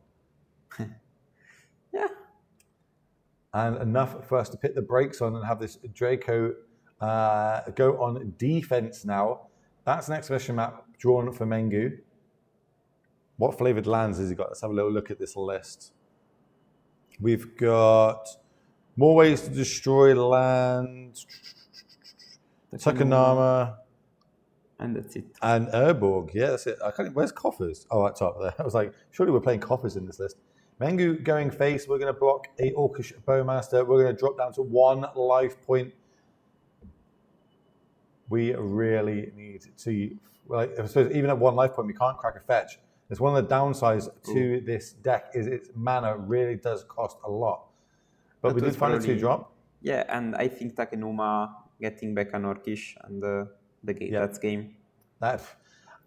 Yeah. And enough for us to put the brakes on and have this Draco go on defense now. That's an expedition map drawn for Mengu. What flavored lands has he got? Let's have a little look at this list. We've got more ways to destroy land. Takanama. And that's it. And Urborg, yeah, that's it. Where's Coffers? Oh, right top there. I was like, surely we're playing Coffers in this list. Mengu going face. We're going to block a Orcish Bowmaster. We're going to drop down to 1 life point. We really need to, like, I suppose even at 1 life point, we can't crack a fetch. It's one of the downsides to this deck is its mana really does cost a lot. But we did find a 2-drop. Yeah, and I think Takenuma getting back an Orcish and that's game.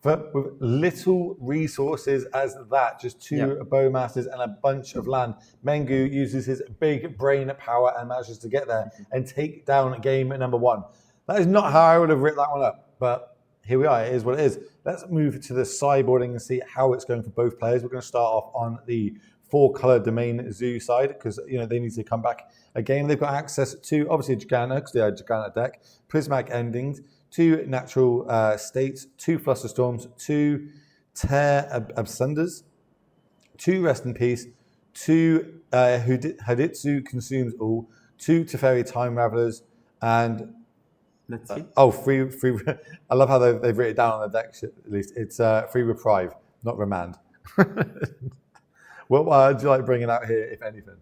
But with little resources as that, just 2 Bowmasters and a bunch of land, Mengu uses his big brain power and manages to get there and take down game number 1. That is not how I would have written that one up, but here we are. It is what it is. Let's move to the sideboarding and see how it's going for both players. We're going to start off on the 4-color domain zoo side because they need to come back again. They've got access to obviously Gennaio because they are a Gennaio deck, Prismatic Endings, 2 natural states, 2 Flusterstorms, 2 Tear Absunders, 2 Rest in Peace, 2 Haditsu Consumes All, 2 Teferi Time Ravelers, and let's see. Free. I love how they've written it down on the deck. At least it's free reprieve, not remand. What do you like bringing out here, if anything?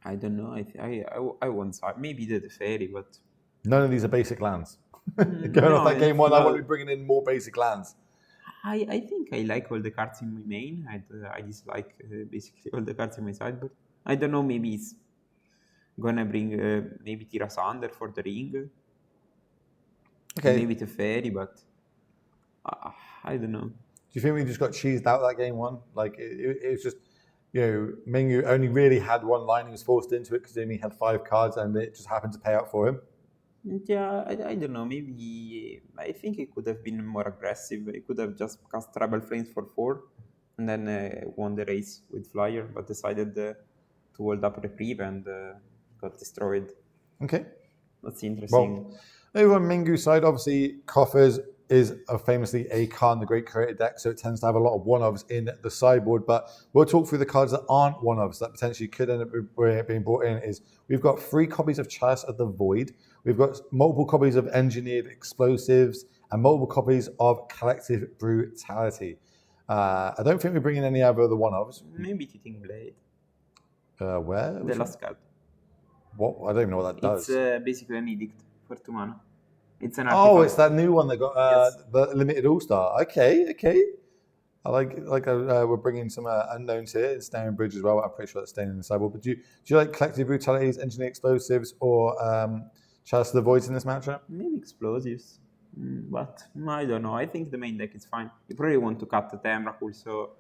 I don't know. I want maybe the Teferi, but none of these are basic lands. Going off that game 1, I want to be bringing in more basic lands. I think I like all the cards in my main. I dislike basically all the cards in my side, but I don't know. Maybe it's gonna bring maybe Tirasander for the ring. Okay. Maybe Teferi, but I don't know. Do you think we just got cheesed out that game 1? Like it's just, Mengu only really had 1 line. He was forced into it because he only had 5 cards, and it just happened to pay out for him. Yeah, I don't know. Maybe I think it could have been more aggressive. It could have just cast Tribal Flames for 4, and then won the race with Flyer, but decided to hold up Reprieve and got destroyed. Okay. That's interesting. Well, over on Mengu's side, obviously, Coffers is famously a Khan the Great created deck, so it tends to have a lot of one-ofs in the sideboard, but we'll talk through the cards that aren't one-ofs that potentially could end up being brought in. We've got 3 copies of Chalice of the Void, we've got multiple copies of Engineered Explosives, and multiple copies of Collective Brutality. I don't think we're bringing any other of the one-ofs. Maybe Teething Blade. Where? The last card. What? I don't even know what that does. It's basically an edict for 2 mana. It's an artifact. Oh, it's that new one that got the limited All-Star. Okay. I like we're bringing some unknowns here. It's Staring Bridge as well. I'm pretty sure that's staying in the sideboard. But do you like Collective Brutalities, Engineered Explosives, or Chalice of the Voids in this matchup? Maybe Explosives, but I don't know. I think the main deck is fine. You probably want to cut the Temrakul, so...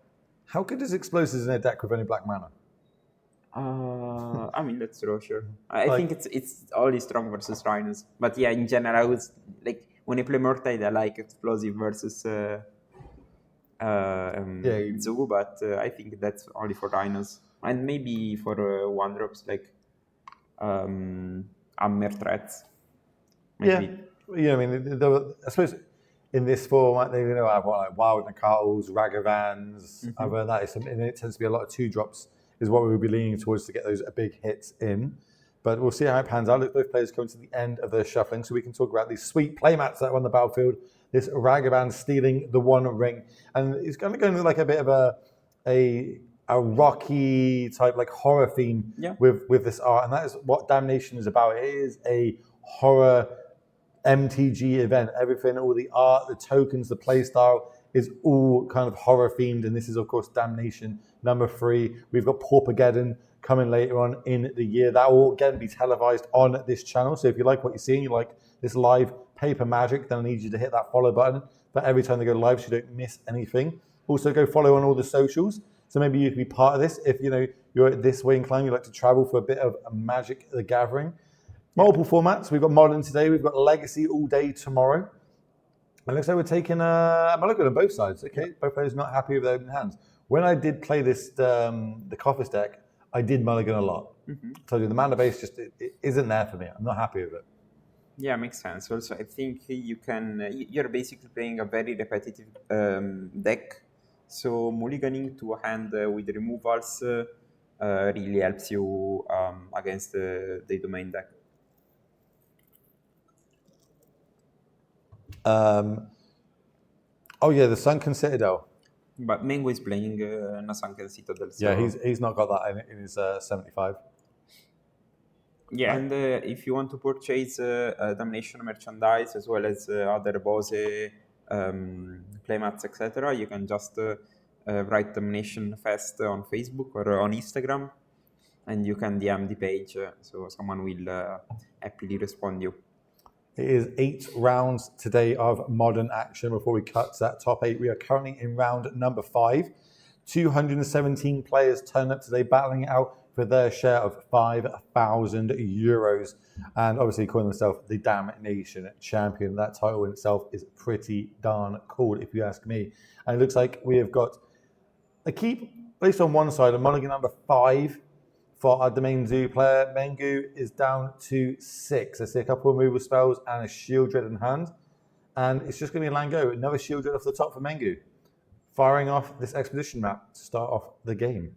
How good is Explosives in a deck with only black mana? I mean, that's true, sure. I think it's only strong versus Rhinos. But yeah, in general, it's like when I play Murktide, I like Explosive versus Zoo, but I think that's only for Rhinos. And maybe for 1-drops like Hammer Threats. Maybe. Yeah, I mean, I suppose in this format, they have like Wild Nakatls, Ragavans, other than that. And it tends to be a lot of 2-drops. Is what we would be leaning towards to get those big hits in. But we'll see how it pans out. Both players coming to the end of their shuffling, so we can talk about these sweet playmats that are on the battlefield. This Ragavan stealing the 1 ring. And it's going to go into like a bit of a rocky type, like horror theme with this art. And that is what Damnation is about. It is a horror MTG event. Everything, all the art, the tokens, the play style is all kind of horror themed, and this is of course Damnation number 3. We've got Paupergeddon coming later on in the year. That will again be televised on this channel. So if you like what you're seeing, you like this live paper magic, then I need you to hit that follow button for every time they go live so you don't miss anything. Also go follow on all the socials. So maybe you can be part of this if you're this way inclined, you like to travel for a bit of Magic the Gathering. Multiple formats. We've got Modern today, we've got Legacy all day tomorrow. It looks like we're taking a mulligan on both sides. Okay, both players not happy with their open hands. When I did play this, the Coffers deck, I did mulligan a lot. So the mana base just it isn't there for me. I'm not happy with it. Yeah, makes sense. Also, I think you're basically playing a very repetitive deck. So mulliganing to a hand with removals really helps you against the domain deck. Oh yeah, the Sunken Citadel. But Mango is playing Nasanken Citadel. So. Yeah, he's not got that in his 75. Yeah, and if you want to purchase Damnation merchandise as well as other Bose playmats, etc., you can just write Damnation Fest on Facebook or on Instagram, and you can DM the page, so someone will happily respond you. It is 8 rounds today of modern action. Before we cut to that top 8, we are currently in round number 5. 217 players turned up today, battling it out for their share of €5,000. And obviously calling themselves the Damnation champion. That title in itself is pretty darn cool, if you ask me. And it looks like we have got a keep, based on one side, a mulligan number 5 for our domain zoo player. Mengu is down to 6. I see a couple of removal spells and a shield dread in hand. And it's just going to be a land go. Another shield dread off the top for Mengu. Firing off this expedition map to start off the game.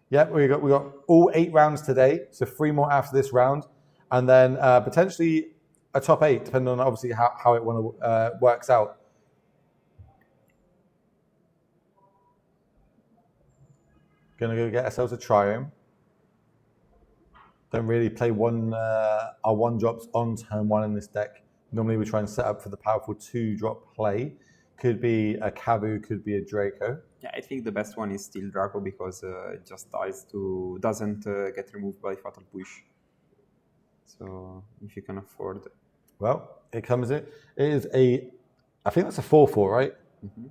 Yeah, we got all 8 rounds today, so 3 more after this round, and then potentially a top 8, depending on obviously how it works out. Gonna go get ourselves a triome. Don't really play our 1-drops on turn 1 in this deck. Normally we try and set up for the powerful 2-drop play. Could be a Kabu, could be a Draco. Yeah, I think the best one is still Draco because it just doesn't get removed by Fatal Push. So if you can afford. Well, it comes in. It is I think that's a 4/4, right? Mm-hmm.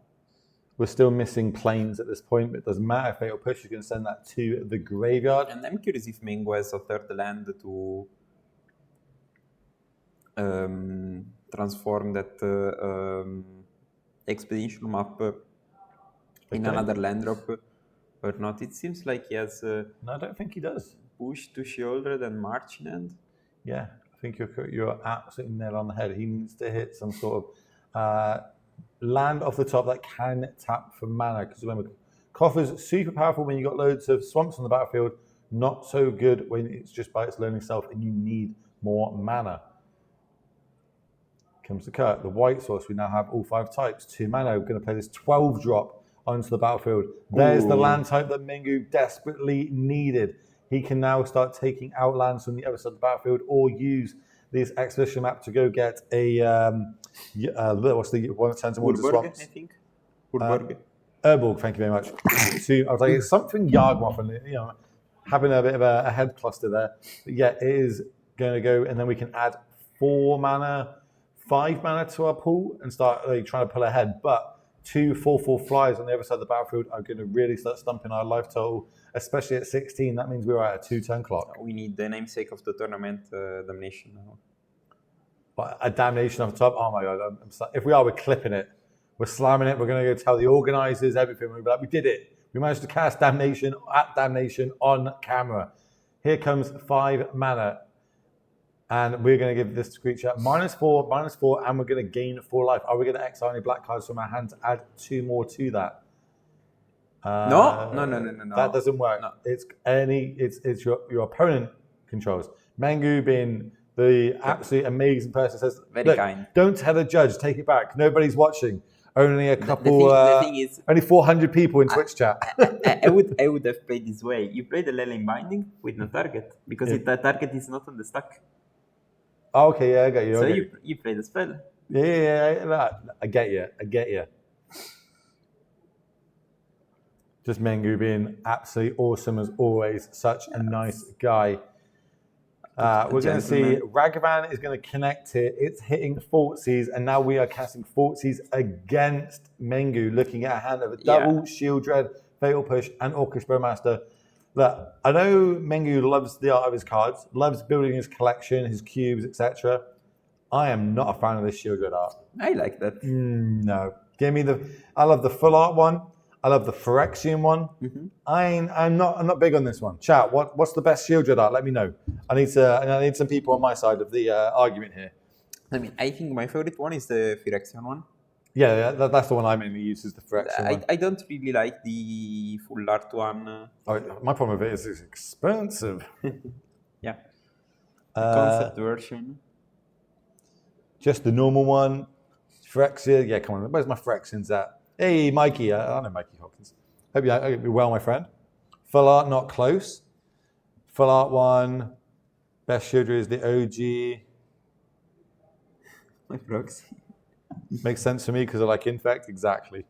We're still missing planes at this point, but it doesn't matter. Fatal Push, you can send that to the graveyard. And I'm curious if Mango has a third land to transform that expedition map in another land drop or not. It seems like he has no, I don't think he does. Push to Shieldred and March in end. Yeah, I think you're absolutely nail on the head. He needs to hit some sort of land off the top that can tap for mana. Because remember, Coffer's super powerful when you got loads of swamps on the battlefield. Not so good when it's just by its learning self and you need more mana. Comes to Kurt, the white source. We now have all 5 types. 2 mana. We're going to play this 12-drop onto the battlefield. There's the land type that Mengu desperately needed. He can now start taking out lands from the other side of the battlefield or use this expedition map to go get a what's the one that turns towards the swamps? I think. Urborg. Urborg, thank you very much. I was like, it's something Yawgmoth, and having a bit of a head cluster there. But yeah, it is going to go, and then we can add 4 mana, 5 mana to our pool and start trying to pull ahead. But 2 4/4 flyers on the other side of the battlefield are going to really start stumping our life total, especially at 16. That means we're at a 2-turn clock. We need the namesake of the tournament, Damnation now. But a Damnation off the top. Oh my god! If we are, we're clipping it. We're slamming it. We're going to go tell the organisers everything. We'll be like, we did it. We managed to cast Damnation at Damnation on camera. Here comes 5 mana. And we're going to give this creature -4, and we're going to gain 4 life. Are we going to exile any black cards from our hand to add 2 more to that? No. That doesn't work. No. It's your opponent controls. Mengu being the absolute amazing person says, very kind. Don't tell the judge, take it back. Nobody's watching. Only a couple. The thing is, only 400 people in Twitch chat. I would have played this way. You play the Leyline Binding with no target because the target is not on the stack. Oh, okay, yeah, I get you. So you play the spell. Yeah, I get you. Just Mengu being absolutely awesome as always. Such a nice guy. We're going to see Ragavan is going to connect here. It's hitting Thoughtseize, and now we are casting Thoughtseize against Mengu, looking at a hand of a double Shield Dread, Fatal Push, and Orcish Bowmaster. Look, I know Mengu loves the art of his cards, loves building his collection, his cubes, etc. I am not a fan of this Shield Dread art. I like that. No. Give me I love the full art one. I love the Phyrexian one. Mm-hmm. I'm not big on this one. Chat, what's the best Shield Dread art? Let me know. I need some people on my side of the argument here. I think my favorite one is the Phyrexian one. Yeah, that's the one I mainly use, is the Phyrexian one. I don't really like the full art one. My problem with it is it's expensive. Yeah. Concept version. Just the normal one. Phyrexia. Yeah, come on. Where's my Phyrexians at? Hey, Mikey. I know Mikey Hawkins. Hope you're well, my friend. Full art, not close. Full art one. Best shooter is the OG. My proxy. Makes sense for me because I like Infect. Exactly.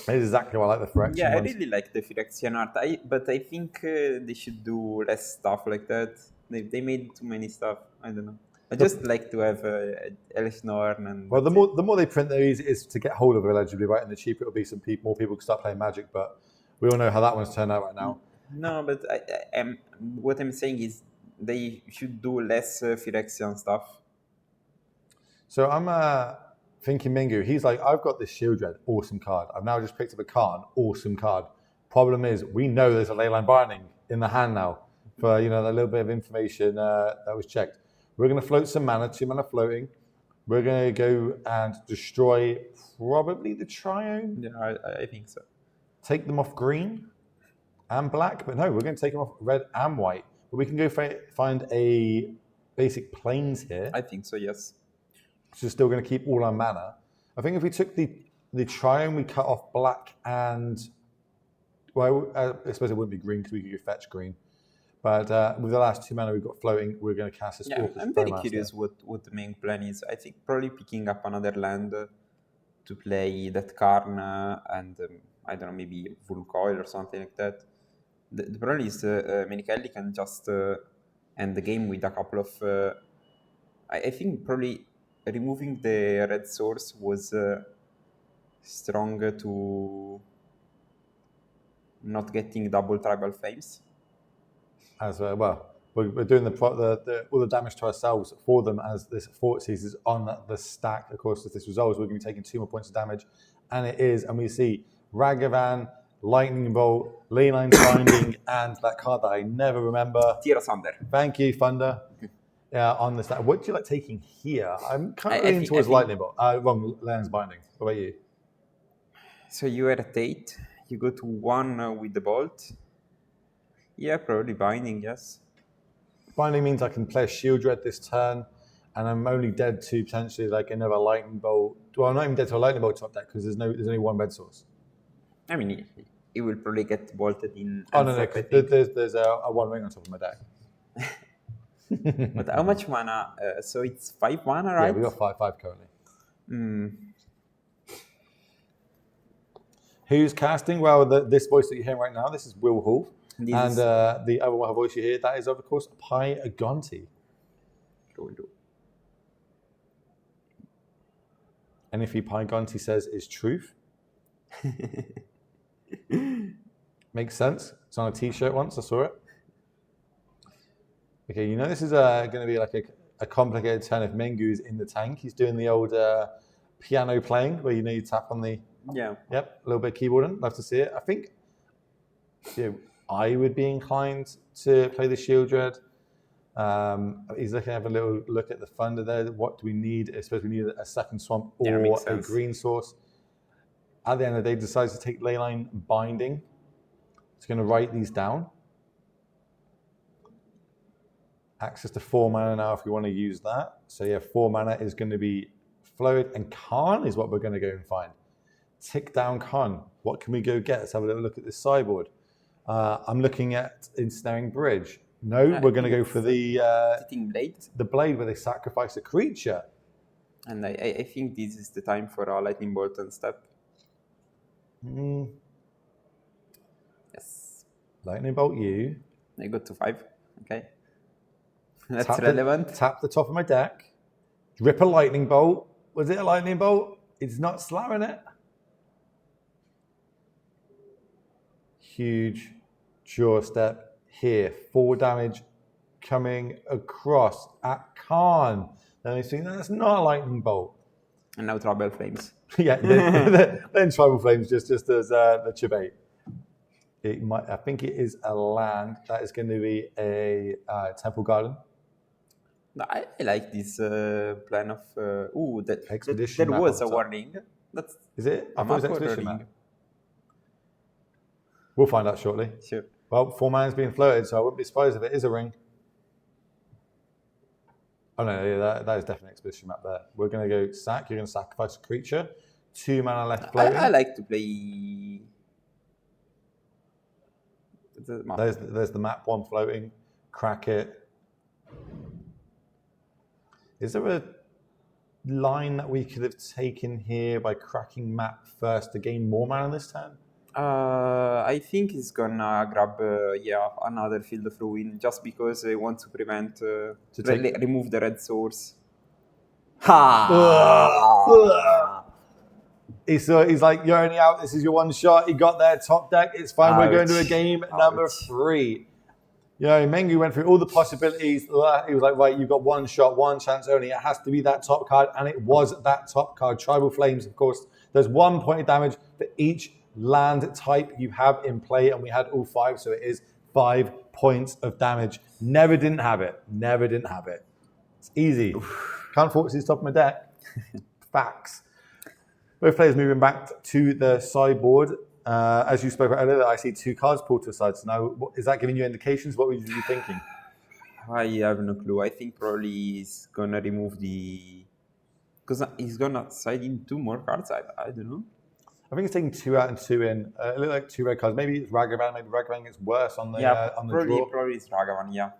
That is exactly why I like the Phyrexian Yeah, I ones. really like the Phyrexian art. But I think they should do less stuff like that. They made too many stuff. I don't know. I just like to have Elfnorn and. Well, the more they print, the easier it is to get hold of, allegedly, right? And the cheaper it'll be. More people can start playing Magic, but we all know how that one's turned out right now. No, but what I'm saying is they should do less Phyrexian stuff. So I'm thinking Mingu. He's like, I've got this Shield Dread, awesome card. I've now just picked up a Karn, awesome card. Problem is, we know there's a Leyline Binding in the hand now for that little bit of information that was checked. We're going to float some mana, 2 mana floating. We're going to go and destroy probably the Triome. Yeah, I think so. Take them off green and black, but no, we're going to take them off red and white. But we can go find a basic plains here. I think so, yes. So still going to keep all our mana. I think if we took the Triome, we cut off black and, well, I suppose it wouldn't be green because we could go fetch green. But with the last 2 mana we've got floating, we're going to cast a Scorpius. I'm very curious what the main plan is. I think probably picking up another land to play that Karn and I don't know, maybe Vulcoil or something like that. The problem is Menichelli can just end the game with a couple of... I think probably removing the red source was strong to not getting double Tribal Flames. As well, we're doing all the damage to ourselves for them as this Forties is on the stack. Of course, if this resolves, we're going to be taking 2 more points of damage, and it is. And we see Ragavan, Lightning Bolt, Leyline Binding, and that card that I never remember. Tear Asunder. Thank you, Thunder. Yeah, on the stack. What do you like taking here? I'm kind of leaning towards Lightning Bolt. Wrong, Leyline's Binding. What about you? So you are at 8. You go to 1 with the Bolt. Yeah, probably Binding, yes. Binding means I can play a Shield Dread this turn, and I'm only dead to potentially like another Lightning Bolt. Well, I'm not even dead to a Lightning Bolt top deck because there's only one red source. I mean, it will probably get bolted in. Oh no, there's a 1 ring on top of my deck. But how much mana? So it's 5 mana, right? Yeah, we got 5 currently. Who's casting? Well, this voice that you're hearing right now, this is Will Hall. And the other voice you hear, that is, of course, Pi Agonti. Anything Pi Agonti says is truth. Makes sense. It's on a t-shirt once, I saw it. Okay, this is going to be like a complicated turn if Mingu is in the tank. He's doing the old piano playing where you tap on the... Yeah. Yep, a little bit of keyboarding. Love to see it. I think... I would be inclined to play the Shield Dread. He's looking to have a little look at the Thunder there. What do we need? I suppose we need a second Swamp or a green source. At the end of the day, decides to take Leyline Binding. It's going to write these down. Access to 4 mana now if we want to use that. So yeah, 4 mana is going to be Flowed, and Karn is what we're going to go and find. Tick down Karn. What can we go get? Let's have a little look at this sideboard. I'm looking at Ensnaring Bridge. No, we're going to go for the blade. The blade where they sacrifice a creature. And I think this is the time for a Lightning Bolt and step. Yes. Lightning Bolt you. I got to 5. Okay. That's relevant. Tap the top of my deck. Rip a Lightning Bolt. Was it a Lightning Bolt? It's not slamming it. Huge draw step here. 4 damage coming across at Karn. Then you see that's not a Lightning Bolt. And now Tribal Flames. Yeah, then Tribal Flames just as the Chibate. I think it is a land. That is going to be a Temple Garden. No, I like this plan of... Expedition there was a warning. Is it? I thought it was Expedition map. We'll find out shortly. Sure. Well, 4 mana's being floated, so I wouldn't be surprised if it is a ring. Oh no, yeah, that is definitely an expedition map there. We're going to go sack. You're going to sacrifice a creature. 2 mana left floating. I like to play the map. There's the map, 1 floating. Crack it. Is there a line that we could have taken here by cracking map first to gain more mana this turn? I think he's gonna grab another Field of Ruin just because I want to prevent remove the red source. He's like, you're only out. This is your one shot. He got there, top deck. It's fine. We're going to a game number 3. You know, Mengu went through all the possibilities. He was like, right, you've got one shot, one chance only. It has to be that top card, and it was that top card. Tribal Flames, of course. There's 1 point of damage for each land type you have in play, and we had all 5, so it is 5 points of damage. Never didn't have it. Never didn't have it. It's easy. Can't force his top of my deck. Facts. Both players moving back to the sideboard. As you spoke about earlier, I see 2 cards pulled to the side. So now, is that giving you indications? What would you be thinking? I have no clue. I think probably he's gonna remove because he's gonna side in 2 more cards. I don't know. I think he's taking 2 out and 2 in. It looked like 2 red cards. Maybe it's Ragavan. Maybe Ragavan gets worse on the draw. Probably it's Ragavan. Yeah.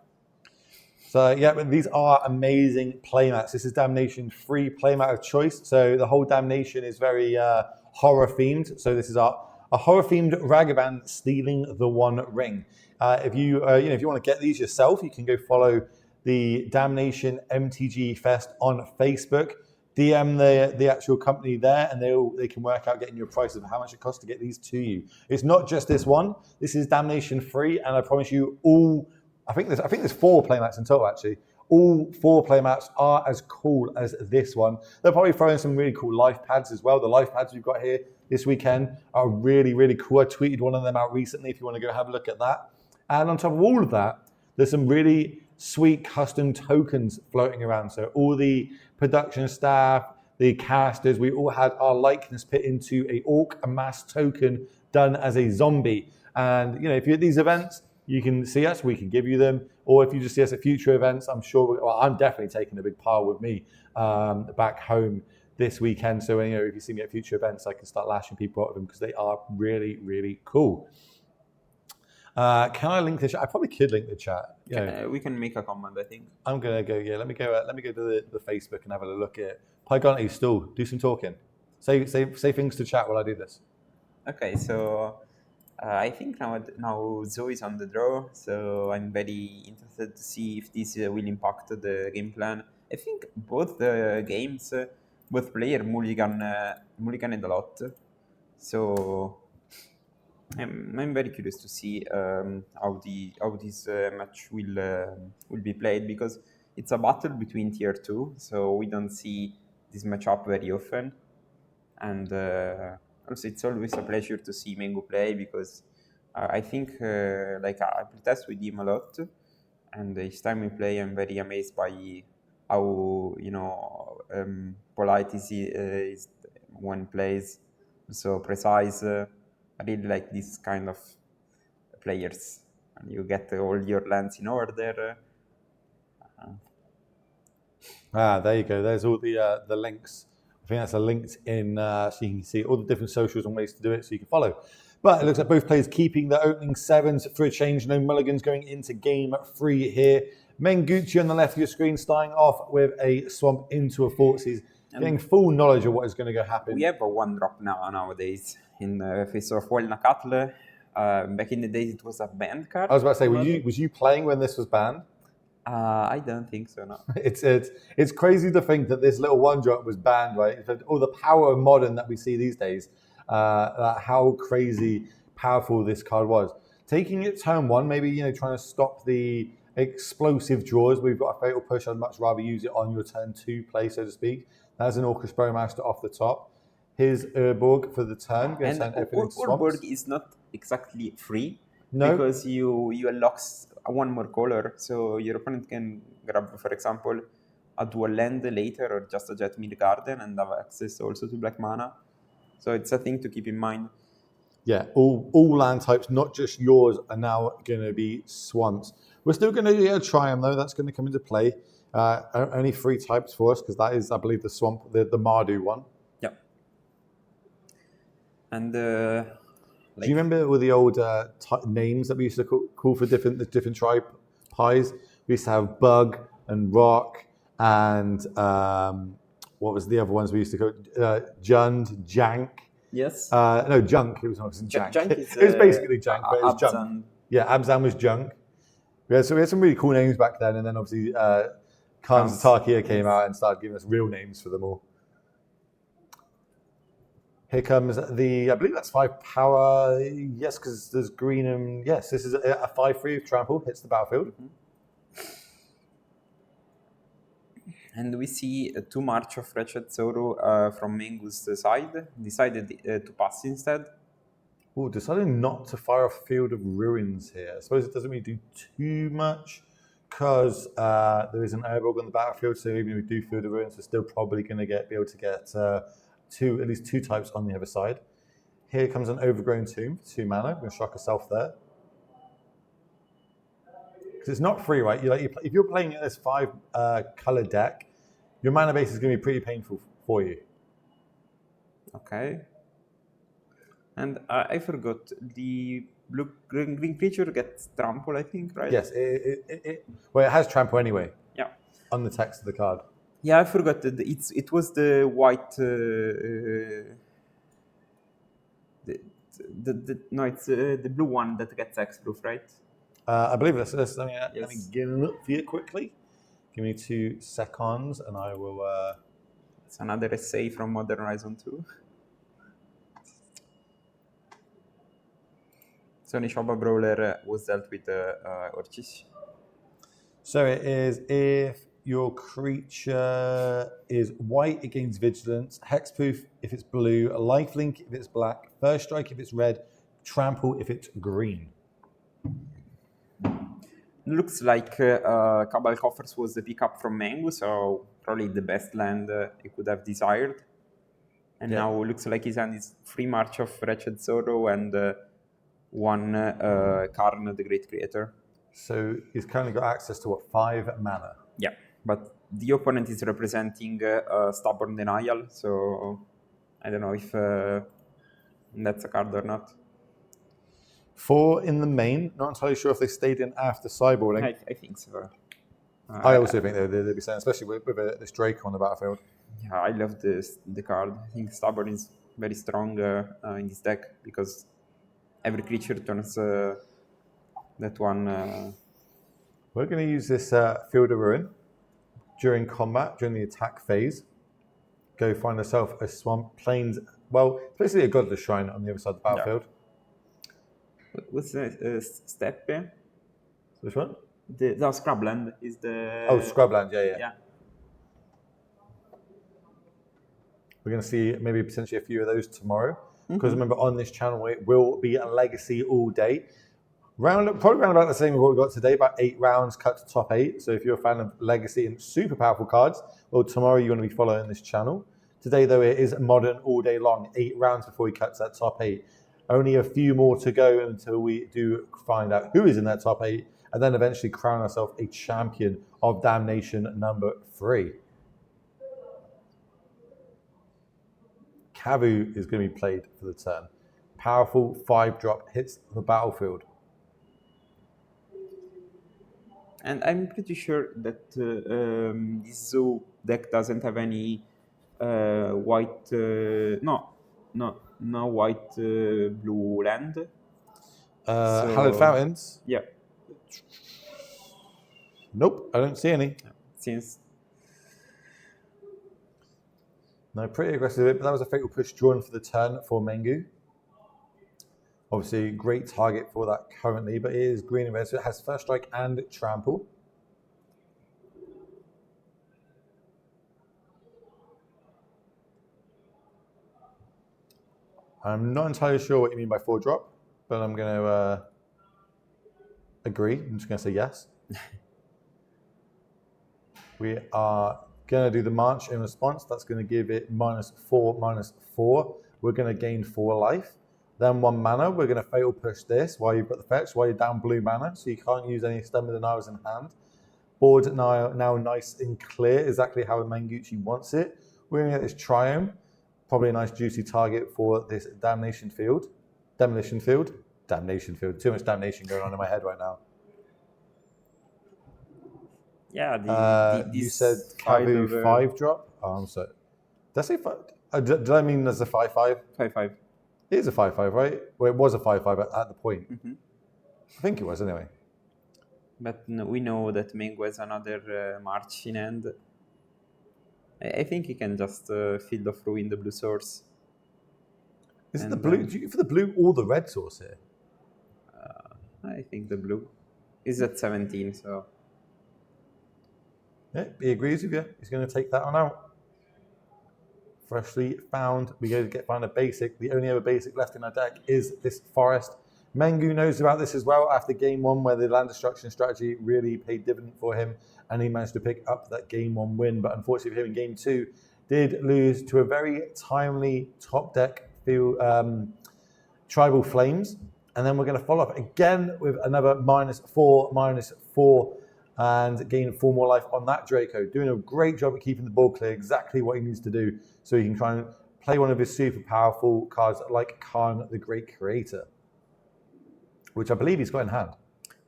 So yeah, but these are amazing playmats. This is Damnation free playmat of choice. So the whole Damnation is very horror themed. So this is a horror themed Ragavan stealing the One Ring. If you want to get these yourself, you can go follow the Damnation MTG Fest on Facebook. DM the actual company there, and they can work out getting you a price of how much it costs to get these to you. It's not just this one. This is Damnation free, and I promise you all. I think there's 4 playmats in total actually. All 4 playmats are as cool as this one. They'll probably throw in some really cool life pads as well. The life pads we've got here this weekend are really, really cool. I tweeted one of them out recently if you want to go have a look at that. And on top of all of that, there's some really sweet custom tokens floating around. So all the production staff, the casters, we all had our likeness put into a orc mass token done as a zombie. And if you're at these events, you can see us, we can give you them. Or if you just see us at future events, I'm sure, I'm definitely taking a big pile with me back home this weekend. So if you see me at future events, I can start lashing people out of them because they are really, really cool. Can I link the chat? I probably could link the chat. We can make a comment, I think. I'm gonna go. Yeah, let me go to the Facebook and have a look at it. Pygonity, still do some talking. Say things to chat while I do this. Okay, so I think now Zoe is on the draw, so I'm very interested to see if this will impact the game plan. I think both the games, both players mulliganed a lot, so I'm very curious to see how this match will be played, because it's a battle between tier 2, so we don't see this matchup very often, and also it's always a pleasure to see Mengu play, because I think I protest with him a lot, and each time we play I'm very amazed by how polite he is when he plays, so precise. I really like this kind of players, and you get all your lands in order. There you go. There's all the links. I think that's a LinkedIn, so you can see all the different socials and ways to do it, so you can follow. But it looks like both players keeping their opening 7s for a change. No mulligans going into game 3 here. Mengucci on the left of your screen, starting off with a swamp into a fort. He's getting full knowledge of what is going to go happen. We have a 1-drop nowadays in Face of Walnacatl. Back in the days, it was a banned card. I was about to say, was you playing when this was banned? I don't think so, no. It's crazy to think that this little 1-drop was banned, right? All the power of Modern that we see these days, how crazy powerful this card was. Taking it turn 1, maybe trying to stop the explosive draws. We've got a Fatal Push. I'd much rather use it on your turn 2 play, so to speak. There's an Orcish Bowmaster off the top. Here's Urborg for the turn. And Urborg is not exactly free. No, because you unlock 1 more color, so your opponent can grab, for example, a dual land later, or just a Jet Mill Garden, and have access also to black mana. So it's a thing to keep in mind. Yeah, all land types, not just yours, are now going to be swamps. We're still going to try them though. That's going to come into play. Only 3 types for us, because that is, I believe, the swamp, the Mardu one. Yeah. And do you remember all the old names that we used to call for the different tribe pies? We used to have Bug and Rock and what was the other ones we used to call? Jund, Jank. yes. No, Junk. It was not Jank. Junk is, it was basically Jank, but it was Abzan. Junk. Yeah, Abzan was Junk. So we had some really cool names back then, and then obviously Khan's Tarkia came out and started giving us real names for them all. Here comes I believe that's 5 power. Yes, because there's green and yes, this is a 5/3 trample, hits the battlefield. Mm-hmm. And we see 2 March of Wretched Sorrow from Mengu's side, decided to pass instead. Oh, decided not to fire off Field of Ruins here. I suppose it doesn't really do too much because there is an Urborg on the battlefield, so even if we do Field of Ruins, we're still probably going to be able to get at least 2 types on the other side. Here comes an Overgrown Tomb for 2 mana. We're going to shock ourselves there. Because it's not free, right? If you're playing this 5 color deck, your mana base is going to be pretty painful for you. Okay. And I forgot, the green creature gets trample, I think, right? Yes, it has trample anyway. Yeah. On the text of the card. Yeah, I forgot that it was the white. It's the blue one that gets X-proof, right? I believe this. Let me get it up for you quickly. Give me 2 seconds, and I will. It's another essay from Modern Horizon 2. Sony Shoba Brawler was dealt with Orchis. So it is if your creature is white, it gains vigilance, hexproof if it's blue, lifelink if it's black, first strike if it's red, trample if it's green. Looks like Cabal Coffers was the pickup from Mengu, so probably the best land he could have desired. And now it looks like his hand is 3 March of Wretched Sorrow and 1 Karn, the Great Creator. So he's currently got access to 5 mana? Yeah, but the opponent is representing Stubborn Denial, so I don't know if that's a card or not. 4 in the main. Not entirely sure if they stayed in after sideboarding. I think so. I also think they'd be saying, especially with this Drake on the battlefield. Yeah, I love the card. I think Stubborn is very strong in this deck because every creature turns that one. We're going to use this Field of Ruin during combat, during the attack phase. Go find yourself a swamp, plains. Well, it's basically a Godless Shrine on the other side of the battlefield. Yeah. What's the step? Which one? The Scrubland is the. Oh, Scrubland, yeah. We're going to see maybe potentially a few of those tomorrow. Because remember, on this channel, it will be a legacy all day. Probably around about the same as what we got today, about 8 rounds cut to top 8. So if you're a fan of legacy and super powerful cards, well, tomorrow you're going to be following this channel. Today, though, it is modern all day long, 8 rounds before he cuts that top 8. Only a few more to go until we do find out who is in that top 8, and then eventually crown ourselves a champion of Damnation number 3. Kavu is going to be played for the turn. Powerful 5-drop hits the battlefield. And I'm pretty sure that this Zoo deck doesn't have any white. No white blue land. Hallowed Fountains? Yeah. Nope, I don't see any. Since. No, pretty aggressive, but that was a fatal push drawn for the turn for Mengu. Obviously, great target for that currently, but it is green and red, so it has first strike and trample. I'm not entirely sure what you mean by 4-drop, but I'm going to agree. I'm just going to say yes. We are going to do the march in response. That's going to give it -4/-4. We're going to gain 4 life. Then 1 mana. We're going to fatal push this while you've got the fetch, while you're down blue mana, so you can't use any Stun with the Knives in hand. Board now nice and clear, exactly how Mangucci wants it. We're going to get this Triome, probably a nice juicy target for this Demolition Field. Too much damnation going on in my head right now. Yeah, you said Cavu 5 drop? Oh, I'm sorry. Did I say 5? Did I mean there's a 5/5? 5/5. It is a 5/5, right? Well, it was a 5/5 at the point. Mm-hmm. I think it was anyway. But no, we know that Mengu has another march in hand. I think he can just Field of Ruin the blue source. Is it the blue? Do you go for the blue or the red source here? I think the blue is at 17, so... Yeah, he agrees with you. He's going to take that one out. Freshly found. We go to find a basic. The only other basic left in our deck is this Forest. Mengu knows about this as well after game 1, where the land destruction strategy really paid dividend for him, and he managed to pick up that game 1 win. But unfortunately for him in game 2, did lose to a very timely top deck Tribal Flames. And then we're going to follow up again with another -4, and gain 4 more life on that Draco. Doing a great job at keeping the board clear, exactly what he needs to do, so he can try and play one of his super powerful cards like Khan, the Great Creator, which I believe he's got in hand.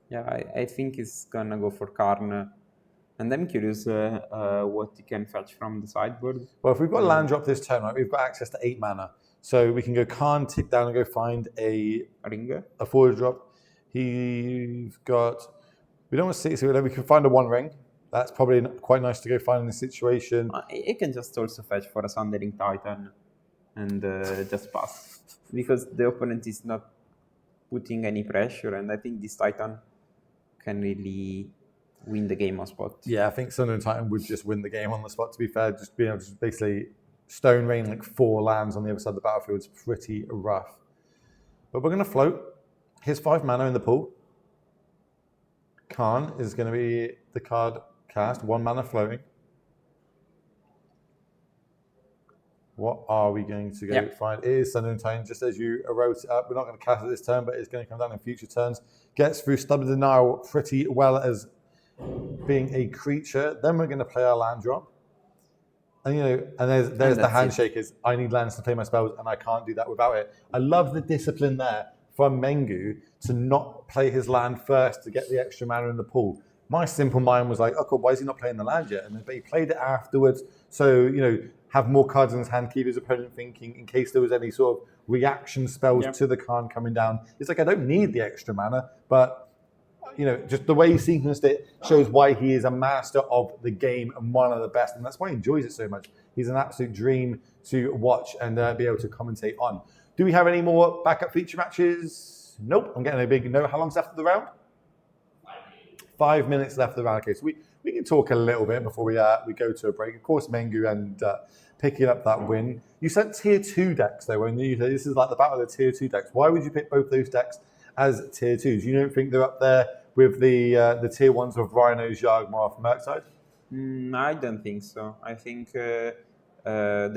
Yeah, I think he's gonna go for Karn. And I'm curious what he can fetch from the sideboard. Well, if we've got a land drop this turn, right, we've got access to 8 mana. So we can go Khan, tick down, and go find a Ringer. A forward drop. He's got... We don't want to see it, so we can find a 1 ring. That's probably quite nice to go find in this situation. He can just also fetch for a Sundering Titan and just pass. Because the opponent is not putting any pressure, and I think this Titan can really win the game on spot. Yeah, I think Sundering Titan would just win the game on the spot, to be fair. Just being able to basically stone rain like 4 lands on the other side of the battlefield is pretty rough. But we're going to float. Here's 5 mana in the pool. Khan is going to be the card cast, 1 mana floating. What are we going to go find? It is Sundering Titan, just as you wrote it up. We're not going to cast it this turn, but it's going to come down in future turns. Gets through Stubborn Denial pretty well as being a creature. Then we're going to play our land drop. And there's the handshake is, I need lands to play my spells, and I can't do that without it. I love the discipline there from Mengu to not play his land first to get the extra mana in the pool. My simple mind was like, oh, cool, why is he not playing the land yet? But he played it afterwards. So, have more cards in his hand, keep his opponent thinking in case there was any sort of reaction spells to the Khan coming down. It's like, I don't need the extra mana, but just the way he sequenced it shows why he is a master of the game and one of the best. And that's why he enjoys it so much. He's an absolute dream to watch and be able to commentate on. Do we have any more backup feature matches? Nope. I'm getting a big no. How long's left of the round? 5 minutes left of the round. Okay, so we can talk a little bit before we go to a break. Of course, Mengu and picking up that win. You said tier 2 decks, though, when you said this is like the battle of the tier 2 decks. Why would you pick both those decks as tier 2s? You don't think they're up there with the tier 1s of Rhinos, Yawgmoth, Murkside? I don't think so. I think the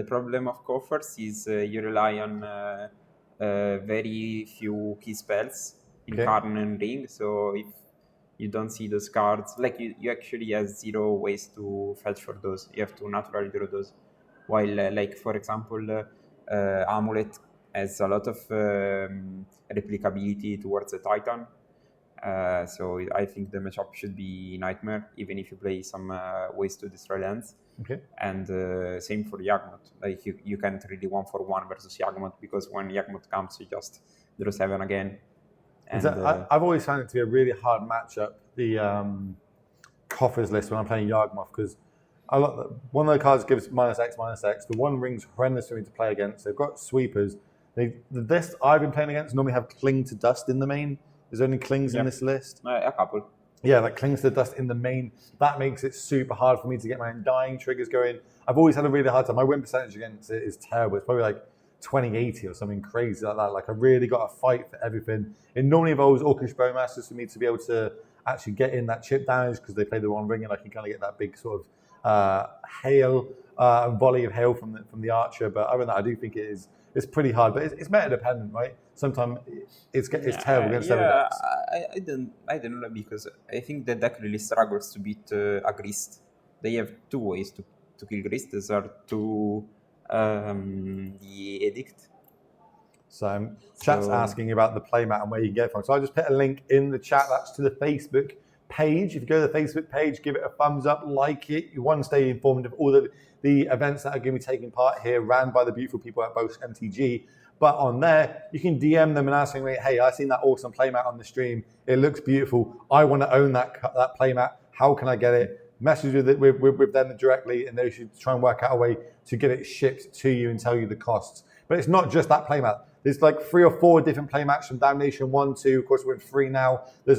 problem of Coffers is you rely on very few key spells in Karn and Ring. So if you don't see those cards, like you actually have 0 ways to fetch for those. You have to naturally draw those. While, for example, Amulet has a lot of replicability towards the Titan. So I think the matchup should be Nightmare, even if you play some ways to destroy lands. Okay. And same for Yawgmoth. Like you can't really 1-for-1 versus Yawgmoth, because when Yawgmoth comes, you just draw 7 again. And, I've always found it to be a really hard matchup, the Coffers list when I'm playing Yawgmoth, because one of the cards gives -X. The 1 ring's horrendous for me to play against. They've got sweepers. The list I've been playing against normally have Cling to Dust in the main. There's only Clings in this list. A couple. Yeah, like Clings to Dust in the main. That makes it super hard for me to get my Undying triggers going. I've always had a really hard time. My win percentage against it is terrible. It's probably like 20-80 or something crazy like that. Like I really got to fight for everything. It normally involves Orcish Bowmasters for me to be able to actually get in that chip damage, because they play the 1 ring and I can kind of get that big sort of hail, volley of hail from the archer. But other than that, I do think it's it's pretty hard. But it's meta dependent, right? Sometimes it's terrible against other decks. I don't know, because I think the deck really struggles to beat a Grist. They have two ways to kill Grist. Those are to the Edict. So chat's asking about the playmat and where you can get it from. So I just put a link in the chat. That's to the Facebook page. If you go to the Facebook page, give it a thumbs up, like it. You want to stay informed of all the events that are going to be taking part here, ran by the beautiful people at Boast MTG. But on there, you can DM them and ask them, hey, I've seen that awesome playmat on the stream. It looks beautiful. I want to own that playmat. How can I get it? Message with them directly, and they should try and work out a way to get it shipped to you and tell you the costs. But it's not just that playmat. There's like 3 or 4 different playmats from Damnation 1, 2. Of course, we're in 3 now. There's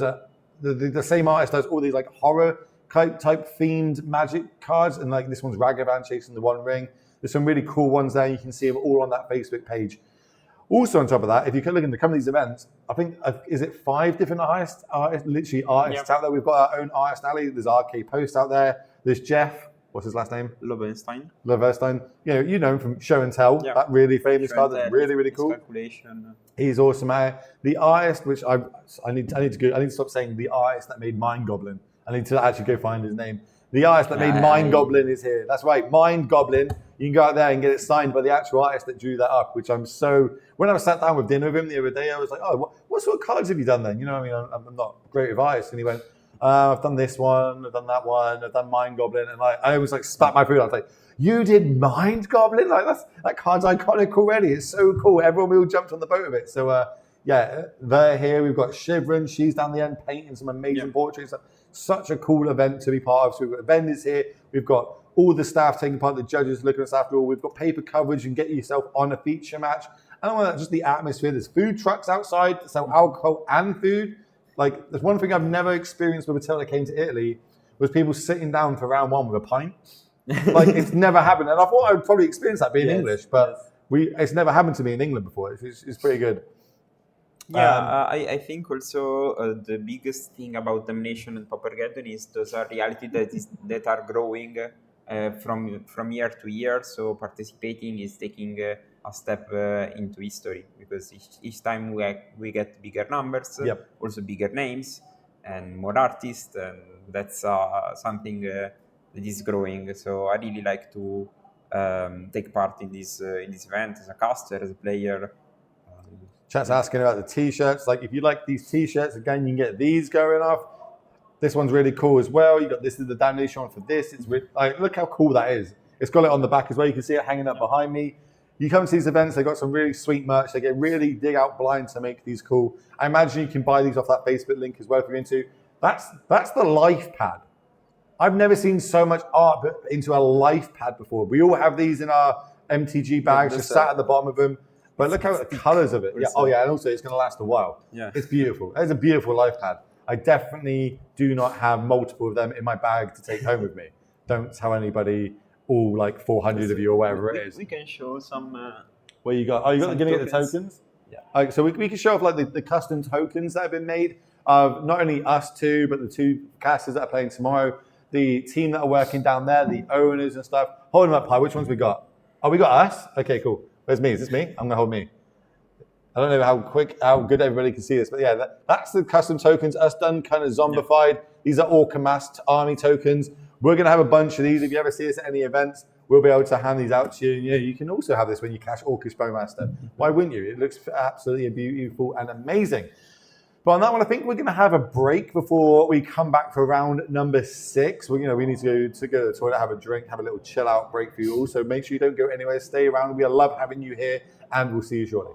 the same artist does all these like horror type themed magic cards, and like this one's Ragavan chasing the One Ring. There's some really cool ones there. You can see them all on that Facebook page. Also, on top of that, if you can look in some of these events, I think, is it 5 different artists out there? We've got our own artist alley. There's RK Post out there. There's Jeff. What's his last name? Lovenstein. You know him from Show and Tell. Yeah. That really famous card. That's really, really cool. He's awesome at it. The artist, which I need to stop saying the artist that made Mind Goblin. I need to actually go find his name. The artist that made Mind Goblin is here. That's right, Mind Goblin. You can go out there and get it signed by the actual artist that drew that up, which I'm so... When I was sat down with dinner with him the other day, I was like, oh, what sort of cards have you done then? You know what I mean? I'm not great with artists. And he went, I've done this one, I've done that one, I've done Mind Goblin. And I almost like spat my food. I was like, you did Mind Goblin? Like that card's iconic already. It's so cool. Everyone all jumped on the boat of it. So yeah, they're here. We've got Shivran. She's down the end painting some amazing portraits. Such a cool event to be part of. So we've got vendors here. We've got all the staff taking part, the judges looking at us after all. We've got paper coverage and get yourself on a feature match. And all that, just the atmosphere. There's food trucks outside that sell alcohol and food. Like, there's one thing I've never experienced until I came to Italy was people sitting down for round 1 with a pint. Like, it's never happened. And I thought I would probably experience that being English, but it's never happened to me in England before. It's pretty good. Yeah, I think also the biggest thing about Damnation and Paupergeddon is those are reality that are growing from year to year. So participating is taking a step into history, because each time we get bigger numbers, also bigger names and more artists, and that's something that is growing. So I really like to take part in this event as a caster, as a player. Chat's asking about the t-shirts. Like, if you like these t-shirts, again, you can get these going off. This one's really cool as well. You got this is the Damnation one for this. It's like, look how cool that is. It's got it on the back as well. You can see it hanging up behind me. You come to these events, they got some really sweet merch. They get really dig out blind to make these cool. I imagine you can buy these off that Facebook link as well if you're into. That's the life pad. I've never seen so much art put into a life pad before. We all have these in our MTG bags, just sat at the bottom of them. But look how the colours of it. Yeah. Oh yeah, and also it's going to last a while. Yeah. It's beautiful. It's a beautiful life pad. I definitely do not have multiple of them in my bag to take home with me. Don't tell anybody, all like 400 of you or whatever it is. We can show some... What you got? Oh, you're going to get the tokens? Yeah. So we can show off like the custom tokens that have been made of not only us two, but the 2 casters that are playing tomorrow, the team that are working down there, the owners and stuff. Hold them up high. Which ones we got? Oh, we got us? Okay, cool. Where's me? Is this me? I'm going to hold me. I don't know how good everybody can see this, but yeah, that's the custom tokens. Us done kind of zombified. Yeah. These are Orca-Masked army tokens. We're going to have a bunch of these. If you ever see us at any events, we'll be able to hand these out to you. You know, you can also have this when you cash Orcish Bowmaster. Why wouldn't you? It looks absolutely beautiful and amazing. But on that one, I think we're going to have a break before we come back for round number 6. We need to go to the toilet, have a drink, have a little chill out break for you all. So make sure you don't go anywhere. Stay around. We love having you here, and we'll see you shortly.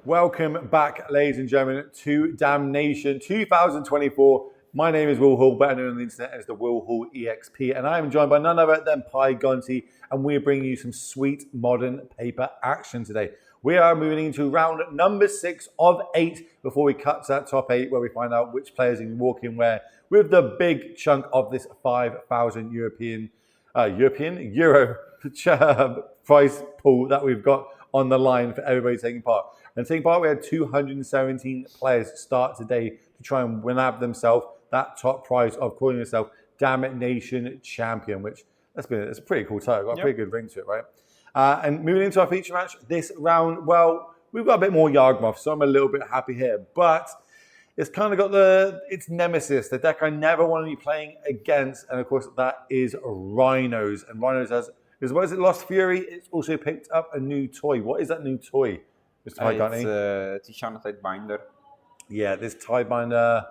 Welcome back, ladies and gentlemen, to Damnation 2024. My name is Will Hall, better known on the internet as the Will Hall EXP, and I am joined by none other than Pi Gonti, and we are bringing you some sweet modern paper action today. We are moving into round number 6 of 8 before we cut to that top 8, where we find out which players can walk in where with the big chunk of this 5,000 Euro prize pool that we've got on the line for everybody taking part. And taking part, we had 217 players start today to try and nab themselves that top prize of calling yourself Damnation Champion, which it's a pretty cool title. Got a pretty good ring to it, right? And moving into our feature match this round, well, we've got a bit more Yawgmoth, so I'm a little bit happy here. But it's kind of got its nemesis, the deck I never want to be playing against, and of course that is Rhinos. And Rhinos has, as well as it lost Fury, it's also picked up a new toy. What is that new toy, Mr. High It's Tishana Tidebinder. Yeah, this Tidebinder.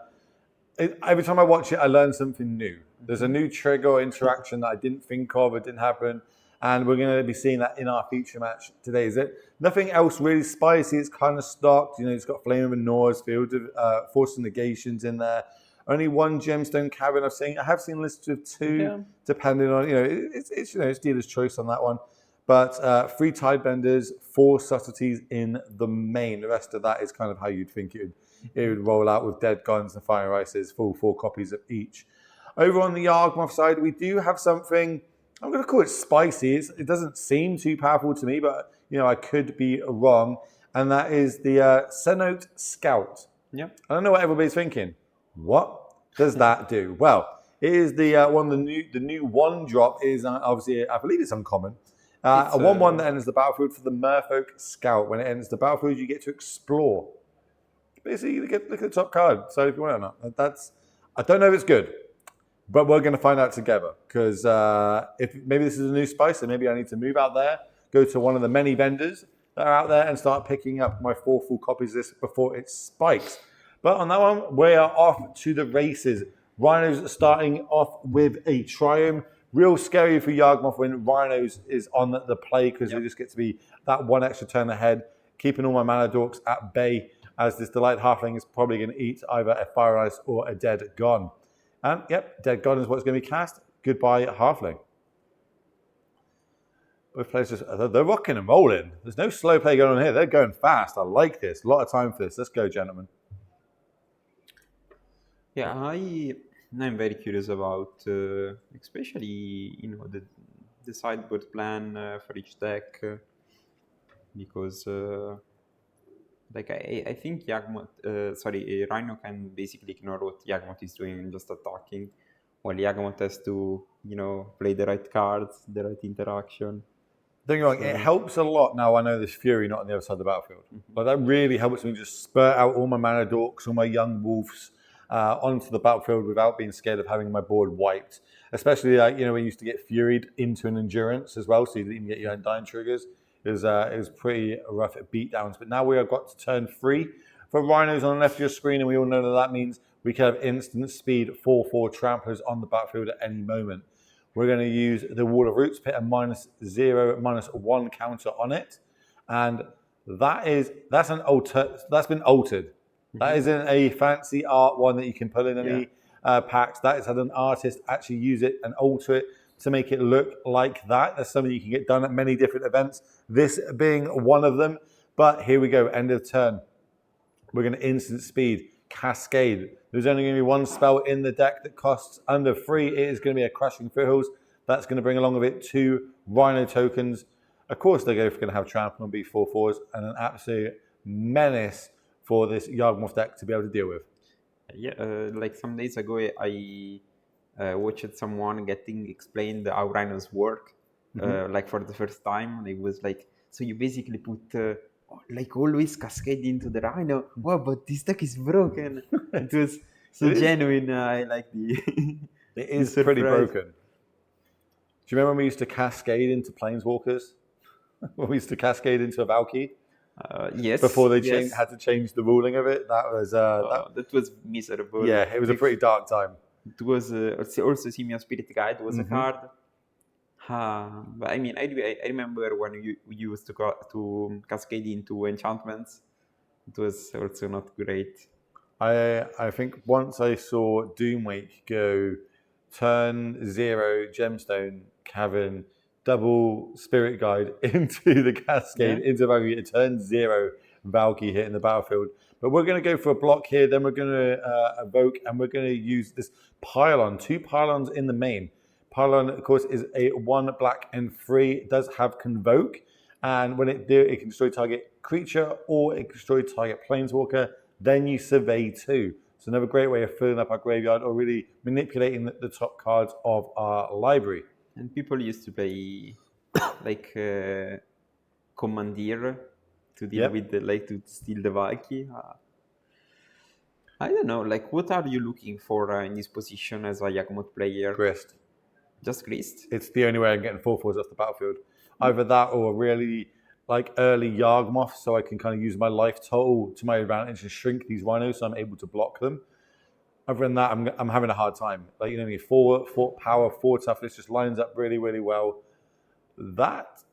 Every time I watch it, I learn something new. There's a new trigger or interaction that I didn't think of, it didn't happen. And we're going to be seeing that in our feature match today. Is it nothing else really spicy? It's kind of stocked. You know, it's got Flame of Noors, Field of Force of Negations in there. Only one Gemstone Cavern I have seen listed with 2, depending on, it's dealer's choice on that one. But 3 Tidebenders, 4 Subtleties in the main. The rest of that is kind of how you'd think it would roll out with Dead Guns and Fire Ices, full 4 copies of each. Over on the Yawgmoth side, we do have something, I'm going to call it spicy. It doesn't seem too powerful to me, but I could be wrong. And that is the Cenote Scout. Yeah. I don't know what everybody's thinking. What does that do? Well, it is the new 1-drop is obviously, I believe it's uncommon. A 1/1 that enters the battlefield for the Merfolk Scout. When it enters the battlefield, you get to explore. Basically, look at the top card. So if you want to know, I don't know if it's good. But we're going to find out together, because if maybe this is a new spice, and maybe I need to move out there, go to one of the many vendors that are out there and start picking up my 4 full copies of this before it spikes. But on that one, we are off to the races. Rhinos starting off with a Triumph. Real scary for Yawgmoth when Rhinos is on the play, because they just get to be that 1 extra turn ahead, keeping all my mana dorks at bay, as this Delight Halfling is probably going to eat either a Fire Ice or a Dead Gone. And Dead Gone is what's going to be cast. Goodbye, Halfling. Both players they're rocking and rolling. There's no slow play going on here. They're going fast. I like this. A lot of time for this. Let's go, gentlemen. Yeah, I'm very curious about, especially the sideboard plan for each deck, because I think Rhino can basically ignore what Yawgmoth is doing and just attacking, while Yawgmoth has to, play the right cards, the right interaction. Don't get me wrong, it helps a lot now I know there's Fury not on the other side of the battlefield. But that really helps me just spurt out all my mana dorks, all my young wolves onto the battlefield without being scared of having my board wiped. Especially, we used to get Furied into an Endurance as well, so you didn't even get your Undying triggers. It was pretty rough at beatdowns. But now we have got to turn 3 for Rhinos on the left of your screen, and we all know that means we can have instant speed 4/4 tramplers on the battlefield at any moment. We're going to use the Wall of Roots, put a -0, -1 counter on it. And that's been altered. That isn't a fancy art one that you can put in any packs. That has had an artist actually use it and alter it to make it look like that. That's something you can get done at many different events, this being one of them. But here we go, end of turn. We're going to instant speed, Cascade. There's only going to be 1 spell in the deck that costs under 3. It is going to be a Crushing Foothills. That's going to bring along with it 2 Rhino tokens. Of course, they're going to have Trample and be 4/4s, and an absolute menace for this Yawgmoth deck to be able to deal with. Yeah, like some days ago, I watched someone getting explained how Rhinos work, like for the first time. It was like, so you basically put like always Cascade into the Rhino. Wow, but this deck is broken. It was so genuine. I like the. It is pretty broken. Do you remember when we used to Cascade into Planeswalkers? When we used to Cascade into a Valky? Yes. Before they had to change the ruling of it, that was that was miserable. Yeah, it was a pretty dark time. It was also Simian Spirit Guide was a card. But I mean, I remember when you used to cascade into enchantments. it was also not great. I think once I saw Doomwake go turn 0 Gemstone Cavern double Spirit Guide into the Cascade into Valkyrie, it turn 0 Valky hit in the battlefield. But we're going to go for a block here, then we're going to evoke, and we're going to use this pylon, 2 pylons in the main. Pylon, of course, is a 1 black and 3. It does have Convoke, and when it do, it can destroy target creature or it can destroy target planeswalker. Then you survey 2. It's another great way of filling up our graveyard or really manipulating the top cards of our library. And people used to play like Commandeer to deal with to steal the Valky. I don't know, like what are you looking for in this position as a Yagmoth player? Grist. Just Grist? It's the only way I'm getting 4/4s off the battlefield. Either that or a really early Yawgmoth, so I can kind of use my life total to my advantage and shrink these rhinos so I'm able to block them. Other than that, I'm having a hard time. 4 power, 4 toughness just lines up really, really well. That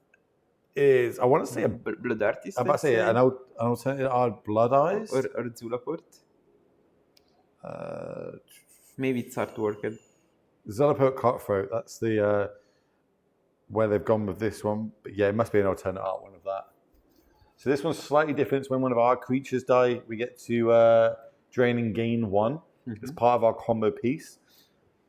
is, I want to say Blood Artist. I'm about to say an alternative are Blood Eyes or Zulaport. Maybe it's artworked. Zulaport Cutthroat. That's the where they've gone with this one. But yeah, it must be an alternate art one of that. So this one's slightly different. When one of our creatures die, we get to drain and gain 1 as part of our combo piece.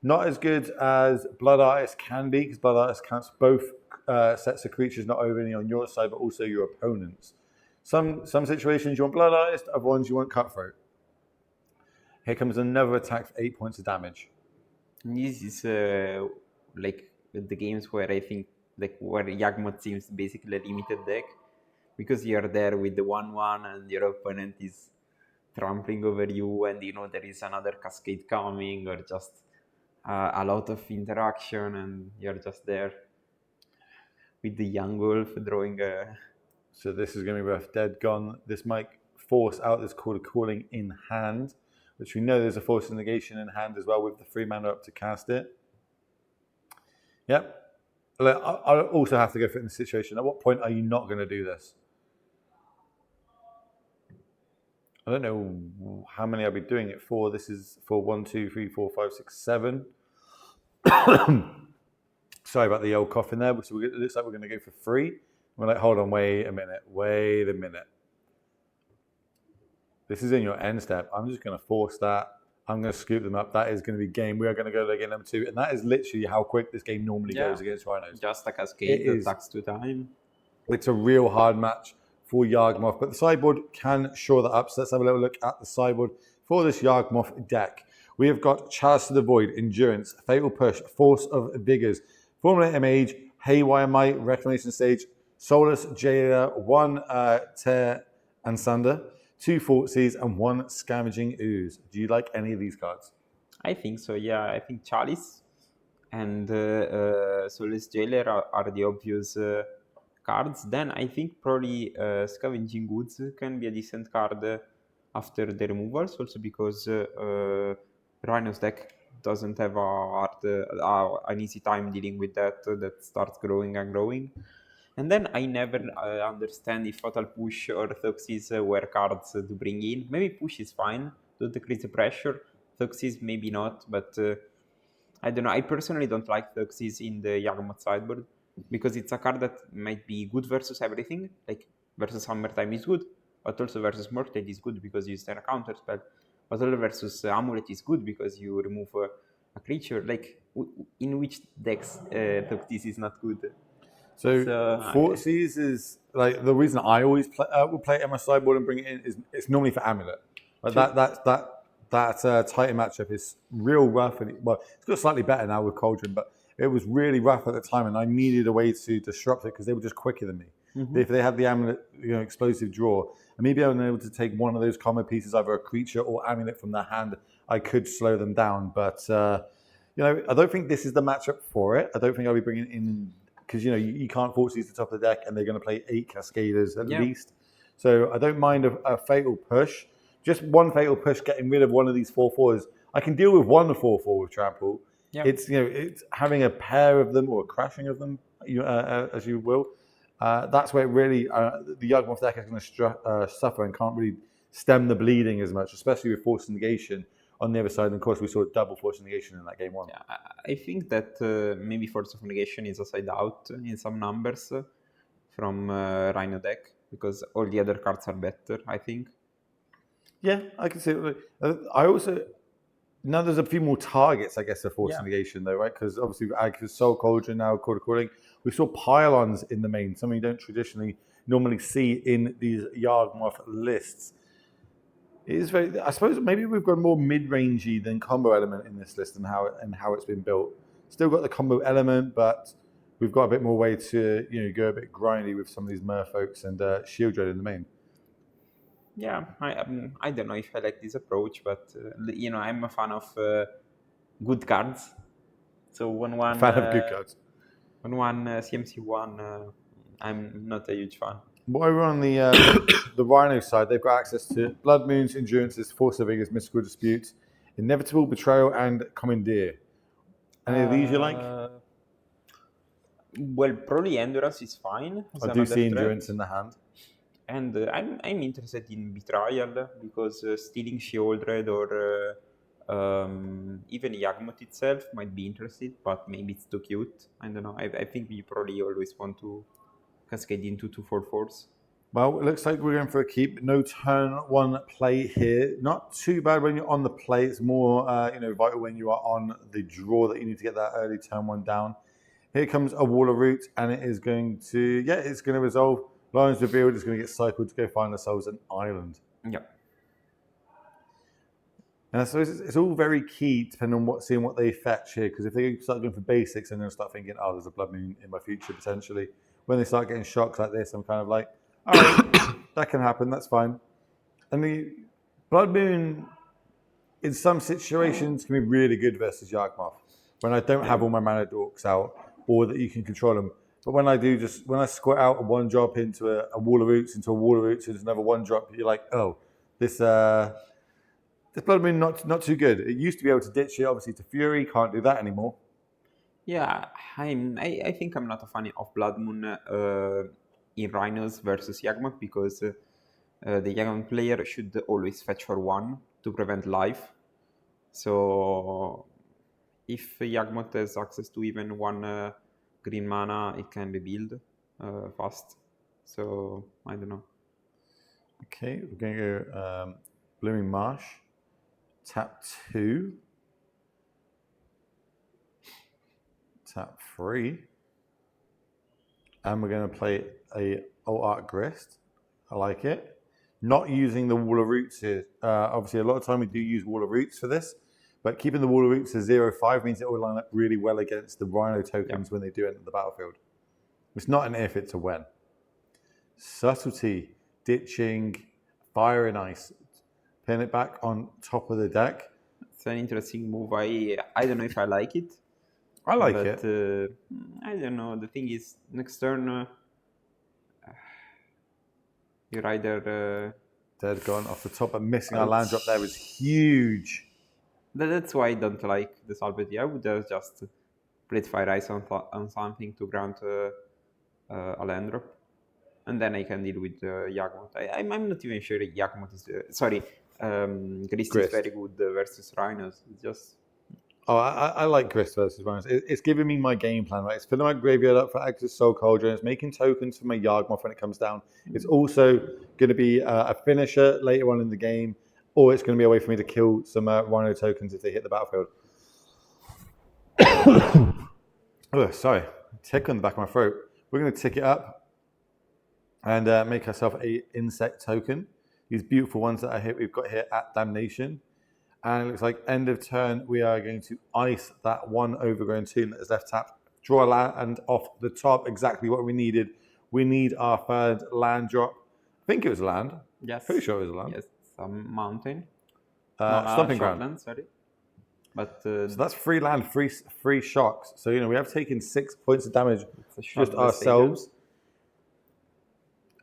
Not as good as Blood Artist can be, because Blood Artist counts both sets of creatures, not only on your side, but also your opponent's. Some situations you want Blood Artist, other ones you want Cutthroat. Here comes another attack for 8 points of damage. This is like the games where I think where Yagmoth seems basically a limited deck, because you're there with the 1/1 and your opponent is trampling over you, and there is another cascade coming, or just a lot of interaction, and you're just there with the young wolf drawing a... So this is going to be rough. Dead Gone. This might force out this call of calling in hand, which we know there's a force of negation in hand as well with the 3 mana up to cast it. Yep. I also have to go for it in this situation. At what point are you not going to do this? I don't know how many I'll be doing it for. This is for 1, 2, 3, 4, 5, 6, 7. Sorry about the old cough in there. So it looks like we're going to go for 3. We're like, hold on, wait a minute. This is in your end step. I'm just going to force that. I'm going to scoop them up. That is going to be game. We are going to go to game number 2. And that is literally how quick this game normally goes against Rhinos. Just a cascade attacks 2 times. It's a real hard match for Yawgmoth. But the sideboard can shore that up. So let's have a little look at the sideboard for this Yawgmoth deck. We have got Chalice to the Void, Endurance, Fatal Push, Force of Vigors, Formulator Mage, Haywire Might, Reclamation Stage, Soulless Jailer, 1 Tear and Sunder, 2 Thoughtseize, and 1 Scavenging Ooze. Do you like any of these cards? I think so, yeah. I think Chalice and Soulless Jailer are the obvious cards. Then I think probably Scavenging Ooze can be a decent card after the removals, also because Rhino's deck doesn't have an easy time dealing with that starts growing and growing. And then I never understand if Fatal Push or Thoughtseize were cards to bring in. Maybe Push is fine to decrease the pressure. Thoughtseize maybe not, but I don't know. I personally don't like Thoughtseize in the Yawgmoth sideboard, because it's a card that might be good versus everything. Like versus Summertime is good, but also versus Mortgage is good because you stand a counter spell. But also versus Amulet is good because you remove a creature. Like in which decks Thoughtseize is not good? So Thoughtseize is like the reason I always will play it on my sideboard and bring it in is it's normally for Amulet. Like that Titan matchup is real rough, and it's got slightly better now with Cauldron, but it was really rough at the time, and I needed a way to disrupt it because they were just quicker than me. If they had the Amulet, explosive draw, and maybe I was able to take one of those combo pieces, either a creature or Amulet from their hand, I could slow them down. But I don't think this is the matchup for it. I don't think I'll be bringing in. Because, you can't Thoughtseize the top of the deck, and they're going to play 8 Cascaders at least. So I don't mind a Fatal Push. Just 1 Fatal Push, getting rid of one of these 4/4s. I can deal with 1 4/4 with Trample. Yep. It's having a pair of them or a crashing of them, as you will. That's where really the Yawgmoth deck is going to suffer and can't really stem the bleeding as much, especially with force negation on the other side. And of course, we saw double force negation in that game one. Yeah, I think that maybe Force of Negation is a side out in some numbers from Rhino deck, because all the other cards are better, I think. Yeah, I can see it. I also, now there's a few more targets, I guess, for force Yeah. negation, though, right? Because obviously, Agnes, Soul Cauldron, now Quarter Calling. We saw pylons in the main, something you don't traditionally normally see in these Yawgmoth lists. It is very, I suppose maybe we've got more mid-rangey than combo element in this list and how it's been built. Still got the combo element, but we've got a bit more way to go a bit grindy with some of these merfolks and shield dread in the main. Yeah, I don't know if I like this approach, but I'm a fan of good cards. So one Fan of good cards. one CMC1, I'm not a huge fan. But over on the the Rhino side, they've got access to Blood Moons, Endurances, Force of Vigors, Mystical Disputes, Inevitable Betrayal, and Commandeer. Any of these you like? Well, probably Endurance is fine. I do see Endurance in the hand. And I'm interested in Betrayal, because stealing Shieldred or even Yawgmoth itself might be interested, but maybe it's too cute. I don't know. I think we probably always want to cascade into 2/4/4s. Well, it looks like we're going for a keep. No turn one play here. Not too bad when you're on the play. It's more vital when you are on the draw that you need to get that early turn one down. Here comes a Wall of Roots, and it is going to it's going to resolve. Lions Revealed is going to get cycled to go find ourselves an island. Yeah. And I suppose it's all very key depending on seeing what they fetch here. Because if they start going for basics and then start thinking, oh, there's a Blood Moon in my future potentially. When they start getting shocks like this, I'm kind of like, all right, that can happen. That's fine. And the Blood Moon, in some situations, can be really good versus Yawgmoth. When I don't have all my mana dorks out, or that you can control them. But when I squirt out a one drop into a Wall of Roots, into a Wall of Roots, into another one drop, you're like, oh, this Blood Moon not too good. It used to be able to ditch it, obviously, to Fury. Can't do that anymore. Yeah, I think I'm not a fan of Blood Moon in Rhinos versus Yawgmoth, because the Yawgmoth player should always fetch for one to prevent life. So if Yawgmoth has access to even one green mana, it can be built fast. So I don't know. Okay, we're going to go Blooming Marsh. Tap 2. Tap 3. And we're going to play a Alt Art Grist. I like it. Not using the Wall of Roots here. Obviously, a lot of time we do use Wall of Roots for this. But keeping the Wall of Roots to 0/5 means it will line up really well against the Rhino tokens when they do enter the battlefield. It's not an if, it's a when. Subtlety, ditching, Fire and Ice. Pin it back on top of the deck. It's an interesting move. I don't know if I like it. I like it. I don't know. The thing is, next turn, you're either... Dead gone off the top, but missing our land drop there was huge. That's why I don't like the Salvity. I would have just played Fire Ice on something to grant a land drop. And then I can deal with Yawgmoth. I'm not even sure Yawgmoth is... Grist is very good versus Rhinos. It's just... Oh, I like Grist versus Rhinos. It's giving me my game plan, right? It's filling my graveyard up for Axis Soul Cauldron. It's making tokens for my Yawgmoth when it comes down. It's also going to be a finisher later on in the game, or it's going to be a way for me to kill some Rhino tokens if they hit the battlefield. Oh, sorry. Tick on the back of my throat. We're going to tick it up and make ourselves a insect token. These beautiful ones that we've got here at Damnation. And it looks like end of turn, we are going to ice that one overgrown tomb that is left tapped. Draw a land off the top, exactly what we needed. We need our third land drop. I think it was land. Yes. Pretty sure it was land. Yes, some mountain. Stomping ground. Land, sorry. But so that's free land, free shocks. So, we have taken 6 points of damage just ourselves.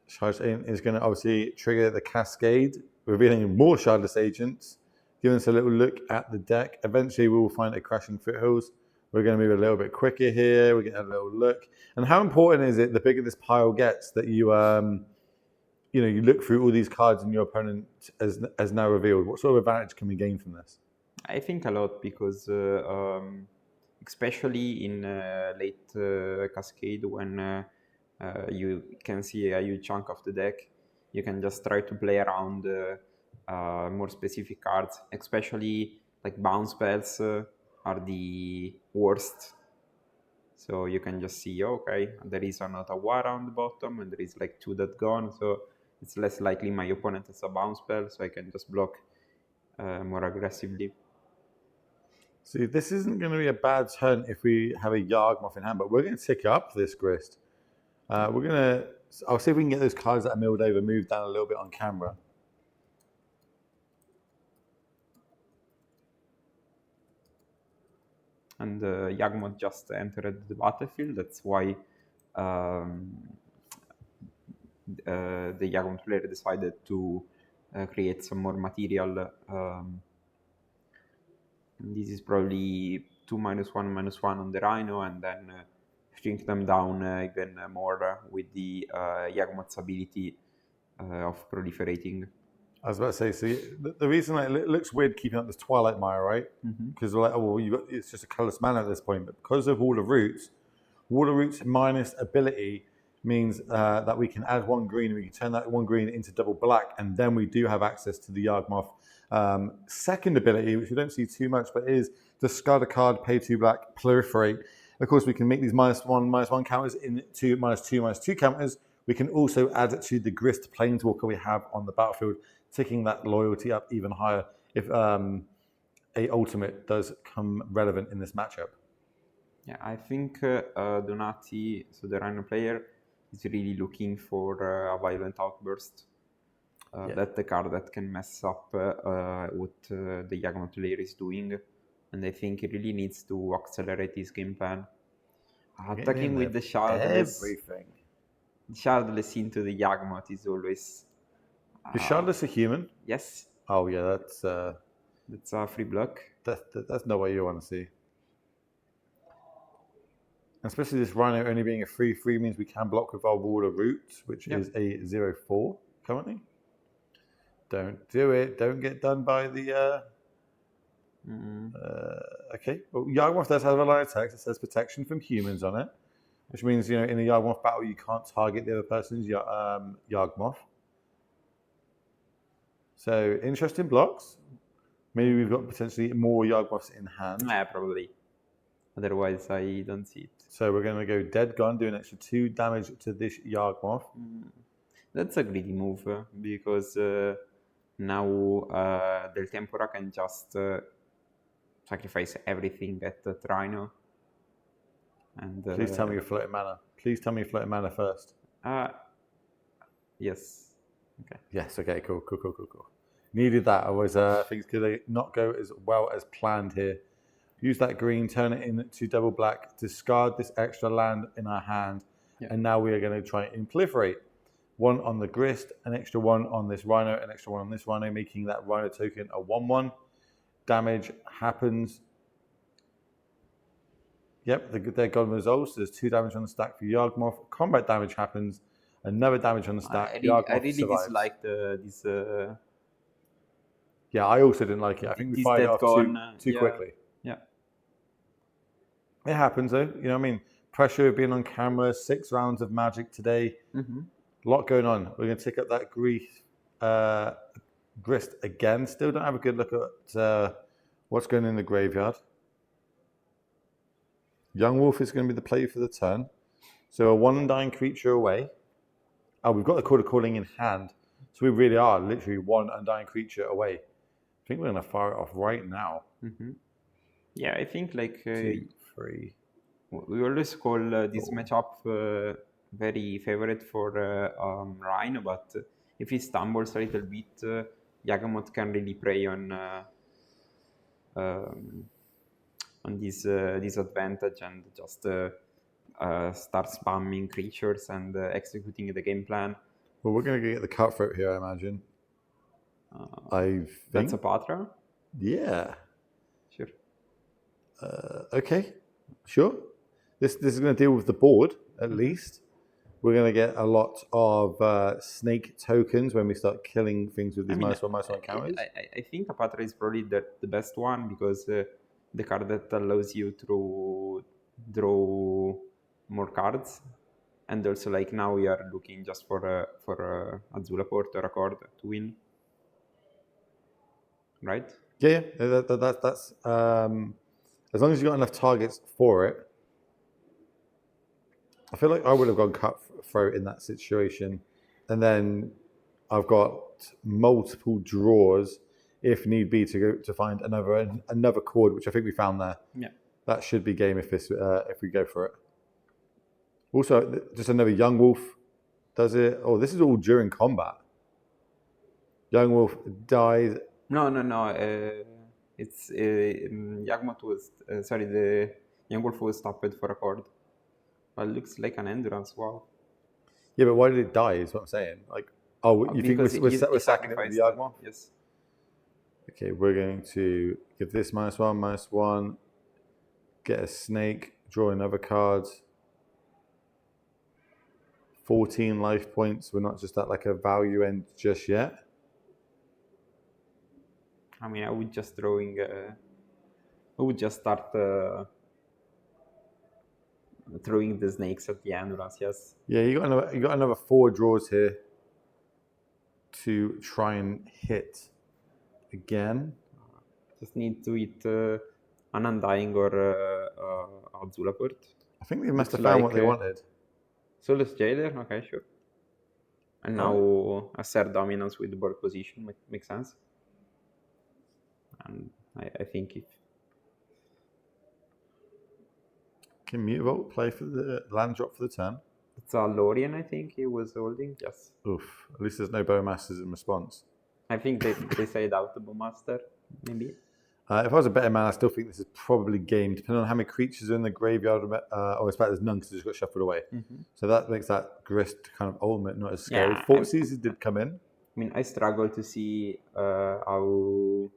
Charge in is going to obviously trigger the cascade, revealing more Shardless Agents, giving us a little look at the deck. Eventually, we will find a Crashing Foothills. We're going to move a little bit quicker here. We're getting a little look. And how important is it, the bigger this pile gets, that you you look through all these cards and your opponent as now revealed, what sort of advantage can we gain from this? I think a lot because especially in late Cascade when you can see a huge chunk of the deck, you can just try to play around more specific cards, especially like bounce spells are the worst. So you can just see, okay, there is another war on the bottom and there is like 2 that gone, so it's less likely my opponent has a bounce spell, so I can just block more aggressively. See, this isn't going to be a bad turn if we have a Yawgmoth in hand, but we're going to tick up this Grist. I'll see if we can get those cards that are milled over moved down a little bit on camera. And Yawgmoth just entered the battlefield. That's why the Yawgmoth player decided to create some more material. This is probably 2 -1/-1 on the Rhino, and then shrink them down even more with the Yawgmoth's ability of proliferating. I was about to say, see, the reason it looks weird keeping up this Twilight Mire, right? Because we're like, oh, well, it's just a colorless mana at this point. But because of Water Roots minus ability means that we can add 1 green, and we can turn that 1 green into double black, and then we do have access to the Yawgmoth second ability, which we don't see too much, but is discard a card, pay 2 black, proliferate. Of course, we can make these -1/-1 counters into -2/-2 counters. We can also add to the Grist Planeswalker we have on the battlefield, ticking that loyalty up even higher if a ultimate does come relevant in this matchup. Yeah, I think Donati, so the Rhino player, is really looking for a Violent Outburst. That's the card that can mess up what the Yawgmoth player is doing, and I think he really needs to accelerate his game plan. Attacking with the Shardless. Everything. Shardless into the Yawgmoth is always... Is Shardless a human? Yes. Oh yeah, that's a free block. That's not what you want to see. Especially this Rhino only being a 3/3 means we can block with our Water Roots, which is a 0/4 currently. Don't do it. Don't get done by the... okay. Well, Yawgmoth does have a line of text that says protection from humans on it, which means, in a Yawgmoth battle, you can't target the other person's Yawgmoth. So, interesting blocks. Maybe we've got potentially more Yawgmoths in hand. Yeah, probably. Otherwise, I don't see it. So we're going to go Dead Gun, do an extra 2 damage to this Yawgmoth. That's a greedy move, because now Del Tempora can just sacrifice everything at the Rhino. And please tell me you're floating mana. Please tell me you're floating mana first. Yes. Okay. Yes, okay, cool. Needed that, otherwise things could not go as well as planned here. Use that green, turn it into double black, discard this extra land in our hand, and now we are going to try and proliferate. 1 on the Grist, an extra 1 on this Rhino, an extra 1 on this Rhino, making that Rhino token a 1/1. Damage happens. Yep, they're gone resolved, so there's 2 damage on the stack for Yawgmoth. Combat damage happens, another damage on the stack. I really disliked this. Yeah, I also didn't like it. I think we fired it off too quickly. Yeah. It happens though. You know what I mean? Pressure of being on camera, 6 rounds of Magic today. A lot going on. We're going to tick up that Grist again. Still don't have a good look at what's going on in the graveyard. Young Wolf is going to be the play for the turn. So a 1 undying creature away. Oh, we've got the Chord of Calling in hand. So we really are literally 1 undying creature away. I think we're going to fire it off right now. Yeah, I think like 2, 3. We always call this matchup very favorite for Rhino, but if he stumbles a little bit, Yawgmoth can really prey on this disadvantage and just start spamming creatures and executing the game plan. Well, we're going to get the Cutthroat here, I imagine. That's a Patra? Yeah. Sure. Okay, sure. This is going to deal with the board, at least. We're going to get a lot of snake tokens when we start killing things with these -1/-1 counters. I think Apatra is probably the best one because the card that allows you to draw more cards, and also like now we are looking just for a Zulaport or a card to win, right? Yeah. That's as long as you got enough targets for it. I feel like I would have gone cutthroat in that situation, and then I've got multiple draws if need be to find another chord, which I think we found there. Yeah, that should be game if we go for it. Also, just another Young Wolf does it. Oh, this is all during combat. Young Wolf dies. No. It's Yagmoth was sorry. The Young Wolf was stopped for a card. Well, it looks like an endurance. Wow. Yeah, but why did it die? Is what I'm saying. Like, oh, you think we're sacking it with the Yagmoth? Yes. Okay, we're going to give this -1/-1. Get a snake. Draw another card. 14 life points. We're not just at like a value end just yet. I mean, I would just drawing. I would just start throwing the snakes at the endurance. Yes. Yeah, you got another 4 draws here to try and hit again. Just need to hit an Undying or a Zulaport. I think they must have found what they wanted. Soulless Jailer, okay, sure. And now assert dominance with board position makes sense. And I think if Can Mutavault play for the land drop for the turn? it's a Lorien, I think he was holding. Yes. Oof. At least there's no Bowmasters in response. I think they said out the Bowmaster, maybe. If I was a better man, I still think this is probably game, depending on how many creatures are in the graveyard. Or in fact, there's none because they just got shuffled away. Mm-hmm. So that makes that Grist kind of ultimate, not as scary. Yeah, Fort Seasons did come in. I mean, I struggle to see how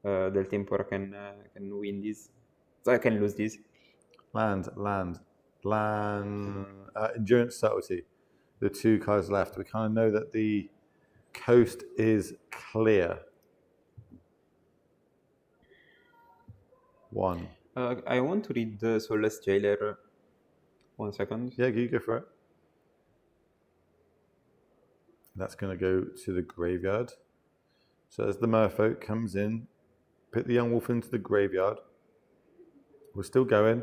Del Tempora can win this. So I can lose this. Land. Endurance, Subtlety. The 2 cards left. We kind of know that the coast is clear. 1. I want to read the Soulless Jailer. 1 second. Yeah, you go for it. That's going to go to the graveyard. So as the Merfolk comes in, put the Young Wolf into the graveyard. We're still going,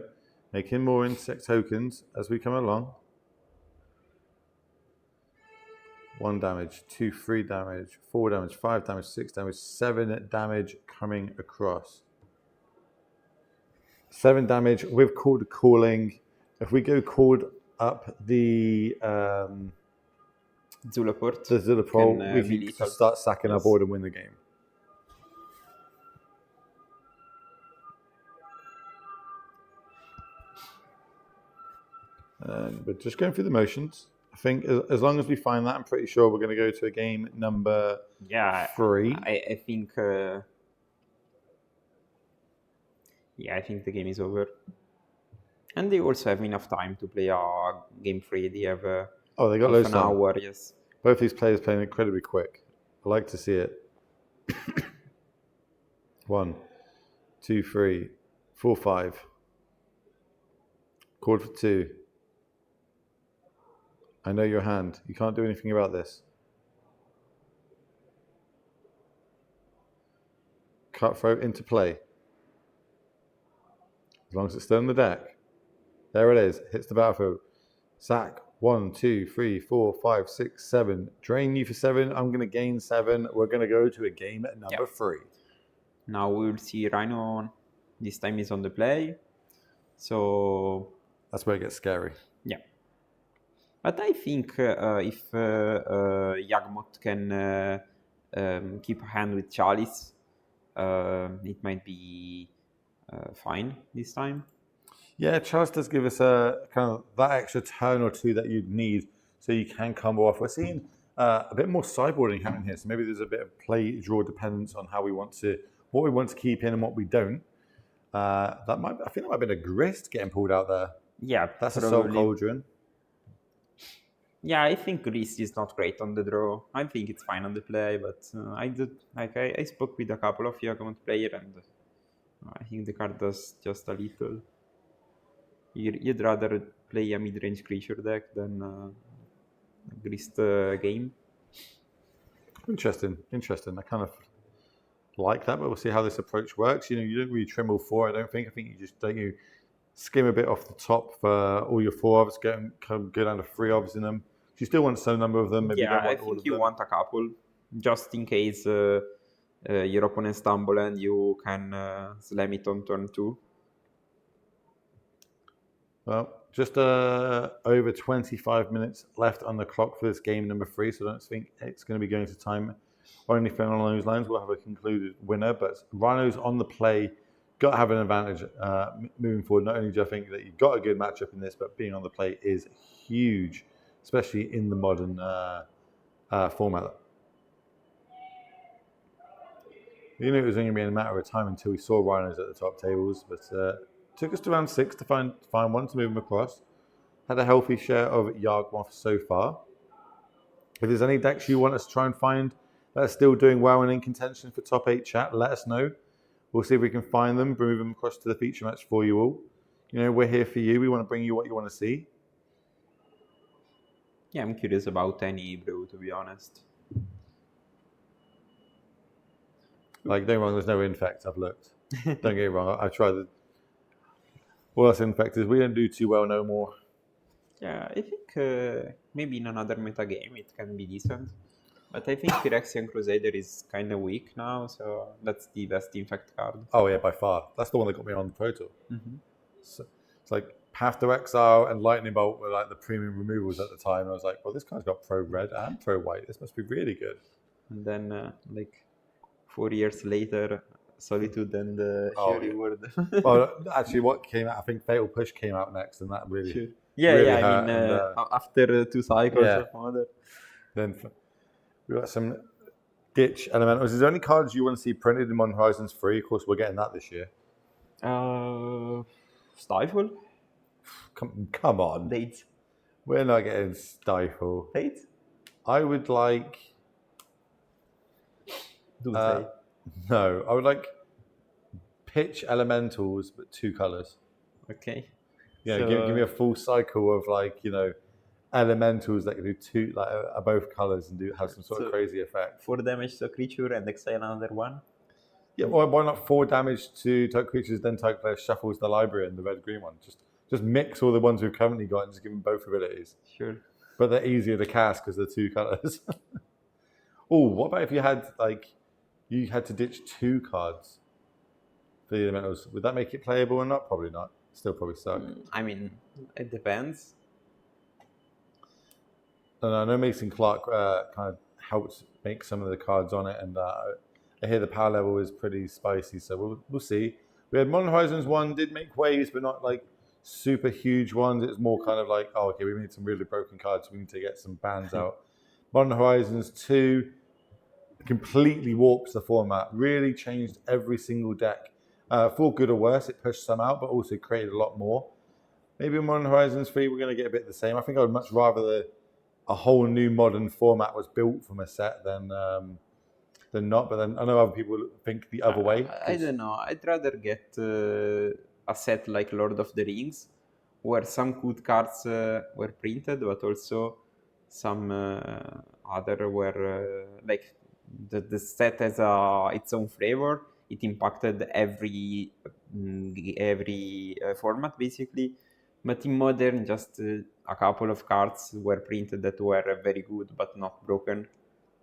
making more insect tokens as we come along. 1 damage, 2, 3 damage, 4 damage, 5 damage, 6 damage, 7 damage coming across. 7 damage with Called Calling. If we go called up the Zulaport. we can start sacking our board and win the game. We're just going through the motions. I think as long as we find that, I'm pretty sure we're going to go to a game number 3. I think. I think the game is over. And they also have enough time to play a game 3. They have they got half an hour. Yes. Both these players playing incredibly quick. I like to see it. 1, 2, 3, 4, 5. Chord for 2. I know your hand. You can't do anything about this. Cutthroat into play. As long as it's still in the deck. There it is. Hits the battlefield. Sack. 1, 2, 3, 4, 5, 6, 7. Drain you for 7. I'm going to gain 7. We're going to go to a game at number 3. Now we'll see Rhino. This time is on the play. So that's where it gets scary. Yeah. But I think if Yagmoth can keep a hand with Chalice, it might be fine this time. Yeah, Chalice does give us a kind of that extra turn or 2 that you'd need so you can combo off. We're seeing a bit more sideboarding happening here, so maybe there's a bit of play draw dependence on how we want to, what we want to keep in and what we don't. I think that might have been a Grist getting pulled out there. Yeah, that's probably a Soul Cauldron. Yeah, I think Greece is not great on the draw. I think it's fine on the play, but I spoke with a couple of Yagmont players, and I think the card does just a little. You'd rather play a mid-range creature deck than a Grist game. Interesting. I kind of like that, but we'll see how this approach works. You know, you don't really trim all four. I don't think. I think you just don't you skim a bit off the top for all your four obs, go down to 3 obs in them. You still want some number of them. Maybe you Yeah, don't want I all think of you them. want a couple, just in case your opponent stumble and you can slam it on turn 2. Well, just over 25 minutes left on the clock for this game number 3, so I don't think it's going to be going to time or anything along those lines. We'll have a concluded winner, but Rhinos on the play got to have an advantage moving forward. Not only do I think that you've got a good matchup in this, but being on the play is huge, especially in the modern format. You knew it was only going to be a matter of time until we saw Rhinos at the top tables, but took us to round 6 to find one to move them across. Had a healthy share of Yawgmoth so far. If there's any decks you want us to try and find that are still doing well and in contention for top 8 chat, let us know. We'll see if we can find them, move them across to the feature match for you all. You know, we're here for you. We want to bring you what you want to see. Yeah, I'm curious about any brew, to be honest. Like, don't get me wrong, there's no infect. I've looked. Don't get me wrong. I tried the... Well, that's infected. We don't do too well no more. Yeah, I think maybe in another meta game it can be decent. But I think Phyrexian Crusader is kind of weak now, so that's the best infect card. Oh, yeah, by far. That's the one that got me on the Pro Tour. So, it's like Path to Exile and Lightning Bolt were like the premium removals at the time. And I was like, well, this guy's got Pro Red and Pro White. This must be really good. And then, 4 years later, Solitude and Fury Word. Well, actually, what came out, I think Fatal Push came out next, and that really, Sure. really I hurt. mean, after 2 cycles of Mother. Then we got some Ditch Elementals. Is there any cards you want to see printed in Modern Horizons 3? Of course, we're getting that this year. Stifle? Come on. Dates? We're not getting Stifle. Dates? I would like... Doomsday. No, I would like Pitch Elementals, but 2 colors. Okay. Yeah, So, give me a full cycle of elementals that can do 2 are both colors and have some sort of crazy effect. 4 damage to a creature and exile another 1. Yeah, why not 4 damage to type creatures, then type player shuffles the library and the red-green one. Just mix all the ones we've currently got and just give them both abilities. Sure. But they're easier to cast because they're 2 colors. Oh, what about if you had you had to ditch 2 cards for the elementals? Would that make it playable or not? Probably not. Still probably suck. I mean, it depends. And I know Mason Clark kind of helped make some of the cards on it, and I hear the power level is pretty spicy, so we'll see. We had Modern Horizons 1 did make waves, but not super huge ones. It's more kind of like, oh, okay, we need some really broken cards. We need to get some bans out. Modern Horizons 2 completely warps the format, really changed every single deck. For good or worse, it pushed some out, but also created a lot more. Maybe in Modern Horizons 3, we're going to get a bit the same. I think I would much rather a whole new modern format was built from a set than not. But then I know other people think the other way. I don't know. I'd rather get a set like Lord of the Rings, where some good cards were printed, but also some other were the set has its own flavor. It impacted every format basically. But in Modern, just a couple of cards were printed that were very good but not broken,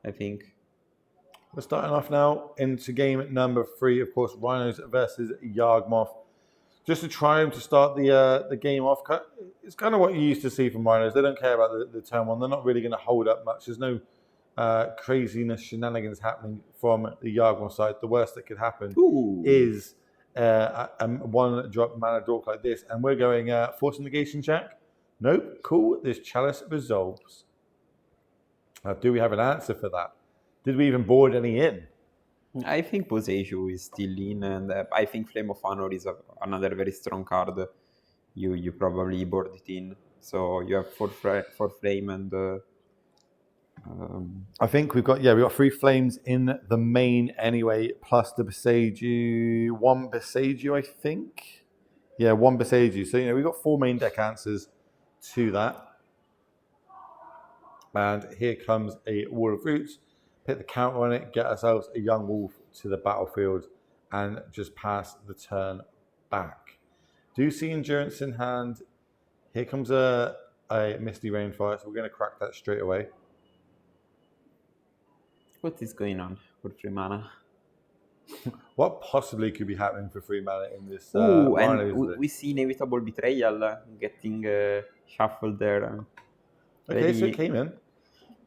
I think. We're starting off now into game number 3, of course, Rhinos versus Yawgmoth. Just to try to start the game off, it's kind of what you used to see from Rhinos. They don't care about the turn 1. They're not really going to hold up much. There's no craziness, shenanigans happening from the Yawgmoth side. The worst that could happen is a 1-drop mana dork like this. And we're going Force Negation check. Nope. Cool. This Chalice resolves. Do we have an answer for that? Did we even board any in? I think Boseiju is still in, and I think Flame of Honor is another very strong card. You probably board it in. So you have four flame and I think we've got 3 flames in the main anyway, plus the one Beseiju, I think. Yeah, 1 Beseiju. So we've got 4 main deck answers to that. And here comes a Wall of Roots. Hit the counter on it, get ourselves a Young Wolf to the battlefield, and just pass the turn back. Do see Endurance in hand. Here comes a Misty Rainforest. We're going to crack that straight away. what is going on for 3 mana? What possibly could be happening for 3 mana in this? And we see Inevitable Betrayal getting shuffled there. Okay, so it came in.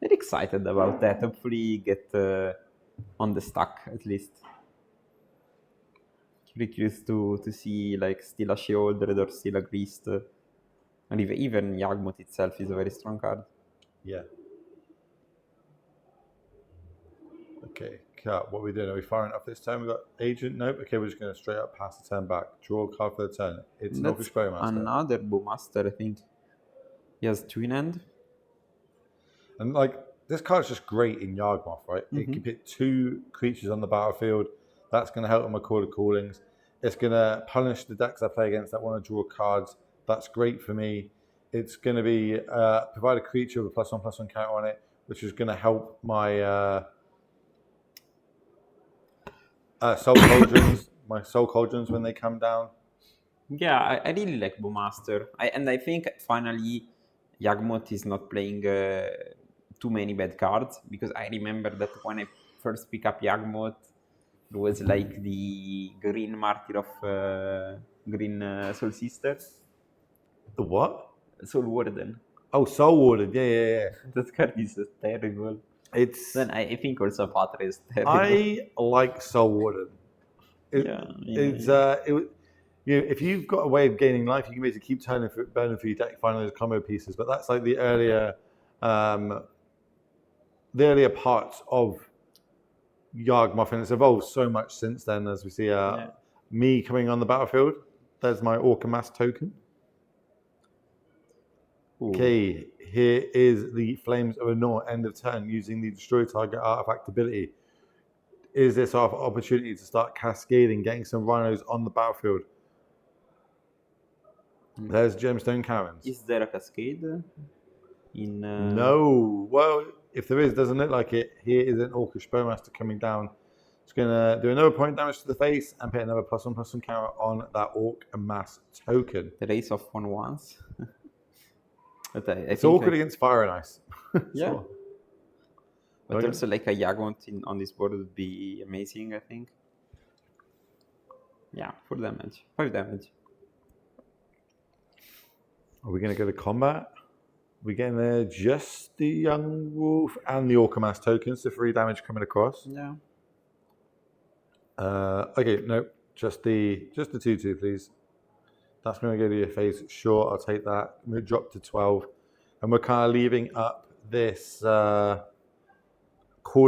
Very excited about that. Hopefully get on the stack at least. Curious to see like still a Sheoldred or still a Grist. And even Yawgmoth itself is a very strong card. Yeah. Okay, cut. What are we doing? Are we firing up this turn? We got Agent? Nope. Okay, we're just going to straight up pass the turn back. Draw a card for the turn. It's an Orcish Bowmaster. Another Bowmaster, I think. He has 2 in hand. And like this card's just great in Yawgmoth, right? It can put 2 creatures on the battlefield. That's going to help with my Chord of Callings. It's going to punish the decks I play against that want to draw cards. That's great for me. It's going to be provide a creature with a +1/+1 counter on it, which is going to help my Soul Cauldrons, when they come down. Yeah, I really like Bowmaster. I think finally Yawgmoth is not playing too many bad cards, because I remember that when I first picked up Yawgmoth, it was like the Green Martyr of Green Soul Sister. The what? Soul Warden. Oh, Soul Warden. Yeah. That card is terrible. Then I think also Patra is terrible. I like Soul Warden. If you've got a way of gaining life, you can basically keep burning for your deck, finding those combo pieces. But that's like the earlier parts of Yawgmoth, and it's evolved so much since then. As we see me coming on the battlefield, there's my Orca Mass token. Ooh. Okay, here is the Flames of Anor end of turn using the Destroy Target Artifact ability. Is this our opportunity to start cascading, getting some rhinos on the battlefield? There's Gemstone Caverns. Is there a cascade? No. Well, if there is, doesn't look like it. Here is an Orcish Bowmaster coming down. It's going to do another point damage to the face and put another +1/+1 counter on that Orc Mass token. The race of 1/1s. It's awkward against Fire and Ice. Yeah. So. But also like a Yawgmoth on this board would be amazing, I think. Yeah, 4 damage. 5 damage. Are we going to go to combat? We're getting there just the Young Wolf and the Orca Mass tokens, so 3 damage coming across. Yeah. Okay, no, just the 2/2, please. That's going to go to your face. Sure, I'll take that. We'll drop to 12. And we're kind of leaving up this Chord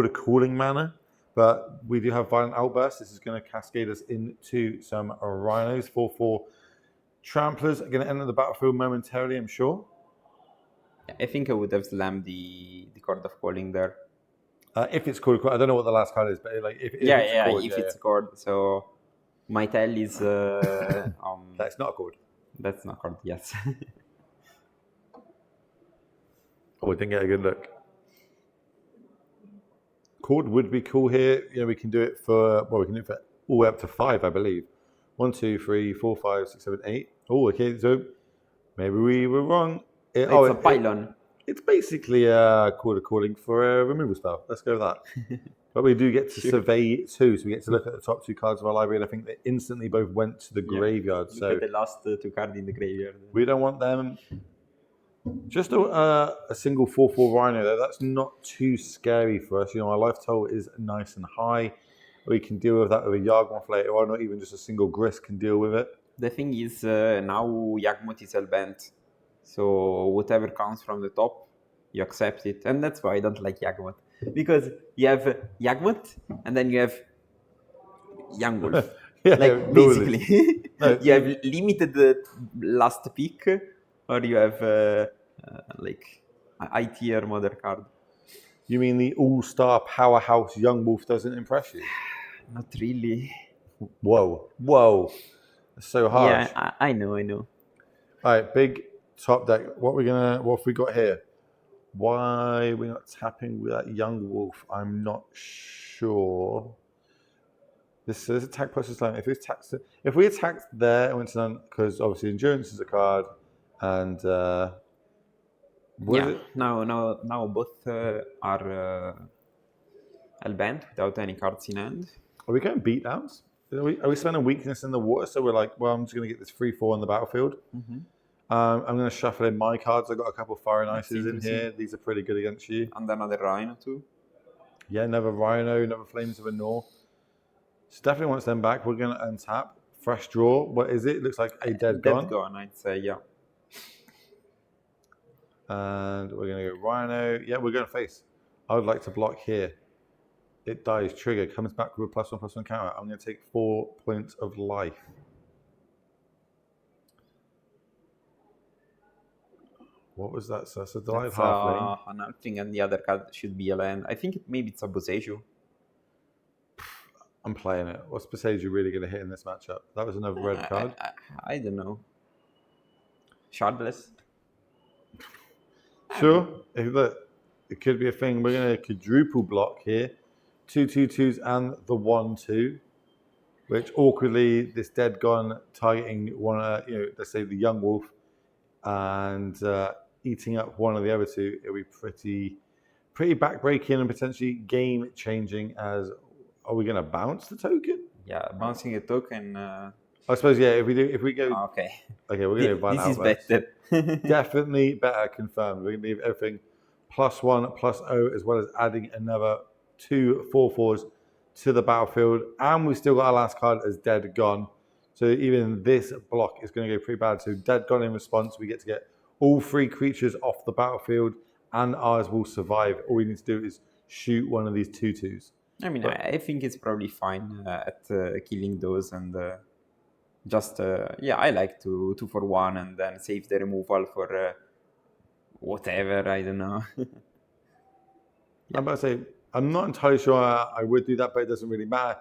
of Calling mana. But we do have Violent Outburst. This is going to cascade us into some Rhinos. 4/4 Tramplers are going to enter the battlefield momentarily, I'm sure. I think I would have slammed the Chord of Calling there. If it's Chord of Calling. I don't know what the last card is, but like if it's Chord. So my tell is... that's not a chord. That's not a chord, yes. Oh, we didn't get a good look. Chord would be cool here. We can do it for, all the way up to 5, I believe. 1, 2, 3, 4, 5, 6, 7, 8. Oh, okay, so maybe we were wrong. It's a pylon. It's basically a Chord of Calling for a removal spell. Let's go with that. But we do get to survey 2, so we get to look at the top 2 cards of our library, and I think they instantly both went to the graveyard. Look at the last 2 cards in the graveyard. We don't want them. Just a single 4/4 Rhino there. That's not too scary for us. Our life total is nice and high. We can deal with that with a Yawgmoth later on, or even just a single Grist can deal with it. The thing is, now Yawgmoth is hellbent. So whatever comes from the top, you accept it. And that's why I don't like Yawgmoth. Because you have Yawgmoth, and then you have Young Wolf. Basically. You have limited last pick, or you have like a high tier modern card. You mean the all-star powerhouse Young Wolf doesn't impress you? Not really. Whoa. That's so harsh. Yeah, I know. All right, big top deck. What have we got here? Why we're not tapping with that Young Wolf, I'm not sure. This is attack process line. If we attacked there and went to none, because obviously endurance is a card, and now both are hellbent without any cards in hand. are we going beatdowns? Are we spending weakness in the water? So we're like, well, I'm just going to get this 3/4 on the battlefield. I'm going to shuffle in my cards. I've got a couple of Fire and Ices in here. These are pretty good against you. And another Rhino too. Yeah, another Rhino, another Flames of a Nor. So definitely wants them back. We're going to untap. Fresh draw. What is it? It looks like a Dead Gone. Dead Gone, I'd say, yeah. And we're going to go Rhino. Yeah, we're going to face. I would like to block here. It dies. Trigger. Comes back with a +1/+1 counter. I'm going to take 4 points of life. What was that? So that's a Delight Halfling. An Halfling, and the other card should be a land. I think maybe it's a Boseiju. I'm playing it. What's Boseiju really going to hit in this matchup? That was another red card. I don't know. Shardless. Sure. Look, it could be a thing. We're going to quadruple block here. 2/2/2s and the 1/2, which awkwardly this Dead Gone targeting one, let's say the Young Wolf, and eating up one of the other two. It'll be pretty backbreaking and potentially game changing. As are we going to bounce the token? Yeah, bouncing a token. I suppose if we go. Okay, we're going to buy this is better. Definitely better. Confirmed. We're going to leave everything +1/+0, as well as adding another 2 4/4s to the battlefield, and we've still got our last card as Dead Gone. So even this block is going to go pretty bad. So Dead Gone in response, we get to get all 3 creatures off the battlefield, and ours will survive. All we need to do is shoot one of these 2/2s. I mean, I think it's probably fine at killing those, and I like to 2/1 and then save the removal for whatever, I don't know. I'm about to say, I'm not entirely sure I would do that, but it doesn't really matter.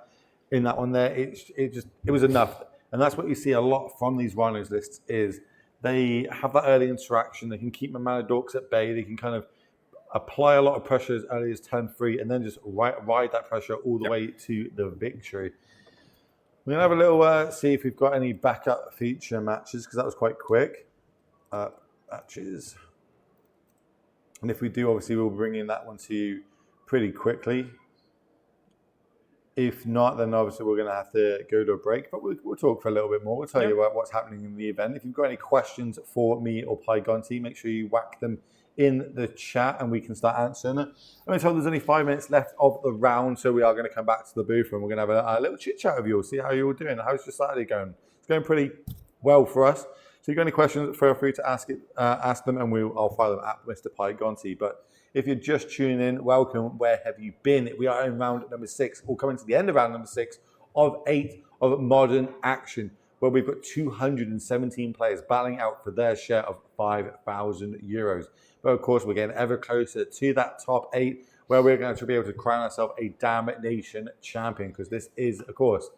In that one there, it was enough. And that's what you see a lot from these Rhinos lists is they have that early interaction. They can keep my mana dorks at bay. They can kind of apply a lot of pressure as early as turn 3 and then just ride that pressure all the way to the victory. We're going to have a little see if we've got any backup feature matches, because that was quite quick. Matches. And if we do, obviously, we'll bring in that one to you pretty quickly. If not, then obviously we're going to have to go to a break, but we'll talk for a little bit more. We'll tell you about what's happening in the event. If you've got any questions for me or Pygonti, make sure you whack them in the chat and we can start answering them. I'm going to tell there's only 5 minutes left of the round, so we are going to come back to the booth and we're going to have a little chit chat with you all, see how you're all doing. How's your Saturday going? It's going pretty well for us. So if you've got any questions, feel free to ask them, and I'll file them at Mr. Pygonti. But if you're just tuning in, welcome. Where have you been? We are in round number 6, or coming to the end of round number 6 of 8 of Modern Action, where we've got 217 players battling out for their share of €5,000. But of course, we're getting ever closer to that top 8, where we're going to be able to crown ourselves a Damnation champion, because this is, of course,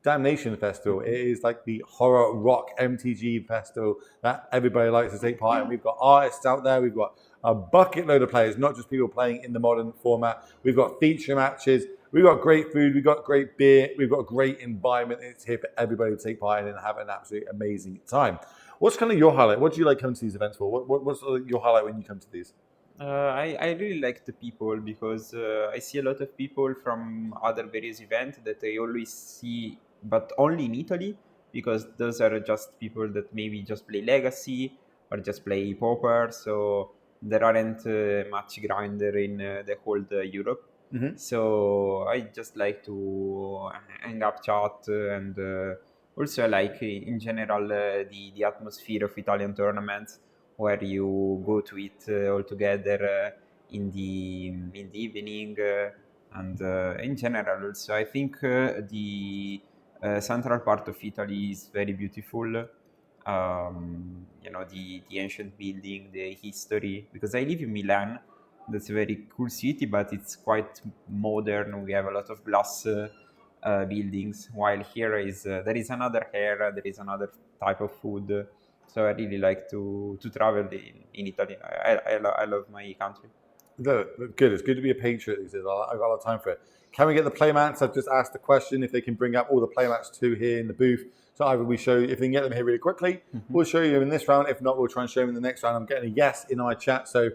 Damnation Festival. It is like the horror rock MTG festival that everybody likes to take part in. We've got artists out there. We've got a bucket load of players, not just people playing in the modern format. We've got feature matches. We've got great food. We've got great beer. We've got a great environment. It's here for everybody to take part in and have an absolutely amazing time. What's kind of your highlight? What do you like coming to these events for? What's your highlight when you come to these? I really like the people, because I see a lot of people from other various events that I always see, but only in Italy, because those are just people that maybe just play Legacy or just play Pauper, so there aren't much grinder in the whole Europe. Mm-hmm. So I just like to hang up, chat, and also I like in general the atmosphere of Italian tournaments, where you go to it all together in the evening, and in general also I think the central part of Italy is very beautiful. the ancient building, the history. Because I live in Milan, that's a very cool city, but it's quite modern. We have a lot of glass buildings, while here is there is another hair, there is another type of food. So I really like to travel in Italy. I love my country. Look, good. It's good to be a patriot. He says, I've got a lot of time for it. Can we get the playmats? I've just asked the question if they can bring up all the playmats to here in the booth. So either we show, if they can get them here really quickly, we'll show you in this round. If not, we'll try and show them in the next round. I'm getting a yes in our chat. So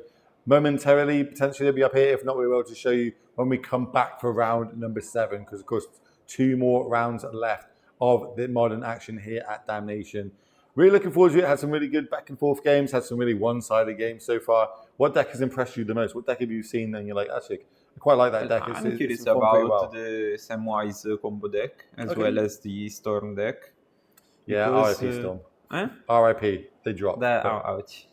momentarily, potentially they'll be up here. If not, we will to show you when we come back for round number 7. Because, of course, 2 more rounds left of the modern action here at Damnation. Really looking forward to it. Had some really good back and forth games. Had some really one-sided games so far. What deck has impressed you the most? What deck have you seen and you're like, actually, I quite like that deck. I'm curious about the Samwise combo deck as well as the Storm deck. Yeah, RIP Storm. RIP. They dropped. Ouch.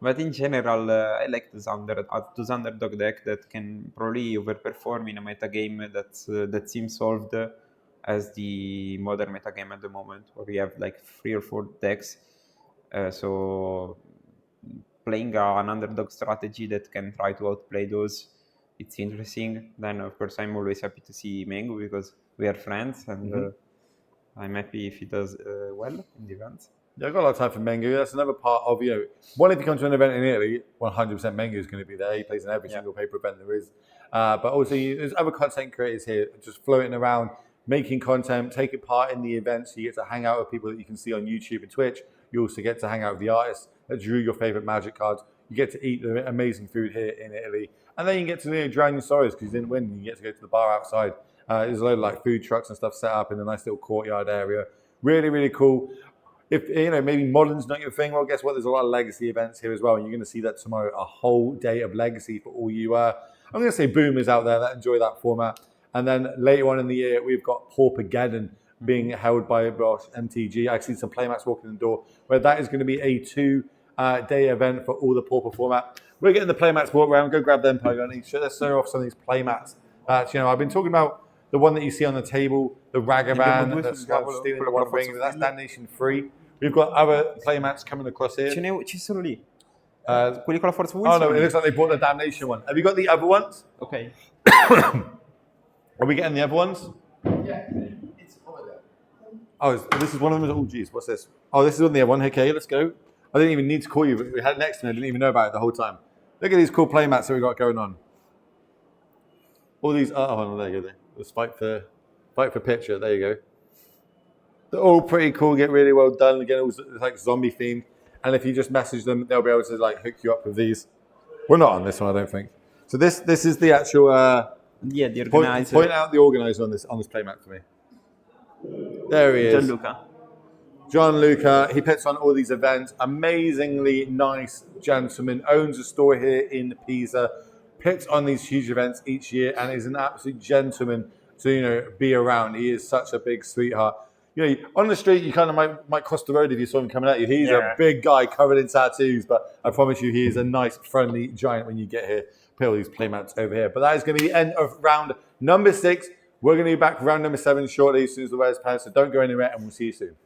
But in general, I like the Underdog deck that can probably overperform in a metagame that seems solved as the modern metagame at the moment, where we have like 3 or 4 decks. So playing an underdog strategy that can try to outplay those, it's interesting. Then, of course, I'm always happy to see Mengu because we are friends, and I'm happy if he does well in the events. Yeah, I've got a lot of time for Mengu. That's another part of, if you come to an event in Italy, 100% Mengu is going to be there. He plays in every single paper event there is. But also, there's other content creators here just floating around, making content, taking part in the events. You get to hang out with people that you can see on YouTube and Twitch. You also get to hang out with the artists that drew your favorite Magic cards. You get to eat the amazing food here in Italy. And then you get to drown your sorrows because you didn't win. You get to go to the bar outside. There's a load of like food trucks and stuff set up in a nice little courtyard area. Really, really cool. If maybe modern's not your thing, well, guess what? There's a lot of legacy events here as well, and you're going to see that tomorrow. A whole day of legacy for all you. I'm going to say boomers out there that enjoy that format. And then later on in the year, we've got Paupergeddon being held by MTG. I see some playmats walking in the door, where that is going to be a 2-day event for all the Pauper format. We're getting the playmats walk around. Go grab them, Pogon. Let's show off some of these playmats. I've been talking about the one that you see on the table, the Ragavan that's stealing the one ring. That's Damnation 3. We've got other playmats coming across here. Ci sono lì. Quelli con la forza Oh no, it looks like they bought the Damnation one. Have you got the other ones? Okay. Are we getting the other ones? Yeah, it's over there. Oh, this is one of them. Oh, geez, what's this? Oh, this is on the other one. Okay, let's go. I didn't even need to call you. But we had it next to me. I didn't even know about it the whole time. Look at these cool playmats that we got going on. All these. Oh, there you go. Let's fight for picture. There you go. They're all pretty cool. Get really well done. Again, it's like zombie themed. And if you just message them, they'll be able to like hook you up with these. We're not on this one, I don't think. So this is the actual. The organizer. Point out the organizer on this playmat for me. There he is. Gianluca. He puts on all these events. Amazingly nice gentleman. Owns a store here in Pisa. Puts on these huge events each year and is an absolute gentleman to be around. He is such a big sweetheart. On the street, you kind of might cross the road if you saw him coming at you. He's a big guy covered in tattoos, but I promise you, he is a nice, friendly giant when you get here. Put all these playmats over here. But that is going to be the end of round number 6. We're going to be back for round number 7 shortly as soon as the weather's passed. So don't go anywhere, and we'll see you soon.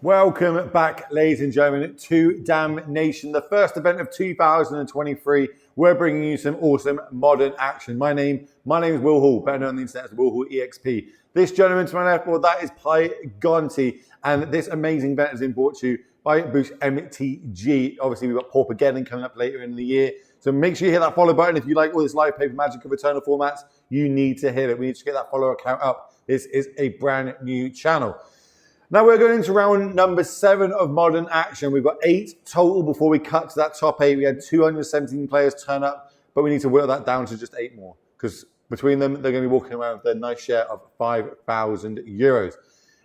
Welcome back, ladies and gentlemen, to Damnation, the first event of 2023. We're bringing you some awesome modern action. My name is Will Hall, better known on the internet as Will Hall EXP. This gentleman to my left, well, that is Pi Gonti, and this amazing event has been brought to you by Boost MTG. Obviously, we've got Paupergeddon coming up later in the year, so make sure you hit that follow button. If you like all this live paper magic of Eternal formats, you need to hit it. We need to get that follower count up. This is a brand new channel. Now we're going into round number 7 of Modern Action. We've got 8 total before we cut to that top 8. We had 217 players turn up, but we need to whittle that down to just 8 more, because between them, they're going to be walking around with a nice share of €5,000.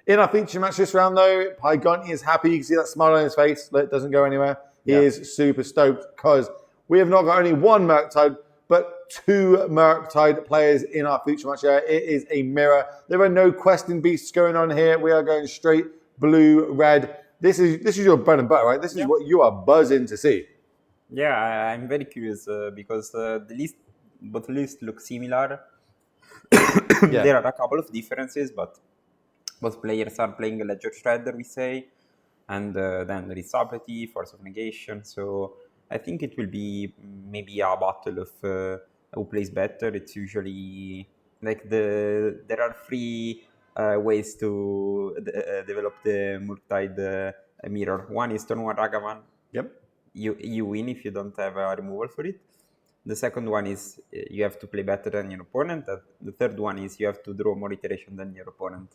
In our feature match this round, though, Pi Gonti is happy. You can see that smile on his face. It doesn't go anywhere. He is super stoked because we have not got only one Murktide, but 2 Murktide players in our feature match here. It is a mirror. There are no questing beasts going on here. We are going straight blue, red. This is your bread and butter, right? This is what you are buzzing to see. Yeah, I'm very curious because both lists look similar. There are a couple of differences, but both players are playing a Ledger Shredder, we say, and then there is Subtlety, Force of Negation. So I think it will be maybe a battle of who plays better. It's usually like there are 3 ways to develop the Murktide mirror. One is turn 1 Ragavan. Yep. You win if you don't have a removal for it. The second one is you have to play better than your opponent. The third one is you have to draw more iteration than your opponent.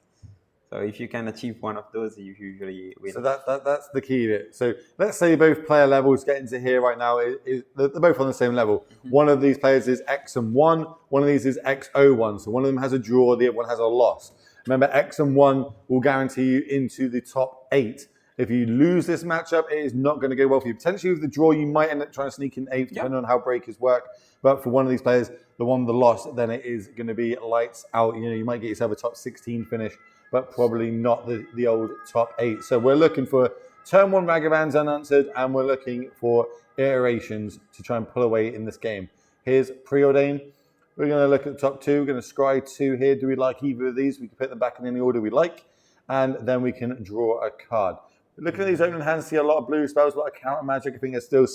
So if you can achieve one of those, you usually win. So that's the key to it. So let's say both player levels get into here right now. They're both on the same level. Mm-hmm. One of these players is X and 1. One of these is XO1. So one of them has a draw, the other one has a loss. Remember, X and 1 will guarantee you into the top 8. If you lose this matchup, it is not going to go well for you. Potentially with the draw, you might end up trying to sneak in 8th, depending on how breakers work. But for one of these players, the one with the loss, then it is going to be lights out. You might get yourself a top 16 finish, but probably not the old top 8. So we're looking for turn 1 Ragavans unanswered, and we're looking for iterations to try and pull away in this game. Here's Preordain. We're going to look at the top 2. We're going to scry 2 here. Do we like either of these? We can put them back in any order we like, and then we can draw a card. Looking at these opening hands, see a lot of blue spells, a lot of counter magic. I think there's still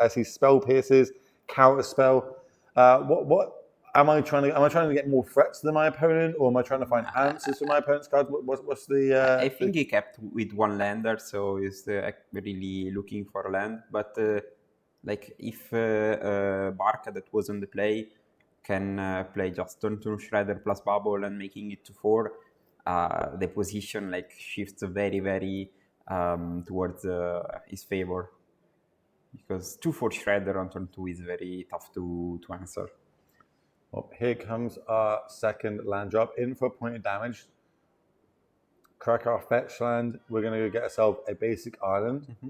I see spell pierces, counter spell. What am I trying to? Am I trying to get more threats than my opponent, or am I trying to find answers for my opponent's cards? What's the? I think he kept with 1 lander, so he's really looking for a land. But like if Barca that was on the play can play just turn 2 Shredder plus Bubble and making it to 4, the position shifts very very towards his favor, because 2/4 Shredder on turn 2 is very tough to answer. Well, here comes our second land drop in for a point of damage. Crack our fetch land. We're going to go get ourselves a basic island. Mm-hmm.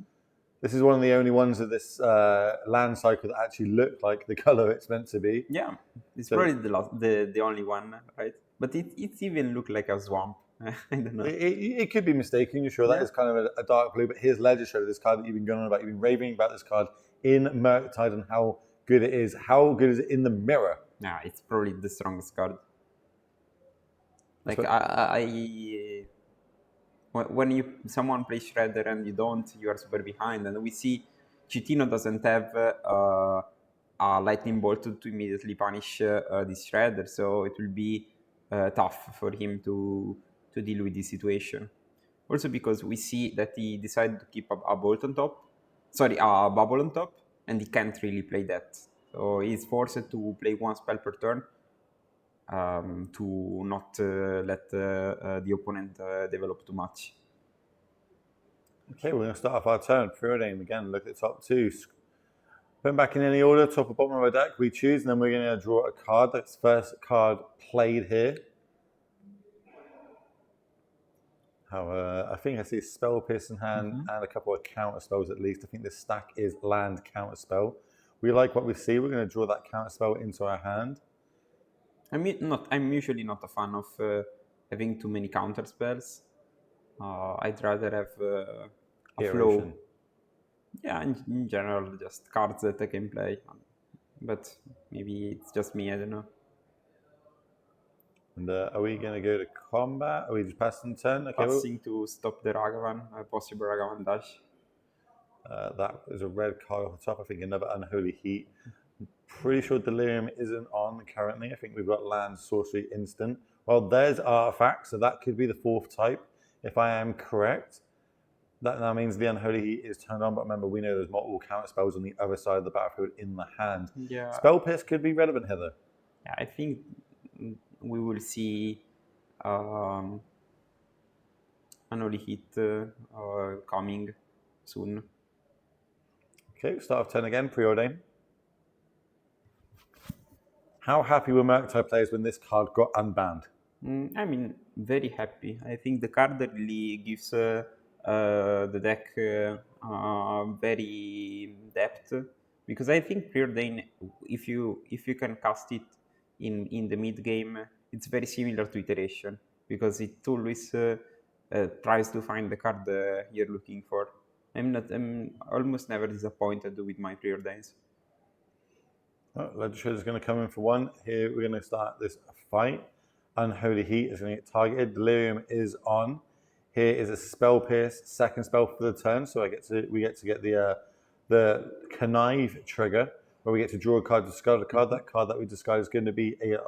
This is one of the only ones of this land cycle that actually look like the color it's meant to be. Yeah, it's probably the only one, right? But it's even look like a swamp. I don't know. It could be mistaken. You're sure that is kind of a dark blue, but here's Ledger Shredder, this card that you've been going on about. You've been raving about this card in Murktide and how good it is. How good is it in the mirror? Yeah, it's probably the strongest card. When someone plays Shredder and you don't, you are super behind. And we see Citino doesn't have a lightning bolt to immediately punish this Shredder, so it will be tough for him to deal with this situation. Also because we see that he decided to keep a bolt on top, a bubble on top, and he can't really play that. So he's forced to play 1 spell per turn to not let the opponent develop too much. Okay, we're going to start off our turn. Preordain again, look at top 2. Put them back in any order, top or bottom of our deck, we choose, and then we're going to draw a card. That's the first card played here. I think I see a spell pierce in hand and a couple of counter spells at least. I think this stack is land counter spell. We like what we see. We're going to draw that counter spell into our hand. I'm usually not a fan of having too many counter spells. I'd rather have a flow. Yeah, in general, just cards that I can play. But maybe it's just me, I don't know. And are we going to go to combat? Are we just passing turn? Okay, Passing to stop the Ragavan, a possible Ragavan dash. that is a red card off the top. I think another Unholy Heat. I'm pretty sure Delirium isn't on currently. I think we've got Land, Sorcery, Instant. Well, there's Artifact, so that could be the 4th type, if I am correct. That now means the Unholy Heat is turned on, but remember, we know there's multiple counter spells on the other side of the battlefield in the hand. Yeah. Spell Pierce could be relevant here, though. Yeah, I think we will see Unholy Heat coming soon. Okay, start of turn again, preordain. How happy were Murktide players when this card got unbanned? I mean, very happy. I think the card really gives the deck very depth, because I think Preordain, if you can cast it in the mid game, it's very similar to Iteration, because it always tries to find the card you're looking for. I'm almost never disappointed with my Preordains. Legislature is going to come in for 1. Here we're going to start this fight. Unholy Heat is going to get targeted. Delirium is on. Here is a Spell Pierce, 2nd spell for the turn. So we get to get the Connive trigger, where we get to draw a card, discard a card. That card that we discard is going to be a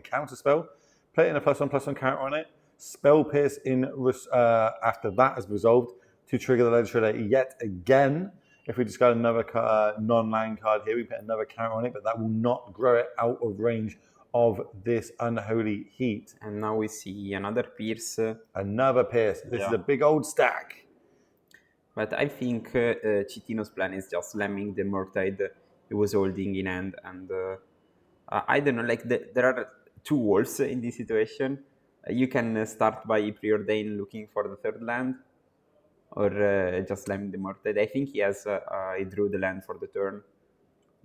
counter spell. Play it in a +1/+1 counter on it. Spell Pierce after that is resolved to trigger the Legislator yet again. If we discard another non-land card here, we put another counter on it, but that will not grow it out of range of this Unholy Heat. And now we see another Pierce. Another Pierce. This is a big old stack. But I think Citino's plan is just slamming the Murktide he was holding in hand. And I don't know, like there are 2 walls in this situation. You can start by Preordain looking for the 3rd land, or just slamming the Murktide. I think he has he drew the land for the turn.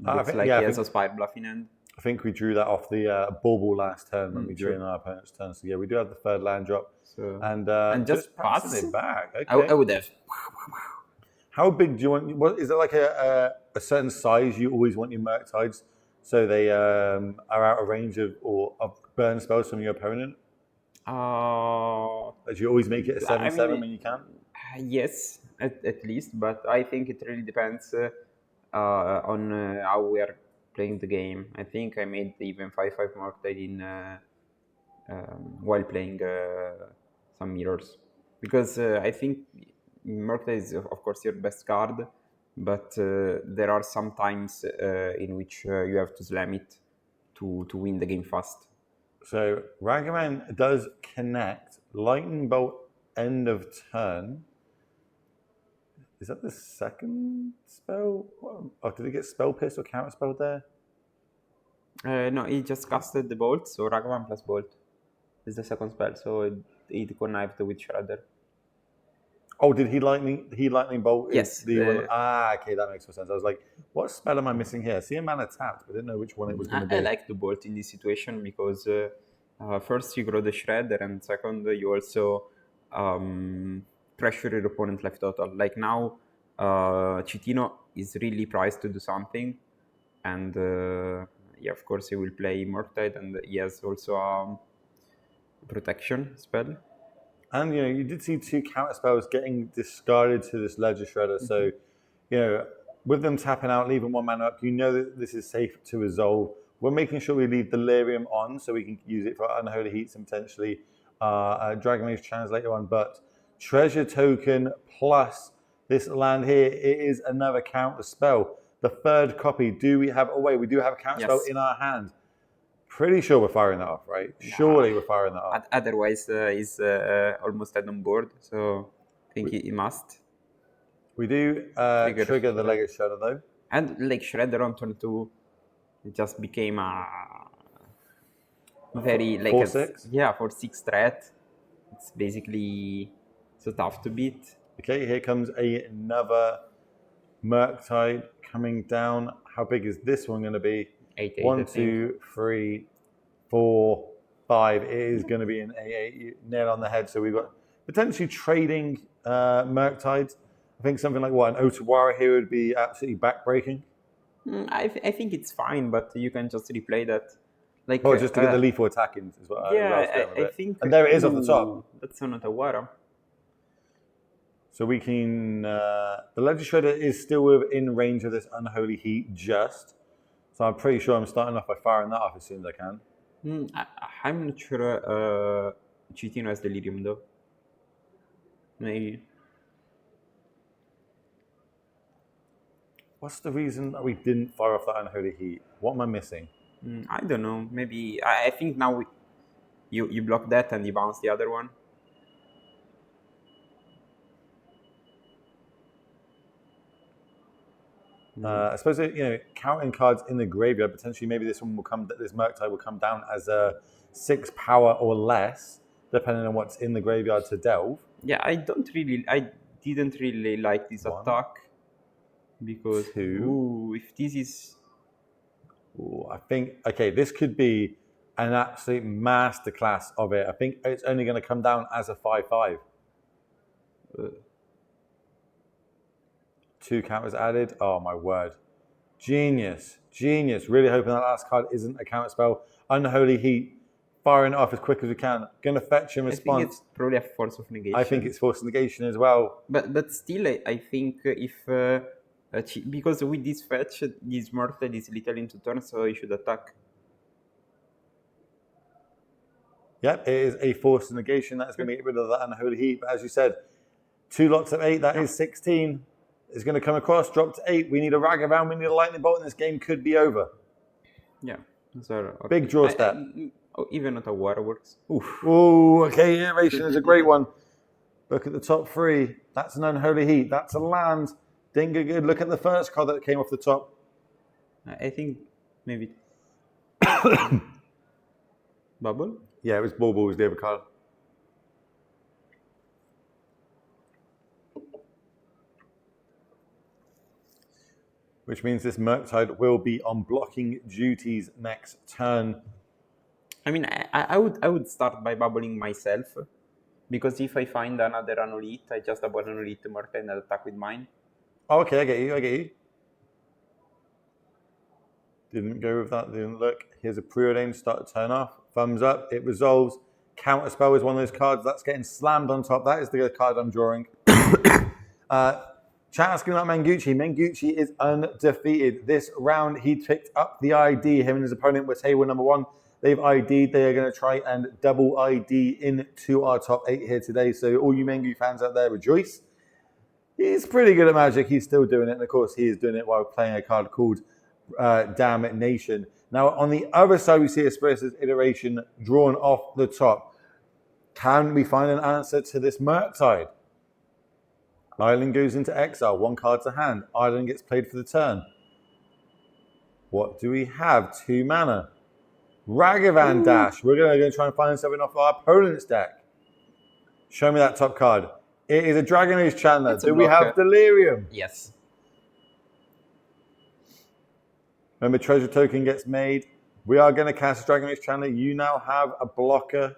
Looks like he has a Spire Bluff in hand. I think we drew that off the bauble last turn when we drew in our opponent's turn. So yeah, we do have the 3rd land drop. So, and just passing it back. Okay. I would have. How big do you want? Is it like a certain size you always want your Murktides, so they are out of range of burn spells from your opponent? Do you always make it a 7/7 when you can? Yes, at least, but I think it really depends on how we are playing the game. I think I made even 5/5 Murktide while playing some mirrors, because I think Murktide is of course your best card, but there are some times in which you have to slam it to win the game fast. So Ragavan does connect Lightning Bolt end of turn. Is that the 2nd spell? Oh, did it get Spell Pierce or Counter Spell there? No, he just casted the bolt, so Ragavan plus bolt is the 2nd spell, so it connived with Shredder. Oh, did he lightning bolt? Yes. Okay, that makes more sense. I was like, what spell am I missing here? See a mana tapped, but I didn't know which one it was going to be. I like the bolt in this situation because first you grow the Shredder, and second you also pressure your opponent left total. Like now, Citino is really priced to do something, and of course he will play Murktide, and he has also a protection spell. And you did see 2 counter spells getting discarded to this Ledger Shredder. So, with them tapping out, leaving 1 mana up, that this is safe to resolve. We're making sure we leave Delirium on so we can use it for Unholy Heats and potentially Dragon Mage Channels later on. But Treasure Token plus this land here, it is another counter spell. The 3rd copy, do we have a way? We do have a counter spell in our hand. Pretty sure we're firing that off, right? Nah. Surely we're firing that off. Otherwise, he's almost dead on board, so I think he must. We do trigger the Lego Shredder, though. And like Shredder on turn 2, it just became a very... 4/6? 4/6 threat. It's basically so tough to beat. Okay, here comes another Murktide coming down. How big is this one going to be? 8/8. 1, 2, 3, 4, 5. It is going to be an 8/8, nail on the head. So we've got potentially trading Murktides. I think something like an Otawara here would be absolutely backbreaking. I think it's fine, but you can just replay that Like, Well, just to get the lethal attack in as well. I think. And there it is off the top. Ooh, that's not a Wara. So we can. The Legend Shredder is still within range of this Unholy Heat just. So I'm pretty sure I'm starting off by firing that off as soon as I can. I'm not sure Citino has Delirium though. Maybe. What's the reason that we didn't fire off that Unholy Heat? What am I missing? I don't know. Maybe I think now you block that and you bounce the other one. I suppose counting cards in the graveyard, potentially maybe this Murktide will come down as a 6 power or less, depending on what's in the graveyard to delve. Yeah, I didn't really like this attack because if this is, I think this could be an absolute masterclass of it. I think it's only going to come down as a 5/5. 2 counters added. Oh my word. Genius. Really hoping that last card isn't a counter spell. Unholy Heat. Firing it off as quick as we can. Going to fetch in response. I think it's probably a Force of Negation. I think it's Force of Negation as well. But still, I think if because with this fetch, this Murktide is little into turn, so he should attack. Yep, it is a Force of Negation. That's going to get rid of that Unholy Heat. But as you said, 2 lots of 8. That is 16. Is going to come across, drop to 8. We need a Ragavan, we need a Lightning Bolt, and this game could be over. Yeah. So, big draw step. Even not a Wara works. Oof. Ooh, okay, Iteration is a great one. Look at the top 3. That's an Unholy Heat. That's a land. Dinga good. Look at the first card that came off the top. I think maybe Bubble? Yeah, it was Bauble was the other card. Which means this Murktide will be on blocking duties next turn. I mean, I would start by bubbling myself, because if I find another Anolit, I just double Anolit Murktide and attack with mine. Oh, okay, I get you. Didn't go with that, didn't look. Here's a preordained, start to turn off. Thumbs up, it resolves. Counterspell is one of those cards that's getting slammed on top. That is the card I'm drawing. Chat asking about Mengucci. Mengucci is undefeated. This round, he picked up the ID. Him and his opponent were table number 1. They've ID'd. They are going to try and double ID into our top 8 here today. So all you Mengu fans out there, rejoice. He's pretty good at Magic. He's still doing it. And of course, he is doing it while playing a card called Damnation. Now, on the other side, we see Espresso's Iteration drawn off the top. Can we find an answer to this Murktide? Island goes into exile, 1 card to hand. Island gets played for the turn. What do we have? 2 mana. Ragavan Dash. We're going to go try and find something off our opponent's deck. Show me that top card. It is a Dragon Age Chandler. Do we have Delirium? Yes. Remember, treasure token gets made. We are going to cast Dragon Age Chandler. You now have a blocker.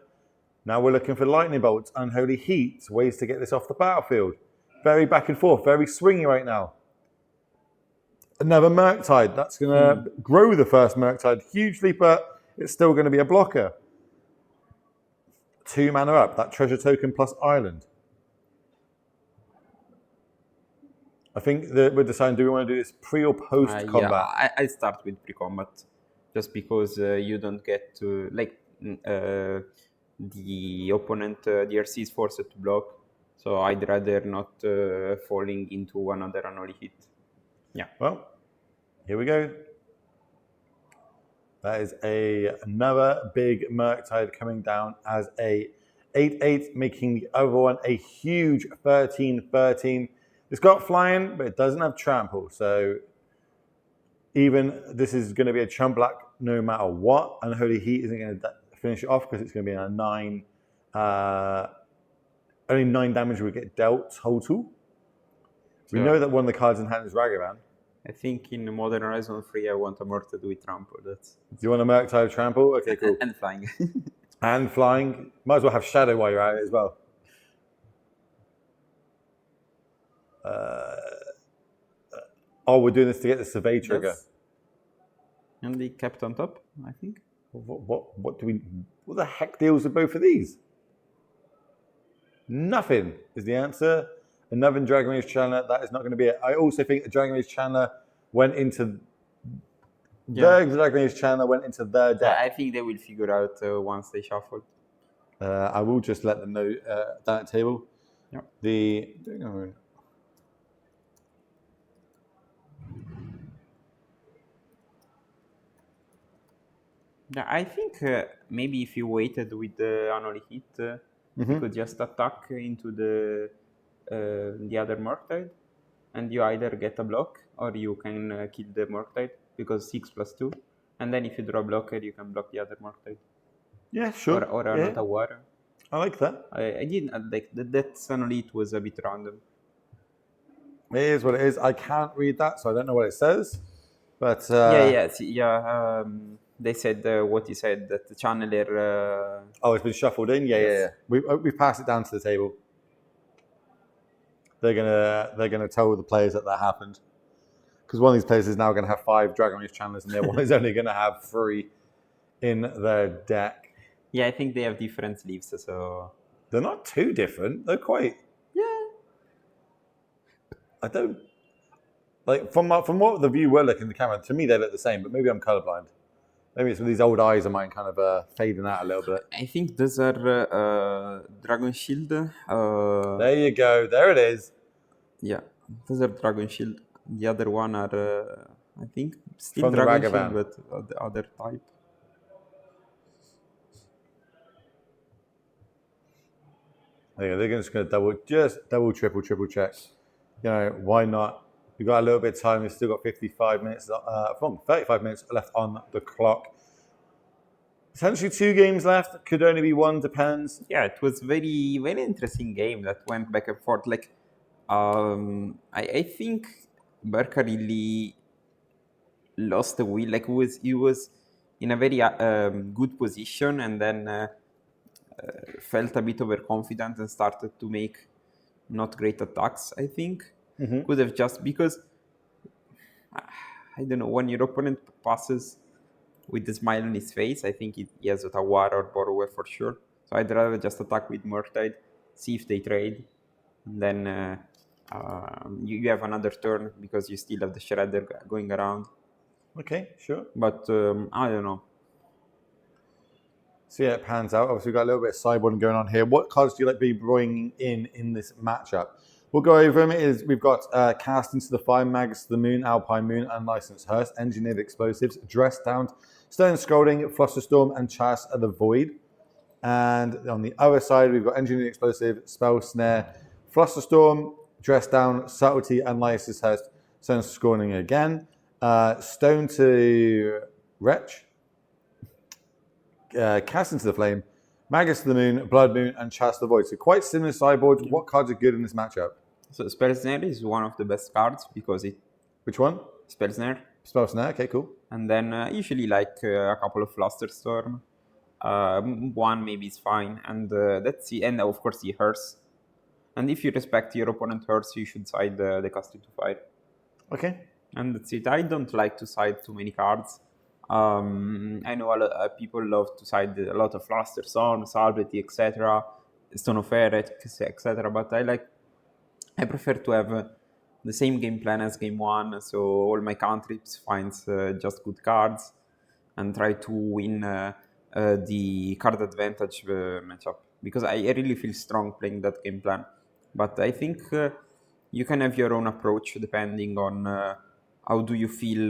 Now we're looking for Lightning Bolts, Unholy Heat, ways to get this off the battlefield. Very back and forth, very swingy right now. Another Murktide. That's going to grow the first Murktide hugely, but it's still going to be a blocker. 2 mana up. That treasure token plus Island. I think that we're deciding, do we want to do this pre or post combat? Yeah, I start with pre-combat, just because you don't get to, like, the opponent, the RC is forced to block. So I'd rather not falling into another Unholy Heat. Yeah. Well, here we go. That is another big Murktide coming down as a 8/8, making the other one a huge 13/13. It's got flying, but it doesn't have trample. So even this is going to be a chump black no matter what. Unholy Heat isn't going to finish it off because it's going to be a 9. Only 9 damage will get dealt total. We know that one of the cards in hand is Ragavan. I think in Modern Horizon 3, I want a Murktide with trample. Do you want a Murktide trample? Okay, cool. And flying. And flying. Might as well have Shadow while you're at it as well. We're doing this to get the Survey trigger. And they kept on top, I think. What the heck deals with both of these? Nothing is the answer. Another Dragon Age Chandler, that is not going to be it. I also think the Dragon Age Chandler went into their Dragon Age Chandler went into their deck. I think they will figure out once they shuffle. I will just let them know that table. Yeah. Yeah, I think maybe if you waited with the Annually Hit, you could just attack into the other Murktide, and you either get a block or you can kill the Murktide because 6+2, and then if you draw a blocker, you can block the other Murktide. Yeah, sure. Or another war. I like that. I didn't like that Annually Hit was a bit random. It is what it is. I can't read that, so I don't know what it says. But they said what you said, that the channeler. It's been shuffled in. Yeah. We passed it down to the table. They're gonna tell the players that happened, because one of these players is now going to have 5 Dragon Age Channelers, and the other one is only going to have 3 in their deck. Yeah, I think they have different sleeves, so they're not too different. They're quite. Yeah. I don't like from what the view we're looking at the camera. To me, they look the same, but maybe I'm colorblind. Maybe it's with these old eyes of mine kind of fading out a little bit. I think those are Dragon Shield. There you go. There it is. Yeah, those are Dragon Shield. The other one are, I think, still From Dragon Shield, but the other type. They're just going to double, triple check. You know, why not? We've got a little bit of time. We've still got 35 minutes, 35 minutes left on the clock. Essentially 2 games left. Could only be 1, depends. Yeah, it was very, very interesting game that went back and forth. Like, I think Barca really lost the wheel. Like, he was in a very good position, and then felt a bit overconfident and started to make not great attacks, I think. Could have just, because I don't know, when your opponent passes with a smile on his face, I think he has a war or borrower for sure. So I'd rather just attack with Murktide, see if they trade, and then you have another turn because you still have the Shredder going around. Okay, sure. But I don't know. See how it pans out. Obviously, we've got a little bit of sideboarding going on here. What cards do you like to be bringing in this matchup? We'll go over them. We've got Cast into the Fire, Magus to the Moon, Alpine Moon, Unlicensed Hearst, Engineered Explosives, Dress Down, Stone Scalding, Flusterstorm, and Chas of the Void. And on the other side, we've got Engineered Explosive, Spell Snare, Flusterstorm, Dress Down, Subtlety, Unlicensed Hearst, Stone Scalding again, Stone to Wretch, Cast into the Flame, Magus to the Moon, Blood Moon, and Chas of the Void. So quite similar sideboards. What cards are good in this matchup? So Spell Snare is one of the best cards because it... Which one? Spell Snare. Spell Snare, okay, cool. And then usually like a couple of Flusterstorm. One maybe is fine. And that's it. And of course the Hearse. And if you respect your opponent Hearse, you should side the Cast into Fire. Okay. And that's it. I don't like to side too many cards. I know a lot of people love to side a lot of Flusterstorm, Salvity, etc. Stone of Air, etc. But I prefer to have the same game plan as game 1, so all my cantrips finds just good cards and try to win the card advantage matchup, because I really feel strong playing that game plan. But I think you can have your own approach depending on how do you feel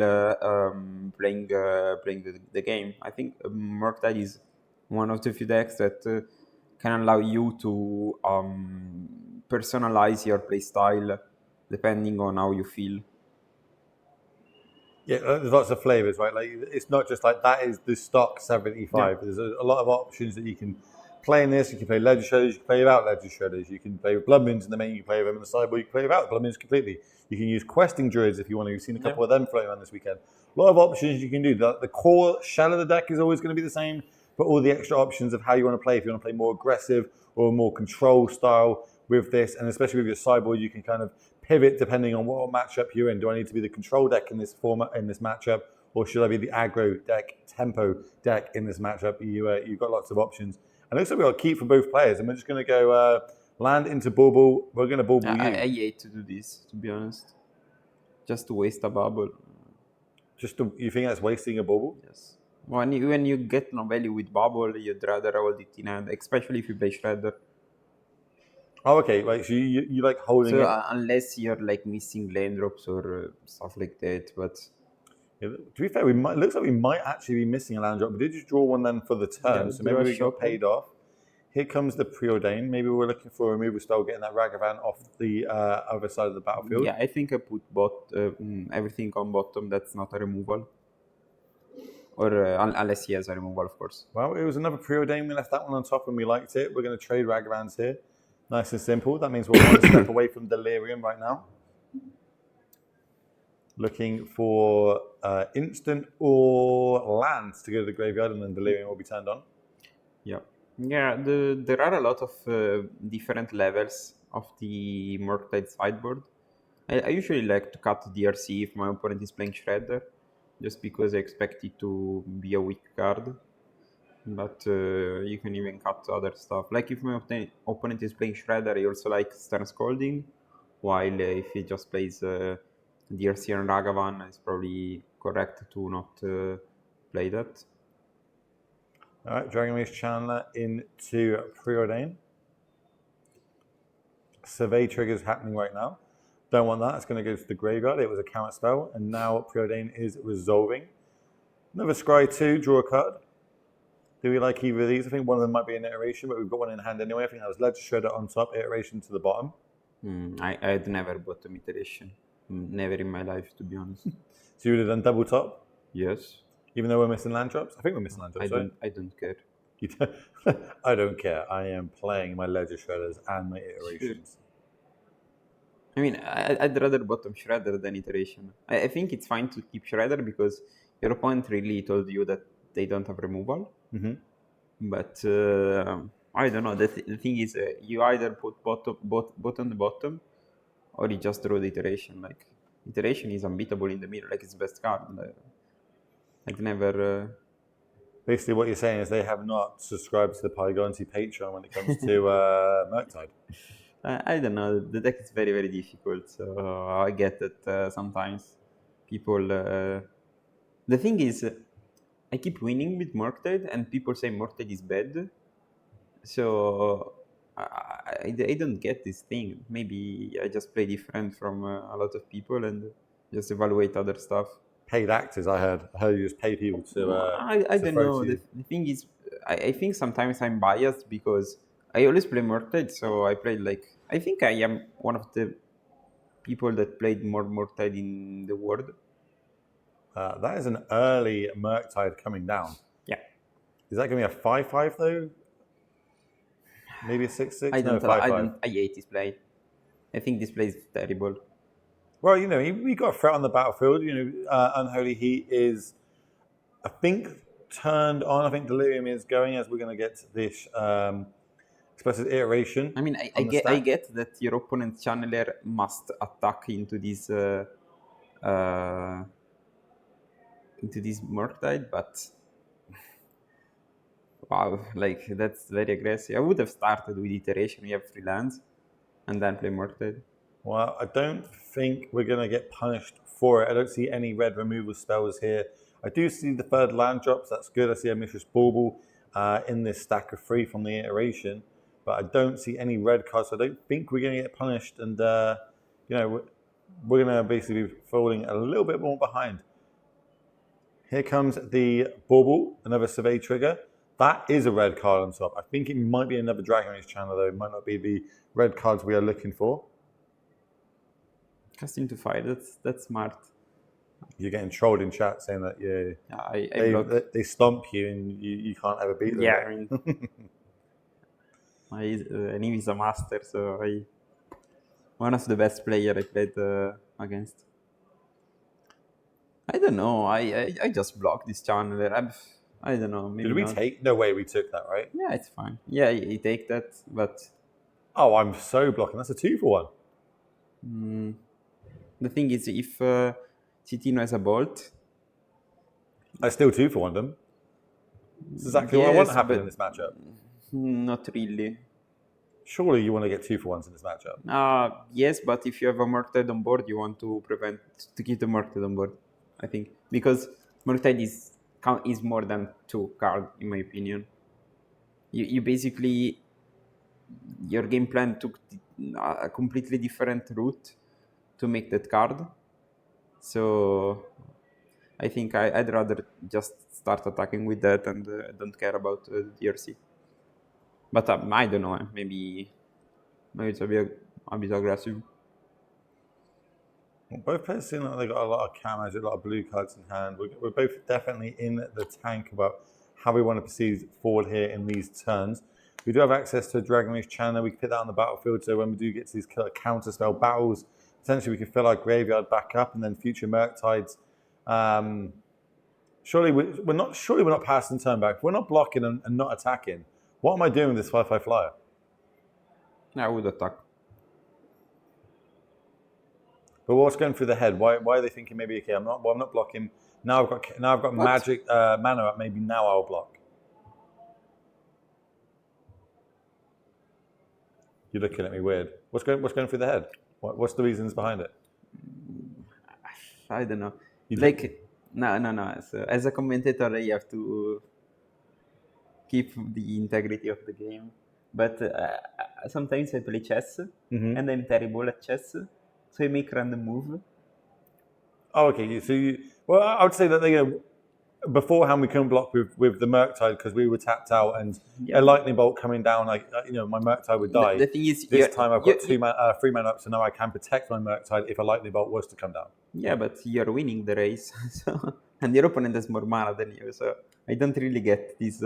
playing the game. I think Murktide is one of the few decks that can allow you to personalize your playstyle depending on how you feel. Yeah, there's lots of flavors, right? Like, it's not just like that is the stock 75. Yeah. There's a lot of options that you can play in this. You can play Ledger Shredders, you can play without Ledger Shredders, you can play with Blood Moons in the main, you can play with them in the sideboard, you can play without Blood Moons completely. You can use Questing Druids if you want to. You've seen a couple of them floating around this weekend. A lot of options you can do. The core shell of the deck is always going to be the same, but all the extra options of how you want to play. If you want to play more aggressive or more control style with this, and especially with your sideboard, you can kind of pivot depending on what matchup you're in. Do I need to be the control deck in this format, in this matchup, or should I be the aggro deck, tempo deck in this matchup? You've got lots of options. And it looks like we've got keep for both players, and we're just going to go land into bubble. We're going to bubble you. I hate to do this, to be honest. Just to waste a bubble. You think that's wasting a bubble? Yes. When you get no value with bubble, you'd rather hold it in hand, especially if you play Shredder. Oh, okay. Right. So you like holding it. Unless you're like missing lane drops or stuff like that, but Yeah, to be fair, looks like we might actually be missing a land drop. We did just draw one then for the turn, so maybe we got paid off. Here comes the preordained. Maybe we're looking for a removal spell, getting that Ragavan off the other side of the battlefield. Yeah, I think I put everything on bottom. That's not a removal, or unless he has a removal, of course. Well, it was another preordained. We left that one on top, and we liked it. We're going to trade Ragavans here. Nice and simple. That means we're one step away from Delirium right now. Looking for instant or lands to go to the graveyard, and then Delirium will be turned on. Yeah. Yeah, there are a lot of different levels of the Murktide sideboard. I usually like to cut DRC if my opponent is playing Shredder, just because I expect it to be a weak card. But you can even cut other stuff. Like if my opponent is playing Shredder, I also like Stern Scolding, while if he just plays DRC and Ragavan, it's probably correct to not play that. All right, Dragon Mace Chandler into Preordain. Survey triggers happening right now. Don't want that. It's going to go to the graveyard. It was a counter spell, and now Preordain is resolving. Another Scry 2, draw a card. Do we like either of these? I think one of them might be an iteration, but we've got one in hand anyway. I think that was Ledger Shredder on top, iteration to the bottom. I'd never bottom iteration. Never in my life, to be honest. So you would have done double top? Yes. Even though we're missing land drops? I think we're missing land drops, I don't care. I don't care. I am playing my Ledger Shredders and my iterations. I mean, I'd rather bottom Shredder than iteration. I think it's fine to keep Shredder because your opponent really told you that they don't have removal. Mm-hmm. But I don't know. The thing is, you either put bottom the bottom, or you just draw the iteration. Like iteration is unbeatable in the mirror. Like it's best card. I'd never. Basically, what you're saying is they have not subscribed to the Polygonity Patreon when it comes to Murktide. I don't know. The deck is very, very difficult. So I get that sometimes people. The thing is, I keep winning with Murktide, and people say Murktide is bad. So I don't get this thing. Maybe I just play different from a lot of people and just evaluate other stuff. Paid actors, I heard you just pay people to. I don't know. The thing is, I think sometimes I'm biased because I always play Murktide, so I played like. I think I am one of the people that played more Murktide in the world. That is an early Murktide coming down. Yeah. Is that going to be a 5/5 though? Maybe a 6/6? I hate this play. I think this play is terrible. Well, you know, we got a threat on the battlefield. You know, Unholy Heat is, I think, turned on. I think Delirium is going as we're going to get this expressive iteration. I mean, I get that your opponent channeler must attack into this Murktide, but wow, like that's very aggressive. I would have started with iteration. We have 3 lands, and then play Murktide. Well, I don't think we're going to get punished for it. I don't see any red removal spells here. I do see the 3rd land drops. That's good. I see a Mistress Bauble in this stack of 3 from the iteration. But I don't see any red cards. So I don't think we're going to get punished. And, you know, we're going to basically be falling a little bit more behind. Here comes the Bauble, another Survey trigger. That is a red card on top. I think it might be another Dragon Race channel, though. It might not be the red cards we are looking for. Casting to fire, that's smart. You're getting trolled in chat saying that they stomp you and you can't ever beat them. Yeah, I mean, my name is a master, so one of the best players I played against. I don't know. I just blocked this channel. I don't know. Maybe Did we not. take? No way we took that, right? Yeah, it's fine. Yeah, you take that, but. Oh, I'm so blocking. That's a 2-for-1. The thing is, if Citino has a bolt, I still 2-for-1 them. It's exactly what I want to happen in this matchup. Not really. Surely you want to get 2-for-1s in this matchup. Yes, but if you have a Murktide on board, you want to keep the Murktide on board, I think. Because Murktide is more than 2 cards, in my opinion. You basically, your game plan took a completely different route to make that card. So I think I'd rather just start attacking with that and don't care about DRC. But I don't know, maybe it's a bit aggressive. Both players seem like they got a lot of camos, a lot of blue cards in hand. We're both definitely in the tank about how we want to proceed forward here in these turns. We do have access to a Dragonmage Channel. We can put that on the battlefield, so when we do get to these counterspell battles, potentially we can fill our graveyard back up, and then future Murktides. Surely we're not passing turn back. If we're not blocking and not attacking, what am I doing with this 5/5 flyer? I would attack. But what's going through the head? Why are they thinking maybe okay? I'm not blocking. Now I've got magic mana up. Maybe now I'll block. You're looking at me weird. What's going through the head? What's the reasons behind it? I don't know. No. So as a commentator, you have to keep the integrity of the game. But sometimes I play chess, and I'm terrible at chess. So you make random move. Oh, okay. Well, I would say that beforehand we couldn't block with the Murktide because we were tapped out, and a lightning bolt coming down, my Murktide would die. The thing is, this time I've got 3 mana up, so now I can protect my Murktide if a lightning bolt was to come down. Yeah, but you're winning the race, and your opponent has more mana than you, so I don't really get this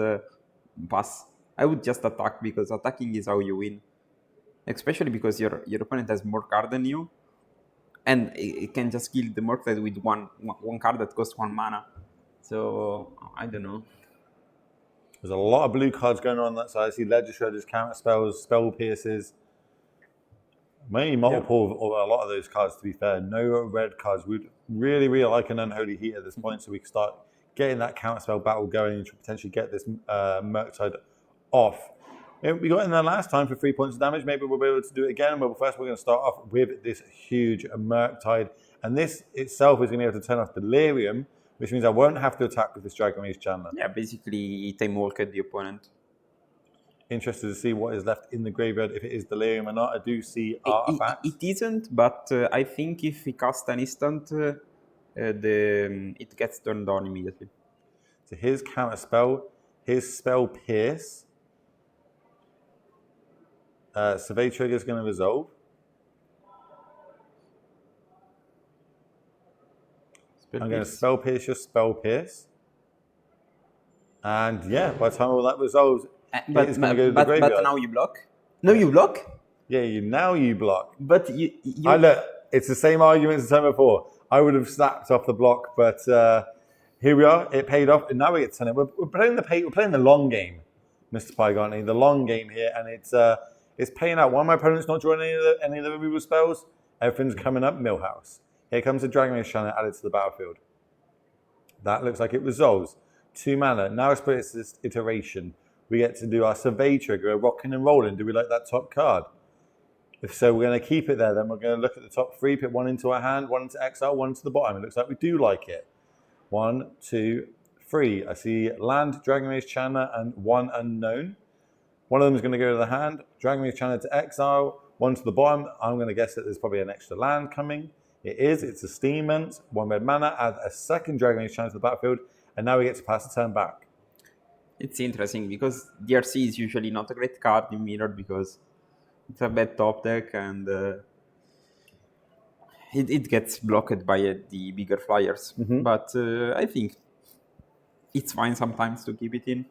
pass. I would just attack because attacking is how you win, especially because your opponent has more card than you. And it can just kill the Murktide with one card that costs 1 mana. So, I don't know. There's a lot of blue cards going on that side. I see Ledger Shredders, Counter Spells, Spell Pierces. Maybe multiple or a lot of those cards, to be fair. No red cards. We'd really, really like an Unholy Heat at this point so we can start getting that Counter Spell battle going and potentially get this Murktide off. We got in there last time for 3 points of damage. Maybe we'll be able to do it again. But first, we're going to start off with this huge Murktide. And this itself is going to be able to turn off Delirium, which means I won't have to attack with this Dragonmage Chandler. Yeah, basically, time walk at the opponent. Interested to see what is left in the graveyard, if it is Delirium or not. I do see artifacts. It isn't, but I think if he casts an instant, it gets turned on immediately. So his counter spell, his Spell Pierce. Survey Trigger is going to resolve. I'm going to Spell Pierce your Spell Pierce. And yeah, by the time all that resolves, it's going to go to the graveyard. But now you block? No, you block? Yeah, now you block. But you... Look, it's the same argument as the time before. I would have snapped off the block, but here we are. It paid off, and now we get to turn it. We're playing the long game, Mr. Pygani, the long game here, and it's paying out. One of my opponents not drawing any of the removal spells. Everything's coming up. Millhouse. Here comes the Dragonmage Channel added to the battlefield. That looks like it resolves. 2 mana. Now it's this iteration. We get to do our Survey Trigger, rocking and rolling. Do we like that top card? If so, we're going to keep it there. Then we're going to look at the top 3, put 1 into our hand, 1 into exile, 1 to the bottom. It looks like we do like it. 1, 2, 3. I see land, Dragonmage Channel, and 1 unknown. One of them is going to go to the hand, Dragonmage Channel to exile, 1 to the bottom. I'm going to guess that there's probably an extra land coming. It is. It's a Steamment, 1 red mana, add a second Dragonmage Channel to the battlefield, and now we get to pass the turn back. It's interesting because DRC is usually not a great card in Mirror because it's a bad top deck and it gets blocked by the bigger flyers. But I think it's fine sometimes to keep it in.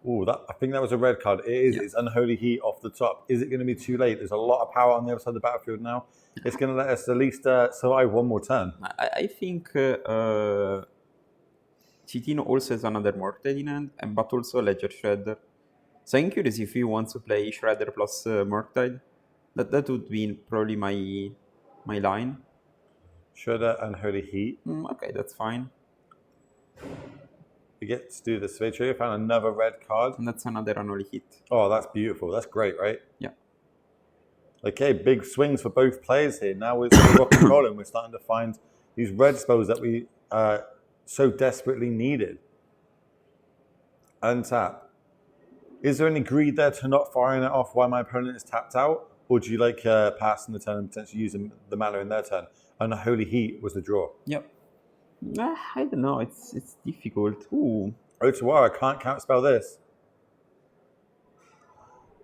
Oh, I think that was a red card. It is. Yeah. It's Unholy Heat off the top. Is it going to be too late? There's a lot of power on the other side of the battlefield now. It's going to let us at least survive one more turn. I think Citino also has another Murktide in hand, but also a Ledger Shredder. So I'm curious if he wants to play Shredder plus Murktide. That would be probably my line. Shredder and Unholy Heat. Okay, that's fine. We get to do the Survey Trigger. Found another red card. And that's another unholy hit. Oh, that's beautiful. That's great, right? Yeah. Okay, big swings for both players here. Now we're rock and rolling. We're starting to find these red spells that we so desperately needed. Untap. Is there any greed there to not firing it off while my opponent is tapped out? Or do you like passing the turn and potentially using the mana in their turn? Unholy Heat was the draw. Yep. I don't know. It's difficult. Ooh. Otawara, can't counterspell this.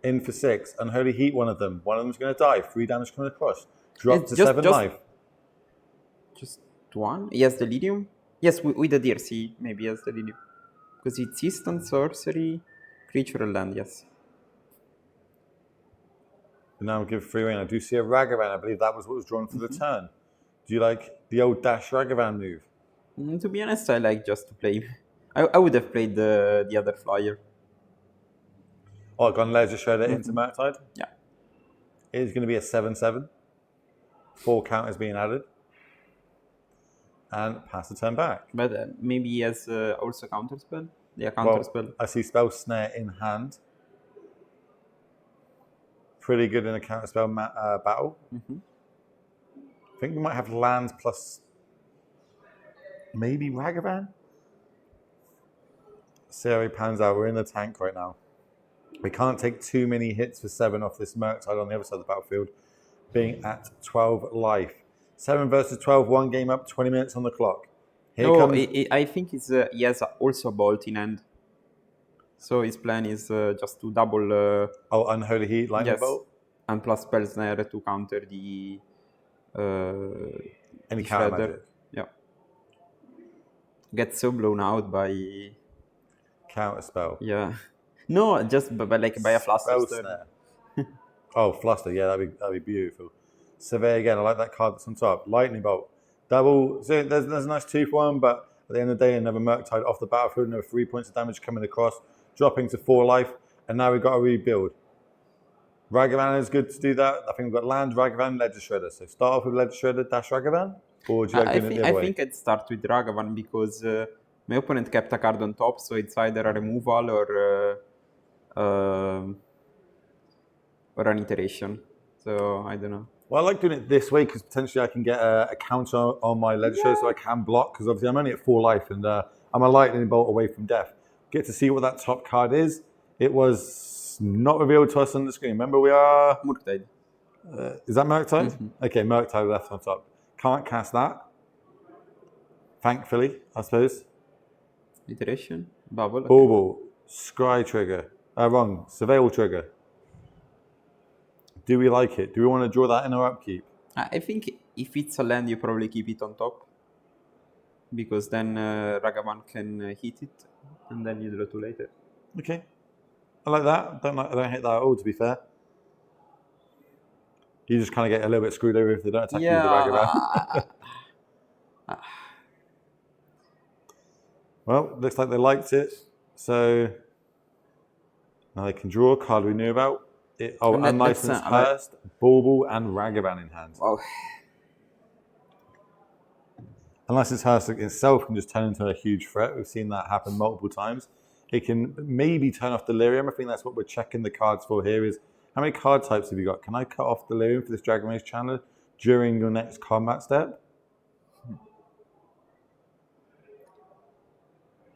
In for 6. Unholy Heat, one of them. One of them's going to die. 3 damage coming across. Drop It's to just- 7 just- life. Just one? Yes, Delirium? Yes, with the DRC, maybe yes, Delirium. Because it's instant sorcery, creature and land, yes. And now I'll give 3 rain. I do see a Ragavan. I believe that was what was drawn for the turn. Do you like the old dash Ragavan move? To be honest, I like just to play. I would have played the other flyer. Oh, gone Ledger Shredder into Murktide? Yeah. It is going to be a 7/7. 4 counters being added. And pass the turn back. But maybe he has also counterspell. Yeah, Well, counterspell. I see Spell Snare in hand. Pretty good in a counterspell battle. I think we might have lands plus maybe Ragavan. See how he pans out. We're in the tank right now. We can't take too many hits for 7 off this Murktide on the other side of the battlefield, being at 12 life. 7 versus 12, 1 game up, 20 minutes on the clock. Here comes... I think he has also a bolt in hand. So his plan is just to double... Unholy Heat, Lightning yes, Bolt? and plus Spell Snare to counter the... Any the counter Shredder. magic? Yeah. Get so blown out by... Counter spell. Yeah. No, just by a Fluster. Spell Snare. Oh, Fluster, yeah, that'd be beautiful. Survey again, I like that card that's on top. Lightning Bolt. Double, so there's a nice 2-for-1, but at the end of the day, another Murktide off the battlefield, another 3 points of damage coming across, dropping to 4 life, and now we've got to rebuild. Ragavan is good to do that. I think we've got land, Ragavan, Ledger Shredder. So start off with Ledger Shredder, dash Ragavan? Or do you like doing it the other way? I think I'd start with Ragavan because my opponent kept a card on top, so it's either a removal or an iteration. So I don't know. Well, I like doing it this way because potentially I can get a counter on my Ledger Shredder so I can block because obviously I'm only at 4 life and I'm a lightning bolt away from death. Get to see what that top card is. It was not revealed to us on the screen. Remember, we are... Murktide. Is that Murktide? Okay, Murktide left on top. Can't cast that. Thankfully, I suppose. Iteration? Bubble? Okay. Bauble. Scry trigger. Wrong. Surveil trigger. Do we like it? Do we want to draw that in our upkeep? I think if it's a land, you probably keep it on top. Because then Ragavan can hit it, and then you draw 2 later. Okay. I like that. I don't hate that at all, to be fair. You just kind of get a little bit screwed over if they don't attack you with the Ragavan. Well, looks like they liked it. So now they can draw a card we knew about. Unlicensed Hearst, Bauble, and Ragavan in hand. Wow. Unlicensed Hearst itself can just turn into a huge threat. We've seen that happen multiple times. It can maybe turn off Delirium. I think that's what we're checking the cards for here is how many card types have you got? Can I cut off Delirium for this Dragon Rage Channeler during your next combat step?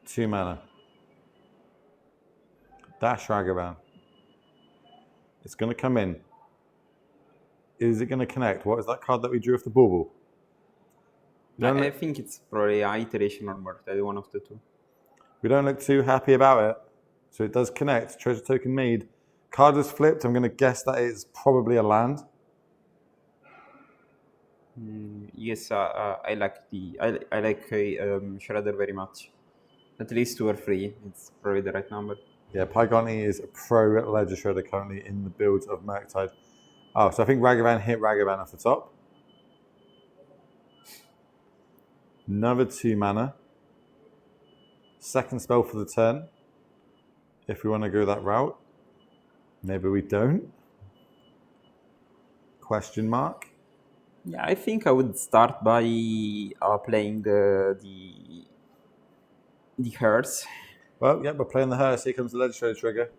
2 mana. Dash Ragavan. It's going to come in. Is it going to connect? What is that card that we drew off the Bauble? I think it's probably an iteration or Murktide, one of the two. We don't look too happy about it. So it does connect. Treasure token made. Card is flipped. I'm going to guess that it's probably a land. Yes, I like Shredder very much. At least 2 or 3. It's probably the right number. Yeah, Pygoni is a pro Ledger Shredder currently in the builds of Murktide. Oh, so I think Ragavan hit Ragavan off the top. Another 2 mana. Second spell for the turn. If we want to go that route. Maybe we don't. Question mark. Yeah, I think I would start by playing the The hearse. Well, yeah, we're playing the hearse. Here comes the legislature trigger.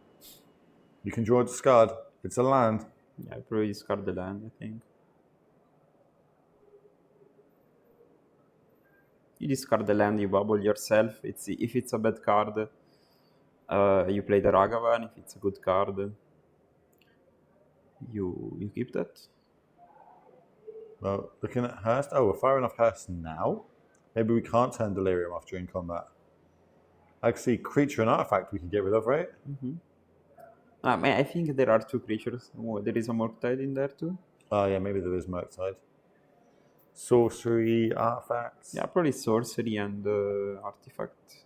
You can draw a discard. It's a land. Yeah, I probably discard the land, I think. You discard the land, you bubble yourself. If it's a bad card, you play the Ragavan. If it's a good card, you keep that. Well, looking at Hearst. Oh, we're firing off Hearst now. Maybe we can't turn Delirium off during combat. I can see creature and artifact we can get rid of, right? I think there are 2 creatures. Oh, there is a Murktide in there too. Oh, yeah, maybe there is Murktide. Sorcery, artifacts. Yeah, probably sorcery and artifact.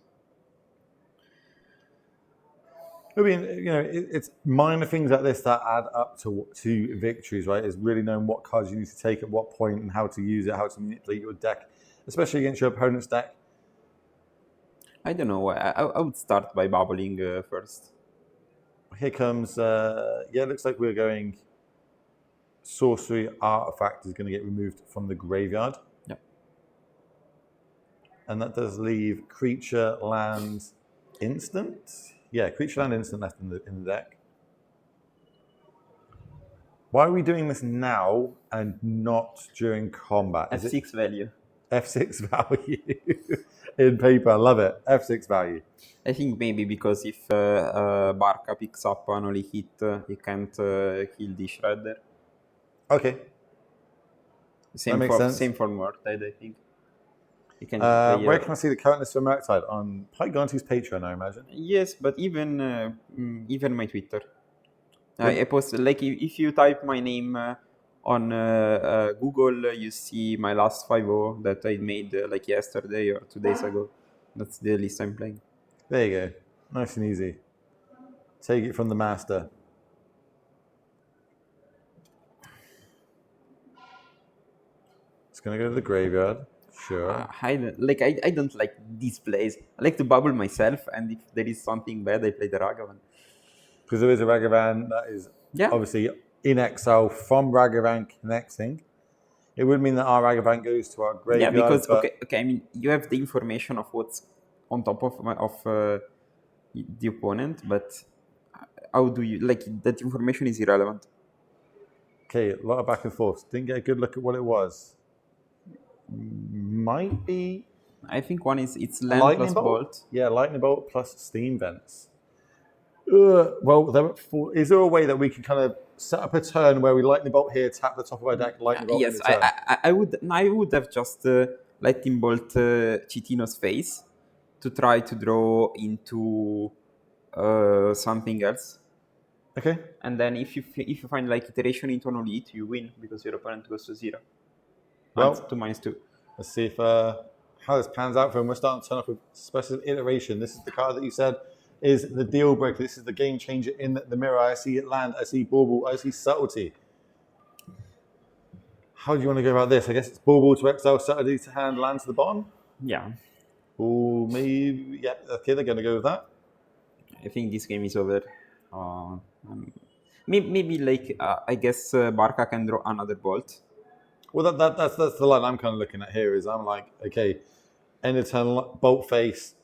I mean, it's minor things like this that add up to victories, right? Is really knowing what cards you need to take at what point and how to use it, how to manipulate your deck, especially against your opponent's deck. I don't know. I would start by bubbling first. Here comes, it looks like we're going sorcery artifact is going to get removed from the graveyard. Yep. And that does leave creature, land, instant. Yeah, creature, land, instant left in the deck. Why are we doing this now and not during combat? F6 value. F6 value in paper. I love it. F6 value. I think maybe because if Barca picks up an only hit, he can't kill the Shredder. Okay. Same for Murktide, I think. You can where can I see the current list for Murktide? On Pygonti's Patreon, I imagine. Yes, but even my Twitter. I post, like, if you type my name on Google, you see my last 5-0 that I made like yesterday or 2 days ago. That's the list I'm playing. There you go. Nice and easy. Take it from the master. It's going to go to the graveyard. Sure. I don't like these plays. I like to bubble myself, and if there is something bad, I play the Ragavan. Because there is a Ragavan that is obviously in exile from Ragavan connecting. It would mean that our Ragavan goes to our graveyard. Yeah, because I mean, you have the information of what's on top of the opponent, but how do you that information is irrelevant. Okay, a lot of back and forth. Didn't get a good look at what it was. Might be. I think one is it's land plus bolt. Yeah, lightning bolt plus steam vents. Well, is there a way that we can kind of set up a turn where we lightning bolt here, tap the top of our deck, lightning bolt? Yes, I would have just lightning bolt Chitino's face to try to draw into something else. Okay. And then if you find like iteration into an elite, you win because your opponent goes to 0. Well, to -2. Let's see if how this pans out for him. We're starting to turn off with special iteration. This is the card that you said is the deal breaker. This is the game changer in the mirror. I see land, I see bauble, I see subtlety. How do you want to go about this? I guess it's bauble to exile, subtlety to hand, land to the bottom? Yeah. Or maybe, yeah, okay, they're going to go with that. I think this game is over. Maybe like, I guess Barca can draw another bolt. Well, that's the line I'm kind of looking at here. Is I'm like, okay, end of turn, bolt face,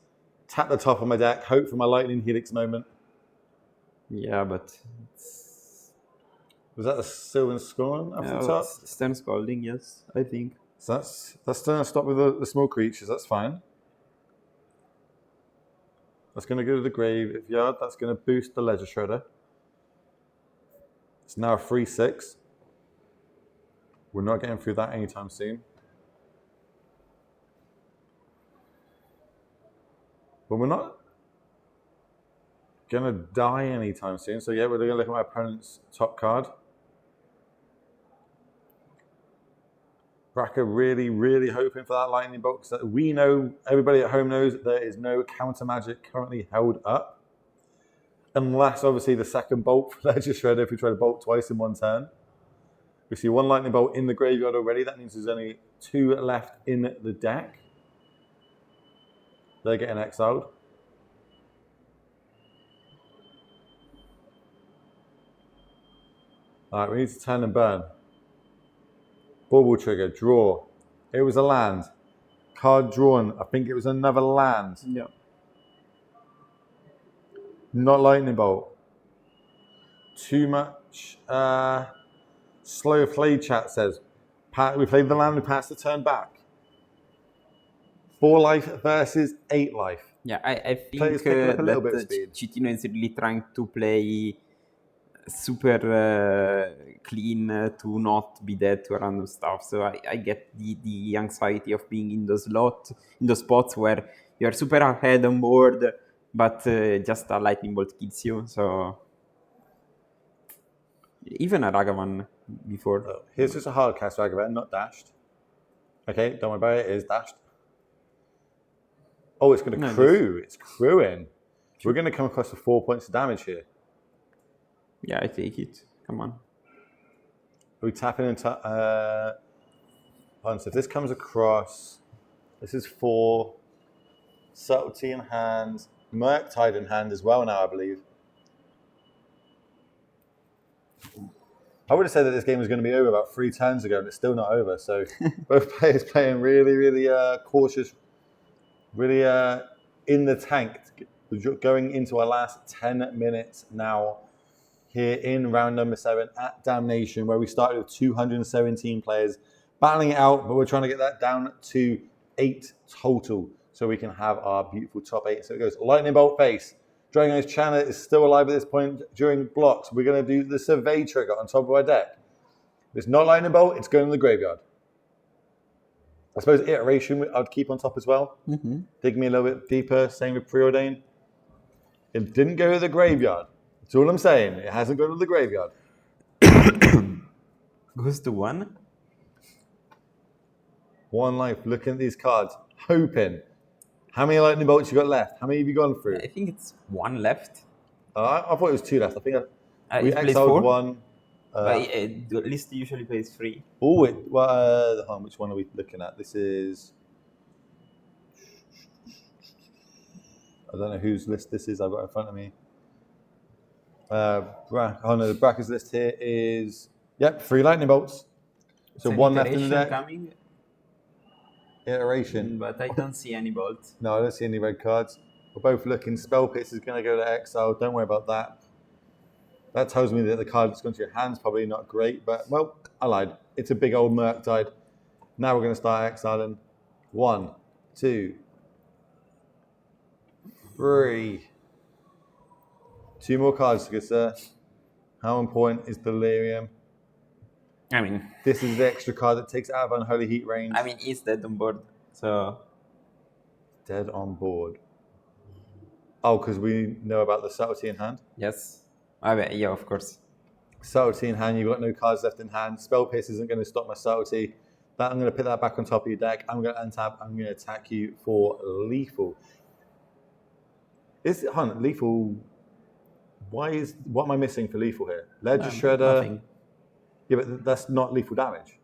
tap the top of my deck, hope for my lightning helix moment. Yeah, but was that a Sylvan Scorn off the top? Stern Scalding, yes, I think. So that's going to stop with the small creatures. That's fine. That's going to go to the graveyard. That's going to boost the Ledger Shredder. It's now a 3/6. We're not getting through that anytime soon. But we're not going to die anytime soon. So yeah, we're going to look at my opponent's top card. Bracker really, really hoping for that lightning bolt. Because we know, everybody at home knows, there is no counter magic currently held up. Unless, obviously, the second bolt for Ledger Shredder, if we try to bolt twice in one turn. We see one lightning bolt in the graveyard already. That means there's only 2 left in the deck. They're getting exiled. All right, we need to turn and burn. Bauble trigger, draw. It was a land. Card drawn. I think it was another land. Yeah. Not lightning bolt. Too much slow play, chat says. We played the land, we passed the turn back. 4 life versus 8 life. Yeah, I Players think picking up a little bit of that speed. Citino is really trying to play super clean to not be dead to random stuff. So I get the anxiety of being in those spots where you're super ahead on board, but just a lightning bolt kills you. So even a Ragavan before. Oh, here's just a hard cast Ragavan, not dashed. Okay, don't worry about it. It is dashed. Oh, it's going to crew. It's crewing. We're going to come across to 4 points of damage here. Yeah, I take it. Come on. Are we tapping into... so if this comes across... This is 4. Subtlety in hand. Murktide in hand as well now, I believe. I would have said that this game was going to be over about 3 turns ago, and it's still not over. So both players playing really, really cautious, really in the tank, going into our last 10 minutes now here in round number 7 at Damnation, where we started with 217 players battling it out, but we're trying to get that down to 8 total so we can have our beautiful top 8. So it goes Lightning Bolt face. Dragon's Channel is still alive at this point during blocks. We're going to do the Survey trigger on top of our deck. If it's not Lightning Bolt, it's going to the graveyard. I suppose Iteration I'd keep on top as well. Mm-hmm. Dig me a little bit deeper. Same with Preordain. It didn't go to the graveyard. That's all I'm saying. It hasn't gone to the graveyard. Goes to 1. 1 life. Looking at these cards. Hoping. How many Lightning Bolts you got left? How many have you gone through? I think it's 1 left. I thought it was 2 left. I think we plays exiled 4? 1. The list usually plays 3. Oh, wait. Which one are we looking at? This is... I don't know whose list this is I've got in front of me. The Bracker's list here is... Yep, 3 Lightning Bolts. So 1 left in the deck. Coming, Iteration. but I don't see any bolts. No, I don't see any red cards. We're both looking. Spell Pits is going to go to exile. Don't worry about that. That tells me that the card that's gone to your hand's probably not great, but, well, I lied. It's a big old Murktide. Now we're going to start exiling. 1, 2, 3. 2 more cards to go, sir. How important is Delirium? I mean, this is the extra card that takes it out of Unholy Heat range. I mean, it's dead on board, so... Dead on board. Oh, because we know about the Subtlety in hand? Yes. Yeah, of course. Subtlety in hand, you've got no cards left in hand. Spell Pierce isn't going to stop my Subtlety. I'm going to put that back on top of your deck. I'm going to untap. I'm going to attack you for lethal. Lethal... What am I missing for lethal here? Ledger Shredder... Nothing. Yeah, but that's not lethal damage.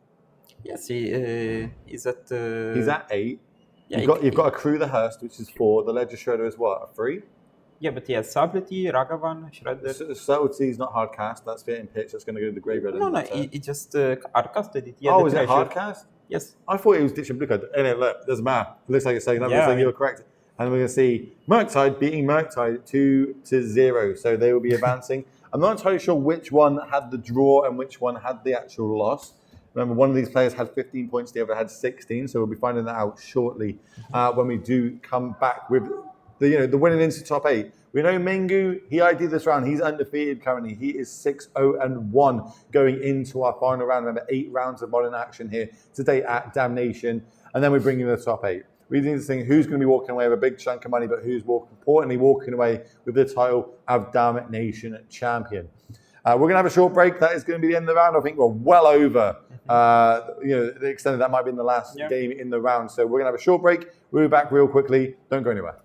Yes, he's at... He's at 8. Yeah, you've got a Crew the Hearst, which is 4. The Ledger Shredder is what, a 3? Yeah, but he has Subtlety, Ragavan, Shredder. Subtlety is not hard cast. That's Fit and Pitch. That's going to go to the graveyard. No, he just hard casted it. Oh, is it hard cast? Yes. I thought he was ditching blue card. Anyway, look, doesn't matter. It looks like it's saying that. Looks like you were correct. And we're going to see Murktide beating Murktide 2-0. So they will be advancing. I'm not entirely sure which one had the draw and which one had the actual loss. Remember, one of these players had 15 points, the other had 16. So we'll be finding that out shortly when we do come back with the winning into top 8. We know Mingu, he ID'd this round. He's undefeated currently. He is 6-0-1 going into our final round. Remember, 8 rounds of modern action here today at Damnation. And then we bring in the top 8. We need to think who's going to be walking away with a big chunk of money, but who's importantly walking away with the title of Damnation champion. We're going to have a short break. That is going to be the end of the round. I think we're well over the extent that might be in the last game in the round. So we're going to have a short break. We'll be back real quickly. Don't go anywhere.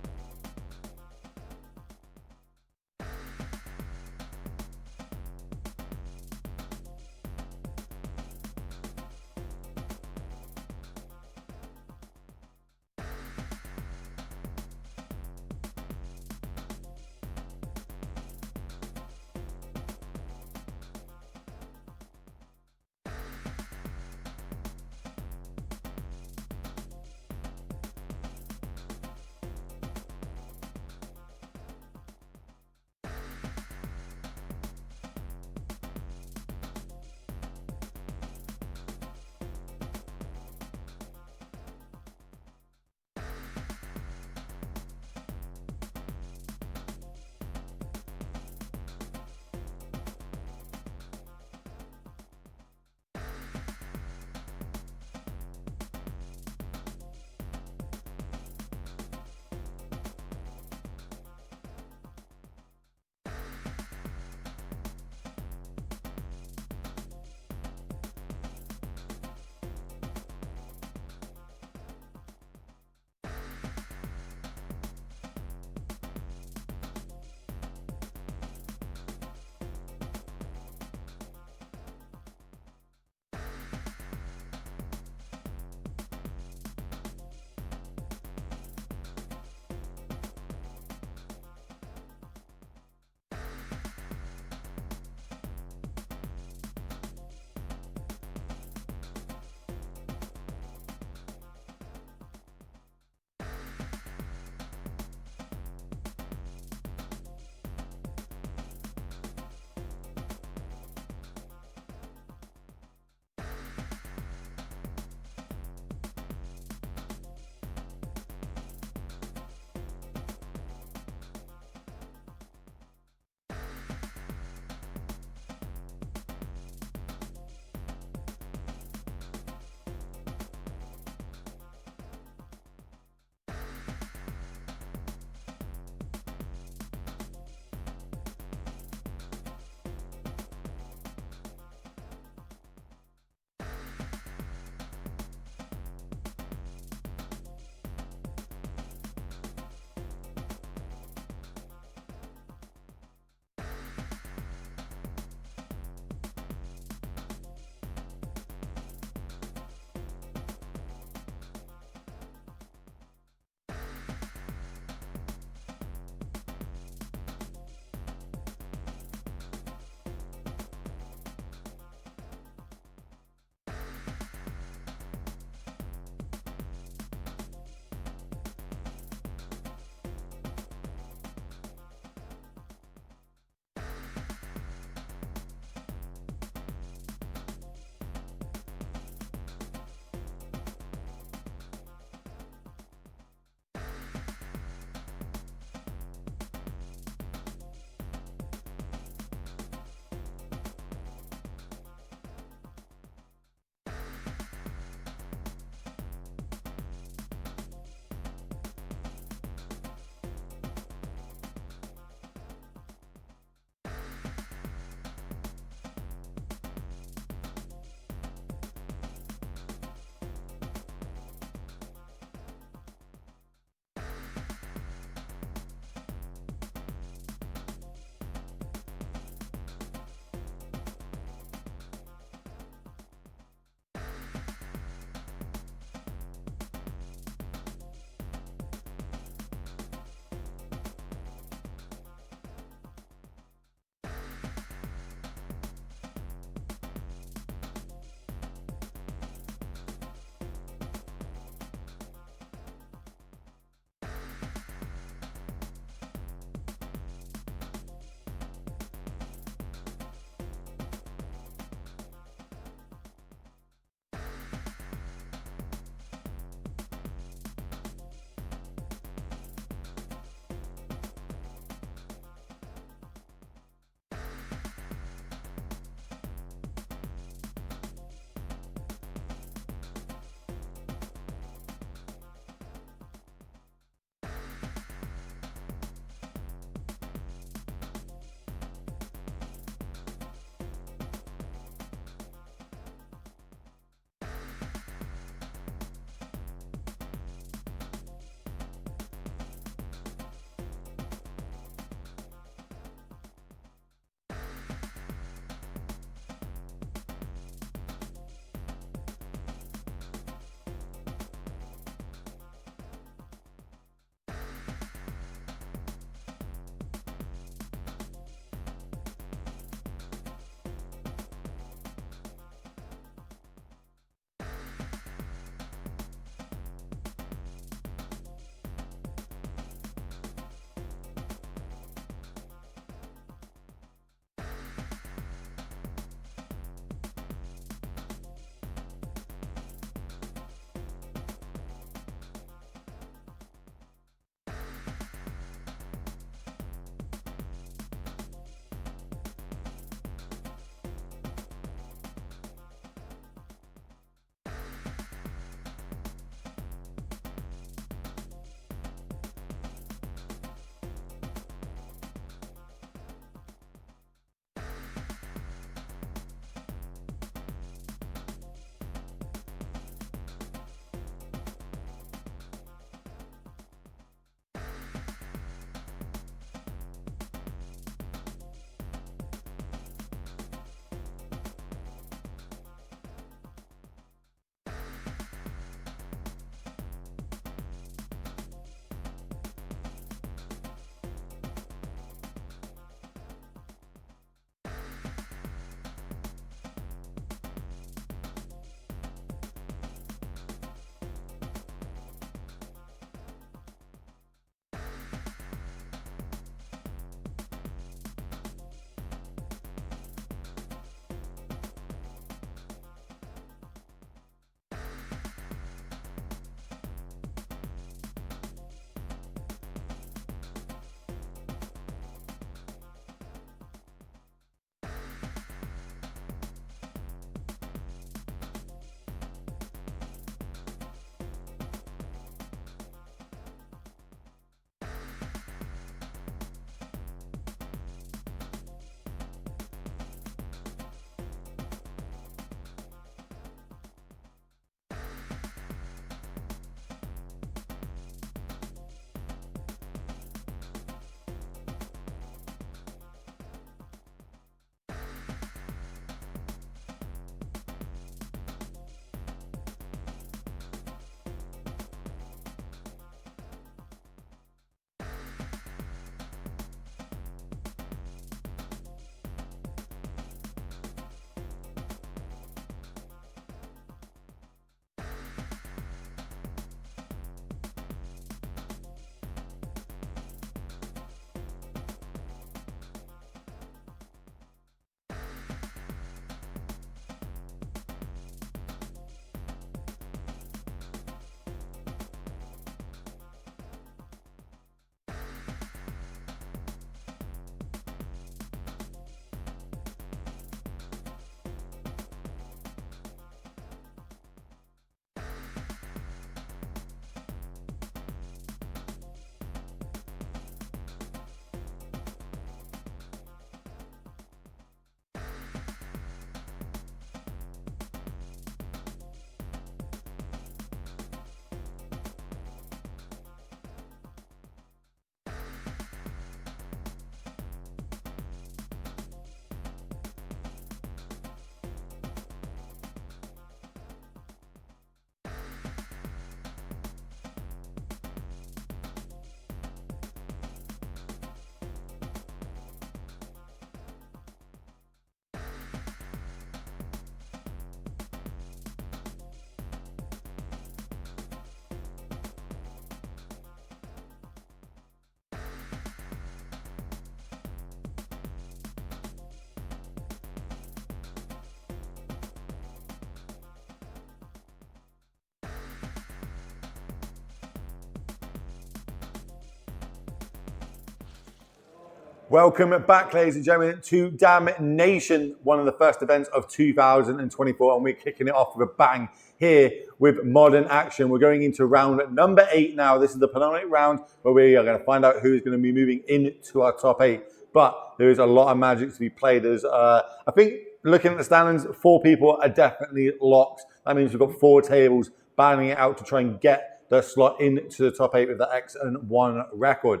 Welcome back, ladies and gentlemen, to Damnation, one of the first events of 2024, and we're kicking it off with a bang here with Modern Action. We're going into round number 8 now. This is the penultimate round where we are going to find out who's going to be moving into our top 8. But there is a lot of Magic to be played. There's, I think, looking at the standings, 4 people are definitely locked. That means we've got 4 tables battling it out to try and get the slot into the top 8 with the X-1 record.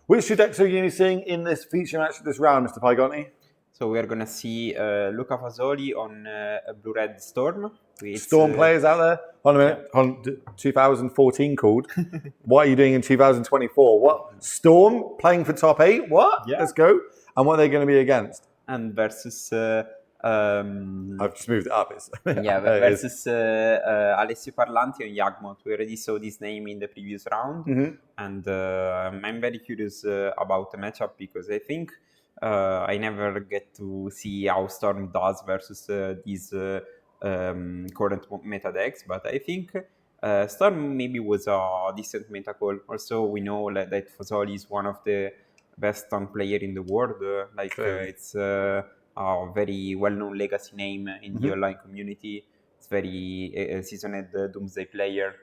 Which 2 decks are you going to be seeing in this feature match this round, Mr. Paigonti? So we are going to see Luca Fasoli on a Blue-Red Storm. Storm players out there? Hold on a minute. On 2014 called. What are you doing in 2024? What? Storm playing for top 8? What? Yeah. Let's go. And what are they going to be against? And versus... I've just moved it up. Versus Alessio Parlanti on Yagmoth. We already saw this name in the previous round. Mm-hmm. And I'm very curious about the matchup because I think I never get to see how Storm does versus these current meta decks. But I think Storm maybe was a decent meta call. Also, we know that Fasoli is one of the best Storm player in the world. It's a very well-known legacy name in the online community. It's very seasoned Doomsday player.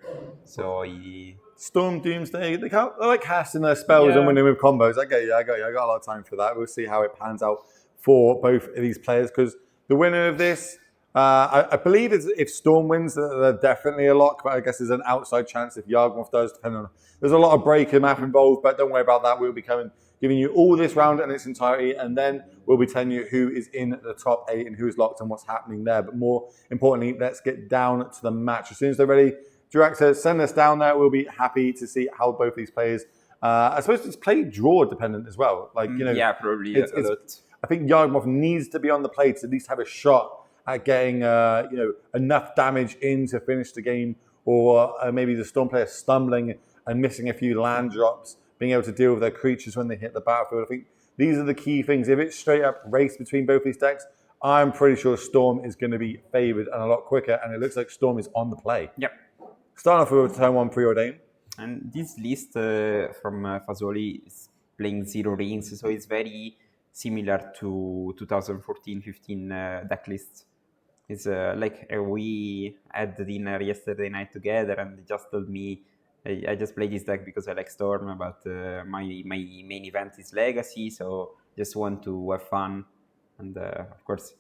So he... Storm Doomsday, they like casting their spells and winning with combos. I got a lot of time for that. We'll see how it pans out for both of these players because the winner of this, I believe if Storm wins, they're definitely a lock, but I guess there's an outside chance if Yagmoth does, depending on... There's a lot of break and math involved, but don't worry about that. We'll be giving you all this round in its entirety, and then we'll be telling you who is in the top 8 and who's locked and what's happening there. But more importantly, let's get down to the match. As soon as they're ready, Director, send us down there. We'll be happy to see how both these players, I suppose it's play draw dependent as well. Yeah, probably a lot. I think Yagmoth needs to be on the play to at least have a shot at getting enough damage in to finish the game, or maybe the Storm player stumbling and missing a few land drops, being able to deal with their creatures when they hit the battlefield. I think these are the key things. If it's straight up race between both these decks, I'm pretty sure Storm is going to be favoured and a lot quicker, and it looks like Storm is on the play. Yep. Starting off with turn 1 preordain. And this list from Fasoli is playing 0 rings, so it's very similar to 2014-15 deck lists. It's we had the dinner yesterday night together, and they just told me I just play this deck because I like Storm, but my main event is Legacy, so just want to have fun, and of course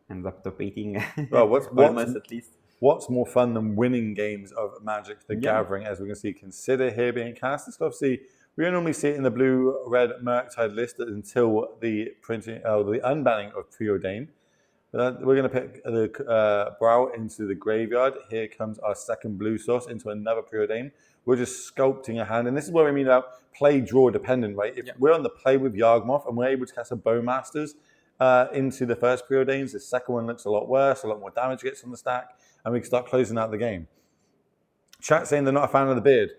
end up top 8ing. Well, almost at least. What's more fun than winning games of Magic the Gathering? As we can see, consider here being cast. So obviously, we don't normally see it in the blue-red Murktide list until the the unbanning of Preordain. We're going to pick the Brow into the graveyard. Here comes our second blue source into another Preordain. We're just sculpting a hand, and this is what we mean about play draw dependent, right? If we're on the play with Yagmoth and we're able to cast a Bowmasters into the first Preordains, the second one looks a lot worse, a lot more damage gets on the stack, and we can start closing out the game. Chat saying they're not a fan of the beard.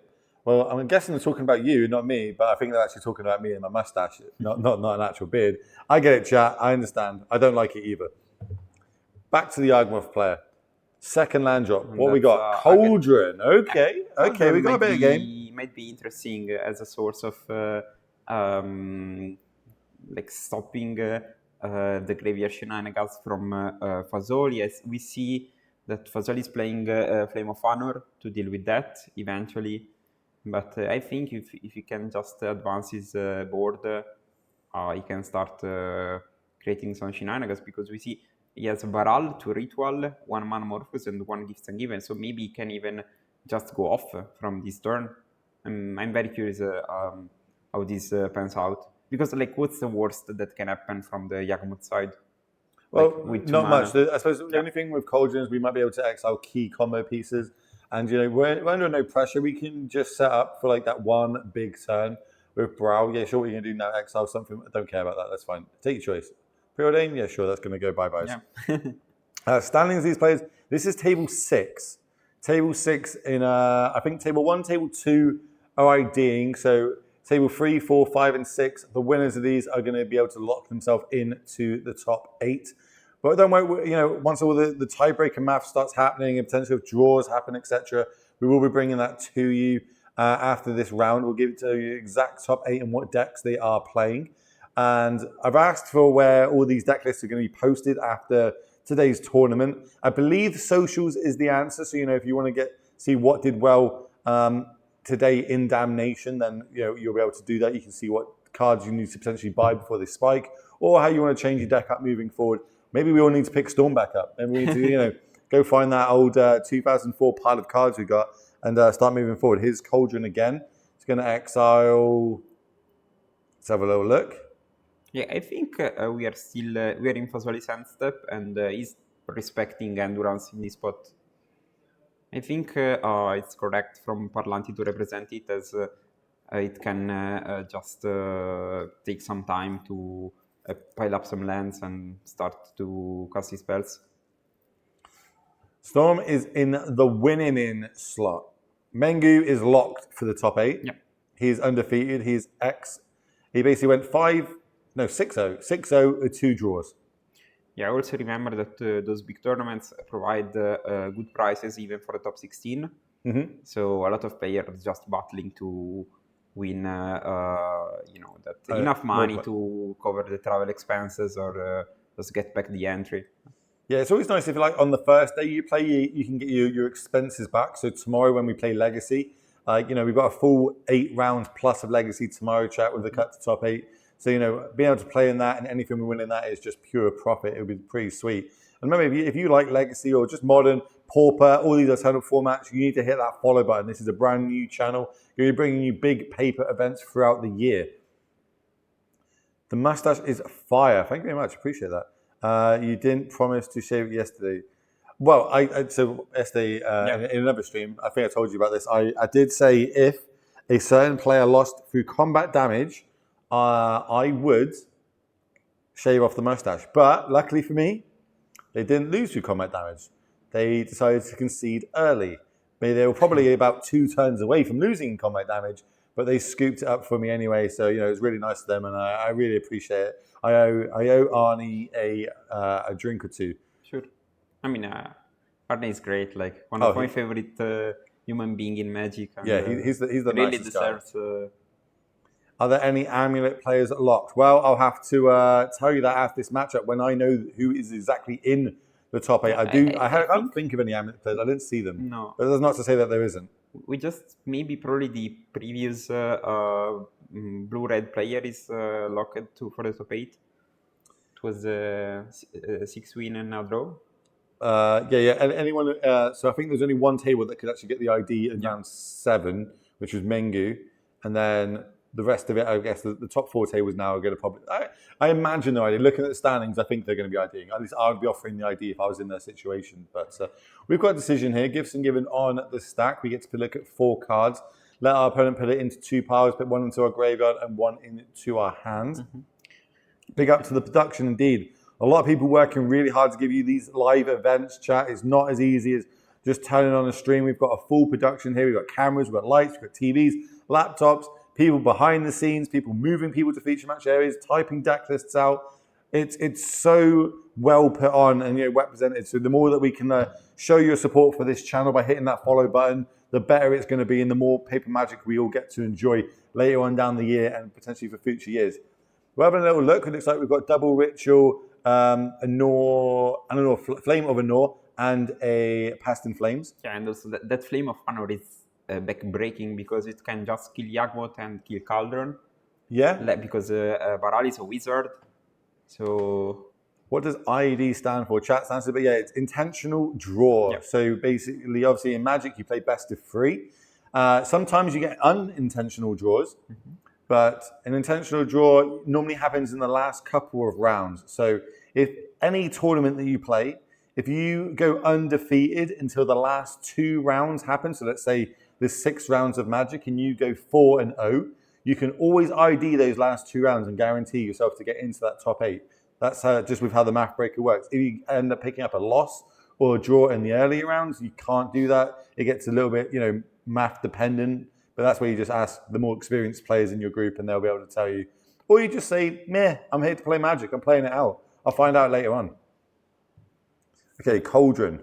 Well, I'm guessing they're talking about you, not me, but I think they're actually talking about me and my mustache, not an actual beard. I get it, chat. I understand. I don't like it either. Back to the Yagmoth player. Second land drop. What we got? Cauldron. Okay, we got a bit of game. Might be interesting as a source of stopping the graveyard shenanigans from Fasoli. As we see that Fasoli is playing Flame of Honor to deal with that eventually. But I think if you can just advance his board, he can start creating some shenanigans, because we see he has Varal, 2 Ritual, 1 Mana Morphos, and 1 Gifts and Given. So maybe he can even just go off from this turn. I'm very curious how this pans out. Because, what's the worst that can happen from the Yagmoth side? Well, not much. I suppose the only thing with Cauldron is we might be able to exile key combo pieces. And, we're under no pressure. We can just set up for, that one big turn with Brow. Yeah, sure, what you're going to do now, exile something. I don't care about that. That's fine. Take your choice. Preordain? Yeah, sure, that's going to go bye-byes. Yeah. Standings these players. This is table 6. Table 6 in, I think table 1, table 2 are IDing. So table 3, 4, 5, and 6, the winners of these are going to be able to lock themselves into the top 8. But don't worry, once all the tiebreaker math starts happening and potential draws happen, etc., we will be bringing that to you after this round. We'll give it to you exact top 8 and what decks they are playing. And I've asked for where all these deck lists are going to be posted after today's tournament. I believe socials is the answer. So, if you want to see what did well today in Damnation, then you'll be able to do that. You can see what cards you need to potentially buy before they spike, or how you want to change your deck up moving forward. Maybe we all need to pick Storm back up, and we need to go find that old 2004 pile of cards we got and start moving forward. Here's Cauldron again. It's going to exile. Let's have a little look. Yeah, I think we are still we are in Fasuali's end step, and he's respecting endurance in this spot. I think it's correct from Parlanti to represent it as it can just take some time to pile up some lands and start to cast his spells. Storm is in the winning in slot. Mengu is locked for the top 8. Yep. He's undefeated. He's X. He basically went 6-0. 6-0 with 2 draws. Yeah, also remember that those big tournaments provide good prizes even for the top 16. Mm-hmm. So a lot of players just battling to win, enough money to cover the travel expenses or just get back the entry. Yeah, it's always nice if, on the first day you play, you can get your expenses back. So tomorrow when we play Legacy, we've got a full 8 rounds plus of Legacy tomorrow, chat with the cut to top 8. So, being able to play in that and anything we win in that is just pure profit. It would be pretty sweet. And remember, if you like Legacy or just Modern, Pauper, all these alternative formats, you need to hit that follow button. This is a brand new channel. We're bringing you big paper events throughout the year. The mustache is fire. Thank you very much. Appreciate that. You didn't promise to shave it yesterday. Well, so yesterday in another stream, I think I told you about this. I did say if a certain player lost through combat damage, I would shave off the mustache. But luckily for me, they didn't lose through combat damage. They decided to concede early. They were probably about 2 turns away from losing combat damage, but they scooped it up for me anyway. So, it was really nice of them, and I really appreciate it. I owe Arnie a drink or 2. Sure. I mean, Arnie is great. One of my favorite human being in Magic. And, he's the really nicest deserves, guy. Are there any amulet players locked? Well, I'll have to tell you that after this matchup when I know who is exactly in the top 8. I can't think of any amulet players. I didn't see them. No. But that's not to say that there isn't. We just probably the previous blue-red player is locked for the top 8. It was 6 win and a draw. And anyone. So I think there's only one table that could actually get the ID in round 7, which was Mengu, and then the rest of it, I guess, the top 4 tables now are going to probably. I imagine they're ID. Looking at the standings, I think they're going to be IDing. At least I would be offering the ID if I was in their situation. But we've got a decision here. Gifts and given on the stack. We get to look at 4 cards. Let our opponent put it into 2 piles. Put 1 into our graveyard and 1 into our hand. Mm-hmm. Big up to the production indeed. A lot of people working really hard to give you these live events, chat. It's not as easy as just turning on a stream. We've got a full production here. We've got cameras, we've got lights, we've got TVs, laptops, people behind the scenes, people moving people to feature match areas, typing deck lists out. It's so well put on and represented. So the more that we can show your support for this channel by hitting that follow button, the better it's going to be and the more paper magic we all get to enjoy later on down the year and potentially for future years. We're having a little look. It looks like we've got double ritual, Flame of Anor, and a Past in Flames. Yeah, and also that Flame of Anor is back-breaking because it can just kill Yagmoth and kill Cauldron. Yeah. Because Baral is a wizard. So what does ID stand for? Chat stands for, it's intentional draw. Yep. So basically, obviously in Magic, you play best of 3. Sometimes you get unintentional draws. Mm-hmm. But an intentional draw normally happens in the last couple of rounds. So if any tournament that you play, if you go undefeated until the last 2 rounds happen, so let's say there's 6 rounds of Magic and you go 4-0, you can always ID those last 2 rounds and guarantee yourself to get into that top 8. That's just with how the math breaker works. If you end up picking up a loss or a draw in the earlier rounds, you can't do that. It gets a little bit, math dependent. But that's where you just ask the more experienced players in your group and they'll be able to tell you. Or you just say, meh, I'm here to play Magic. I'm playing it out. I'll find out later on. Okay, Cauldron.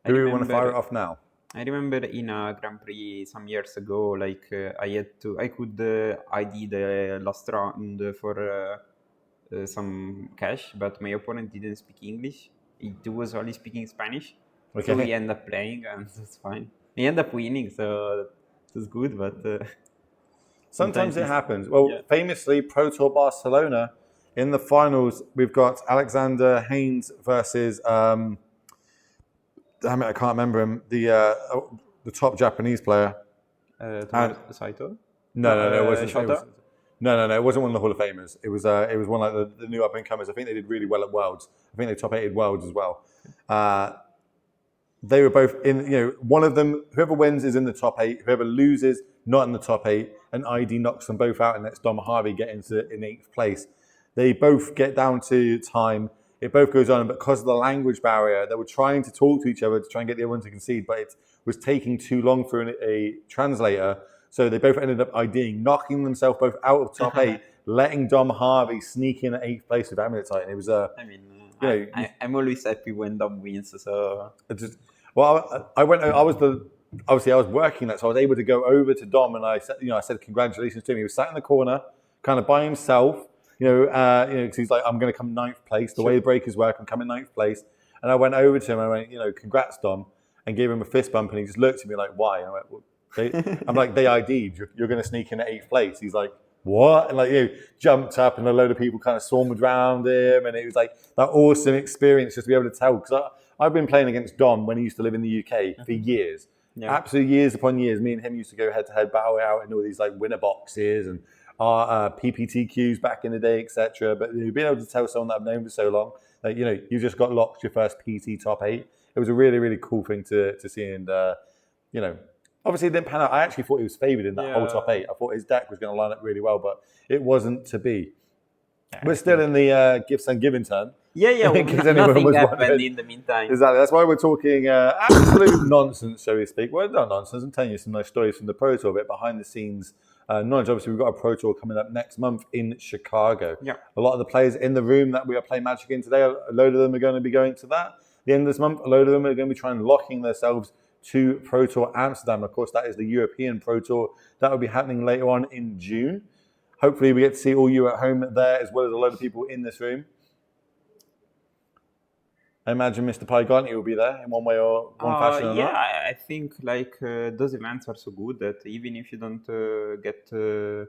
Do we want to fire it off now? I remember in a Grand Prix some years ago, I could ID the last round for some cash, but my opponent didn't speak English. He was only speaking Spanish. Okay. So we end up playing, and that's fine. We end up winning, so it was good, but sometimes it happens. Well, famously, Pro Tour Barcelona, in the finals, we've got Alexander Haynes versus, damn it, I can't remember him, the top Japanese player. Saito? No, it wasn't. Shota? No, it wasn't one of the Hall of Famers. It was one like the new up and comers. I think they did really well at Worlds. I think they top 8'd Worlds as well. They were both in. One of them, whoever wins is in the top 8. Whoever loses, not in the top 8. And ID knocks them both out and lets Dom Harvey get in 8th place. They both get down to time. It both goes on, but because of the language barrier, they were trying to talk to each other to try and get the other one to concede, but it was taking too long for a translator. So they both ended up IDing, knocking themselves both out of top 8, letting Dom Harvey sneak in at 8th place with Amuletitan. It was I'm always happy when Dom wins. So I was working that, so I was able to go over to Dom and I said congratulations to him. He was sat in the corner, kind of by himself, because he's like, I'm going to come 9th place. The way the breakers work, I'm coming 9th place. And I went over to him and I went, congrats, Dom, and gave him a fist bump. And he just looked at me like, why? And I went, well, I'm like, they ID'd. You're going to sneak in at 8th place. He's like, what? And jumped up and a load of people kind of swarmed around him. And it was like that awesome experience just to be able to tell. Because I've been playing against Dom when he used to live in the UK for years. Yeah. Absolute years upon years. Me and him used to go head-to-head battle out in all these winner boxes and PPTQs back in the day, etc. But being able to tell someone that I've known for so long, you just got locked your first PT top 8. It was a really, really cool thing to see. And, obviously it didn't pan out. I actually thought he was favoured in that whole top 8. I thought his deck was going to line up really well, but it wasn't to be. We're still in the gifts and giving turn. Yeah. Nothing happened in the meantime. Exactly. That's why we're talking absolute nonsense, shall we speak. Well, not nonsense. I'm telling you some nice stories from the Pro Tour, a bit behind the scenes knowledge. Obviously, we've got a Pro Tour coming up next month in Chicago. Yeah. A lot of the players in the room that we are playing Magic in today, a load of them are going to be going to that. At the end of this month, a load of them are going to be trying locking themselves to Pro Tour Amsterdam. Of course, that is the European Pro Tour. That will be happening later on in June. Hopefully, we get to see all you at home there, as well as a load of people in this room. I imagine Mr. Paiganti will be there in one way or one fashion or not. Yeah, I think those events are so good that even if you don't get to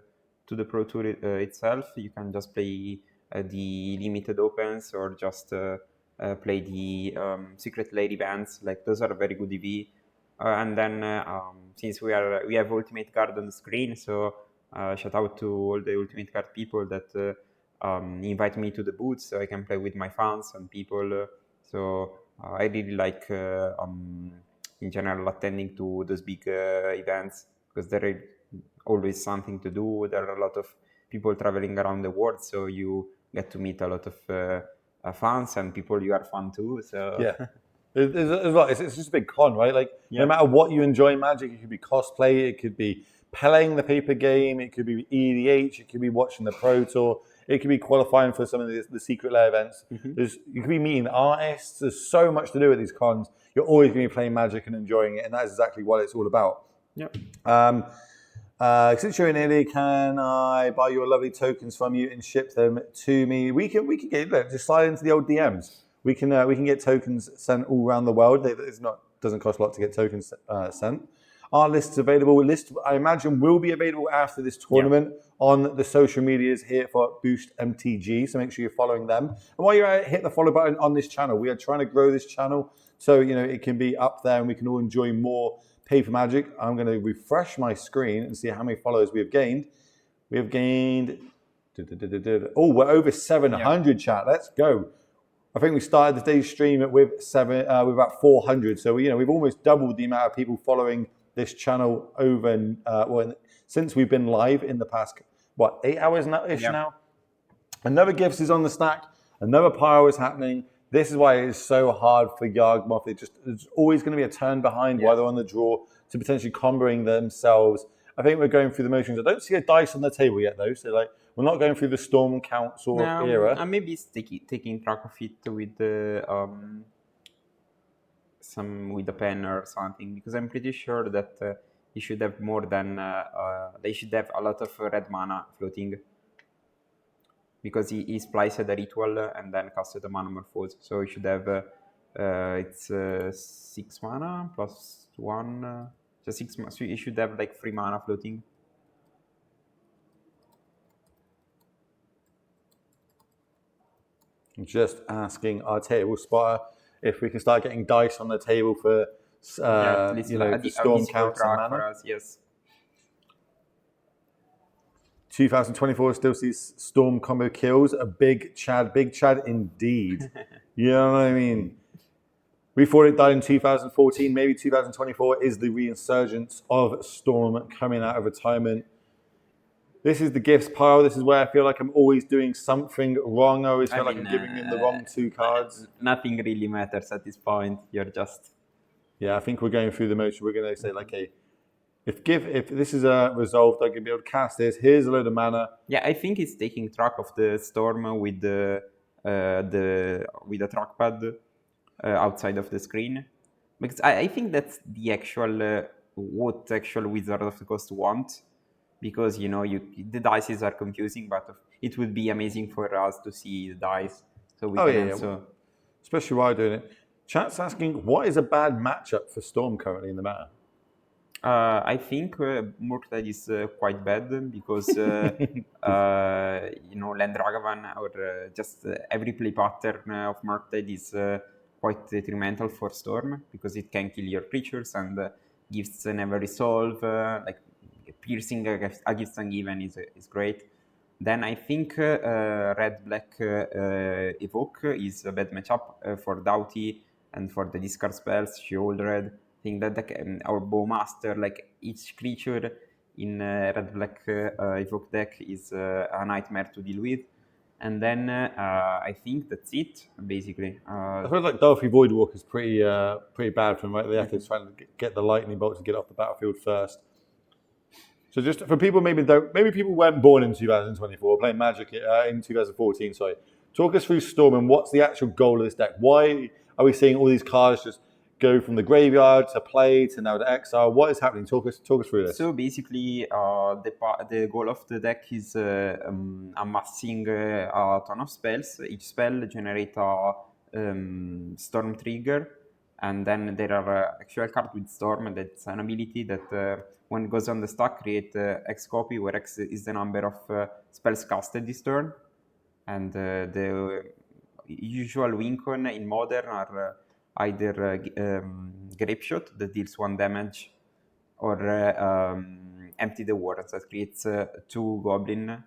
the Pro Tour itself, you can just play the limited opens or just play the Secret Lair events. Those are very good EV. And then since we have Ultimate Card on the screen, so shout out to all the Ultimate Card people that invite me to the booths so I can play with my fans and people. So I really like, in general, attending to those big events because there is always something to do. There are a lot of people traveling around the world, so you get to meet a lot of fans and people you are fun too. So yeah. It's just a big con, right? No matter what you enjoy in Magic, it could be cosplay, it could be playing the paper game, it could be EDH, it could be watching the Pro Tour, it could be qualifying for some of the Secret Lair events. Mm-hmm. You could be meeting artists. There's so much to do at these cons. You're always going to be playing Magic and enjoying it, and that's exactly what it's all about. Yep. Since you're in Italy, can I buy your lovely tokens from you and ship them to me? We can get just slide into the old DMs. We can get tokens sent all around the world. Doesn't cost a lot to get tokens sent. Our list is available. List, I imagine, will be available after this tournament on the social medias here for Boost MTG. So make sure you're following them. And while you're at it, hit the follow button on this channel. We are trying to grow this channel so it can be up there and we can all enjoy more paper Magic. I'm going to refresh my screen and see how many followers we have gained. We have gained. We're over 700 chat. Let's go. I think we started the day's stream with about 400. So we've almost doubled the amount of people following this channel over since we've been live in the past 8 hours now. Another Gifts is on the stack. Another Pyro is happening. This is why it is so hard for Yawgmoth. It's always going to be a turn behind while they're on the draw to potentially comboing themselves. I think we're going through the motions. I don't see a dice on the table yet though. So we're not going through the Storm Council era. And maybe it's taking track of it with the with a pen or something, because I'm pretty sure that you should have more than they should have a lot of red mana floating. because he spliced a ritual and then casted a mana morphose. So he should have it's 6 mana plus 1. So 6 mana. So he should have like 3 mana floating. Just asking our table spotter if we can start getting dice on the table for the storm counts and mana. Yes. 2024 still sees storm combo kills. A big Chad indeed. You know what I mean? We thought it died in 2014. Maybe 2024 is the reinsurgence of Storm coming out of retirement. This is the gifts pile. This is where I feel like I'm always doing something wrong. I always feel like I'm giving him the wrong 2 cards. Nothing really matters at this point. You're just... Yeah, I think we're going through the motion. We're going to say, like, hey, if this is resolved, I'm going to be able to cast this. Here's a load of mana. Yeah, I think it's taking track of the storm with the trackpad outside of the screen, because I think that's the actual what actual Wizard of the Coast want, because the dices are confusing, but it would be amazing for us to see the dice, so we can also... Especially while doing it. Chat's asking, what is a bad matchup for Storm currently in the meta? I think Murktide is quite bad because Land Ragavan or just every play pattern of Murktide is quite detrimental for Storm, because it can kill your creatures and gifts never resolve. Like piercing a gift ungiven is great. Then I think Red-Black Evoke is a bad matchup for Doughty and for the discard spells, Shield Red. I think that our Bowmaster, like each creature in Red-Black Evoke deck is a nightmare to deal with. And then I think that's it, basically. I feel like Darthy Voidwalker is pretty bad for him, right? The Echo's trying to get the lightning bolt to get off the battlefield first. So just for people maybe people weren't born in 2024, playing Magic in 2014, sorry. Talk us through Storm and what's the actual goal of this deck? Why are we seeing all these cards just go from the graveyard to play to now to exile? What is happening? Talk us through this. So basically, the goal of the deck is amassing a ton of spells. Each spell generates a Storm trigger, and then there are actual cards with Storm. That's an ability that when it goes on the stack, create X copy, where X is the number of spells casted this turn. And the usual win con in Modern are either Grapeshot that deals 1 damage, or Empty the Warrens that creates 2 Goblin,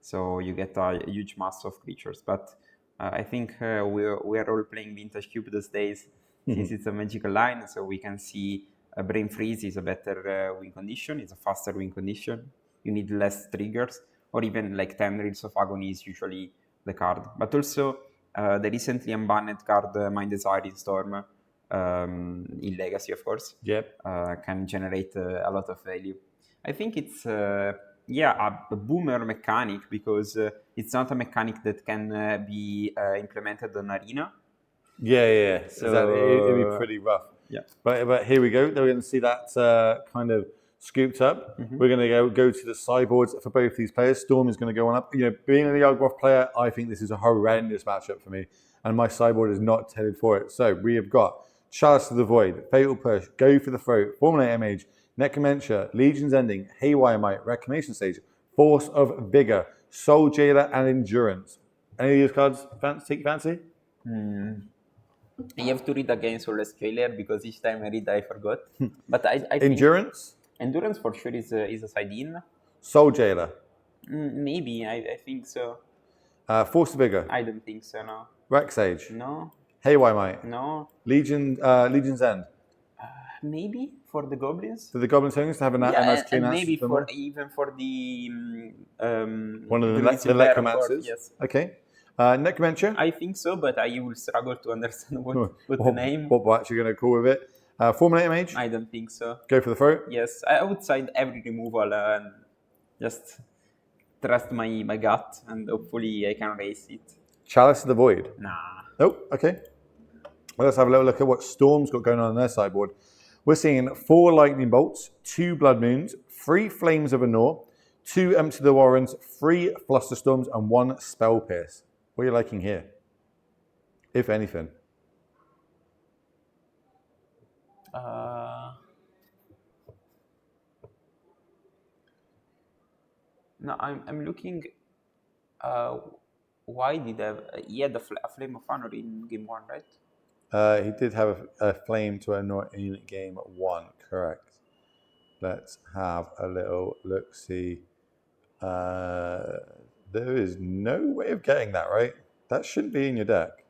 so you get a huge mass of creatures. But I think we are all playing Vintage Cube these days, since it's a magical line, so we can see Brain Freeze is a better win condition, it's a faster win condition, you need less triggers, or even like Tendrils of Agony is usually the card. But also the recently unbanned card Mind Desire in Storm, in Legacy, of course, can generate a lot of value. I think it's a boomer mechanic, because it's not a mechanic that can be implemented on Arena. Yeah. So it'd be pretty rough. Yeah. But here we go. We're going to see that kind of scooped up. We're going to go to the sideboards for both these players. Storm is going to go on up. Being a Yawgmoth player, I think this is a horrendous matchup for me, and my sideboard is not tailored for it. So we have got Chalice of the Void, Fatal Push, Go for the Throat, Formulate Mage, Necromancer, Legion's Ending, Haywire Might, Reclamation Stage, Force of Vigor, Soul Jailer, and Endurance. Any of these cards take fancy? You have to read again Soulless Jailer, because each time I read I forgot. But I think Endurance? Endurance for sure is a side-in. Soul Jailer? Maybe, I think so. Force of Vigor? I don't think so, no. Rex Sage? No. Haywire Might? No. Legion's End? Maybe for the goblins. For the goblin things to have a nice clean and ass. maybe even for the one of the necromancers. Yes. Okay. Necromancer? I think so, but I will struggle to understand what the name. What we're actually going to call with it. Formulate Mage? I don't think so. Go for the Throat? Yes, I would side every removal and just trust my gut, and hopefully I can race it. Chalice of the Void? Nah. Nope. Okay. Well, let's have a little look at what Storm's got going on their sideboard. We're seeing 4 Lightning Bolts, 2 Blood Moons, 3 Flames of Anor, 2 Empty the Warrens, 3 Flusterstorms, and 1 Spell Pierce. What are you liking here, if anything? No, I'm looking. Why did he had a Flame of Honor in game 1, right? He did have a flame to annoy in game 1, correct. Let's have a little look-see. There is no way of getting that, right? That shouldn't be in your deck.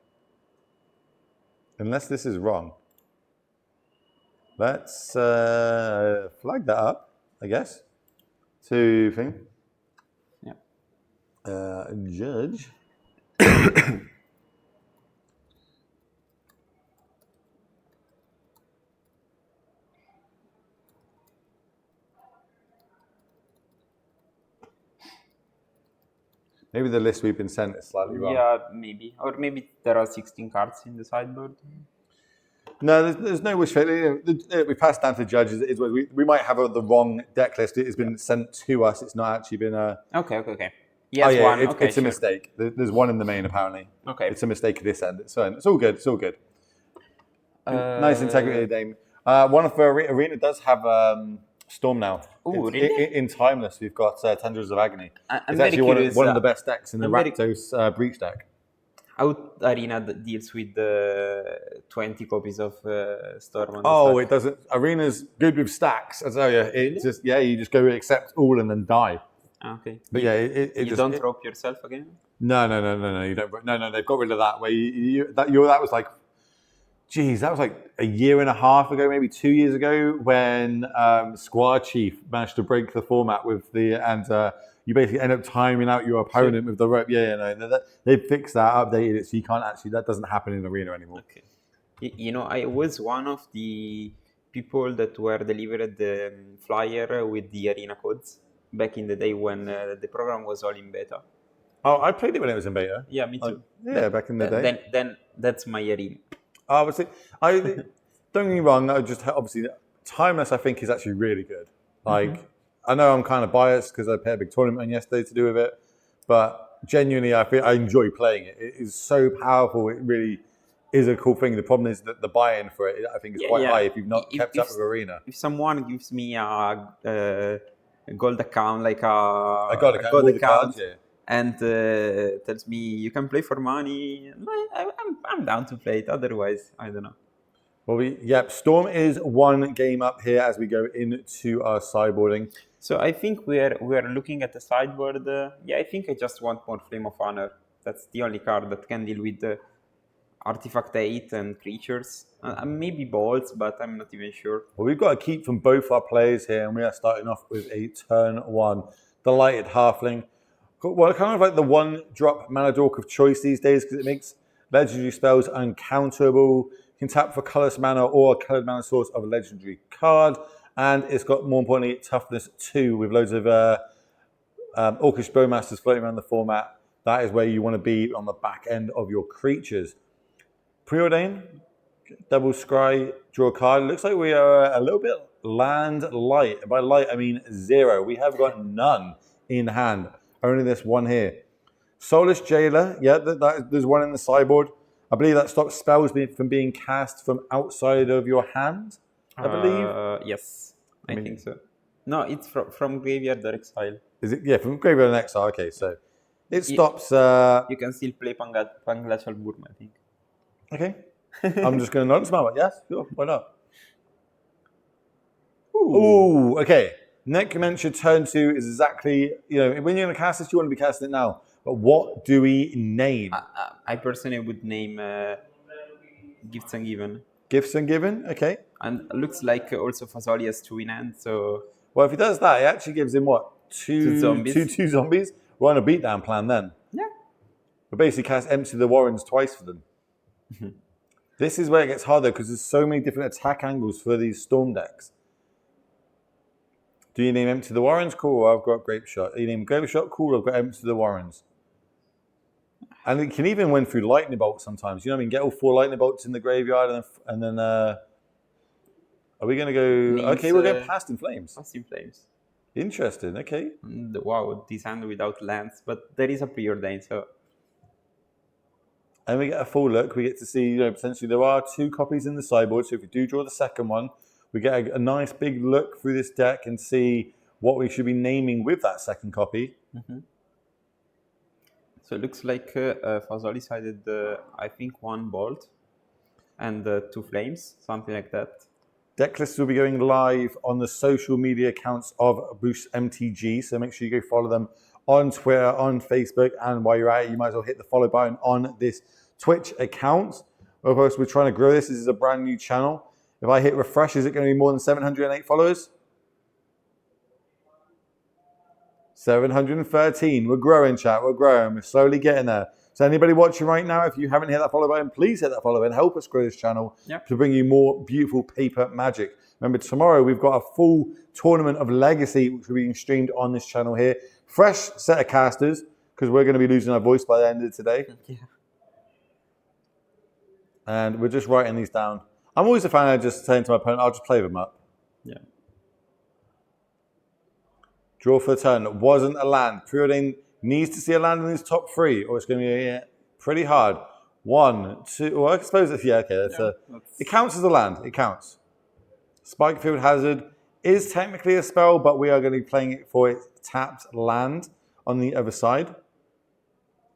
Unless this is wrong. Let's flag that up, I guess. To thing. Yeah. Judge. Maybe the list we've been sent is slightly wrong. Yeah, maybe. Or maybe there are 16 cards in the sideboard. No, there's no wish failure. We passed down to the judges. We might have the wrong deck list. It has been sent to us. It's not actually been a... Okay. Yes, one. It's a mistake. There's one in the main, apparently. Okay. It's a mistake at this end. So it's all good. Nice integrity, Dame. One of the Arena does have Storm now. Oh, really? In Timeless, we've got Tendrils of Agony. I'm it's actually very curious, one of the best decks in the I'm Rakdos Breach deck. How Arena deals with 20 copies of Storm on the Oh, stack? it doesn't. Arena's good with stacks. I tell you, it just you just go accept all and then die. Okay. But yeah, you don't drop yourself again? No. You don't. No. They've got rid of that. Where that was like, geez, that was like a year and a half ago, maybe 2 years ago, when Squad Chief managed to break the format with you basically end up timing out your opponent with the rope. They fixed that, updated it, so you can't actually. That doesn't happen in Arena anymore. Okay. I was one of the people that were delivered the flyer with the Arena codes back in the day when the program was all in beta. Oh, I played it when it was in beta. Yeah, me too. Back in the day. Then that's my Arena. Don't get me wrong. Obviously, Timeless I think is actually really good. Like, I know I'm kind of biased because I played a big tournament yesterday to do with it, but genuinely I enjoy playing it. It is so powerful. It really is a cool thing. The problem is that the buy-in for it, I think, is quite high if you've not kept up with Arena. If someone gives me a gold account, like a gold account, cards, and tells me you can play for money, I'm down to play it. Otherwise, I don't know. Well, Storm is one game up here as we go into our sideboarding. So I think we are looking at the sideboard. I think I just want more Flame of Honor. That's the only card that can deal with the Artifact 8 and creatures. Maybe Bolts, but I'm not even sure. Well, we've got a keep from both our players here, and we are starting off with a turn 1. Delighted Halfling. Well, kind of like the one-drop mana dork of choice these days because it makes legendary spells uncounterable. You can tap for colorless mana or a colored mana source of a legendary card. And it's got, more importantly, toughness 2 with loads of Orcish Bowmasters floating around the format. That is where you want to be on the back end of your creatures. Preordain, double scry, draw a card. Looks like we are a little bit land light. By light, I mean 0. We have got none in hand. Only this one here. Soulless Jailer. Yeah, there's one in the sideboard. I believe that stops spells from being cast from outside of your hand, I believe. Yes, I think so. No, it's from Graveyard or Exile. Is it? Yeah, from Graveyard and Exile. Okay, so it stops... you can still play Panglacial Burma, I think. Okay. I'm just going to nod and smile. Yes, sure, why not? Ooh, okay. Necromancer turn 2 is exactly, when you're going to cast this, you want to be casting it now. But what do we name? I personally would name Gifts Ungiven. Gifts Ungiven, okay. And it looks like also Fasoli has 2 in hand, so... Well, if he does that, it actually gives him what? Two zombies? We're on a beatdown plan then. Yeah. We basically cast Empty the Warrens twice for them. This is where it gets harder because there's so many different attack angles for these Storm decks. Do you name Empty the Warrens? Cool, I've got Grape Shot. Do you name Grape Shot? Cool, I've got Empty the Warrens. And it can even win through Lightning Bolt sometimes. You know what I mean? Get all 4 Lightning Bolts in the graveyard and then are we going to go... Names, okay, we'll go Past in Flames. Past in Flames. Interesting. Okay. Wow, this hand without lands, but there is a preordain, so And we get a full look. We get to see, potentially there are 2 copies in the sideboard. So if we do draw the second one, we get a nice big look through this deck and see what we should be naming with that second copy. So it looks like Fasoli sided, I think, 1 bolt and 2 flames, something like that. Deck lists will be going live on the social media accounts of Boost MTG. So make sure you go follow them on Twitter, on Facebook. And while you're at it, you might as well hit the follow button on this Twitch account. Of course, we're trying to grow this. This is a brand new channel. If I hit refresh, is it going to be more than 708 followers? 713. We're growing, chat. We're growing. We're slowly getting there. So anybody watching right now, if you haven't hit that follow button, please hit that follow button. Help us grow this channel to bring you more beautiful paper magic. Remember, tomorrow we've got a full tournament of Legacy, which will be being streamed on this channel here. Fresh set of casters, because we're going to be losing our voice by the end of today. Yeah. And we're just writing these down. I'm always a fan of just saying to my opponent, I'll just play them up. Yeah. Draw for the turn. Wasn't a land. Preordain needs to see a land in his top 3, or it's going to be pretty hard. 1, 2. Well, I suppose it's it counts as a land. It counts. Spikefield Hazard is technically a spell, but we are going to be playing it for its tapped land on the other side.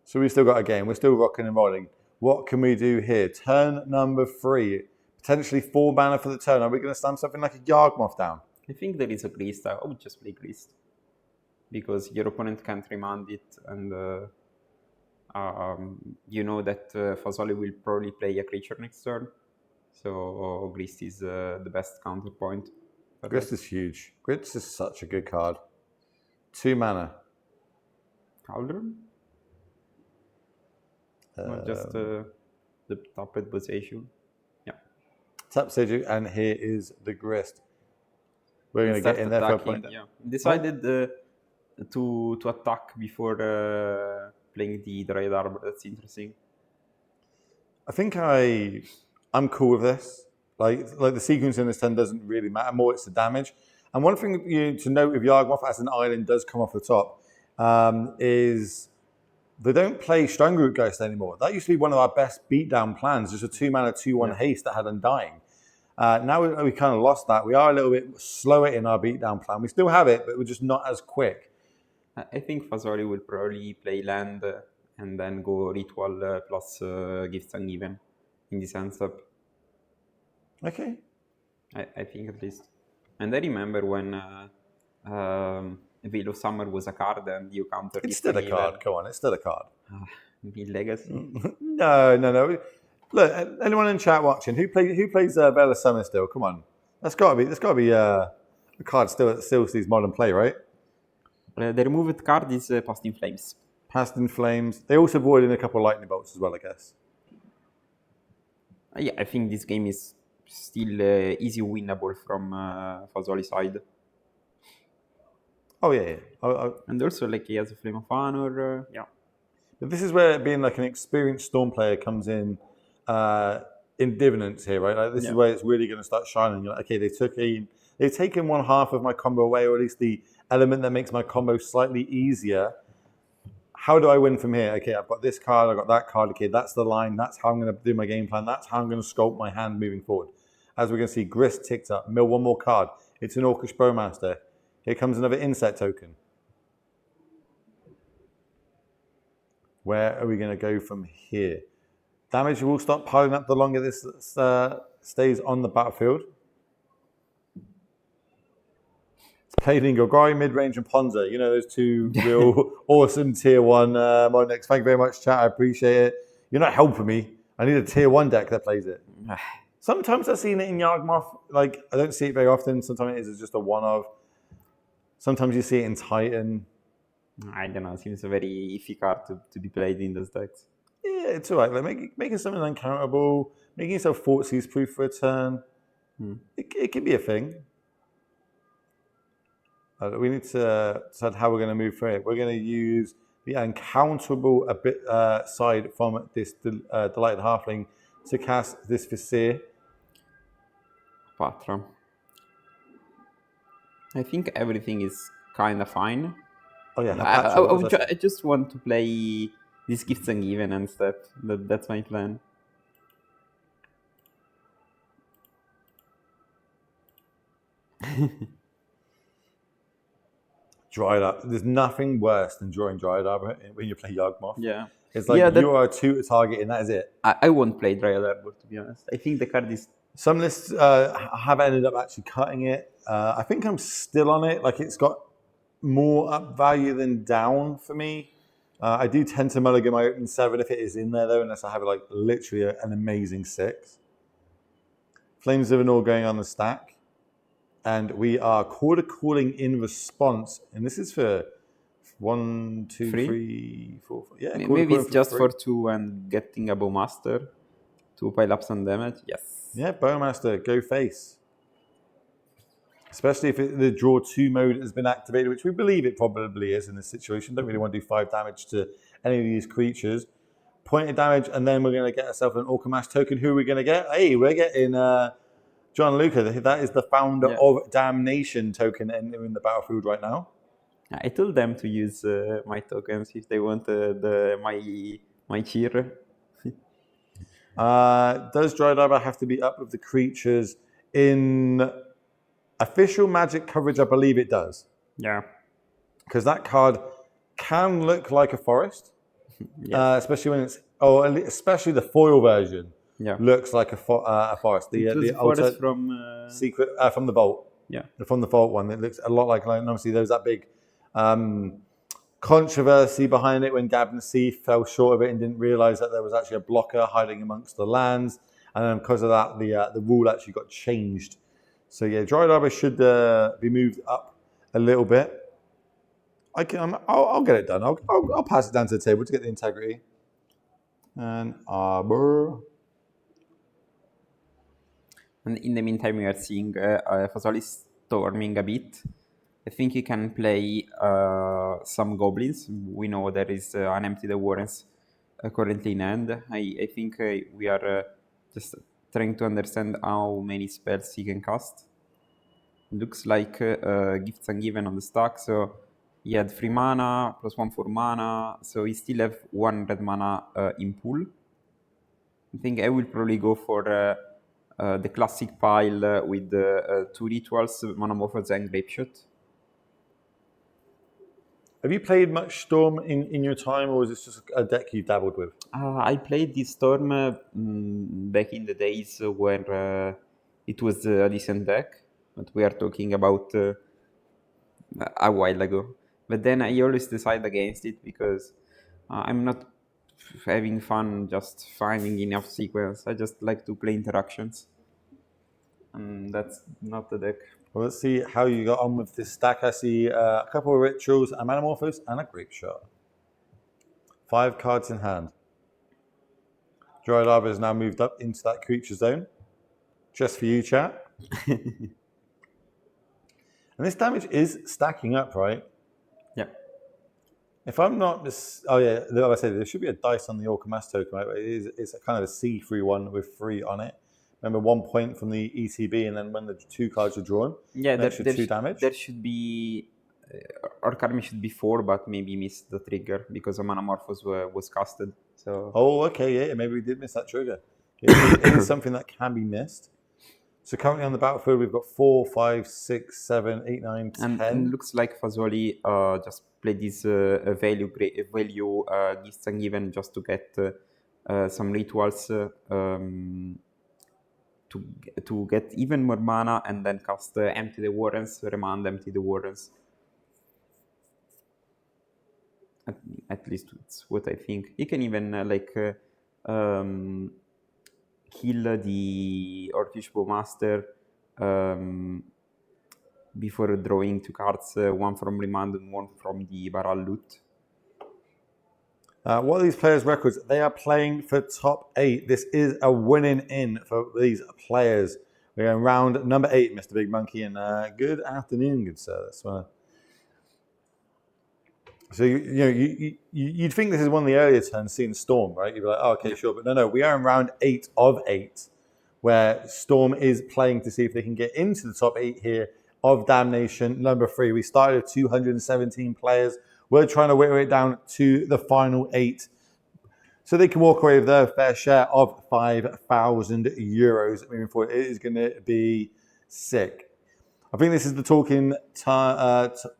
So we've still got a game. We're still rocking and rolling. What can we do here? Turn number 3. Potentially 4 mana for the turn. Are we going to slam something like a Yargmoth down? I think there is a Grist. I would just play Grist, because your opponent can't remand it, and you know that Fasoli will probably play a creature next turn. So Grist is the best counterpoint. Grist is huge. Grist is such a good card. 2 mana. Cauldron? Or just the tapped position. Yeah. Tap Seju, and here is the Grist. We're going to get in there for a point. Yeah. Decided to attack before playing the Dryad Arbor. That's interesting. I think I'm cool with this. Like the sequence in this turn doesn't really matter. More it's the damage. And one thing to note with Yargmoth as an island does come off the top is they don't play Strangleroot Ghost anymore. That used to be one of our best beatdown plans, just a 2-mana 2/1 haste that had Undying. Now we kind of lost that. We are a little bit slower in our beatdown plan. We still have it, but we're just not as quick. I think Fasoli will probably play land and then go Ritual plus Gifts Ungiven in this hand up. Okay. I think at least. And I remember when Veil of Summer was a card and you countered. It's still a card. Come on, it's still a card. Mid Legacy. No. Look, anyone in chat watching, who plays Veil of Summer still? Come on, that's got to be a card still sees modern play, right? The removed card is Past in Flames. Past in Flames. They also brought in a couple of lightning bolts as well, I guess. Yeah, I think this game is still easy winnable from Fasoli side. Oh yeah. And also like he has a Flame of Honor. Yeah. But this is where being like an experienced Storm player comes in dividends here, right? Like this is where it's really going to start shining. You're like, okay, they've taken 1/2 of my combo away, or at least the element that makes my combo slightly easier. How do I win from here? Okay, I've got this card, I've got that card. Okay, that's the line. That's how I'm going to do my game plan. That's how I'm going to sculpt my hand moving forward. As we're going to see, Grist ticked up. Mill one more card. It's an Orcish Bowmaster. Here comes another Insect token. Where are we going to go from here? Damage will start piling up the longer this stays on the battlefield. It's played in Golgari, mid-range, and Ponza. You know, those 2 real awesome tier 1 Monarchs. Thank you very much, chat. I appreciate it. You're not helping me. I need a tier 1 deck that plays it. Sometimes I've seen it in Yargmoth. Like, I don't see it very often. Sometimes it is just a one-of. Sometimes you see it in Titan. I don't know. It seems a very iffy card to be played in those decks. Yeah, it's all right. Like making something uncountable, making yourself Thoughtseize proof for a turn. It could be a thing. We need to decide how we're going to move through it. We're going to use the uncounterable side from this Delighted Halfling to cast this Vizier. Patra. I think everything is kind of fine. Oh yeah, Hapacho. I just want to play these gifts and given and stuff. That's my plan. Dried up. There's nothing worse than drawing Dried Arbor when you play Yawgmoth. Yeah. It's like you are a 2 to target and that is it. I won't play Dryad Arbor, to be honest. I think the card is... Some lists have ended up actually cutting it. I think I'm still on it. Like it's got more up value than down for me. I do tend to mulligan my opening 7 if it is in there though, unless I have like literally an amazing 6. Flames of Anor going on the stack. And we are quarter calling in response. And this is for 1, 2, 3, 4, 5. Yeah, maybe it's just for 2 and getting a Bowmaster to pile up some damage. Yes. Yeah, Bowmaster, go face. Especially if the draw 2 mode has been activated, which we believe it probably is in this situation. Don't really want to do 5 damage to any of these creatures. Point of damage, and then we're going to get ourselves an Orcamash token. Who are we going to get? Hey, we're getting John Luca. That is the founder of Damnation token in the battlefield right now. I told them to use my tokens if they want my cheer. Does Dried Arbor have to be up with the creatures in official Magic coverage? I believe it does. Yeah. Because that card can look like a forest, especially when it's especially the foil version. Yeah. Looks like a forest. The forest from secret from the vault. Yeah. From the vault one, it looks a lot like. And obviously, there was that big controversy behind it when Gabn C fell short of it and didn't realize that there was actually a blocker hiding amongst the lands, and then because of that, the rule actually got changed. So yeah, Dried Arbor should be moved up a little bit. I'll get it done. I'll pass it down to the table to get the integrity. And Arbor. And in the meantime, we are seeing Fasoli storming a bit. I think he can play some goblins. We know there is an Empty the Warrens currently in hand. I think we are just trying to understand how many spells he can cast. Looks like Gifts Ungiven on the stack, so he had 3 mana, +1 for mana, so he still have 1 red mana in pool. I think I will probably go for the classic pile with 2 rituals, Monomorphos and Grapeshot. Have you played much Storm in your time, or is this just a deck you've dabbled with? I played this Storm back in the days where it was a decent deck, but we are talking about a while ago. But then I always decide against it because I'm not having fun just finding enough sequence. I just like to play interactions. And that's not the deck. Well, let's see how you got on with this stack. I see a couple of rituals, a Manamorphose, and a Grapeshot. 5 cards in hand. Dried Arbor has now moved up into that creature zone. Just for you, chat. And this damage is stacking up, right? Yeah. If I'm not oh yeah, like I said, there should be a dice on the Orcamash token, right? But it's a kind of a C3 one with 3 on it. Remember, 1 point from the ETB, and then when the 2 cards are drawn, extra 2 damage. There should be, our card should be 4, but maybe missed the trigger because a Manamorphose was casted. So. Oh, okay, yeah, maybe we did miss that trigger. It is something that can be missed. So currently on the battlefield, we've got 4, 5, 6, 7, 8, 9, 10. And looks like Fasoli just played this value Gifts Ungiven just to get some rituals. To get even more mana and then cast Empty the Warrens, Remand Empty the Warrens. At least it's what I think. He can even kill the Orcish Bowmaster before drawing 2 cards, 1 from Remand and 1 from the Baral loot. What are these players' records? They are playing for top 8. This is a winning in for these players. We're in round number 8, Mr. Big Monkey, and good afternoon, good sir. That's so you'd think this is one of the earlier turns, seeing Storm, right? You'd be like, oh, okay, sure, but no, we are in round 8 of 8, where Storm is playing to see if they can get into the top 8 here of Damnation, number 3. We started with 217 players. We're trying to whittle it down to the final 8. So they can walk away with their fair share of €5,000 moving forward. It is going to be sick. I think this is the talking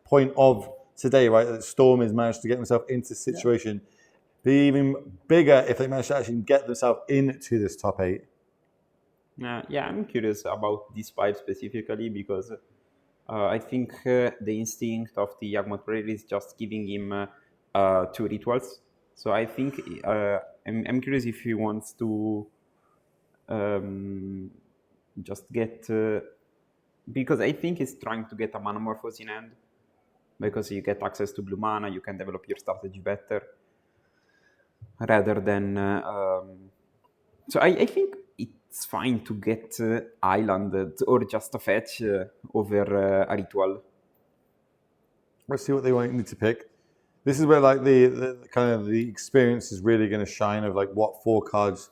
point of today, right? That Storm has managed to get themselves into this situation. Be even bigger if they manage to actually get themselves into this top 8. Yeah, I'm curious about this pipe specifically because I think the instinct of the Yagmoth player is just giving him 2 rituals. So I think I'm curious if he wants to just get... because I think he's trying to get a Manamorphose in hand. Because you get access to blue mana, you can develop your strategy better. Rather than... so I think it's fine to get islanded or just a fetch over a ritual. Let's see what they need to pick. This is where like the kind of the experience is really going to shine of like what 4 cards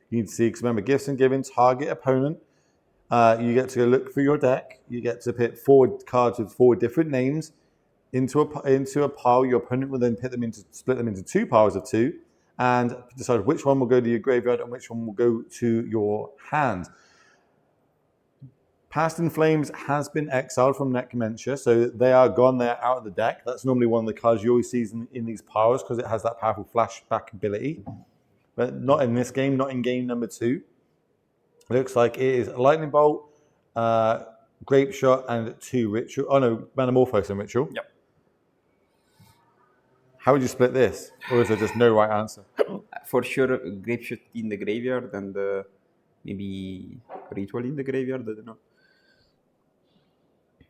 you need to see. Because remember, Gifts and Giving, target opponent. You get to go look through your deck. You get to pick 4 cards with 4 different names into a pile. Your opponent will then split them into 2 piles of 2. And decide which one will go to your graveyard and which one will go to your hand. Past in Flames has been exiled from Necromancer, so they are gone. They're out of the deck. That's normally one of the cards you always see in these piles because it has that powerful flashback ability. But not in this game, not in game number 2. It looks like it is Lightning Bolt, Grape Shot, and 2 Ritual. Oh no, Manamorphose and Ritual. Yep. How would you split this? Or is there just no right answer? For sure, Grape Shot in the graveyard and maybe Ritual in the graveyard, I don't know.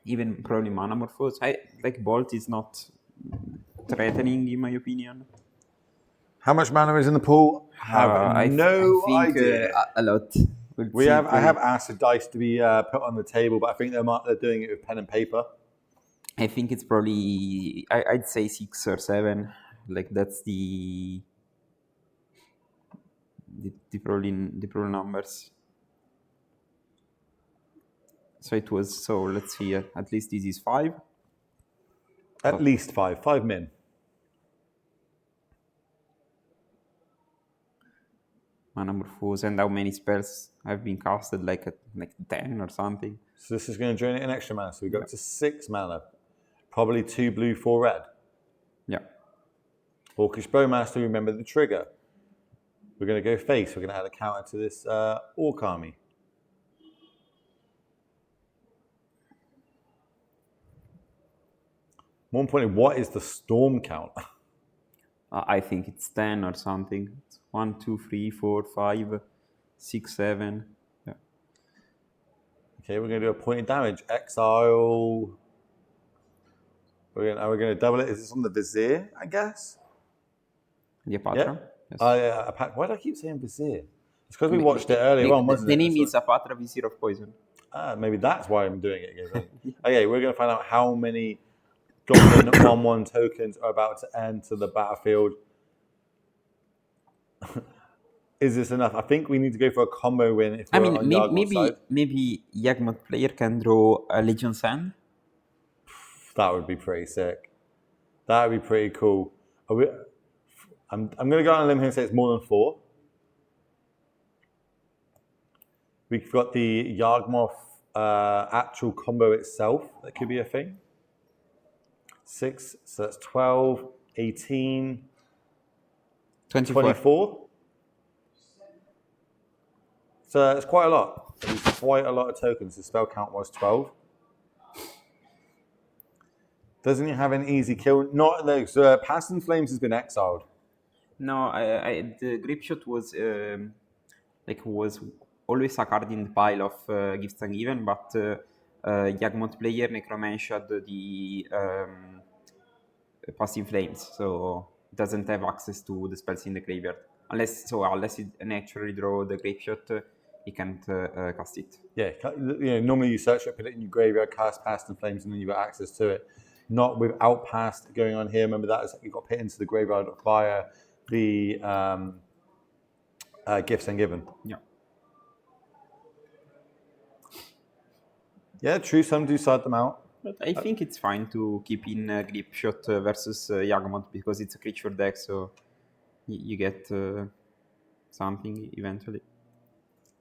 Even probably Manamorphose. I like Bolt is not threatening in my opinion. How much mana is in the pool? I think idea. A lot. I have asked dice to be put on the table, but I think they're doing it with pen and paper. I think it's probably I'd say 6 or 7. Like that's the probably numbers. So it was. So let's see. At least this is 5. At least 5. 5 min. Manamorphose, and how many spells have been casted? Like 10 or something. So this is going to drain it in extra mana. So we go up to 6 mana. Probably 2 blue, 4 red. Yeah. Orcish Bowmaster, remember the trigger. We're going to go face. We're going to add a counter to this Orc army. More importantly, what is the storm count? I think it's 10 or something. It's 1, 2, 3, 4, 5, 6, 7. Yeah. Okay, we're going to do a point of damage. Exile. We're going to double it. Is this on the Vizier, I guess? The Apatra? Yep. Yes. Why do I keep saying Vizier? It's because we watched it earlier on, wasn't it? The name is Apatra, Vizier of Poison. Maybe that's why I'm doing it again. Okay, we're going to find out how many Goblin 1/1 tokens are about to enter the battlefield. Is this enough? I think we need to go for a combo win. If we're on maybe Yagmoth player can draw a Legion Sand. That would be pretty sick. That would be pretty cool. I'm going to go on a limb here and say it's more than 4. We've got the Yagmoth actual combo itself. That could be a thing. 6, so that's 12, 18, 24. So it's quite a lot. It's quite a lot of tokens. The spell count was 12. Doesn't he have an easy kill? Not those. Past in Flames has been exiled. No, the Grip Shot was was always a card in the pile of Gifts and Given, but Yagmoth player Necromancer the Past in Flames, so it doesn't have access to the spells in the graveyard. Unless it naturally draw the Grip Shot, he can't cast it. Yeah, normally you search it, put it in your graveyard, cast Past in Flames, and then you've got access to it. Not without Past going on here. Remember that you got put into the graveyard via the Gifts and Given. Yeah. Yeah, true. Some do side them out. But I think it's fine to keep in Grip Shot versus Yagmoth because it's a creature deck, so you get something eventually.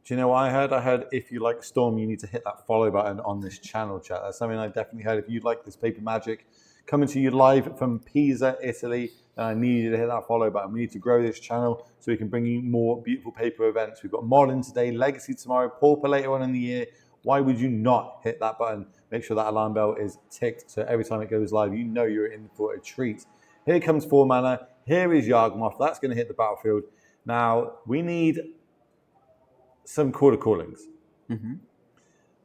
Do you know what I heard? I heard if you like Storm, you need to hit that follow button on this channel, chat. That's something I definitely heard. If you like this Paper Magic coming to you live from Pisa, Italy, then I need you to hit that follow button. We need to grow this channel so we can bring you more beautiful paper events. We've got Modern today, Legacy tomorrow, Pauper later on in the year. Why would you not hit that button? Make sure that alarm bell is ticked so every time it goes live, you know you're in for a treat. Here comes 4 mana. Here is Yawgmoth. That's going to hit the battlefield. Now, we need some quarter callings.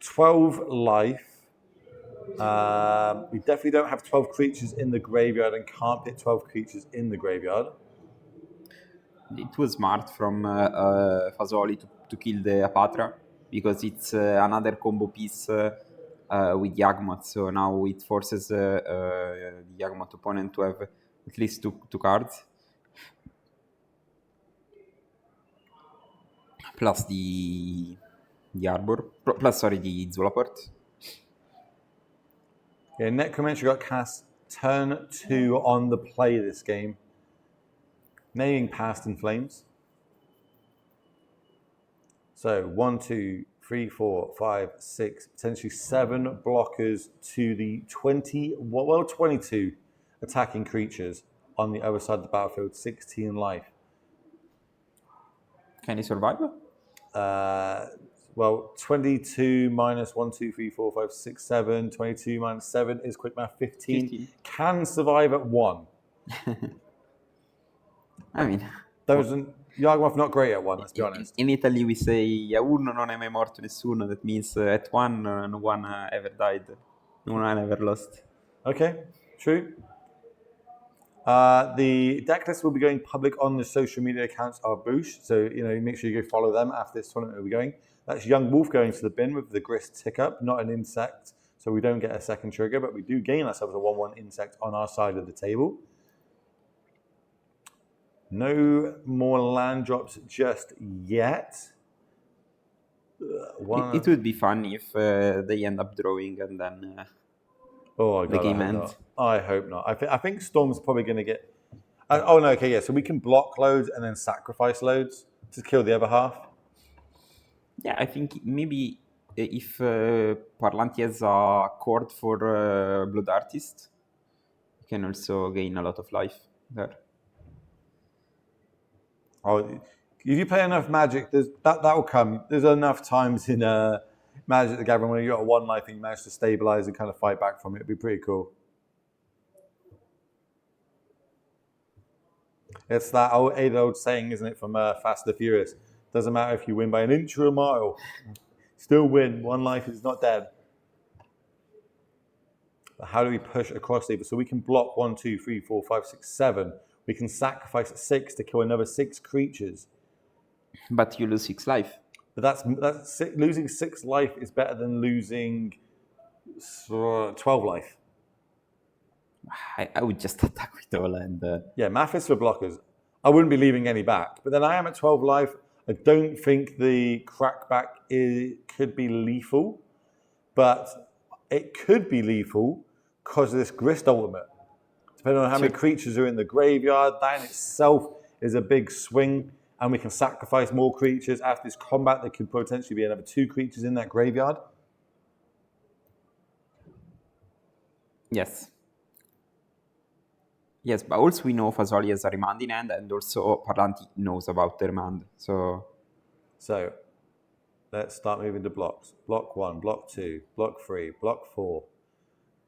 12 life. We definitely don't have 12 creatures in the graveyard and can't put 12 creatures in the graveyard. It was smart from Fasoli to kill the Apatra because it's another combo piece with Yagmoth. So now it forces the Yagmoth opponent to have at least two cards. Plus the Arbor. Plus, sorry, the Zulaport. Yeah, Necromancer got cast turn 2 on the play this game. Nailing Past in Flames. So 1, 2, 3, 4, 5, 6, potentially 7 blockers to the 22 attacking creatures on the other side of the battlefield, 16 life. Can he survive? Well, 22 minus 1, 2, 3, 4, 5, 6, 7. 22 minus 7 is quick math, 15. Can survive at 1. I mean... Yawgmoth not great at 1, let's be honest. In Italy we say a uno non è mai morto nessuno. That means at 1 no one ever died. No one ever lost. Okay, true. The deck list will be going public on the social media accounts of Boosh, so make sure you go follow them after this tournament will be going. That's Young Wolf going to the bin with the Grist tick up, not an insect, so we don't get a second trigger, but we do gain ourselves a 1/1 insect on our side of the table. No more land drops just yet. It would be fun if they end up drawing and then the game ends. I hope not. I think Storm's probably going to get... oh, no, okay, yeah. So we can block loads and then sacrifice loads to kill the other half. Yeah, I think maybe if Parlanti has a chord for Blood Artist, you can also gain a lot of life there. Oh, if you play enough Magic, that will come. There's enough times in Magic the Gathering when you got 1 life and you manage to stabilize and kind of fight back from it. It'd be pretty cool. It's that old saying, isn't it, from Fast and the Furious? Doesn't matter if you win by an inch or a mile. Still win. 1 life is not dead. But how do we push across the... So we can block 1, 2, 3, 4, 5, 6, 7. We can sacrifice 6 to kill another 6 creatures. But you lose 6 life. But that's losing 6 life is better than losing 12 life. I would just attack with all and... Yeah, math is for blockers. I wouldn't be leaving any back. But then I am at 12 life. I don't think the crackback could be lethal. But it could be lethal because of this Grist ultimate. Depending on how many creatures are in the graveyard, that in itself is a big swing. And we can sacrifice more creatures. After this combat, there could potentially be another 2 creatures in that graveyard. Yes. Yes, but also we know Fasoli has a remand in hand, and also Parlanti knows about the remand. So let's start moving to blocks. Block 1, block 2, block 3, block 4,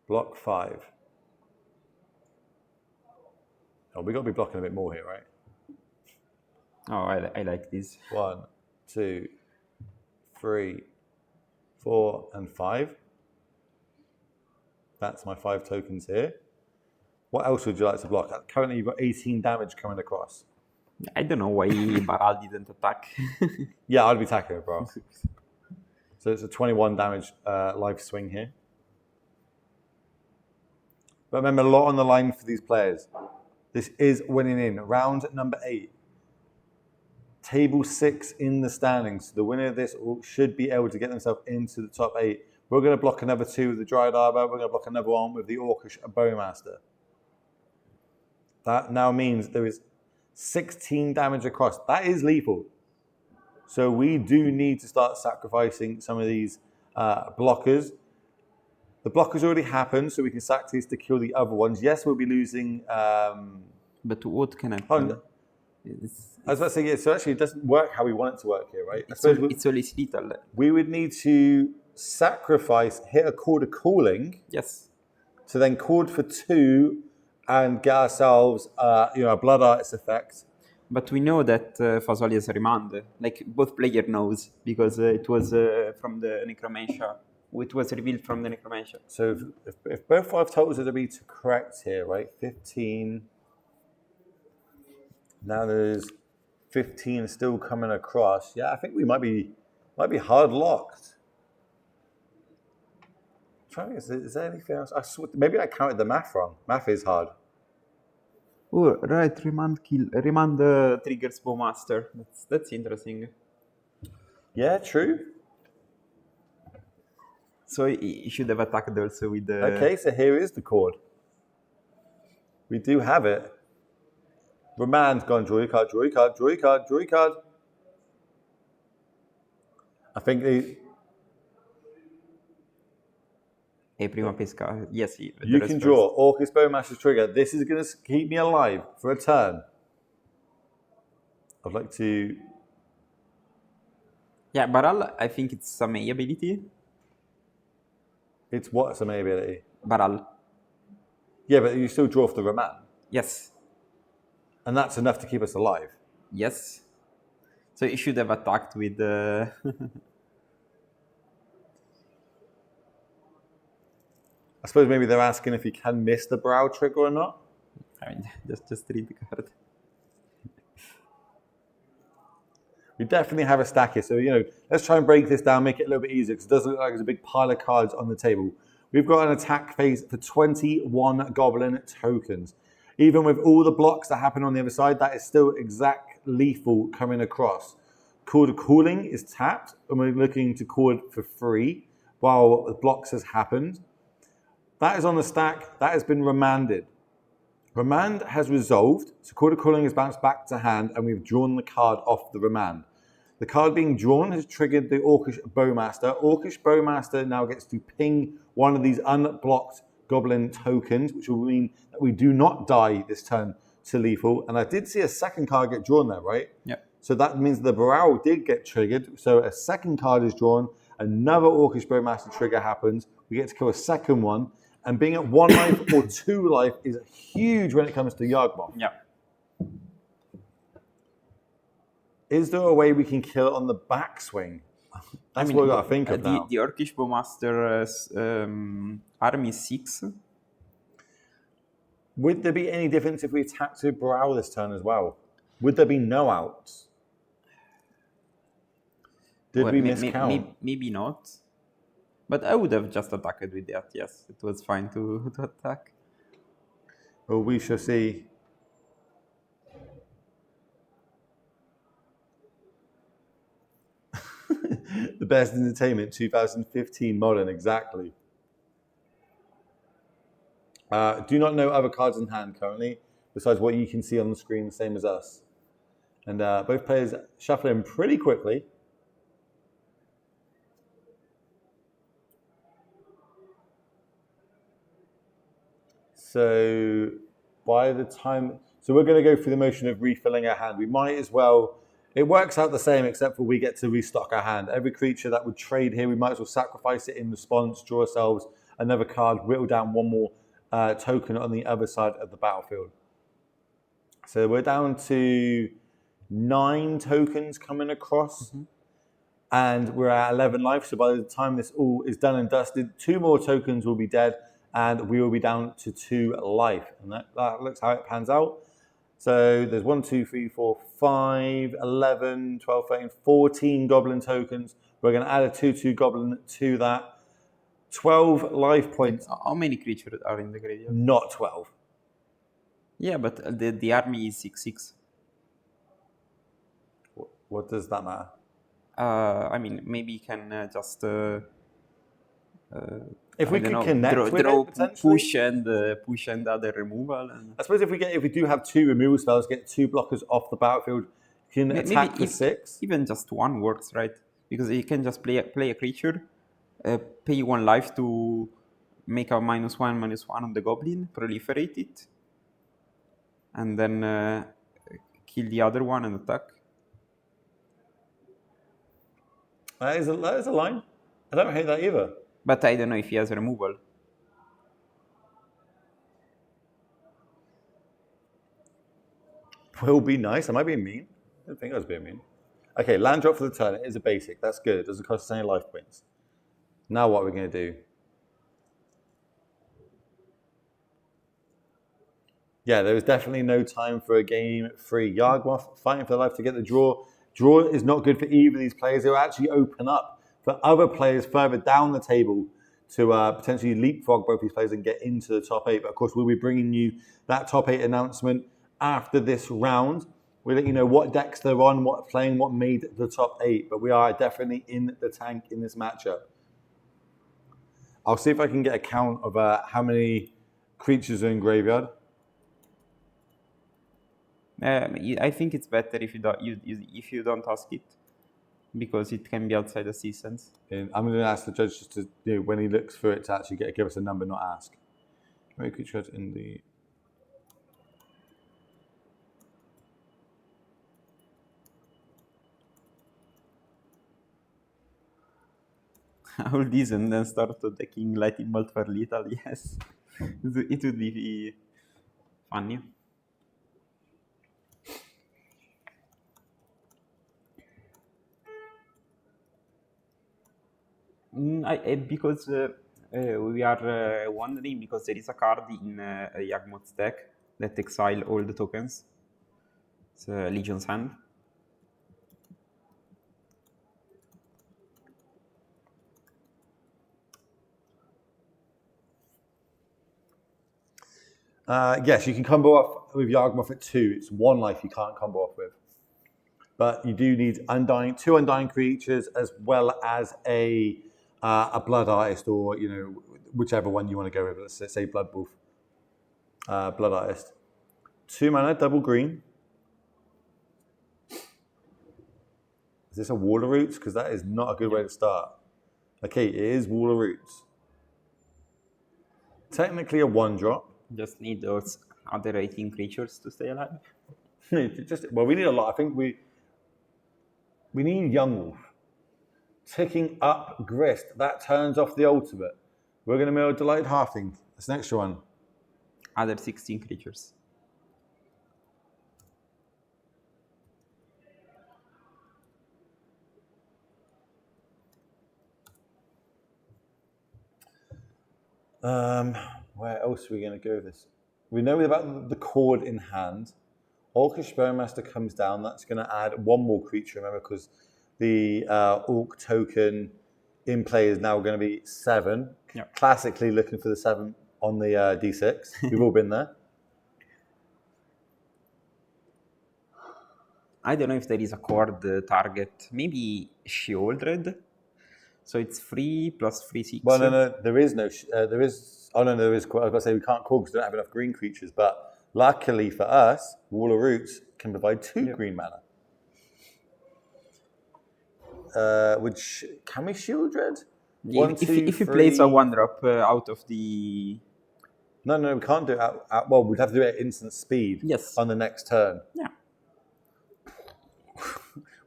block 5. Oh, we've got to be blocking a bit more here, right? Oh, I like this. 1, 2, 3, 4, and 5. That's my 5 tokens here. What else would you like to block? Currently, you've got 18 damage coming across. I don't know why Baral didn't attack. Yeah, I'd be attacking it, bro. So it's a 21 damage life swing here. But remember, a lot on the line for these players. This is winning in. Round number 8. Table 6 in the standings. The winner of this should be able to get themselves into the top 8 We're going to block another 2 with the Dryad Arbor. We're going to block another 1 with the Orcish Bowmaster. That now means there is 16 damage across. That is lethal. So we do need to start sacrificing some of these blockers. The blockers already happened, so we can sack these to kill the other ones. Yes, we'll be losing... but what can I I was about to say, yeah, so actually it doesn't work how we want it to work here, right? It's always lethal. We would need to sacrifice, hit a Chord of Cooling. Yes. To then chord for 2 and get ourselves, a Blood Artist effect. But we know that Fasoli has a remand. Like, both player knows, because it was from the Necromantia. It was revealed from the Necromantia. So if both 5 totals are to be correct here, right? 15. Now there's 15 still coming across. Yeah, I think we might be hard locked. Is there anything else? Maybe I counted the math wrong. Math is hard. Oh, right. Remand triggers Bowmaster. That's interesting. Yeah, true. So you should have attacked also with the... Okay, so here is the chord. We do have it. Remand's gone. Draw your card, draw your card, draw your card, draw your card. I think the... prima pesca. Yes, you can draw Orcish Bowmaster's trigger. This is going to keep me alive for a turn. I'd like to... Yeah, Baral, I think it's some A ability. It's what? Some A ability? Baral. Yeah, but you still draw off the remand. Yes. And that's enough to keep us alive. Yes. So you should have attacked with the... I suppose maybe they're asking if you can miss the brow trigger or not. I mean, just read the card. We definitely have a stack here. So, let's try and break this down, make it a little bit easier, because it doesn't look like there's a big pile of cards on the table. We've got an attack phase for 21 Goblin tokens. Even with all the blocks that happen on the other side, that is still exact lethal coming across. Chord of Cooling is tapped, and we're looking to chord for free while the blocks has happened. That is on the stack. That has been remanded. Remand has resolved, so Chord of Cooling is bounced back to hand, and we've drawn the card off the remand. The card being drawn has triggered the Orcish Bowmaster. Orcish Bowmaster now gets to ping one of these unblocked Goblin tokens, which will mean that we do not die this turn to lethal. And I did see a second card get drawn there, right? Yeah. So that means the Baral did get triggered. So a second card is drawn, another Orcish Bowmaster trigger happens. We get to kill a second one. And being at 1 life or 2 life is huge when it comes to Yawgmoth. Yeah. Is there a way we can kill it on the backswing? That's what we've got to think of now. The Orcish Bowmaster's army is 6. Would there be any difference if we attacked with Baral this turn as well? Would there be no outs? Did we miscount? Maybe not. But I would have just attacked with that, yes. It was fine to attack. Well, we shall see. The best entertainment 2015 modern, exactly. Do not know other cards in hand currently, besides what you can see on the screen, the same as us. And both players shuffle in pretty quickly. So by the time, so we're going to go through the motion of refilling our hand. We might as well, it works out the same except for we get to restock our hand. Every creature that would trade here, we might as well sacrifice it in response, draw ourselves another card, whittle down one more token on the other side of the battlefield. So we're down to 9 tokens coming across. Mm-hmm. And we're at 11 life. So by the time this all is done and dusted, 2 more tokens will be dead. And we will be down to 2 life. And that looks how it pans out. So there's 1, 2, 3, 4, 5, 11, 12, 13, 14 Goblin tokens. We're going to add a 2/2 Goblin to that. 12 life points. How many creatures are in the graveyard? Not 12. Yeah, but the army is 6/6. What does that matter? I mean, maybe you can just If we I don't could know, connect with draw it, potentially. push and other removal. And I suppose if we do have 2 removal spells, get 2 blockers off the battlefield, you can attack for 6. even just one works, right? Because you can just play a creature, pay 1 life to make a -1/-1 on the goblin, proliferate it, and then kill the other one and attack. That is a line. I don't hate that either. But I don't know if he has removal. Will be nice. Am I being mean? I don't think I was being mean. Okay, land drop for the turn. It is a basic. That's good. It doesn't cost us any life points. Now what are we going to do? Yeah, there was definitely no time for a game 3. Yawgmoth fighting for their life to get the draw. Draw is not good for either of these players. It will actually open up for other players further down the table to potentially leapfrog both these players and get into the top 8. But of course, we'll be bringing you that top 8 announcement after this round. We'll let you know what decks they're on, what playing, what made the top 8. But we are definitely in the tank in this matchup. I'll see if I can get a count of how many creatures are in graveyard. I think it's better if you don't ask it, because it can be outside the seasons. And I'm going to ask the judge just to, when he looks for it, to actually give us a number, not ask. How many creatures in the... All these and then start attacking lightning bolt for little. Yes, it would be funny. Because we are wondering, because there is a card in Yawgmoth's deck that exile all the tokens. It's Legion's Hand. Yes, you can combo off with Yawgmoth at 2. It's 1 life you can't combo off with. But you do need 2 Undying creatures, as well as a Blood Artist, or whichever one you want to go with. Let's say Blood Wolf, Blood Artist. 2 mana, double green. Is this a Wall of Roots? Because that is not a good way to start. Okay, it is Wall of Roots. Technically a 1-drop. Just need those other 18 creatures to stay alive. We need a lot. I think we need Young Wolf. Ticking up Grist. That turns off the ultimate. We're going to mill Delighted Halfling. That's an extra one. Other 16 creatures. Where else are we going to go with this? We know about the cord in hand. Orcish Bowmaster comes down. That's going to add 1 more creature, remember, because the Orc token in play is now going to be 7. Yep. Classically looking for the 7 on the D6. We've all been there. I don't know if there is a cord target. Maybe Shieldred. So it's 3 plus 3, 6. Well, no, there is no. There is. Oh no, there is. I was going to say we can't call because we don't have enough green creatures. But luckily for us, Wall of Roots can provide 2 green mana. Which can we Shieldred? If you place a 1-drop out of the... No, we can't do it well, we'd have to do it at instant speed. Yes. On the next turn. Yeah.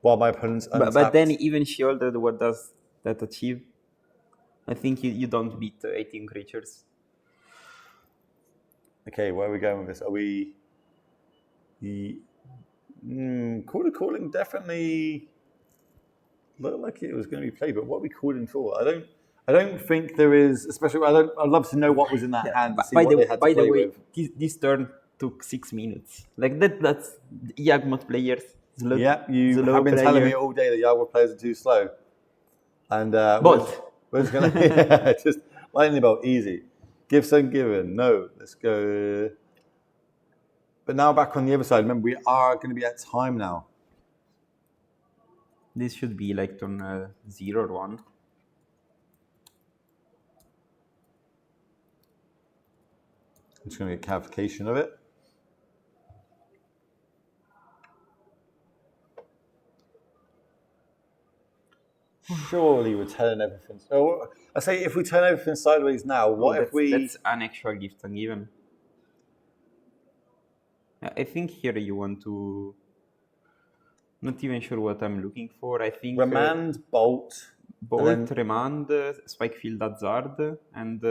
While my opponent's untapped. But then even Shielded, what does that achieve? I think you don't beat 18 creatures. Okay, where are we going with this? Are we... Calling definitely... looked like it was going to be played, but what are we calling for? I don't think there is, especially. I'd love to know what was in that hand to see what they had to play with. This turn took 6 minutes. Like that's Yawgmoth players. You have been telling me all day that Yawgmoth players are too slow. And we're just going to just lightning bolt, easy. Give some given. No, let's go. But now back on the other side. Remember, we are going to be at time now. This should be like turn 0 or 1. It's going to be a clarification of it. Surely we're turning everything. So I say if we turn everything sideways now, what if we? That's an actual gift ungiven. I think here you want to. Not even sure what I'm looking for. I think Remand, Bolt. Bolt, Remand, Spikefield Hazard, and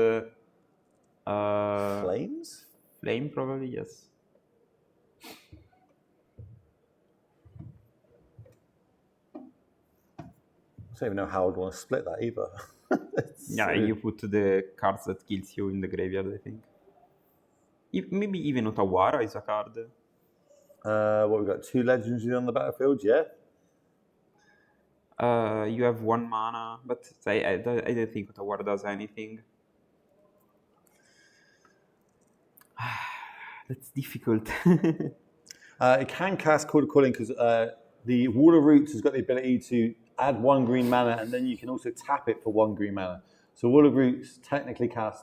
Flames? Flame probably, yes. I don't even know how I'd want to split that either. Yeah, you put the cards that kills you in the graveyard, I think. Maybe even Otawara is a card. What, we've got 2 legendaries on the battlefield, yeah? You have 1 mana, but I don't think Otawara does anything. That's difficult. It can cast Call to Calling because the Wall of Roots has got the ability to add 1 green mana, and then you can also tap it for 1 green mana. So Wall of Roots technically counts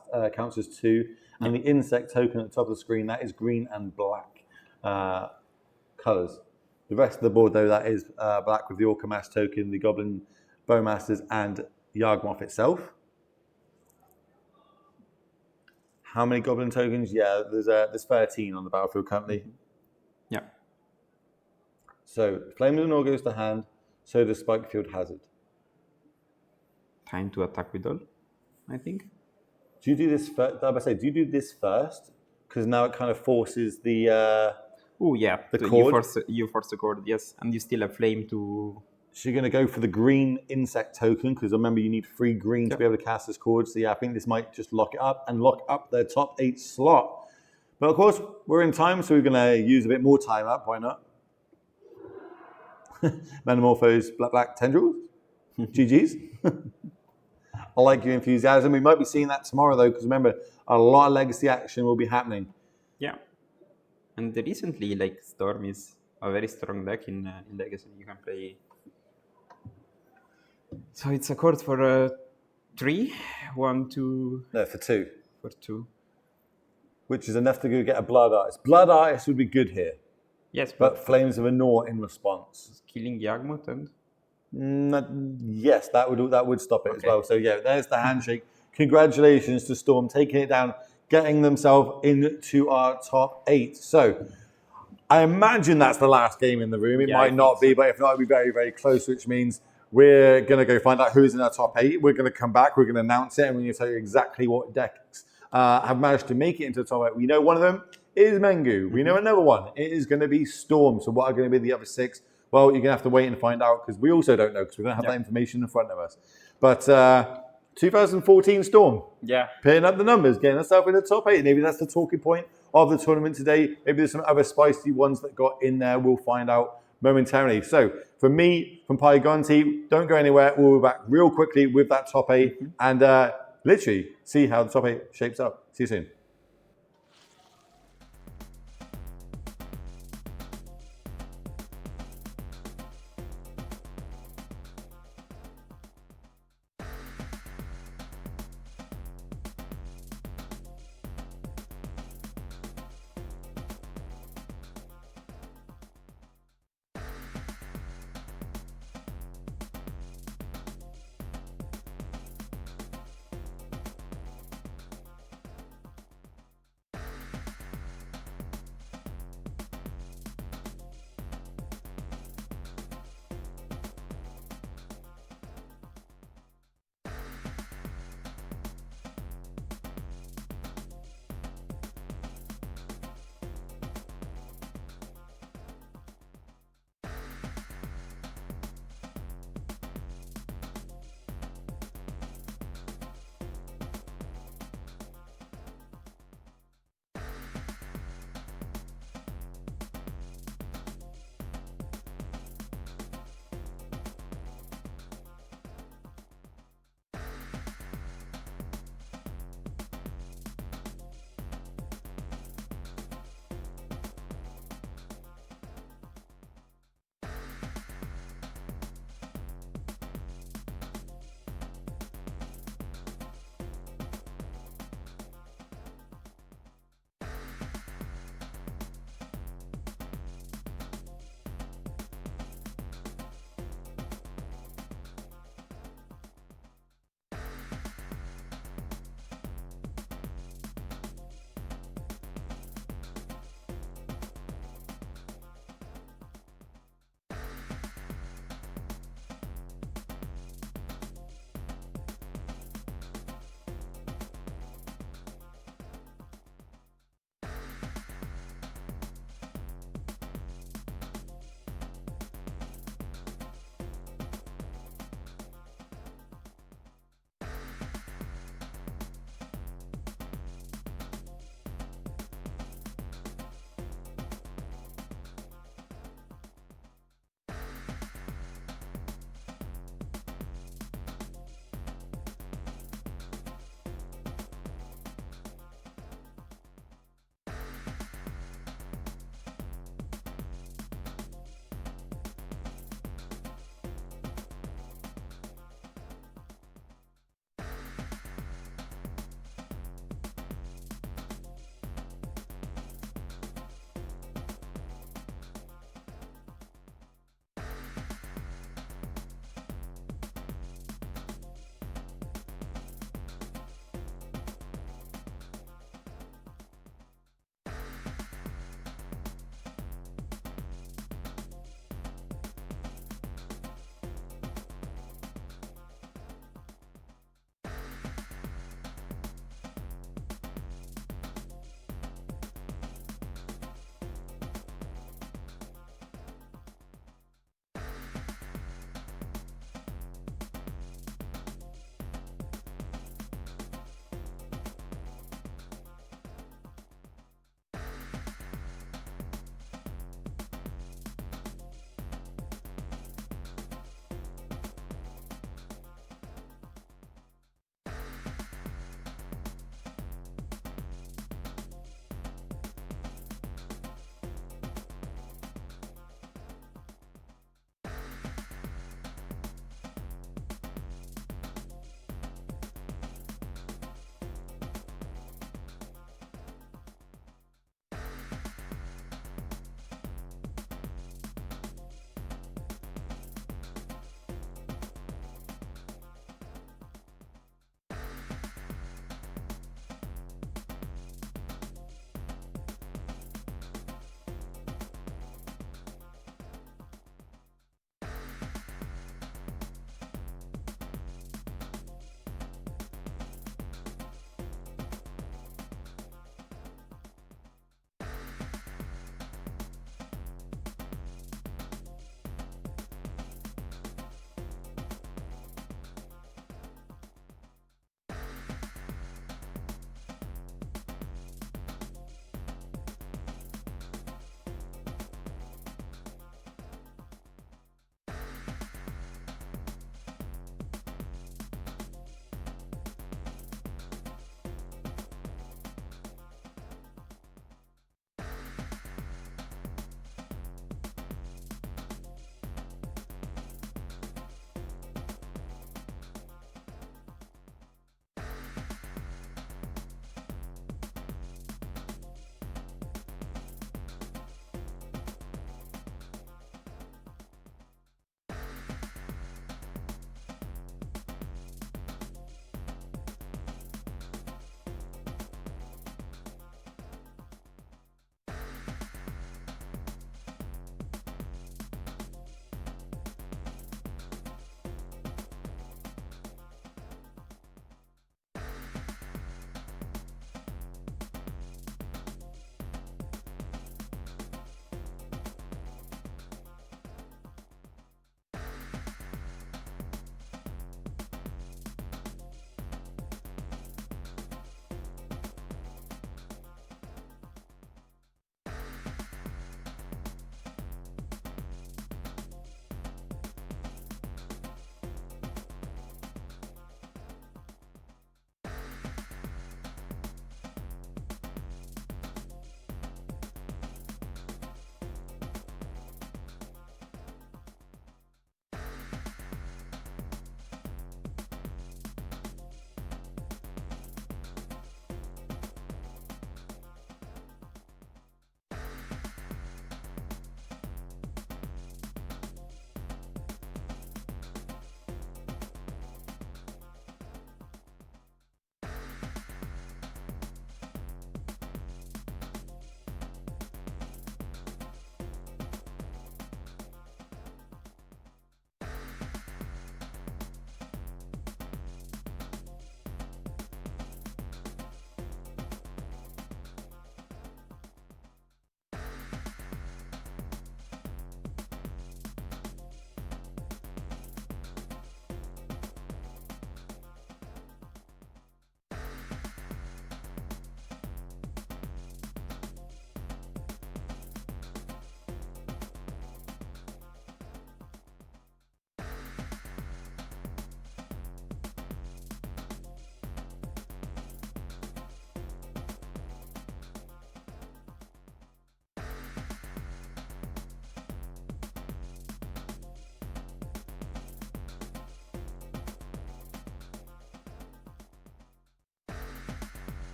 as 2, and the insect token at the top of the screen, that is green and black colours. The rest of the board, though, that is black with the Orcamass token, the Goblin Bowmasters, and Yawgmoth itself. How many Goblin tokens? Yeah, there's 13 on the battlefield currently. Yeah. So Flame of the North goes to hand, so does Spikefield Hazard. Time to attack with all, I think. Do you do this first? Do you do this first? Because now it kind of forces the. Oh yeah, you force the cord, yes, and you still have flame to. So you're going to go for the green insect token because remember you need 3 green to be able to cast this cord. So yeah, I think this might just lock it up and lock up the top 8 slot. But of course we're in time, so we're going to use a bit more time up. Why not? Metamorphose, black tendrils. GG's. I like your enthusiasm. We might be seeing that tomorrow though, because remember a lot of legacy action will be happening. Yeah. And recently, like Storm is a very strong deck in Legacy. You can play. So it's a cord for 3, 1, 2. No, for 2. For 2. Which is enough to go get a Blood Artist. Blood Artist would be good here. Yes, but Flames of Anor in response. Killing Yawgmoth and. Yes, that would stop it as well. So yeah, there's the handshake. Congratulations to Storm taking it down, getting themselves into our top 8. So I imagine that's the last game in the room. It might not be, but if not, it'll be very, very close, which means we're going to go find out who's in our top 8. We're going to come back, we're going to announce it, and we're going to tell you exactly what decks have managed to make it into the top 8. We know one of them is Mengu. We know another one. It is going to be Storm. So what are going to be the other 6? Well, you're going to have to wait and find out because we also don't know because we don't have that information in front of us. But 2014 Storm. Yeah. Picking up the numbers, getting herself in the top 8. Maybe that's the talking point of the tournament today. Maybe there's some other spicy ones that got in there. We'll find out momentarily. So from me, from Paigonti, don't go anywhere. We'll be back real quickly with that top 8 and literally see how the top 8 shapes up. See you soon.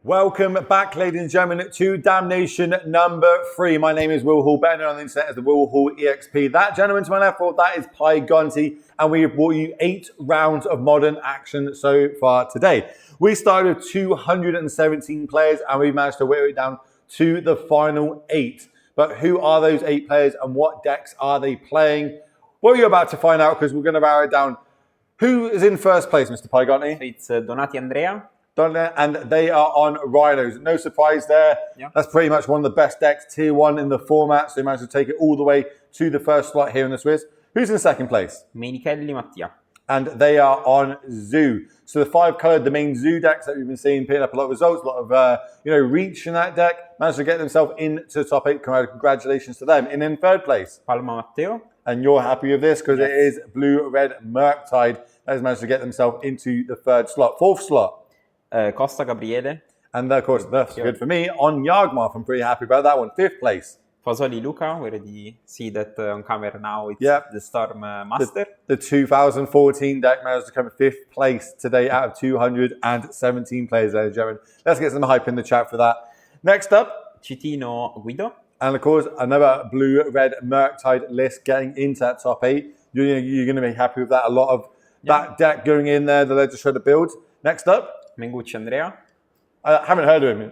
Welcome back, ladies and gentlemen, to Damnation number 3. My name is Will Hall, better known on the internet as the Will Hall EXP. That gentleman to my left, that is Pi Gonti, and we have brought you 8 rounds of modern action so far today. We started with 217 players, and we've managed to whittle it down to the final 8. But who are those 8 players, and what decks are they playing? Well, you're about to find out, because we're going to narrow it down. Who is in first place, Mr. Pi Gonti? It's Donati Andrea. And they are on Rhinos. No surprise there. Yeah. That's pretty much one of the best decks, tier 1 in the format. So they managed to take it all the way to the first slot here in the Swiss. Who's in second place? Menichelli Mattia. And they are on Zoo. So the 5-colored, the main Zoo decks that we've been seeing, picking up a lot of results, a lot of reach in that deck, managed to get themselves into the top 8. Congratulations to them. And in third place, Palma Matteo. And you're happy with this because it is Blue-Red Murktide that has managed to get themselves into the third slot. Fourth slot. Costa Gabriele. And of course, that's good for me. On Yagmoth, I'm pretty happy about that one. 5th place. Fasoli Luca, we already see that on camera now. It's the Storm Master. The 2014 deck managed to come 5th place today out of 217 players, ladies and gentlemen. Let's get some hype in the chat for that. Next up, Citino Guido. And of course, another Blue-Red Murktide list getting into that top 8. You're going to be happy with that. A lot of that deck going in there, the Legend Shredder build. Next up, Mengucci Andrea. I haven't heard of him.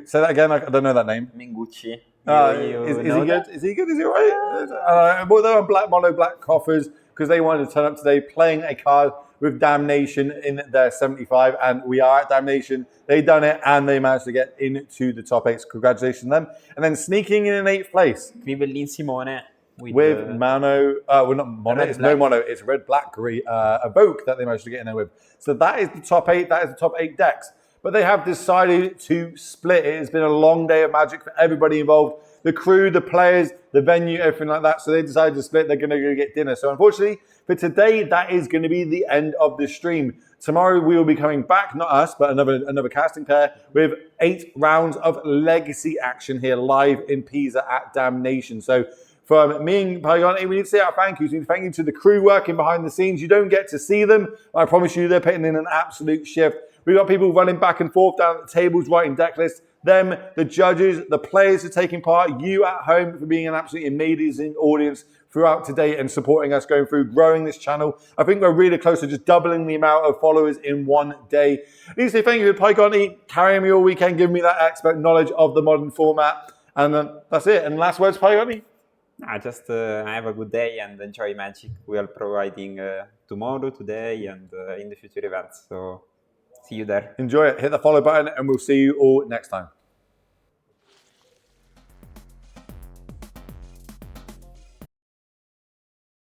Say that again. I don't know that name. Mengucci. Is he good? Is he good? Is he all right? Well, they're on black mono, black coffers because they wanted to turn up today playing a card with Damnation in their 75, and we are at Damnation. They done it, and they managed to get into the top 8. So congratulations to them. And then sneaking in 8th place. Cribellin Simone. With mono, well not mono, it's no mono, it's red, black, green, Evoke that they managed to get in there with. So that is the top 8, that is the top 8 decks. But they have decided to split it. It's been a long day of Magic for everybody involved. The crew, the players, the venue, everything like that. So they decided to split, they're going to go get dinner. So unfortunately, for today, that is going to be the end of the stream. Tomorrow we will be coming back, not us, but another casting pair with 8 rounds of legacy action here live in Pisa at Damnation. So from me and Pi Gonti, we need to say our thank yous. We need to thank you to the crew working behind the scenes. You don't get to see them. I promise you, they're putting in an absolute shift. We've got people running back and forth down at the tables, writing deck lists. Them, the judges, the players for taking part, you at home for being an absolutely amazing audience throughout today and supporting us going through, growing this channel. I think we're really close to just doubling the amount of followers in one day. I need to say thank you to Pi Gonti, carrying me all weekend, giving me that expert knowledge of the modern format. And that's it. And last words, Pi Gonti? Just have a good day and enjoy Magic. We are providing tomorrow, today, and in the future events. So see you there. Enjoy it. Hit the follow button, and we'll see you all next time.